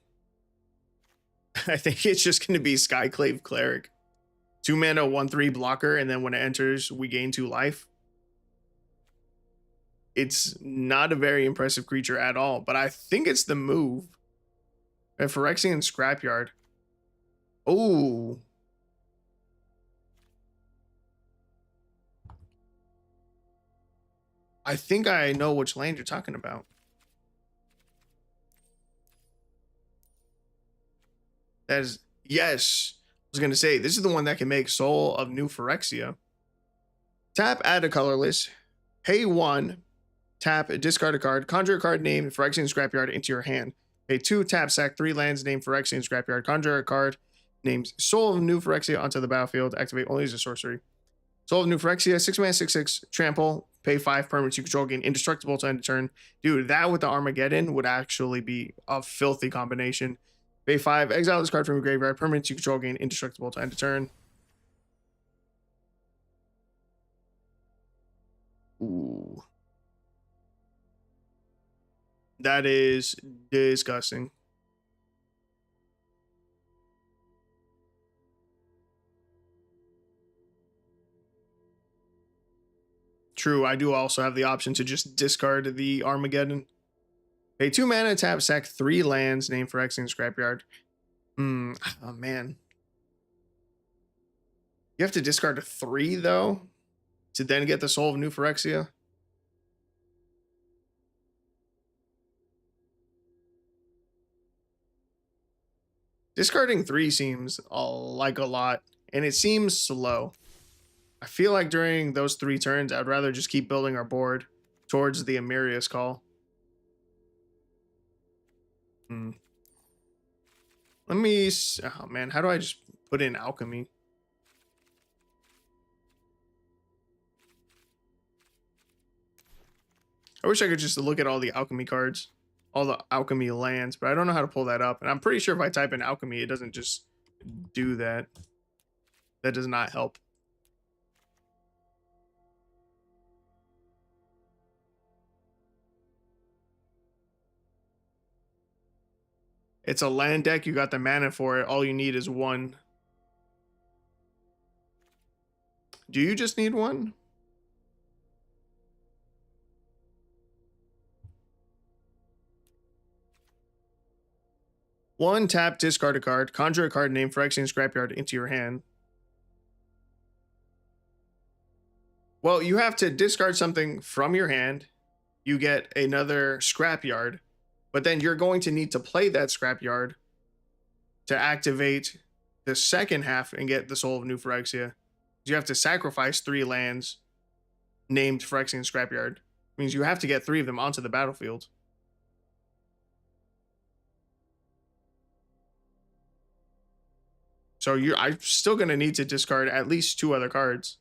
I think it's just going to be Skyclave Cleric. 2 mana, 1/3 blocker, and then when it enters, we gain 2 life. It's not a very impressive creature at all, but I think it's the move. And Phyrexian Scrapyard. Oh. I think I know which land you're talking about. That is, yes. I was going to say, this is the one that can make Soul of New Phyrexia. Tap, add a colorless. Pay 1. Tap, discard a card. Conjure a card named Phyrexian Scrapyard into your hand. Pay 2. Tap, sack 3 lands named Phyrexian Scrapyard. Conjure a card named Soul of New Phyrexia onto the battlefield. Activate only as a sorcery. Soul of New Phyrexia, 6 mana, 6/6, trample, pay 5 permanents you control, gain indestructible to end of turn. Dude, that with the Armageddon would actually be a filthy combination. Pay 5, exile this card from your graveyard, permanents you control, gain indestructible to end of turn. Ooh. That is disgusting. True, I do also have the option to just discard the Armageddon. Pay 2 mana, tap, sack 3 lands, named Phyrexian Scrapyard. Oh man. You have to discard a 3 though, to then get the Soul of New Phyrexia. Discarding 3 seems like a lot, and it seems slow. I feel like during those 3 turns, I'd rather just keep building our board towards the Amirius call. Let me... Oh, man. How do I just put in Alchemy? I wish I could just look at all the Alchemy cards. All the Alchemy lands. But I don't know how to pull that up. And I'm pretty sure if I type in Alchemy, it doesn't just do that. That does not help. It's a land deck. You got the mana for it. All you need is 1. Do you just need 1? One, tap, discard a card. Conjure a card named Phyrexian Scrapyard into your hand. Well, you have to discard something from your hand. You get another Scrapyard. But then you're going to need to play that Scrapyard to activate the second half and get the Soul of New Phyrexia. You have to sacrifice 3 lands named Phyrexian Scrapyard. Means you have to get 3 of them onto the battlefield. So I'm still going to need to discard at least 2 other cards.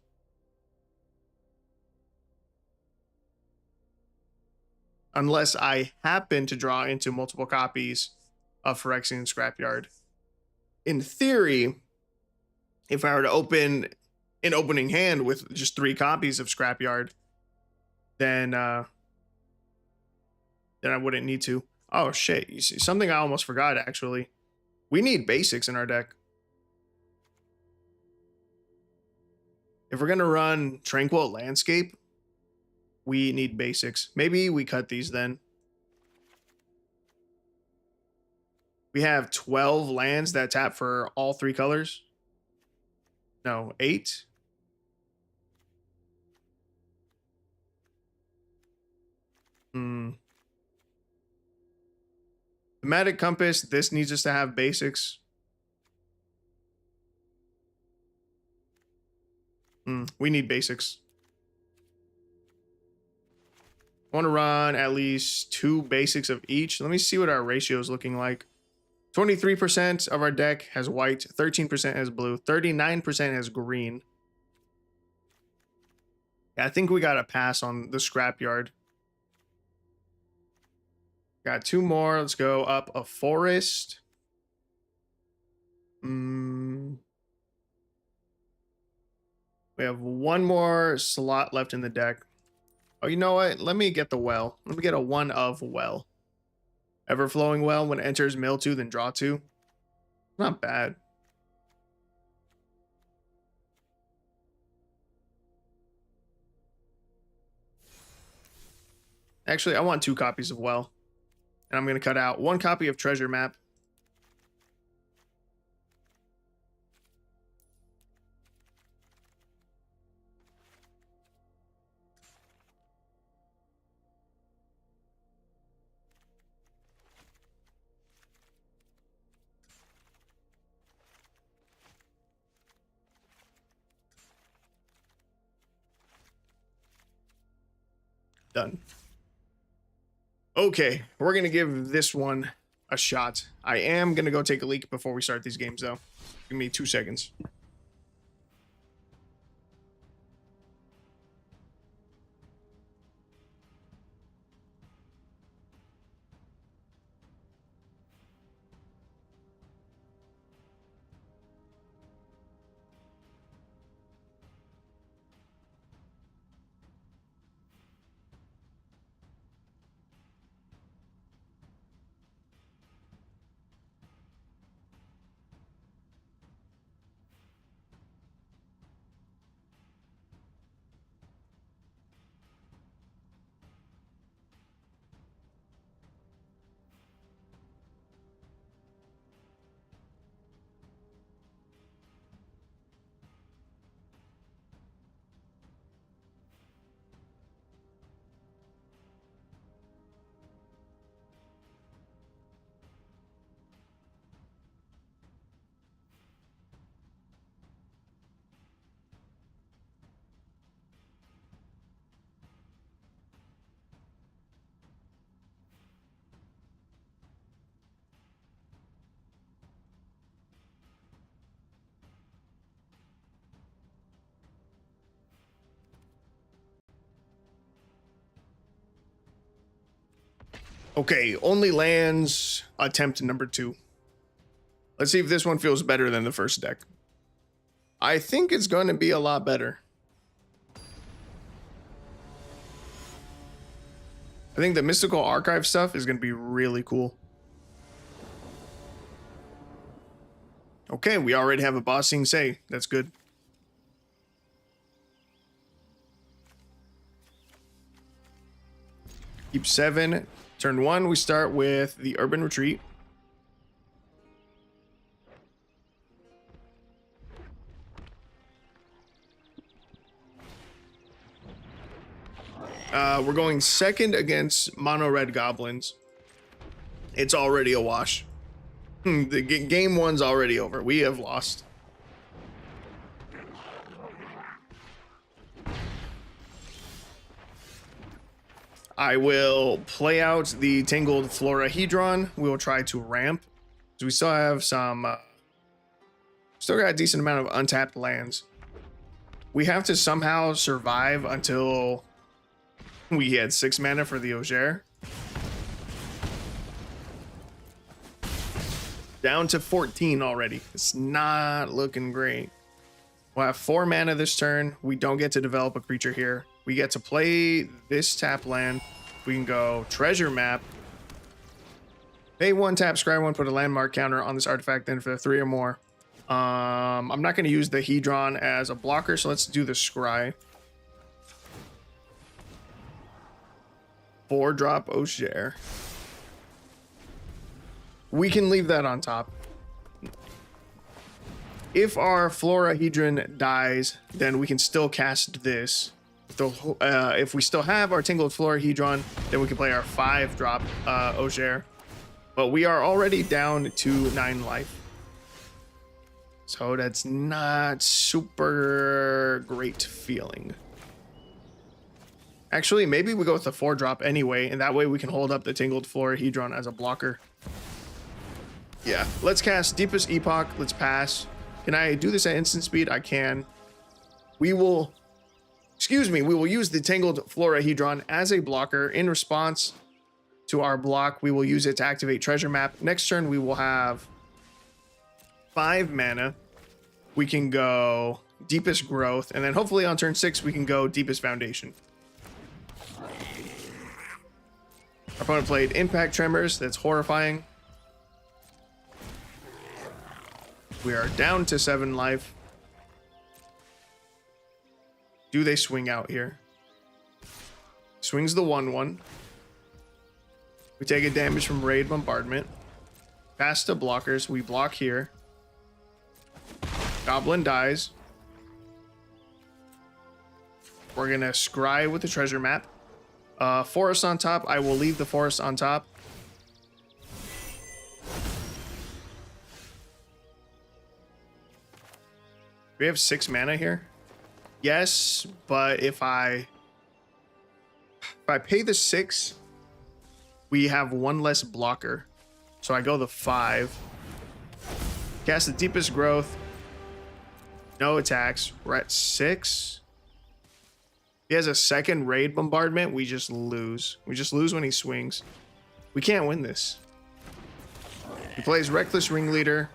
Unless I happen to draw into multiple copies of Phyrexian Scrapyard. In theory, if I were to open an opening hand with just 3 copies of Scrapyard, then I wouldn't need to. Oh shit, you see, something I almost forgot actually. We need basics in our deck. If we're gonna run Tranquil Landscape, we need basics. Maybe we cut these then. We have 12 lands that tap for all 3 colors. No, 8. Thematic Compass, this needs us to have basics. We need basics. I want to run at least 2 basics of each. Let me see what our ratio is looking like. 23% of our deck has white, 13% has blue, 39% has green. Yeah, I think we got to pass on the Scrapyard. Got 2 more. Let's go up a forest. We have 1 more slot left in the deck. Oh, you know what? Let me get the well. Let me get a 1 of well. Everflowing well. When it enters, mill 2, then draw 2. Not bad. Actually, I want 2 copies of well. And I'm going to cut out 1 copy of Treasure Map. Done. Okay, we're going to give this one a shot. I am going to go take a leak before we start these games, though. Give me 2 seconds. Okay, only lands attempt number 2. Let's see if this one feels better than the first deck. I think it's going to be a lot better. I think the Mystical Archive stuff is going to be really cool. Okay, we already have a Bossing Say. That's good. Keep 7. Turn 1, we start with the Urban Retreat. We're going second against Mono Red Goblins. It's already a wash. The game 1's already over. We have lost. I will play out the Tangled Florahedron. We will try to ramp. So we still have some... still got a decent amount of untapped lands. We have to somehow survive until we had 6 mana for the Auger. Down to 14 already. It's not looking great. We'll have 4 mana this turn. We don't get to develop a creature here. We get to play this tap land. We can go treasure map. Pay 1, tap, scry 1, put a landmark counter on this artifact, then for 3 or more. I'm not going to use the Hedron as a blocker, so let's do the scry. 4-drop Auger. We can leave that on top. If our Florahedron dies, then we can still cast this. If we still have our Tangled Florahedron, then we can play our 5-drop Auger. But we are already down to 9 life. So that's not super great feeling. Actually, maybe we go with the 4-drop anyway, and that way we can hold up the Tangled Florahedron as a blocker. Yeah, let's cast Deepest Epoch. Let's pass. Can I do this at instant speed? I can. We will use the Tangled Florahedron as a blocker. In response to our block, we will use it to activate Treasure Map. Next turn, we will have 5 mana. We can go Deepest Growth, and then hopefully on turn 6, we can go Deepest Foundation. Our opponent played Impact Tremors. That's horrifying. We are down to 7 life. Do they swing out here? Swings the 1/1. We take a damage from Raid Bombardment. Pass to blockers. We block here. Goblin dies. We're going to scry with the treasure map. Forest on top. I will leave the forest on top. We have 6 mana here. Yes, but if I pay the 6, we have 1 less blocker. So I go the 5. Cast the Deepest Growth. No attacks. We're at 6. He has a second Raid Bombardment. We just lose. We just lose when he swings. We can't win this. He plays Reckless Ringleader.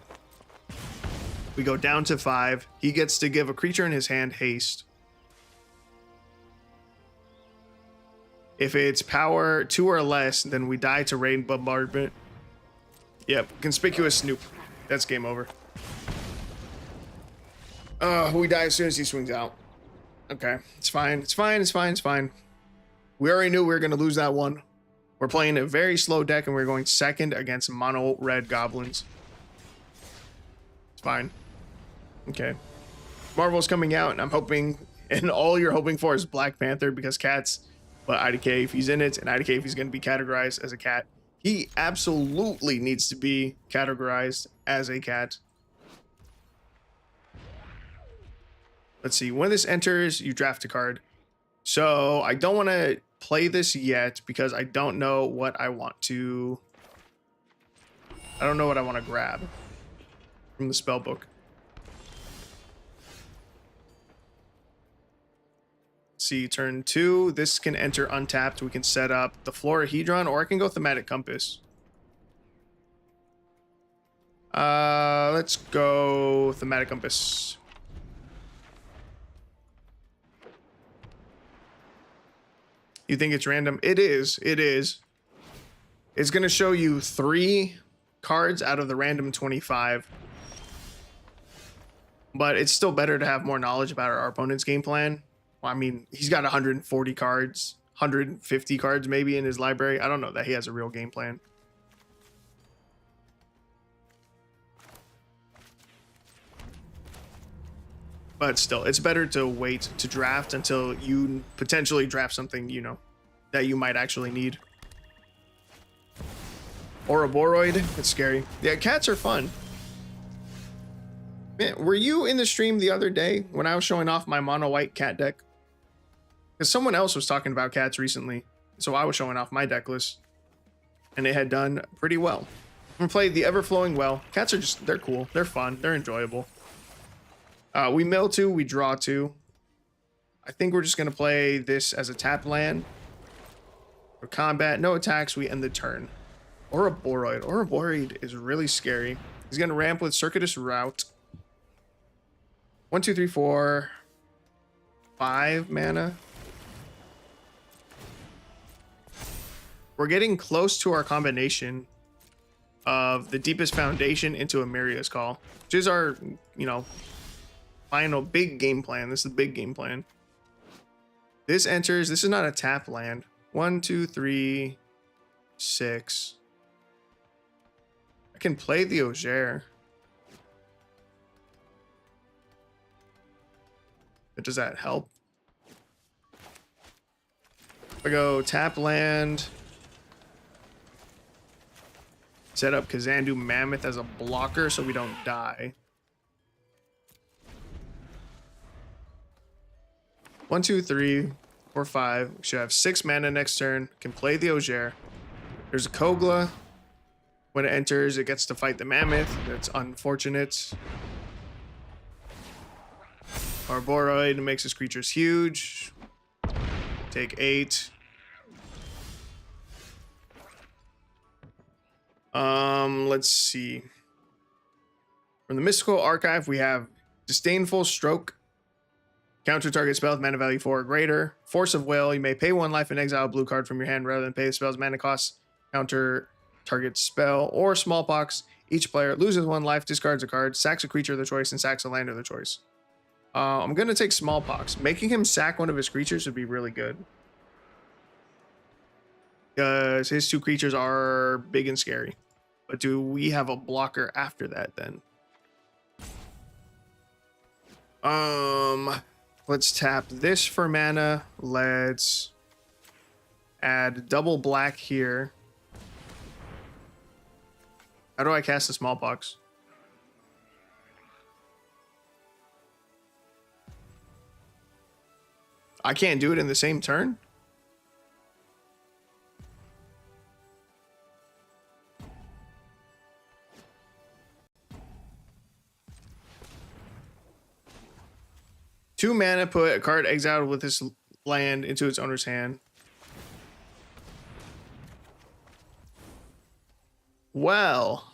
We go down to 5. He gets to give a creature in his hand haste. If it's power 2 or less, then we die to Raid Bombardment. Yep, Conspicuous Snoop. That's game over. We die as soon as he swings out. Okay, it's fine. It's fine. It's fine. It's fine. We already knew we were going to lose that one. We're playing a very slow deck, and we're going second against mono red goblins. It's fine. Okay. Marvel's coming out, and I'm hoping, and all you're hoping for is Black Panther because cats, but IDK if he's in it, and IDK if he's going to be categorized as a cat. He absolutely needs to be categorized as a cat. Let's see. When this enters, you draft a card. So I don't want to play this yet because I don't know what I want to... I don't know what I want to grab from the spell book. See, turn 2. This can enter untapped. We can set up the Florahedron, or I can go Thematic Compass. Let's go Thematic Compass. You think it's random? It is. It is. It's going to show you 3 cards out of the random 25. But it's still better to have more knowledge about our opponent's game plan. Well, I mean, he's got 140 cards, 150 cards maybe in his library. I don't know that he has a real game plan. But still, it's better to wait to draft until you potentially draft something, you know, that you might actually need. Ouroboros, it's scary. Yeah, cats are fun. Man, were you in the stream the other day when I was showing off my mono white cat deck? Because someone else was talking about cats recently. So I was showing off my deck list, and it had done pretty well. We played the Everflowing Well. Cats are just, they're cool. They're fun. They're enjoyable. We mill 2, we draw 2. I think we're just going to play this as a tap land. For combat, no attacks, we end the turn. Ouroboros. Ouroboros is really scary. He's going to ramp with Circuitous Route. 1, 2, 3, 4, 5 mana. We're getting close to our combination of the Deepest Foundation into Amelia's Call, which is our, you know, final big game plan. This is the big game plan. This enters. This is not a tap land. 1, 2, 3, 6. I can play the Auger. But does that help? If I go tap land, set up Kazandu Mammoth as a blocker so we don't die. 1, 2, 3, 4, 5. We should have 6 mana next turn. Can play the Auger. There's a Kogla. When it enters, it gets to fight the Mammoth. That's unfortunate. Arboroid makes his creatures huge. Take 8. Let's see. From the Mystical Archive, we have Disdainful Stroke. Counter target spell with mana value 4 or greater. Force of Will. You may pay 1 life and exile a blue card from your hand rather than pay the spell's mana cost. Counter target spell. Or Smallpox. Each player loses 1 life, discards a card, sacks a creature of their choice, and sacks a land of their choice. I'm going to take Smallpox. Making him sack one of his creatures would be really good. Because his 2 creatures are big and scary. But do we have a blocker after that then? Let's tap this for mana. Let's add double black here. How do I cast the Smallpox? I can't do it in the same turn? Two mana, put a card exiled with this land into its owner's hand. Well.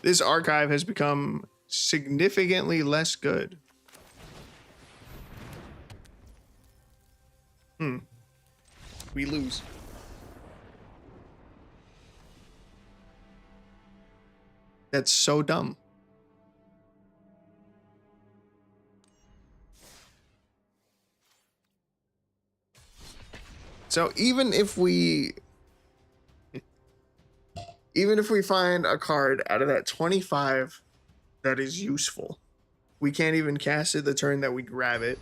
This archive has become significantly less good. We lose. That's so dumb. So even if we find a card out of that 25 that is useful, we can't even cast it the turn that we grab it.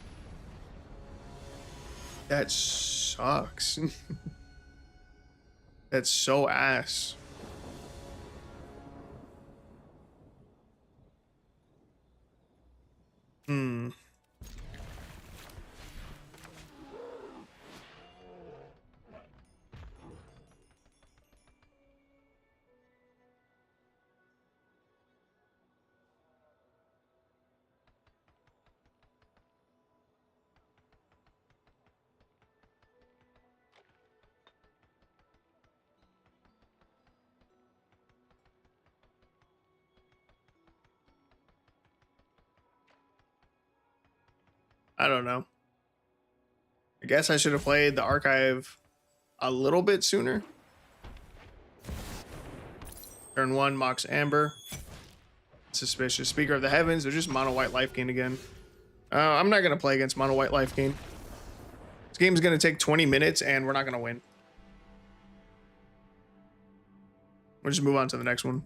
That sucks. That's so ass. I don't know. I guess I should have played the archive a little bit sooner. Turn 1, Mox Amber. Suspicious. Speaker of the Heavens. They're just mono white life gain again. I'm not going to play against mono white life gain. This game is going to take 20 minutes and we're not going to win. We'll just move on to the next one.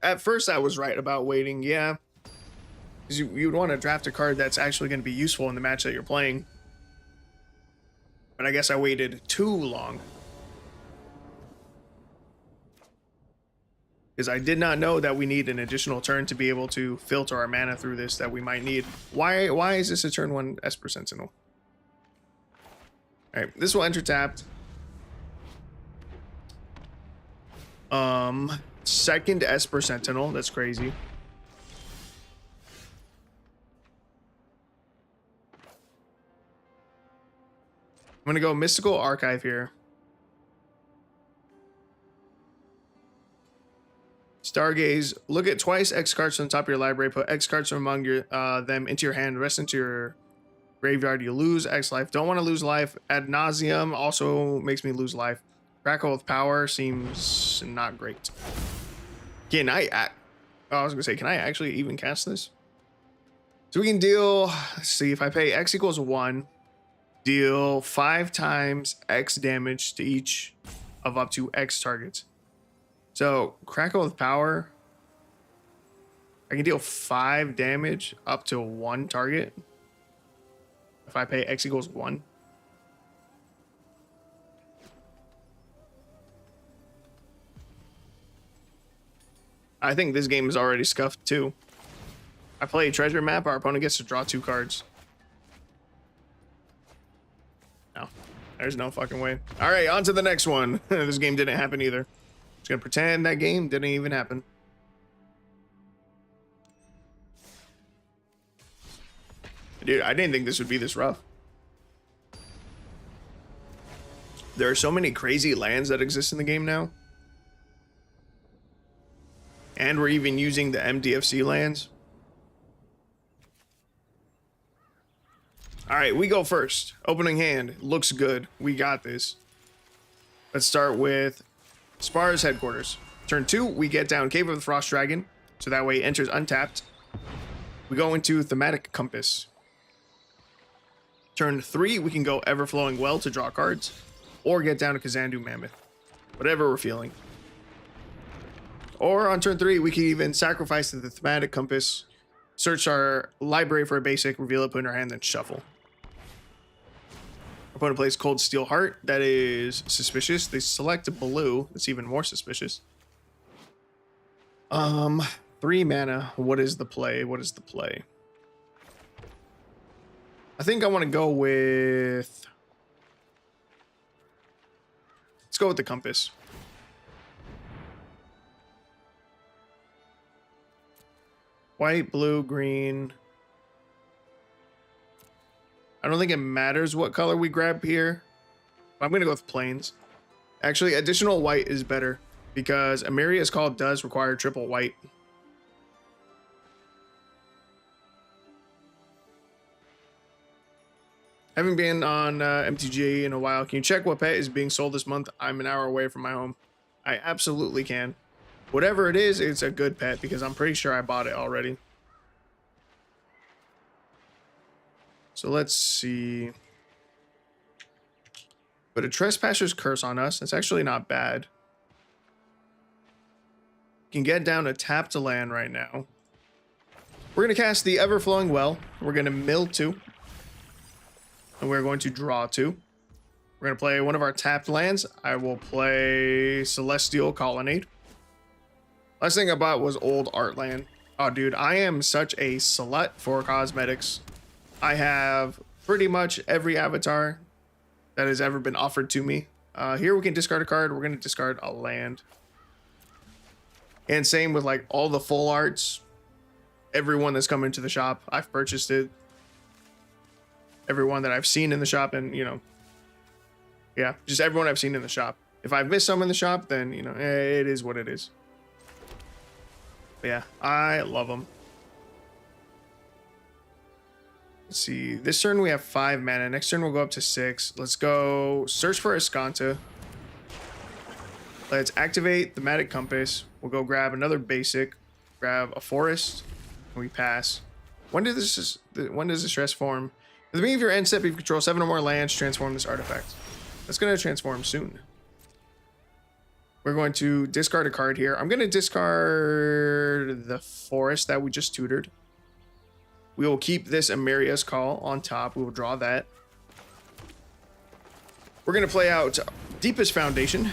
At first, I was right about waiting, yeah. Because you'd want to draft a card that's actually going to be useful in the match that you're playing. But I guess I waited too long. because I did not know that we need an additional turn to be able to filter our mana through this that we might need. Why is this a turn 1 Esper Sentinel? All right, this will enter tapped. Second Esper Sentinel, that's crazy. I'm gonna go Mystical Archive here. Stargaze, look at twice X cards from the top of your library, put X cards from among your them into your hand, rest into your graveyard, you lose X life. Don't want to lose life. Ad nauseum also makes me lose life. Crackle with Power seems not great. Can I was gonna say, can I actually even cast this? So we can deal, let's see, if I pay X equals 1, deal 5 times X damage to each of up to X targets. So Crackle with Power, I can deal 5 damage up to 1 target if I pay X equals 1. I think this game is already scuffed too. I play a treasure map, our opponent gets to draw 2 cards. No, there's no fucking way. All right, on to the next one. This game didn't happen either. Just gonna pretend that game didn't even happen. Dude, I didn't think this would be this rough. There are so many crazy lands that exist in the game now. And we're even using the MDFC lands. All right, we go first. Opening hand, looks good. We got this. Let's start with Spar's Headquarters. Turn 2, we get down Cave of the Frost Dragon, so that way it enters untapped. We go into Thematic Compass. Turn 3, we can go Everflowing Well to draw cards, or get down to Kazandu Mammoth, whatever we're feeling. Or on turn 3, we can even sacrifice the Thematic Compass, search our library for a basic, reveal it, put in our hand, then shuffle. Opponent plays Cold Steel Heart. That is suspicious. They select a blue. That's even more suspicious. 3 mana. What is the play? What is the play? I think I want to go with... Let's go with the Compass. White, blue, green. I don't think it matters what color we grab here. I'm going to go with plains. Actually, additional white is better because Amiria's Call does require triple white. Haven't been on MTG in a while. Can you check what pet is being sold this month? I'm an hour away from my home. I absolutely can. Whatever it is, it's a good pet because I'm pretty sure I bought it already. So let's see. But a Trespasser's Curse on us. That's actually not bad. Can get down a tap to land right now. We're going to cast the Everflowing Well. We're going to mill 2. And we're going to draw 2. We're going to play one of our tapped lands. I will play Celestial Colonnade. Last thing I bought was Old Art Land. Oh, dude, I am such a slut for cosmetics. I have pretty much every avatar that has ever been offered to me. Here we can discard a card. We're going to discard a land. And same with like all the full arts. Everyone that's come into the shop, I've purchased it. Everyone that I've seen in the shop and, you know, yeah, just everyone I've seen in the shop. If I've missed some in the shop, then, you know, it is what it is. But yeah, I love them. Let's see. This turn we have 5 mana. Next turn we'll go up to 6. Let's go search for Escanta. Let's activate Thematic Compass. We'll go grab another basic. Grab a forest. And we pass. When does this transform? At the beginning of your end step, if you control 7 or more lands, transform this artifact. That's going to transform soon. We're going to discard a card here. I'm going to discard the forest that we just tutored. We will keep this Amiria's Call on top. We will draw that. We're going to play out Deepest Foundation.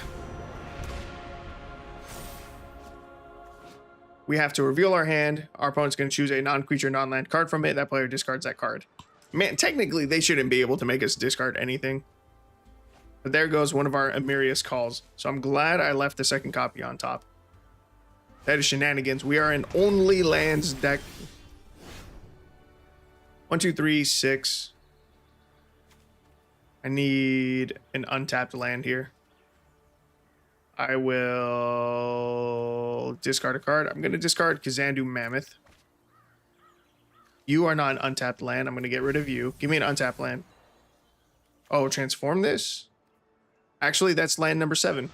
We have to reveal our hand. Our opponent's going to choose a non-creature, non-land card from it. That player discards that card. Man, technically, they shouldn't be able to make us discard anything. But there goes one of our Amirius calls. So I'm glad I left the second copy on top. That is shenanigans. We are an only lands deck. 1, 2, 3, 6. I need an untapped land here. I will discard a card. I'm going to discard Kazandu Mammoth. You are not an untapped land. I'm going to get rid of you. Give me an untapped land. Oh, transform this? Actually, that's land number 7.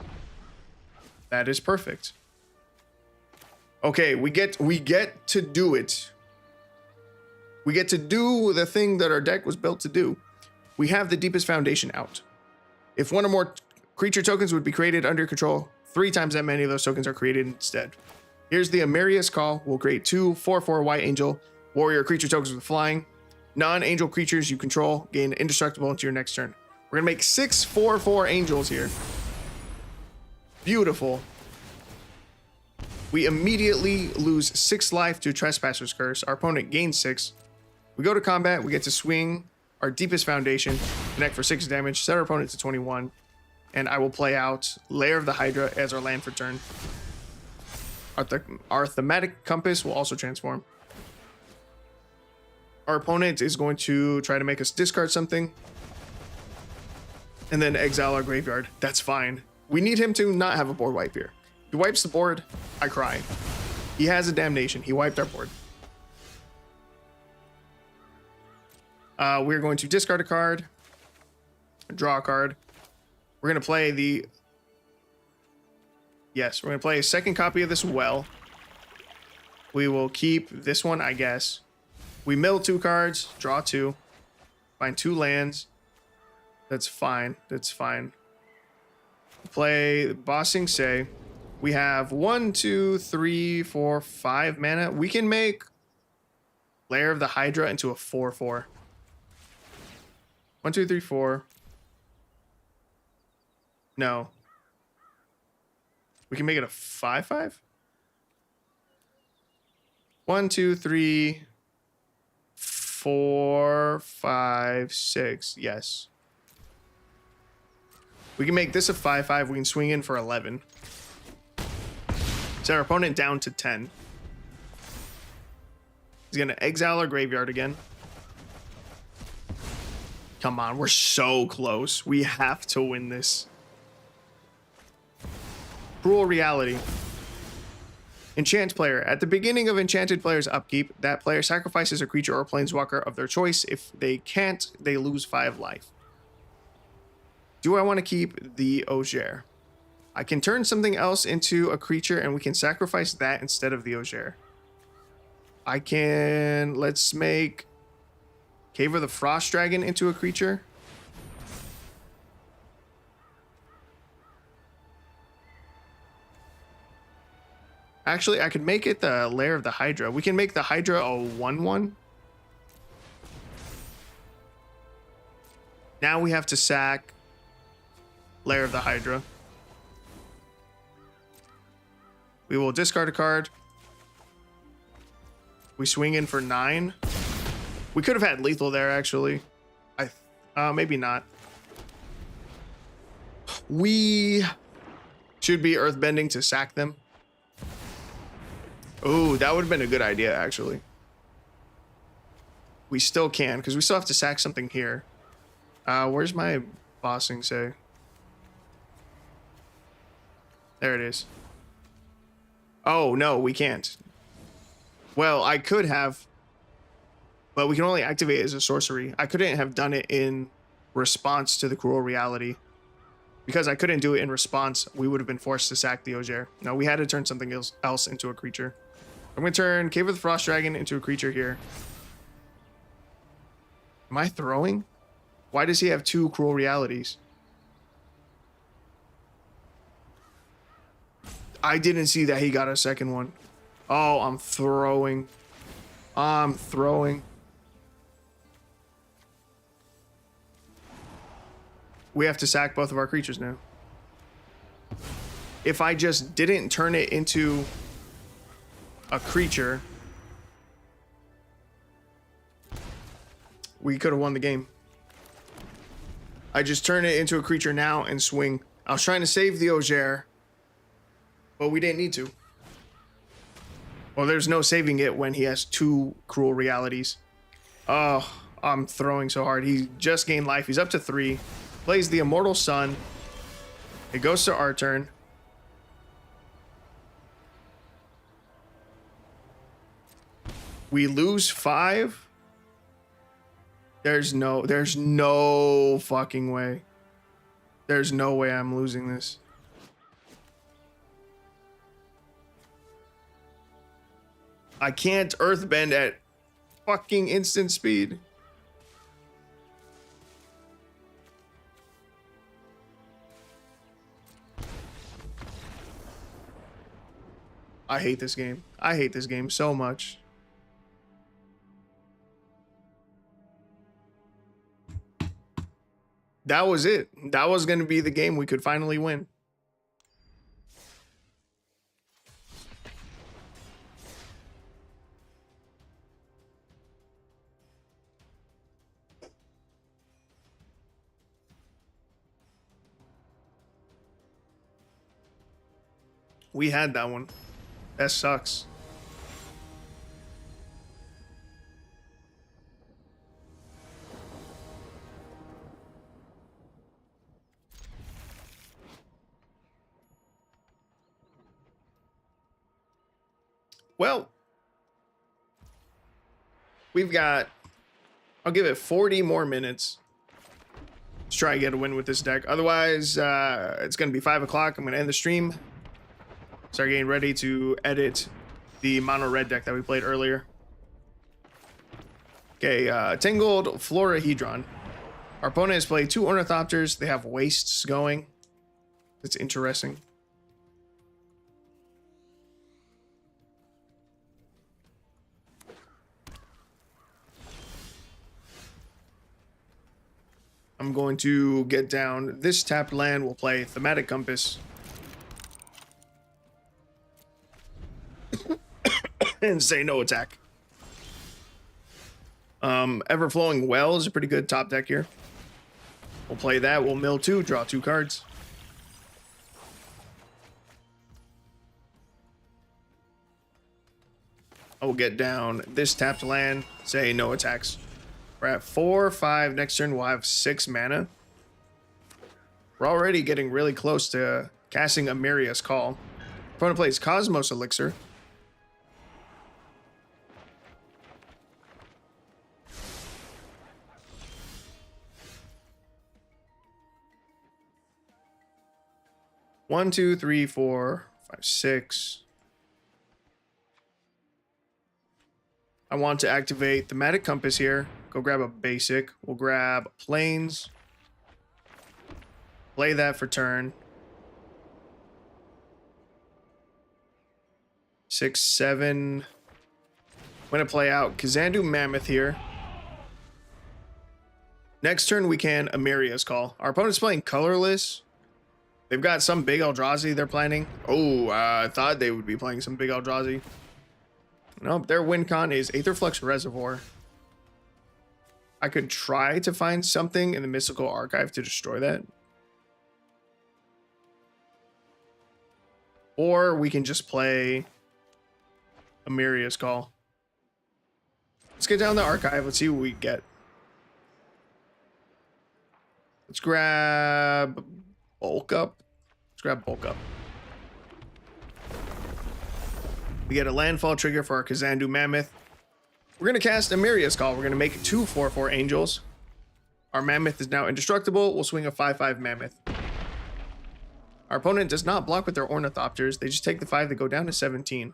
That is perfect. Okay, we get to do it. We get to do the thing that our deck was built to do. We have the Deepest Foundation out. If one or more creature tokens would be created under your control, 3 times that many of those tokens are created instead. Here's the Amirius call. We'll create 2 4/4 white angel warrior creature tokens with flying. Non-angel creatures you control gain indestructible until your next turn. We're gonna make 6 4/4 angels here. Beautiful. We immediately lose 6 life to Trespasser's Curse. Our opponent gains 6. We go to combat. We get to swing our Deepest Foundation, connect for 6 damage, set our opponent to 21, and I will play out Lair of the Hydra as our land for turn. Our Thematic Compass will also transform. Our opponent is going to try to make us discard something and then exile our graveyard. That's fine. We need him to not have a board wipe here. He wipes the board, I cry. He has a damnation. He wiped our board. We're going to discard a card, draw a card. We're going to play the... Yes, we're going to play a second copy of this well. We will keep this one, I guess. We mill 2 cards, draw 2, find 2 lands. That's fine. That's fine. Play Bossing Say. We have 1, 2, 3, 4, 5 mana. We can make Lair of the Hydra into a 4/4. 1, 2, 3, 4. No. We can make it a 5/5? 1, 2, 3, 4, 5, 6. Yes. We can make this a 5/5. We can swing in for 11. Set our opponent down to 10. He's going to exile our graveyard again. Come on, we're so close. We have to win this. Cruel Reality. Enchant player. At the beginning of enchanted player's upkeep, that player sacrifices a creature or planeswalker of their choice. If they can't, they lose 5 life. Do I want to keep the Ogier? I can turn something else into a creature and we can sacrifice that instead of the Ogier. I can... Let's make Cave of the Frost Dragon into a creature. Actually, I could make it the Lair of the Hydra. We can make the Hydra a 1/1. Now we have to sack Lair of the Hydra. We will discard a card. We swing in for 9. We could have had lethal there, actually. Maybe not. We should be earthbending to sack them. Oh, that would have been a good idea, actually. We still can, because we still have to sack something here. Where's my Bossing Say? There it is. Oh, no, we can't. Well, I could have, but we can only activate it as a sorcery. I couldn't have done it in response to the Cruel Reality. Because I couldn't do it in response, we would have been forced to sack the Ogier. No, we had to turn something else into a creature. I'm going to turn Cave of the Frost Dragon into a creature here. Am I throwing? Why does he have 2 Cruel Realities? I didn't see that he got a second one. Oh, I'm throwing. I'm throwing. We have to sack both of our creatures now. If I just didn't turn it into a creature, we could have won the game. I just turn it into a creature now and swing. I was trying to save the Auger, but we didn't need to. Well, there's no saving it when he has 2 cruel realities. Oh, I'm throwing so hard. He just gained life. He's up to 3. Plays the Immortal Sun. It goes to our turn. We lose 5. There's no fucking way. There's no way I'm losing this. I can't earthbend at fucking instant speed. I hate this game. I hate this game so much. That was it. That was going to be the game we could finally win. We had that one. That sucks. Well, we've got, I'll give it 40 more minutes. Let's try to get a win with this deck. Otherwise, it's going to be 5 o'clock. I'm going to end the stream. Start getting ready to edit the mono red deck that we played earlier. Okay, Tangled Florahedron. Our opponent has played 2 Ornithopters. They have wastes going. That's interesting. I'm going to get down this tapped land. We'll play Thematic Compass. And say no attack. Everflowing Well is a pretty good top deck here. We'll play that. We'll mill 2, draw 2 cards. I will get down this tapped land, say no attacks. We're at 4, 5. Next turn we'll have 6 mana. We're already getting really close to casting Amiria's Call. Opponent plays Cosmos Elixir. One, 2, 3, 4, 5, 6. I want to activate Thematic Compass here. Go grab a basic. We'll grab Plains. Play that for turn. 6, 7. I'm going to play out Kazandu Mammoth here. Next turn we can Amiria's Call. Our opponent's playing colorless. They've got some big Eldrazi they're planning. Oh, I thought they would be playing some big Eldrazi. Nope, their win con is Aetherflux Reservoir. I could try to find something in the Mystical Archive to destroy that. Or we can just play Amiria's Call. Let's get down the archive. Let's see what we get. Let's grab Bulk Up. Let's grab Bulk Up. We get a landfall trigger for our Kazandu Mammoth. We're going to cast Amiria's Call. We're going to make 2 4/4 angels. Our Mammoth is now indestructible. We'll swing a 5/5 Mammoth. Our opponent does not block with their Ornithopters. They just take the 5 that go down to 17.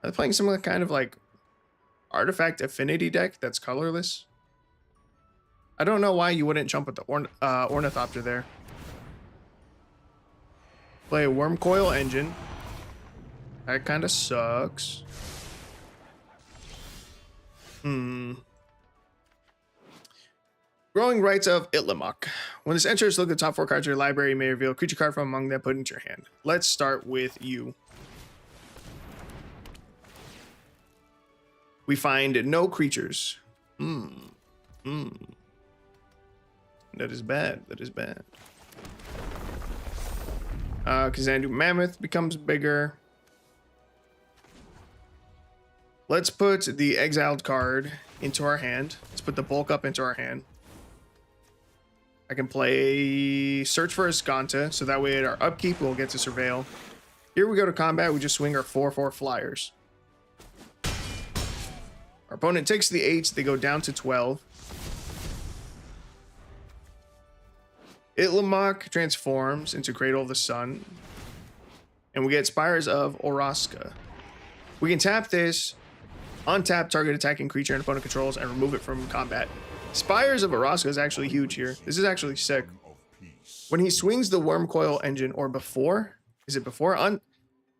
Are they playing some kind of like artifact affinity deck that's colorless? I don't know why you wouldn't jump with the Ornithopter there. Play a Wormcoil Engine. That kind of sucks. Growing Rites of Itlamok. When this enters, look at the top 4 cards of your library. You may reveal a creature card from among them, put into your hand. Let's start with you. We find no creatures. That is bad. That is bad. Kazandu Mammoth becomes bigger. Let's put the exiled card into our hand. Let's put the bulk up into our hand. I can play Search for Escanta, so that way at our upkeep we'll get to Surveil. Here we go to combat, we just swing our 4/4 flyers. Our opponent takes the 8s, they go down to 12. Itlamok transforms into Cradle of the Sun. And we get Spires of Oraska. We can tap this, untap target attacking creature and opponent controls, and remove it from combat. Spires of Oraska is actually huge here. This is actually sick. When he swings the Worm Coil Engine, or before, is it before?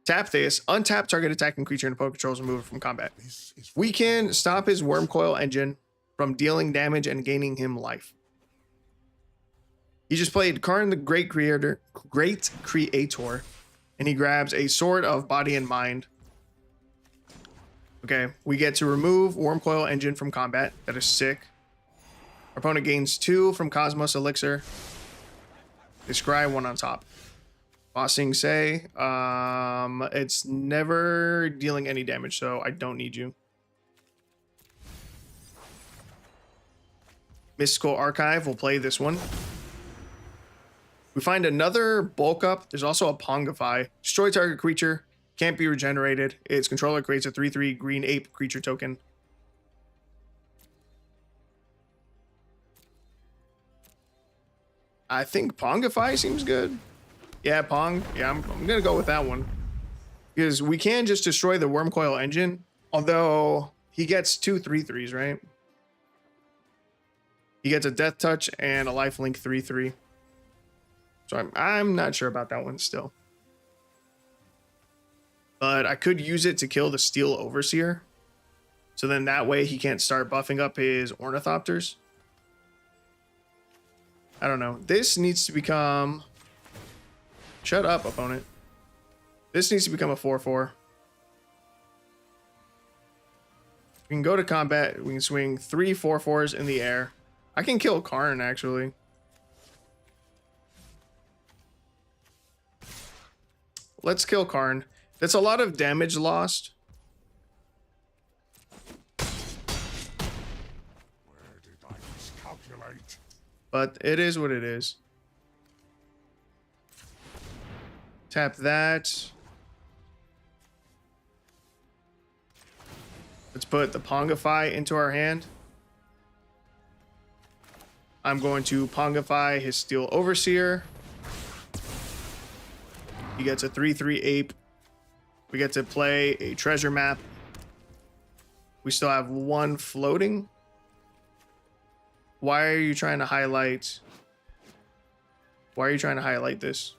Tap this, untap target attacking creature and opponent controls, remove it from combat. We can stop his Worm Coil Engine from dealing damage and gaining him life. He just played Karn the Great Creator, and he grabs a Sword of Body and Mind. Okay, we get to remove Worm Coil Engine from combat. That is sick. Our opponent gains 2 from Cosmos Elixir. They scry 1 on top. Bossing Say, it's never dealing any damage, so I don't need you. Mystical Archive, we'll play this one. We find another bulk up. There's also a Pongify. Destroy target creature. Can't be regenerated. Its controller creates a 3/3 green ape creature token. I think Pongify seems good. Yeah, Pong. Yeah, I'm going to go with that one. Because we can just destroy the Worm Coil Engine. Although he gets 2 3/3s, right? He gets a Death Touch and a Lifelink 3/3. So I'm not sure about that one still. But I could use it to kill the Steel Overseer. So then that way he can't start buffing up his Ornithopters. I don't know. This needs to become... Shut up, opponent. This needs to become a 4/4. We can go to combat. We can swing 3 4/4s in the air. I can kill Karn, actually. Let's kill Karn. That's a lot of damage lost. Where did I miscalculate? But it is what it is. Tap that. Let's put the Pongify into our hand. I'm going to Pongify his Steel Overseer. He gets a 3/3 ape. We get to play a treasure map. We still have 1 floating. Why are you trying to highlight? Why are you trying to highlight this?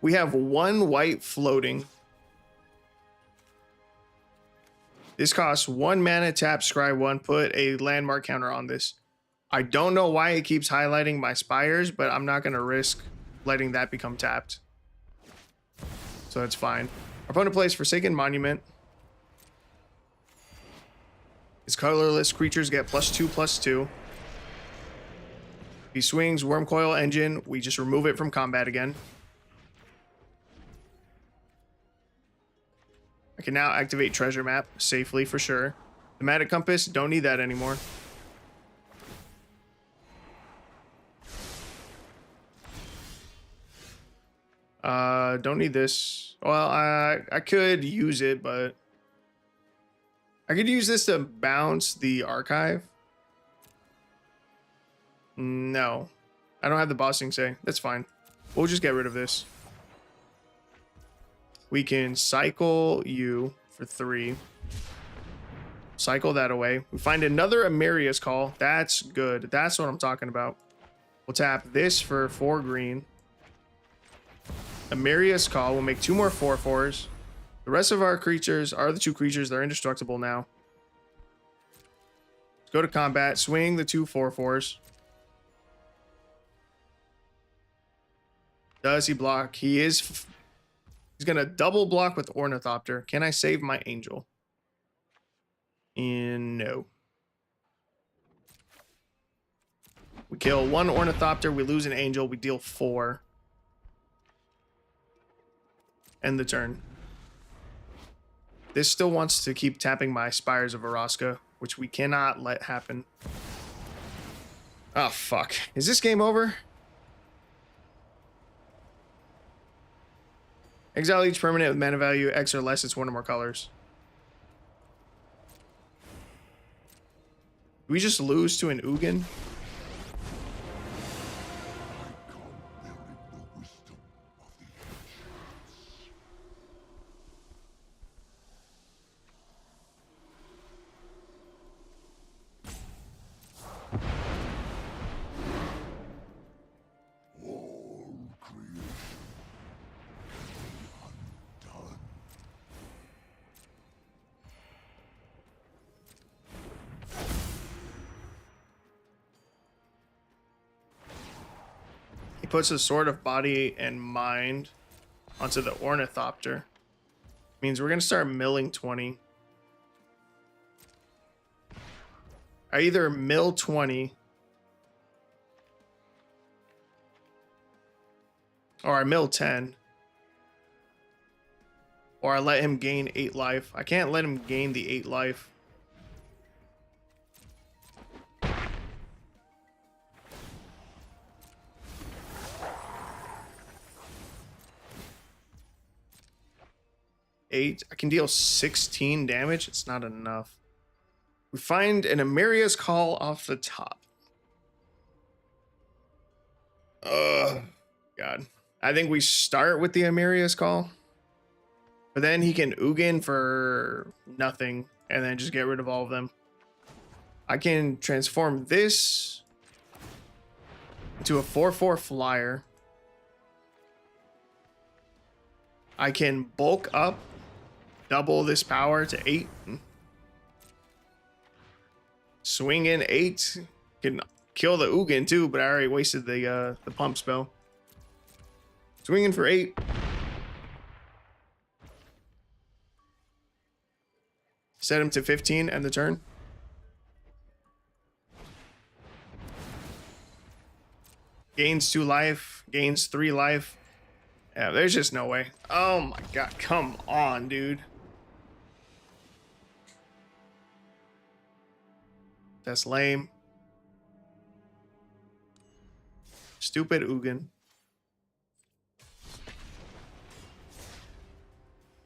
We have 1 white floating. This costs 1 mana, tap, scry 1, put a landmark counter on this. I don't know why it keeps highlighting my Spires, but I'm not going to risk letting that become tapped. So that's fine. Our opponent plays Forsaken Monument. His colorless creatures get +2/+2. If he swings Worm Coil Engine, we just remove it from combat again. I can now activate Treasure Map safely for sure. Thematic Compass, don't need that anymore. Don't need this. Well, I could use it, but I could use this to bounce the archive. No, I don't have the Bossing Say. That's fine. We'll just get rid of this. We can cycle you for 3. Cycle that away. We find another Amarius Call. That's good. That's what I'm talking about. We'll tap this for 4 green. Amarius Call. We'll make 2 more 4/4s. The rest of our creatures are the 2 creatures. They're indestructible now. Let's go to combat. Swing the 2 4/4s. Does he block? He's gonna double block with Ornithopter. Can I save my Angel? And no. We kill one Ornithopter, we lose an Angel, we deal 4. End the turn. This still wants to keep tapping my Spires of Araska, which we cannot let happen. Oh, fuck. Is this game over? Exile each permanent with mana value X or less. It's one or more colors. Do we just lose to an Ugin? Puts a Sword of Body and Mind onto the Ornithopter. Means we're gonna start milling 20. I either mill 20 or I mill 10, or I let him gain 8 life. I can't let him gain the 8 life. I can deal 16 damage. It's not enough. We find an Amelia's Call off the top. God. I think we start with the Amelia's Call. But then he can Ugin for nothing and then just get rid of all of them. I can transform this into a 4/4 flyer. I can bulk up, double this power to 8. Swing in 8. Can kill the Ugin too, but I already wasted the pump spell. Swinging for 8. Set him to 15 and the turn. Gains 2 life, gains 3 life. Yeah, there's just no way. Oh my god, come on, dude. That's lame. Stupid Ugin.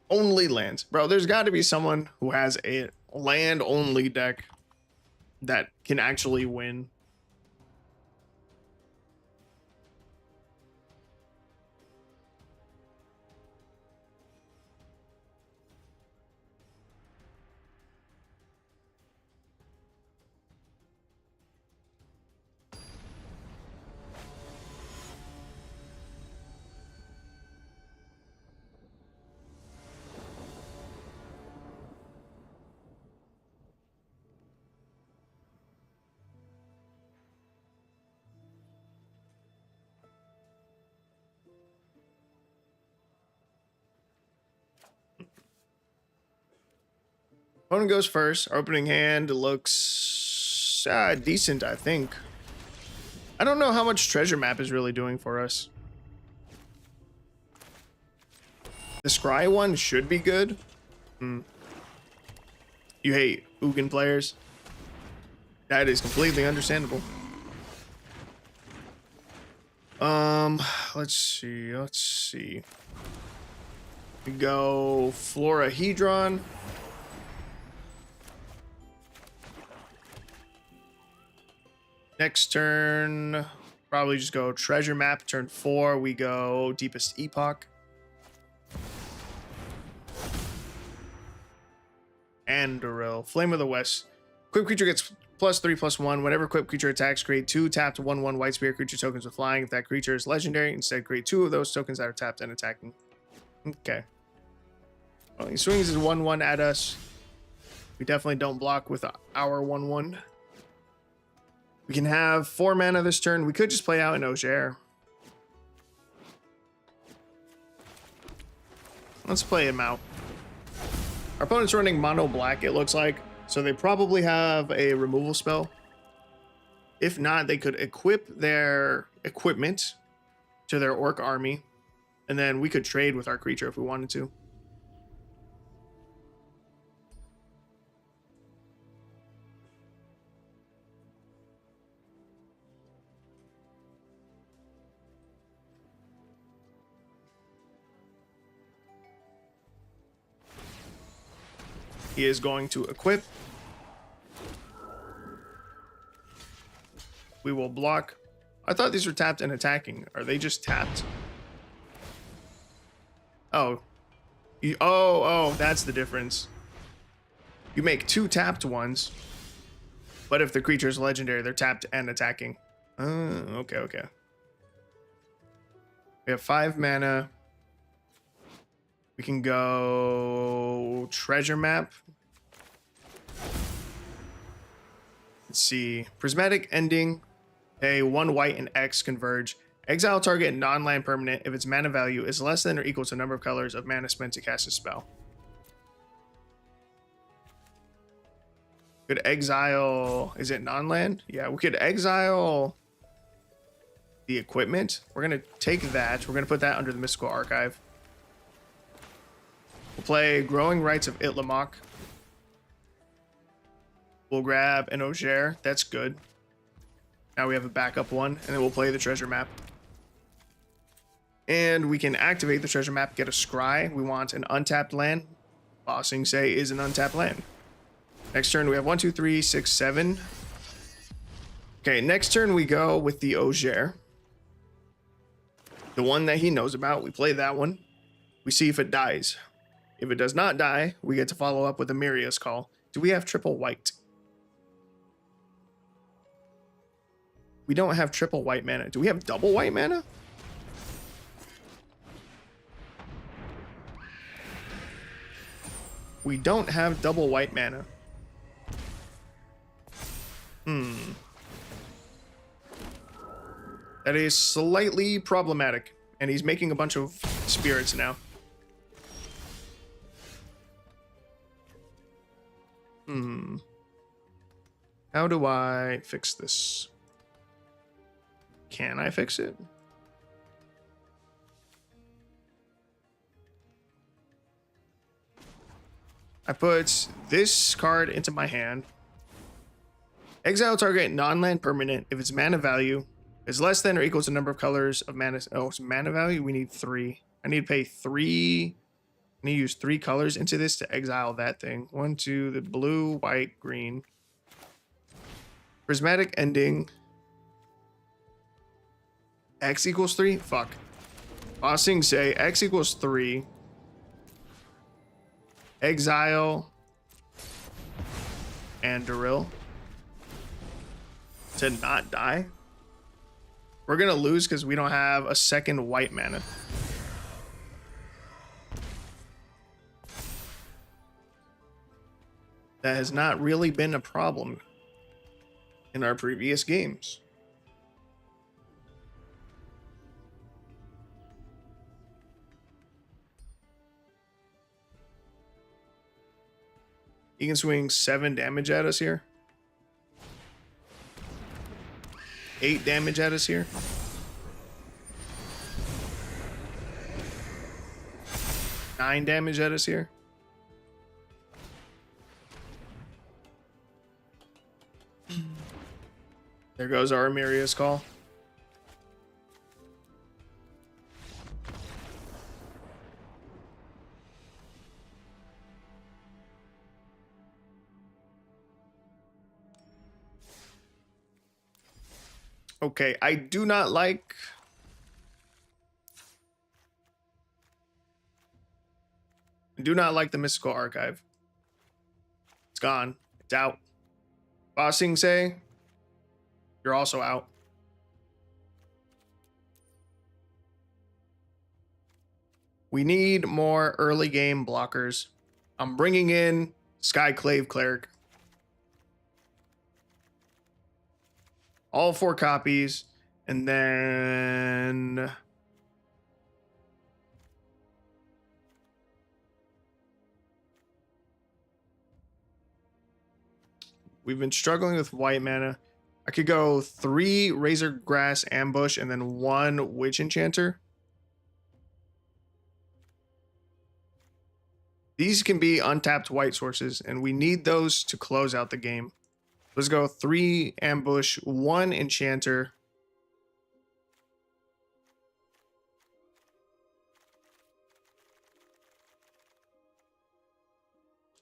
Only lands. Bro, there's got to be someone who has a land-only deck that can actually win. Opponent goes first. Our opening hand looks decent, I think. I don't know how much treasure map is really doing for us. The Scry one should be good. You hate Ugin players. That is completely understandable. Let's see. We go Florahedron. Next turn, probably just go treasure map. Turn 4, we go Deepest Epoch. Andoril, Flame of the West. Equipped creature gets +3/+1. Whenever equipped creature attacks, create 2 tapped 1/1 white spirit creature tokens with flying. If that creature is legendary, instead create 2 of those tokens that are tapped and attacking. Okay. Well, he swings his 1/1 at us. We definitely don't block with our 1/1. We can have 4 mana this turn. We could just play out an Ogier. Let's play him out. Our opponent's running mono black, it looks like. So they probably have a removal spell. If not, they could equip their equipment to their orc army. And then we could trade with our creature if we wanted to. He is going to equip. We will block. I thought these were tapped and attacking. Are they just tapped? Oh. Oh, that's the difference. You make 2 tapped ones. But if the creature is legendary, they're tapped and attacking. Okay. We have 5 mana. We can go treasure map. Let's see. Prismatic ending. Pay 1 white and X converge. Exile target non-land permanent if its mana value is less than or equal to the number of colors of mana spent to cast a spell. Could exile. Is it non-land? Yeah, we could exile the equipment. We're going to take that. We're going to put that under the Mystical Archive. We'll play Growing Rites of Itlamok. We'll grab an Auger. That's good. Now we have a backup one, and then we'll play the treasure map. And we can activate the treasure map, get a scry. We want an untapped land. Bossing Say is an untapped land. Next turn we have 1, 2, 3, 6, 7. Okay, next turn we go with the Auger. The one that he knows about. We play that one. We see if it dies. If it does not die, we get to follow up with a Miria's Call. Do we have triple white? We don't have triple white mana. Do we have double white mana? We don't have double white mana. That is slightly problematic. And he's making a bunch of spirits now. How do I fix this? Can I fix it? I put this card into my hand. Exile target non-land permanent if its mana value is less than or equal to the number of colors of mana. Oh, it's mana value? We need 3. I need to pay 3. I need to use 3 colors into this to exile that thing. 1, 2, the blue, white, green. Prismatic ending. X equals 3? Fuck. Bossing Say X equals 3. Exile. And Daril. To not die. We're gonna lose because we don't have a second white mana. That has not really been a problem in our previous games. He can swing 7 damage at us here. 8 damage at us here. Nine damage at us here. There goes our Amiria's Call. Okay, I do not like... the Mystical Archive. It's gone. It's out. Bossing Say, you're also out. We need more early game blockers. I'm bringing in Skyclave Cleric. All 4 copies, and then We've been struggling with white mana. I could go 3 Razor Grass Ambush and then 1 Witch Enchanter. These can be untapped white sources, and we need those to close out the game. Let's go 3 Ambush, 1 Enchanter.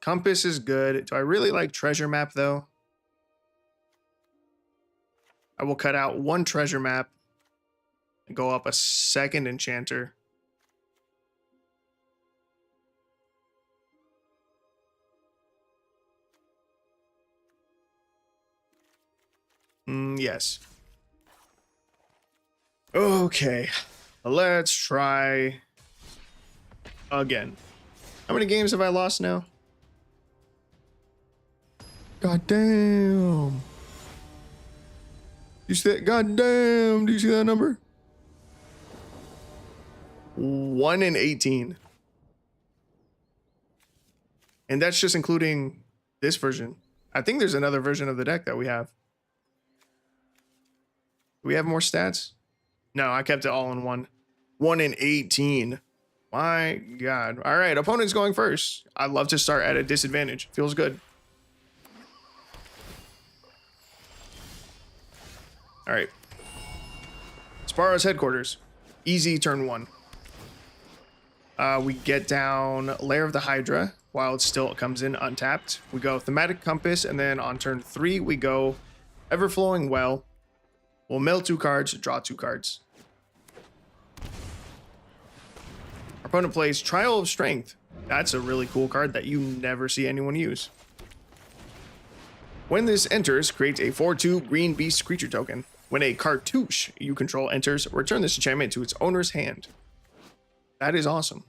Compass is good. Do I really like Treasure Map, though? I will cut out 1 Treasure Map and go up a 2nd Enchanter. Yes. Okay. Let's try again. How many games have I lost now? God damn. You see that? God damn. Do you see that number? 1 in 18. And that's just including this version. I think there's another version of the deck that we have. Do we have more stats? No, I kept it all in one. 1 in 18. My God. All right, opponent's going first. I love to start at a disadvantage. Feels good. All right. Sparrow's headquarters. Easy turn 1. We get down Lair of the Hydra while it still comes in untapped. We go Thematic Compass, and then on turn 3, we go Everflowing Well. We'll mill 2 cards, draw 2 cards. Our opponent plays Trial of Strength. That's a really cool card that you never see anyone use. When this enters, create a 4/2 green beast creature token. When a cartouche you control enters, return this enchantment to its owner's hand. That is awesome.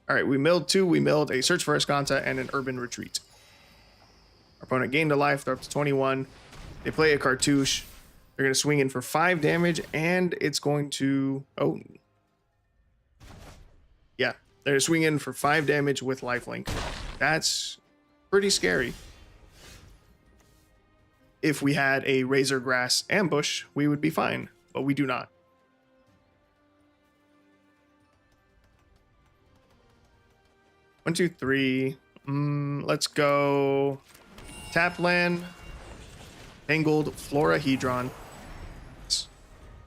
All right, we milled 2. We milled a Search for Escanta and an Urban Retreat. Our opponent gained a life. They're up to 21. They play a cartouche. They're going to swing in for 5 damage, and it's going to... Oh. Yeah, they're going to swing in for 5 damage with lifelink. That's pretty scary. If we had a Razor Grass Ambush, we would be fine, but we do not. One, two, three. Let's go Tapland, Tangled Florahedron.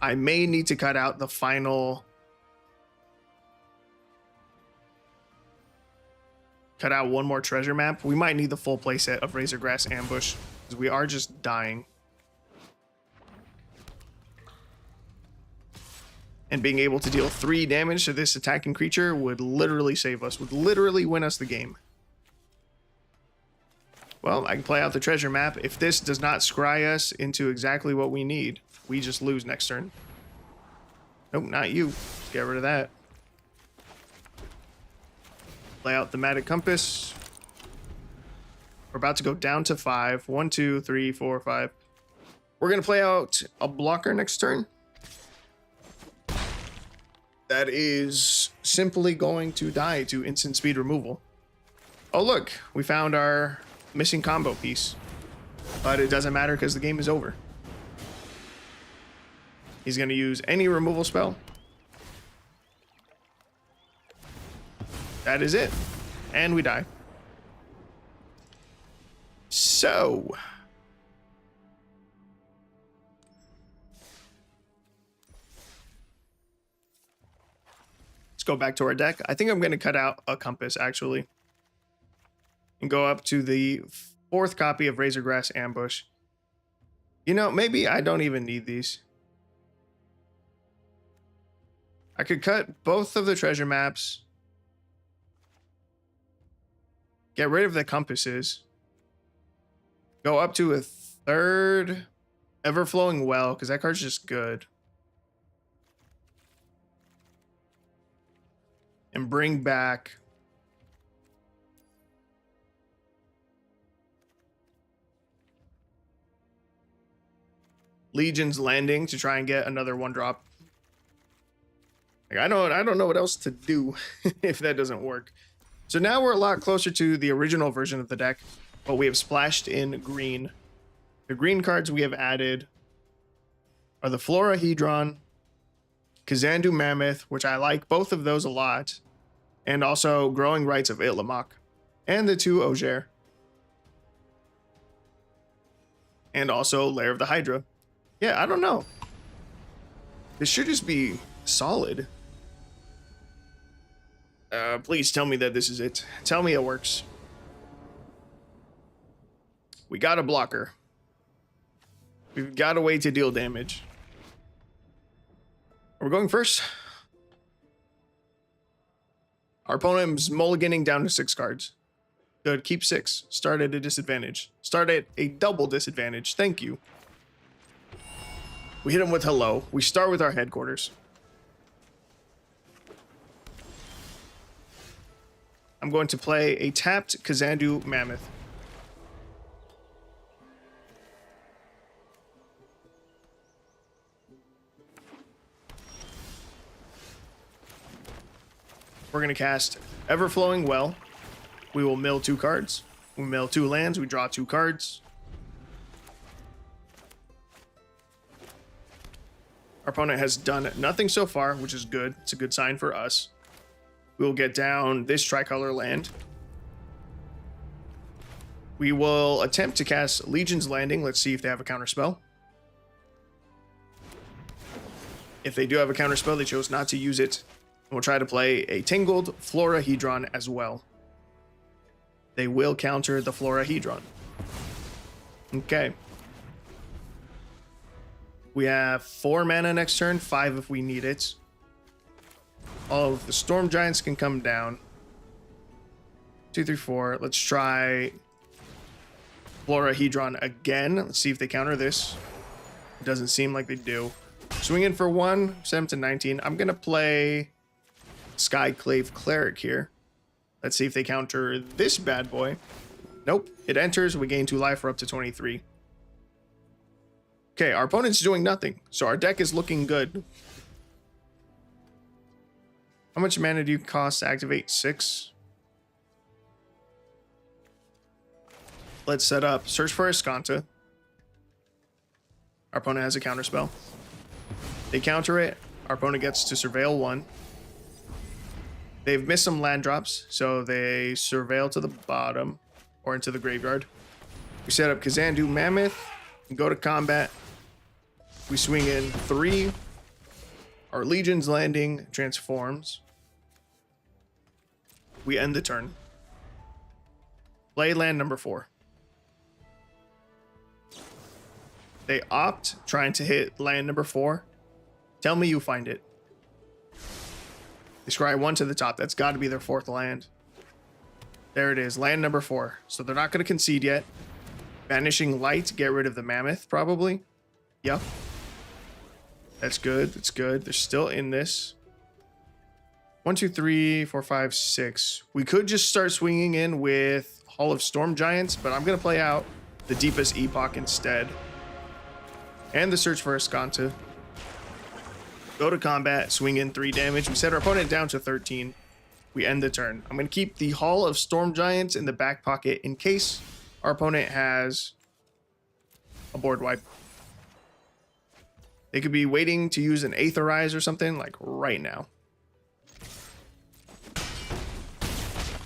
I may need to cut out the final. Cut out 1 more treasure map. We might need the full playset of Razor Grass Ambush because we are just dying. And being able to deal 3 damage to this attacking creature would literally save us, would literally win us the game. Well, I can play out the treasure map. If this does not scry us into exactly what we need, we just lose next turn. Nope, not you. Get rid of that. Play out Thematic Compass. We're about to go down to 5. 1, 2, 3, 4, 5. We're going to play out a blocker next turn. That is simply going to die to instant speed removal. Oh, look, we found our missing combo piece. But it doesn't matter because the game is over. He's going to use any removal spell. That is it. And we die. So... let's go back to our deck. I think I'm going to cut out a Compass, actually. And go up to the 4th copy of Razor Grass Ambush. You know, maybe I don't even need these. I could cut both of the treasure maps. Get rid of the compasses. Go up to a 3rd Everflowing Well, because that card's just good. And bring back Legion's Landing to try and get another 1-drop. Like, I don't know what else to do if that doesn't work. So now we're a lot closer to the original version of the deck. but we have splashed in green. The green cards we have added are the Florahedron, Kazandu Mammoth, which I like both of those a lot, and also Growing Rites of Itlamok, and the 2 Ogier, and also Lair of the Hydra. Yeah, I don't know. This should just be solid. Please tell me that this is it. Tell me it works. We got a blocker. We've got a way to deal damage. We're going first. Our opponent's mulliganing down to 6 cards. Good, keep 6. Start at a disadvantage. Start at a double disadvantage. Thank you. We hit him with hello. We start with our headquarters. I'm going to play a tapped Kazandu Mammoth. We're going to cast Everflowing Well. We will mill 2 cards. We mill 2 lands. We draw 2 cards. Our opponent has done nothing so far, which is good. It's a good sign for us. We will get down this tricolor land. We will attempt to cast Legion's Landing. Let's see if they have a counterspell. If they do have a counterspell, they chose not to use it. We'll try to play a Tingled Florahedron as well. They will counter the Florahedron. Okay. We have 4 mana next turn, 5 if we need it. All of the Storm Giants can come down. 2, 3, 4. Let's try Florahedron again. Let's see if they counter this. It doesn't seem like they do. Swing in for 1, 7 to 19. I'm going to play Skyclave Cleric here. Let's see if they counter this bad boy. Nope. It enters. We gain 2 life. We're up to 23. Okay, our opponent's doing nothing, so our deck is looking good. How much mana do you cost to activate? 6. Let's set up Search for Escanta. Our opponent has a counterspell. They counter it. Our opponent gets to Surveil 1. They've missed some land drops, so they Surveil to the bottom or into the graveyard. We set up Kazandu Mammoth. Go to combat. We swing in 3. Our Legion's Landing transforms. We end the turn. Play land number 4. They opt, trying to hit land number 4. Tell me you find it. They scry 1 to the top. That's got to be their 4th land. There it is, land number 4. So they're not going to concede yet. Vanishing Light, get rid of the Mammoth, probably. Yep. That's good. That's good. They're still in this. 1, 2, 3, 4, 5, 6. We could just start swinging in with Hall of Storm Giants, but I'm going to play out the Deepest Epoch instead. And the Search for Escanta. Go to combat, swing in 3 damage. We set our opponent down to 13. We end the turn. I'm going to keep the Hall of Storm Giants in the back pocket in case our opponent has a board wipe. They could be waiting to use an Aetherize or something, like right now.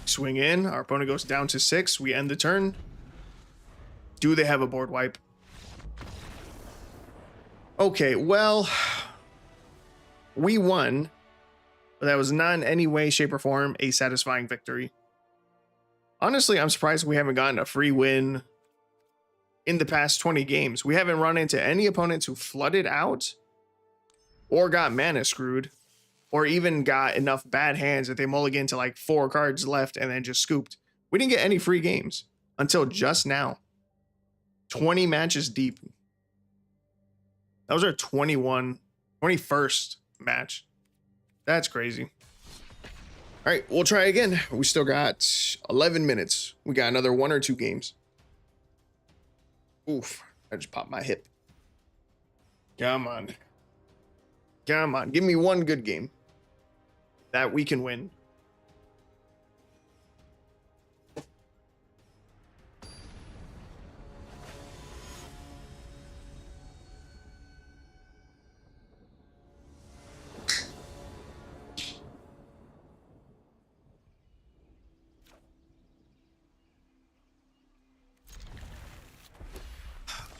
Swing in. Our opponent goes down to 6. We end the turn. Do they have a board wipe? Okay, well, we won, but that was not in any way, shape, or form a satisfying victory. Honestly, I'm surprised we haven't gotten a free win in the past 20 games. We haven't run into any opponents who flooded out or got mana screwed or even got enough bad hands that they mulligan to like 4 cards left and then just scooped. We didn't get any free games until just now. 20 matches deep. That was our 21st match. That's crazy. All right, we'll try again. We still got 11 minutes. We got another 1 or 2 games. Oof, I just popped my hip. Come on. Come on, give me 1 good game that we can win.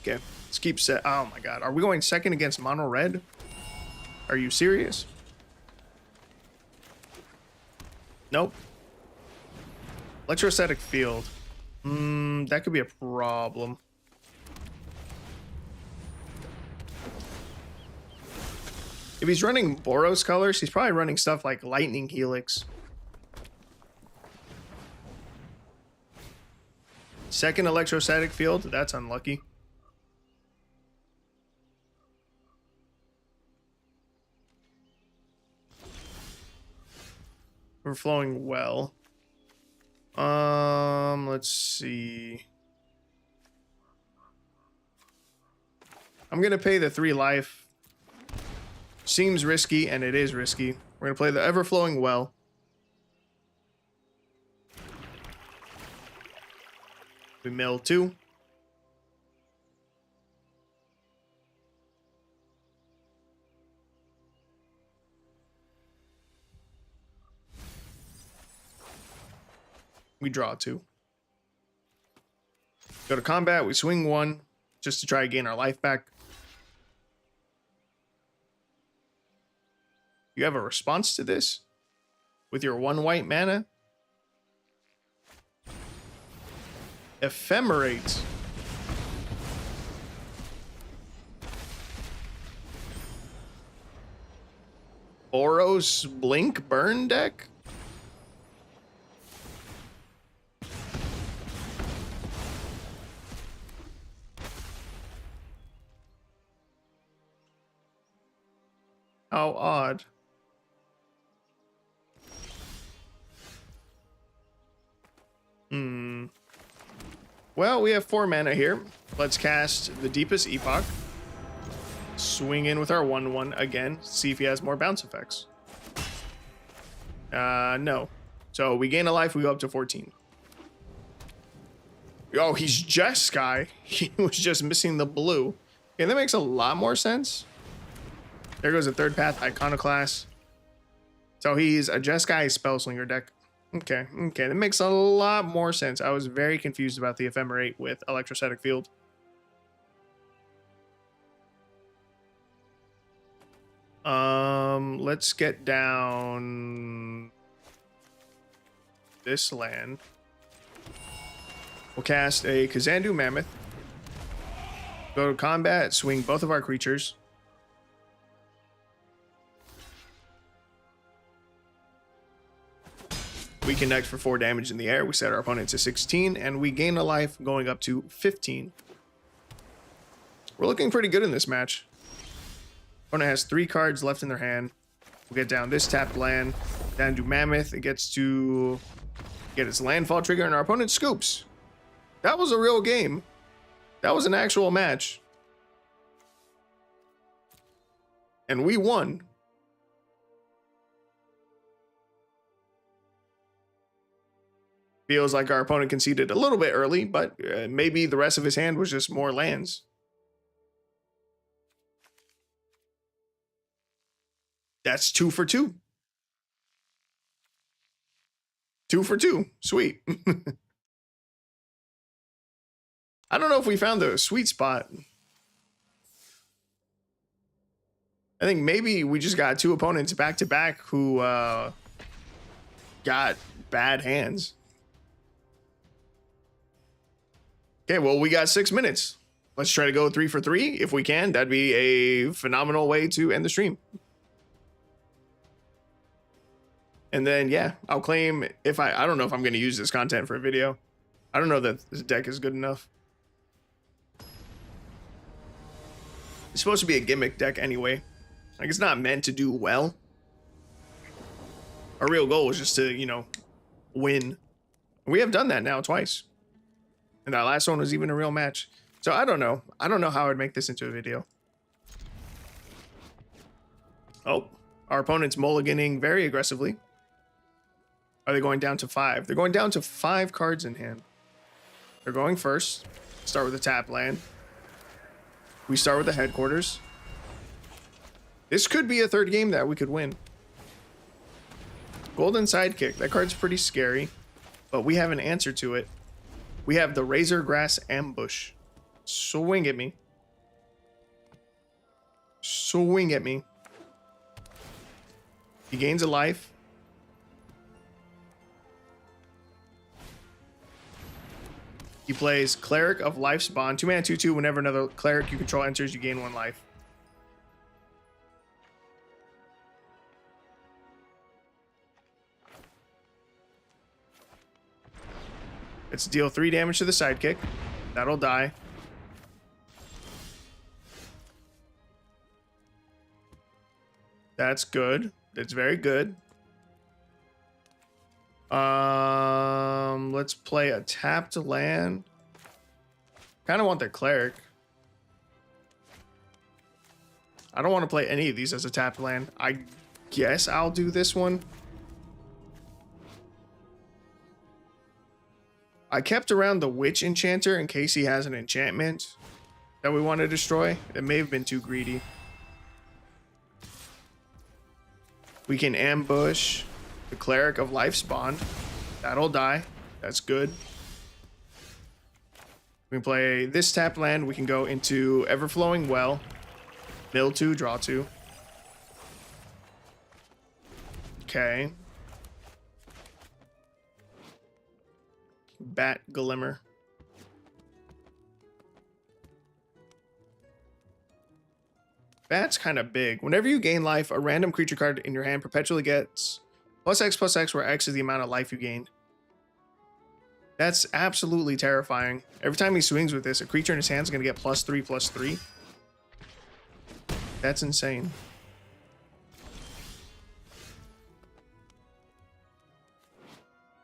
Okay, let's keep set. Oh my god, are we going second against mono red? Are you serious? Nope. Electrostatic field. That could be a problem. If he's running Boros colors, he's probably running stuff like Lightning Helix. Second electrostatic field, that's unlucky. We're flowing well. Let's see. I'm gonna pay the 3 life. Seems risky, and it is risky. We're gonna play the ever-flowing well. We mill 2. We draw 2. Go to combat, we swing 1 just to try to gain our life back. You have a response to this with your 1 white mana? Ephemerate. Boros Blink Burn deck? How odd. Well, we have 4 mana here. Let's cast the Deepest Epoch. Swing in with our 1/1 again. See if he has more bounce effects. No. So we gain a life, we go up to 14. Oh, he's Jeskai. He was just missing the blue. Okay, that makes a lot more sense. There goes a third path Iconoclast. So he's a Jeskai Spellslinger deck. Okay, that makes a lot more sense. I was very confused about the Ephemerate with Electrostatic Field. Let's get down this land. We'll cast a Kazandu Mammoth. Go to combat, swing both of our creatures. We connect for 4 damage in the air. We set our opponent to 16, and we gain a life going up to 15. We're looking pretty good in this match. Opponent has 3 cards left in their hand. We'll get down this tapped land. Down to Mammoth. It gets to get its landfall trigger, and our opponent scoops. That was a real game. That was an actual match. And we won. Feels like our opponent conceded a little bit early, but maybe the rest of his hand was just more lands. That's 2 for 2. 2 for 2. Sweet. I don't know if we found the sweet spot. I think maybe we just got 2 opponents back to back who got bad hands. Okay, well, we got 6 minutes. Let's try to go 3 for 3 if we can. That'd be a phenomenal way to end the stream. And then, yeah, I'll claim if I don't know if I'm going to use this content for a video. I don't know that this deck is good enough. It's supposed to be a gimmick deck anyway. Like, it's not meant to do well. Our real goal is just to, you know, win. We have done that now twice. And that last one was even a real match. So I don't know. I don't know how I'd make this into a video. Oh, our opponent's mulliganing very aggressively. Are they going down to 5? They're going down to 5 cards in hand. They're going first. Start with a tap land. We start with the headquarters. This could be a 3rd game that we could win. Golden Sidekick. That card's pretty scary, but we have an answer to it. We have the Razor Grass Ambush. Swing at me. Swing at me. He gains a life. He plays Cleric of Life's Bond. 2 mana, 2/2. Whenever another cleric you control enters, you gain 1 life. Let's deal 3 damage to the sidekick. That'll die. That's good. That's very good. Let's play a tapped land. Kind of want the cleric. I don't want to play any of these as a tapped land. I guess I'll do this one. I kept around the Witch Enchanter in case he has an enchantment that we want to destroy. It may have been too greedy. We can ambush the Cleric of Life's Bond. That'll die. That's good. We can play this tap land. We can go into Everflowing Well. Mill 2, draw 2. Okay. Bat Glimmer. Bat's kind of big. Whenever you gain life, a random creature card in your hand perpetually gets +X/+X, where X is the amount of life you gained. That's absolutely terrifying. Every time he swings with this, a creature in his hand is going to get +3/+3. That's insane.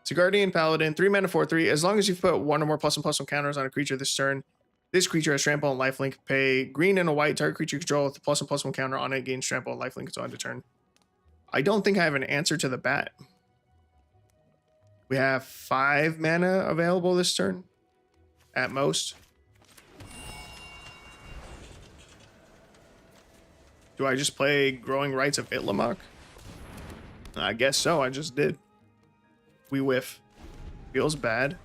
It's a Guardian Paladin, 3 mana, 4/3. As long as you've put 1 or more +1/+1 counters on a creature this turn, this creature has trample and lifelink. Pay green and a white. Target creature you control with a +1/+1 counter on it gains trample and lifelink until end of turn. I don't think I have an answer to the bat. We have 5 mana available this turn, at most. Do I just play Growing Rites of Itlamok? I guess so. I just did. We whiff. Feels bad.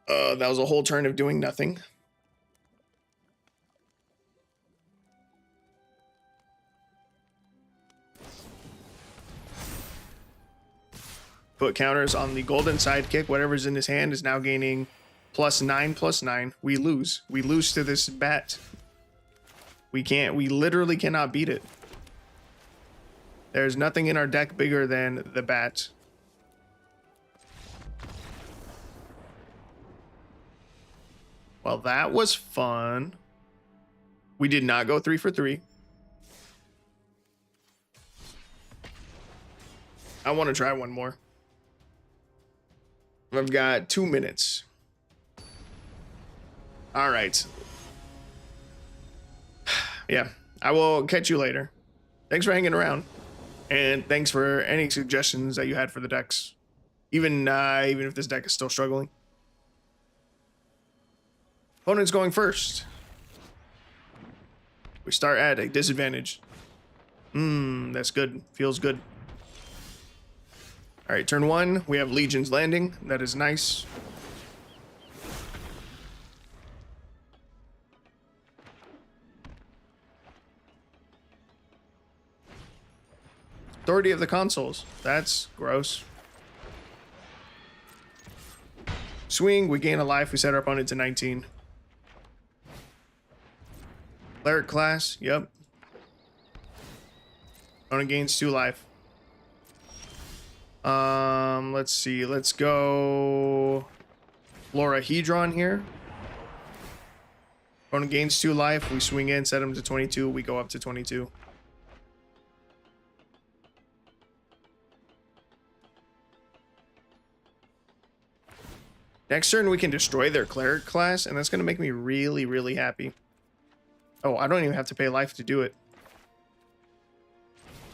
That was a whole turn of doing nothing. Put counters on the golden sidekick. Whatever's in his hand is now gaining +9/+9. We lose. We lose to this bat. We can't. We literally cannot beat it. There's nothing in our deck bigger than the bat. Well, that was fun. We did not go 3 for 3. I want to try one more. I've got 2 minutes. All right. Yeah, I will catch you later. Thanks for hanging around. And thanks for any suggestions that you had for the decks. Even if this deck is still struggling. Opponent's going first. We start at a disadvantage. That's good. Feels good. All right, turn 1. We have Legion's Landing. That is nice. Authority of the Consoles. That's gross. Swing. We gain a life. We set our opponent to 19. Cleric class. Yep. Opponent gains 2 life. Let's see. Let's go Florahedron here. Opponent gains 2 life. We swing in, set him to 22. We go up to 22. Next turn, we can destroy their cleric class, and that's going to make me really, really happy. Oh, I don't even have to pay life to do it.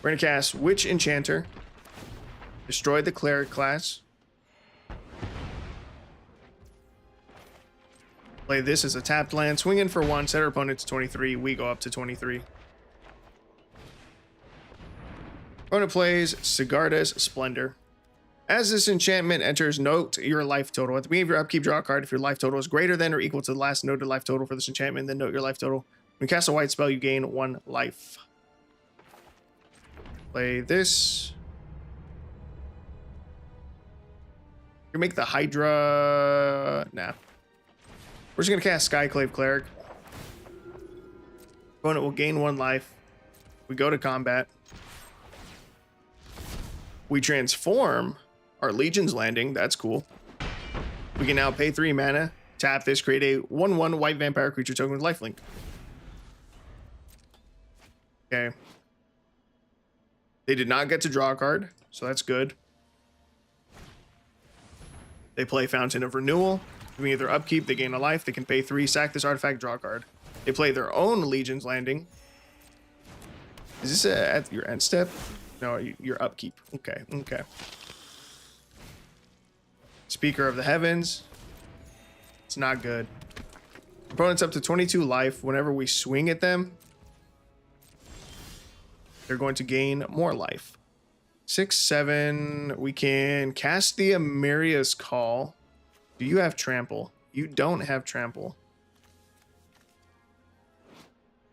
We're going to cast Witch Enchanter. Destroy the cleric class. Play this as a tapped land. Swing in for 1. Set our opponent to 23. We go up to 23. Opponent plays Sigarda's Splendor. As this enchantment enters, note your life total. At the beginning of your upkeep, draw a card. If your life total is greater than or equal to the last noted life total for this enchantment, then note your life total. When you cast a white spell, you gain 1 life. Play this. You make the Hydra. Nah. We're just going to cast Skyclave Cleric. Opponent will gain 1 life. We go to combat. We transform our Legion's Landing. That's cool. We can now pay 3 mana, tap this, create a 1/1 white vampire creature token with lifelink. Okay. They did not get to draw a card, so that's good. They play Fountain of Renewal. Giving their upkeep, they gain a life. They can pay 3, sack this artifact, draw a card. They play their own Legion's Landing. Is this at your end step? No, your upkeep. Okay, okay. Speaker of the Heavens. It's not good. Opponent's up to 22 life. Whenever we swing at them, they're going to gain more life. 6, 7. We can cast the Amaria's Call. Do you have trample? You don't have trample.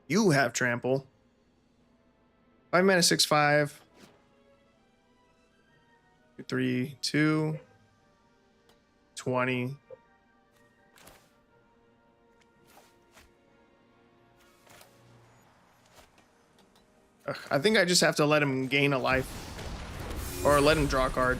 You have trample. 5 mana, 6, 5. 3, 2. 20. Ugh, I think I just have to let him gain a life. Or let him draw a card.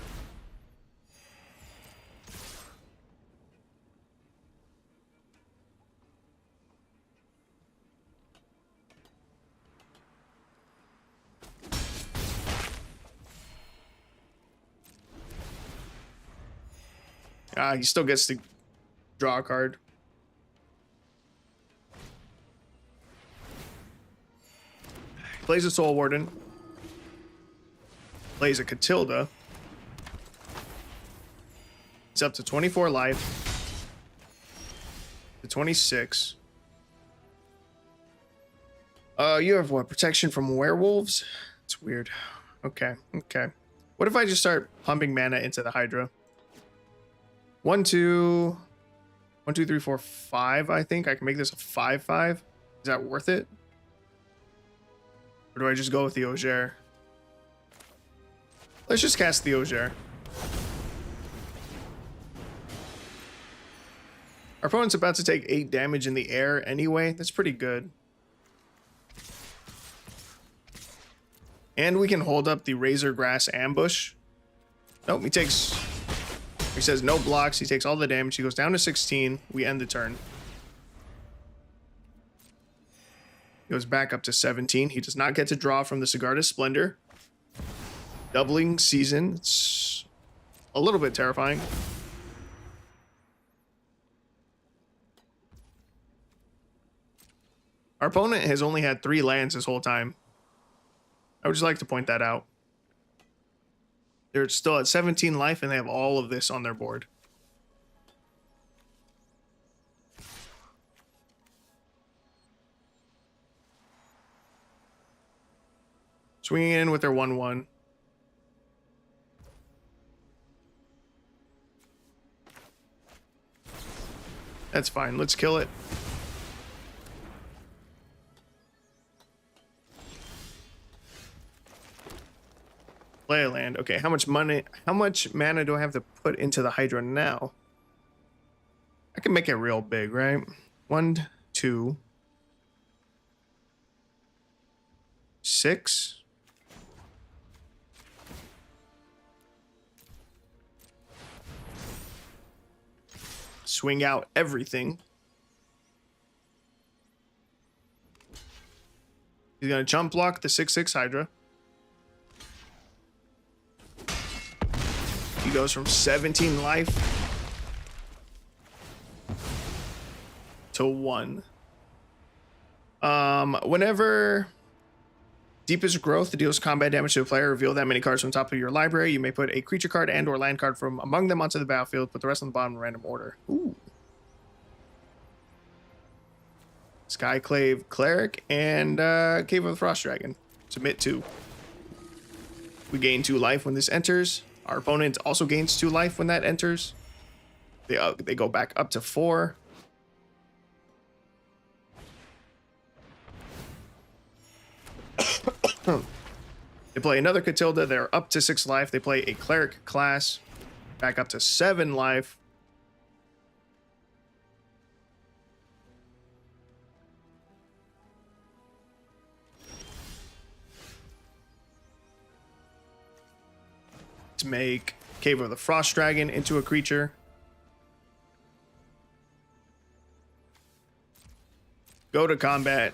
He still gets to draw a card. Plays a Soul Warden. Plays a Catilda. It's up to 24 life. To 26. You have what? Protection from werewolves? It's weird. Okay, okay. What if I just start pumping mana into the Hydra? 1, 2, 1, 2, 3, 4, 5. I think I can make this a 5/5. Is that worth it? Or do I just go with the Auger? Let's just cast the Auger. Our opponent's about to take 8 damage in the air anyway. That's pretty good. And we can hold up the Razor Grass Ambush. Nope, he says no blocks. He takes all the damage. He goes down to 16. We end the turn. He goes back up to 17. He does not get to draw from the Sigarda's Splendor. Doubling season. It's a little bit terrifying. Our opponent has only had 3 lands this whole time. I would just like to point that out. They're still at 17 life, and they have all of this on their board. Swinging in with their 1/1. That's fine. Let's kill it. Play a land. Okay, how much mana do I have to put into the Hydra now? I can make it real big, right? 1, 2, 6. Swing out everything. He's gonna jump block the 6/6 Hydra. He goes from 17 life to 1. Whenever Deepest Growth deals combat damage to a player, reveal that many cards from the top of your library. You may put a creature card and or land card from among them onto the battlefield. Put the rest on the bottom in random order. Ooh. Skyclave Cleric and Cave of the Frost Dragon. Submit 2. We gain 2 life when this enters. Our opponent also gains 2 life when that enters. They go back up to 4. They play another Catilda. They're up to 6 life. They play a cleric class, back up to 7 life. To make Cave of the Frost Dragon into a creature. Go to combat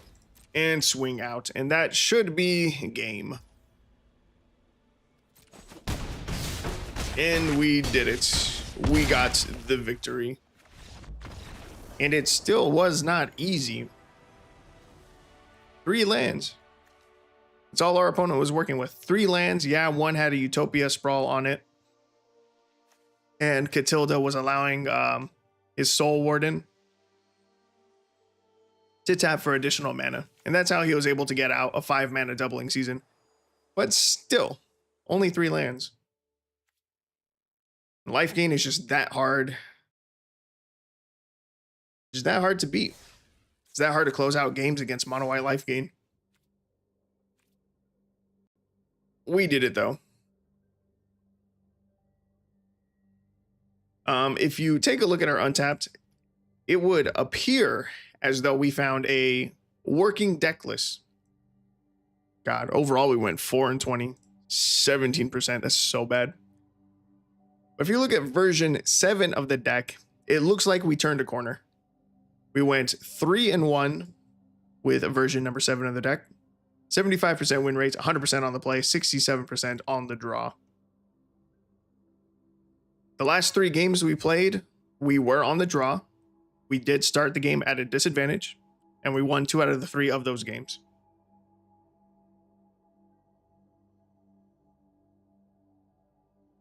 and swing out, and that should be game. And we did it. We got the victory. And it still was not easy. 3 lands. That's all our opponent was working with. 3 lands. Yeah, one had a Utopia Sprawl on it. And Catilda was allowing his Soul Warden to tap for additional mana. And that's how he was able to get out a 5 mana doubling season. But still, only 3 lands. Life gain is just that hard. Just that hard to beat. It's that hard to close out games against mono white life gain. We did it though. If you take a look at our Untapped, it would appear as though we found a working deck list. God, overall we went 4 and 20, 17%. That's so bad. But if you look at version 7 of the deck, it looks like we turned a corner. We went 3 and 1 with version number 7 of the deck. 75% win rates, 100% on the play, 67% on the draw. The last 3 games we played, we were on the draw. We did start the game at a disadvantage, and we won 2 out of the 3 of those games.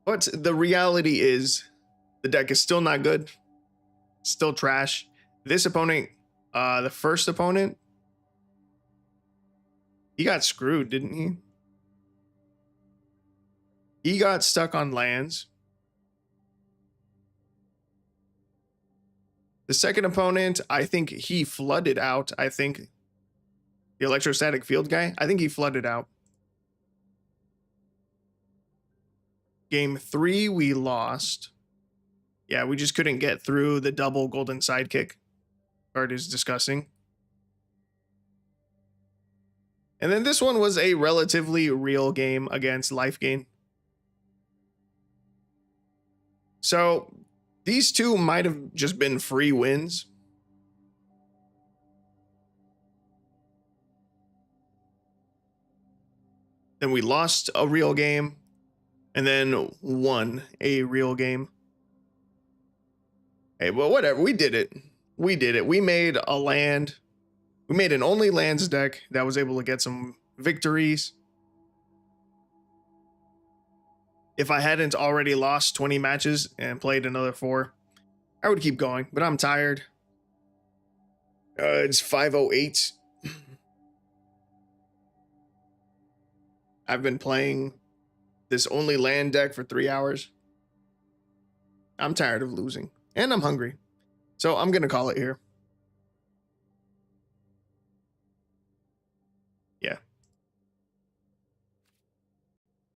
But the reality is, the deck is still not good. Still trash. This opponent, the first opponent, he got screwed, didn't he? He got stuck on lands. The second opponent, I think he flooded out. I think the electrostatic field guy, I think he flooded out. Game 3, we lost. Yeah, we just couldn't get through the double golden sidekick. Card is disgusting. And then this one was a relatively real game against life gain. So these 2 might have just been free wins. Then we lost a real game and then won a real game. Hey, well, whatever. We did it. We did it. We made a land. We made an only lands deck that was able to get some victories. If I hadn't already lost 20 matches and played another 4, I would keep going, but I'm tired. It's 5:08. I've been playing this only land deck for 3 hours. I'm tired of losing, and I'm hungry. So I'm going to call it here.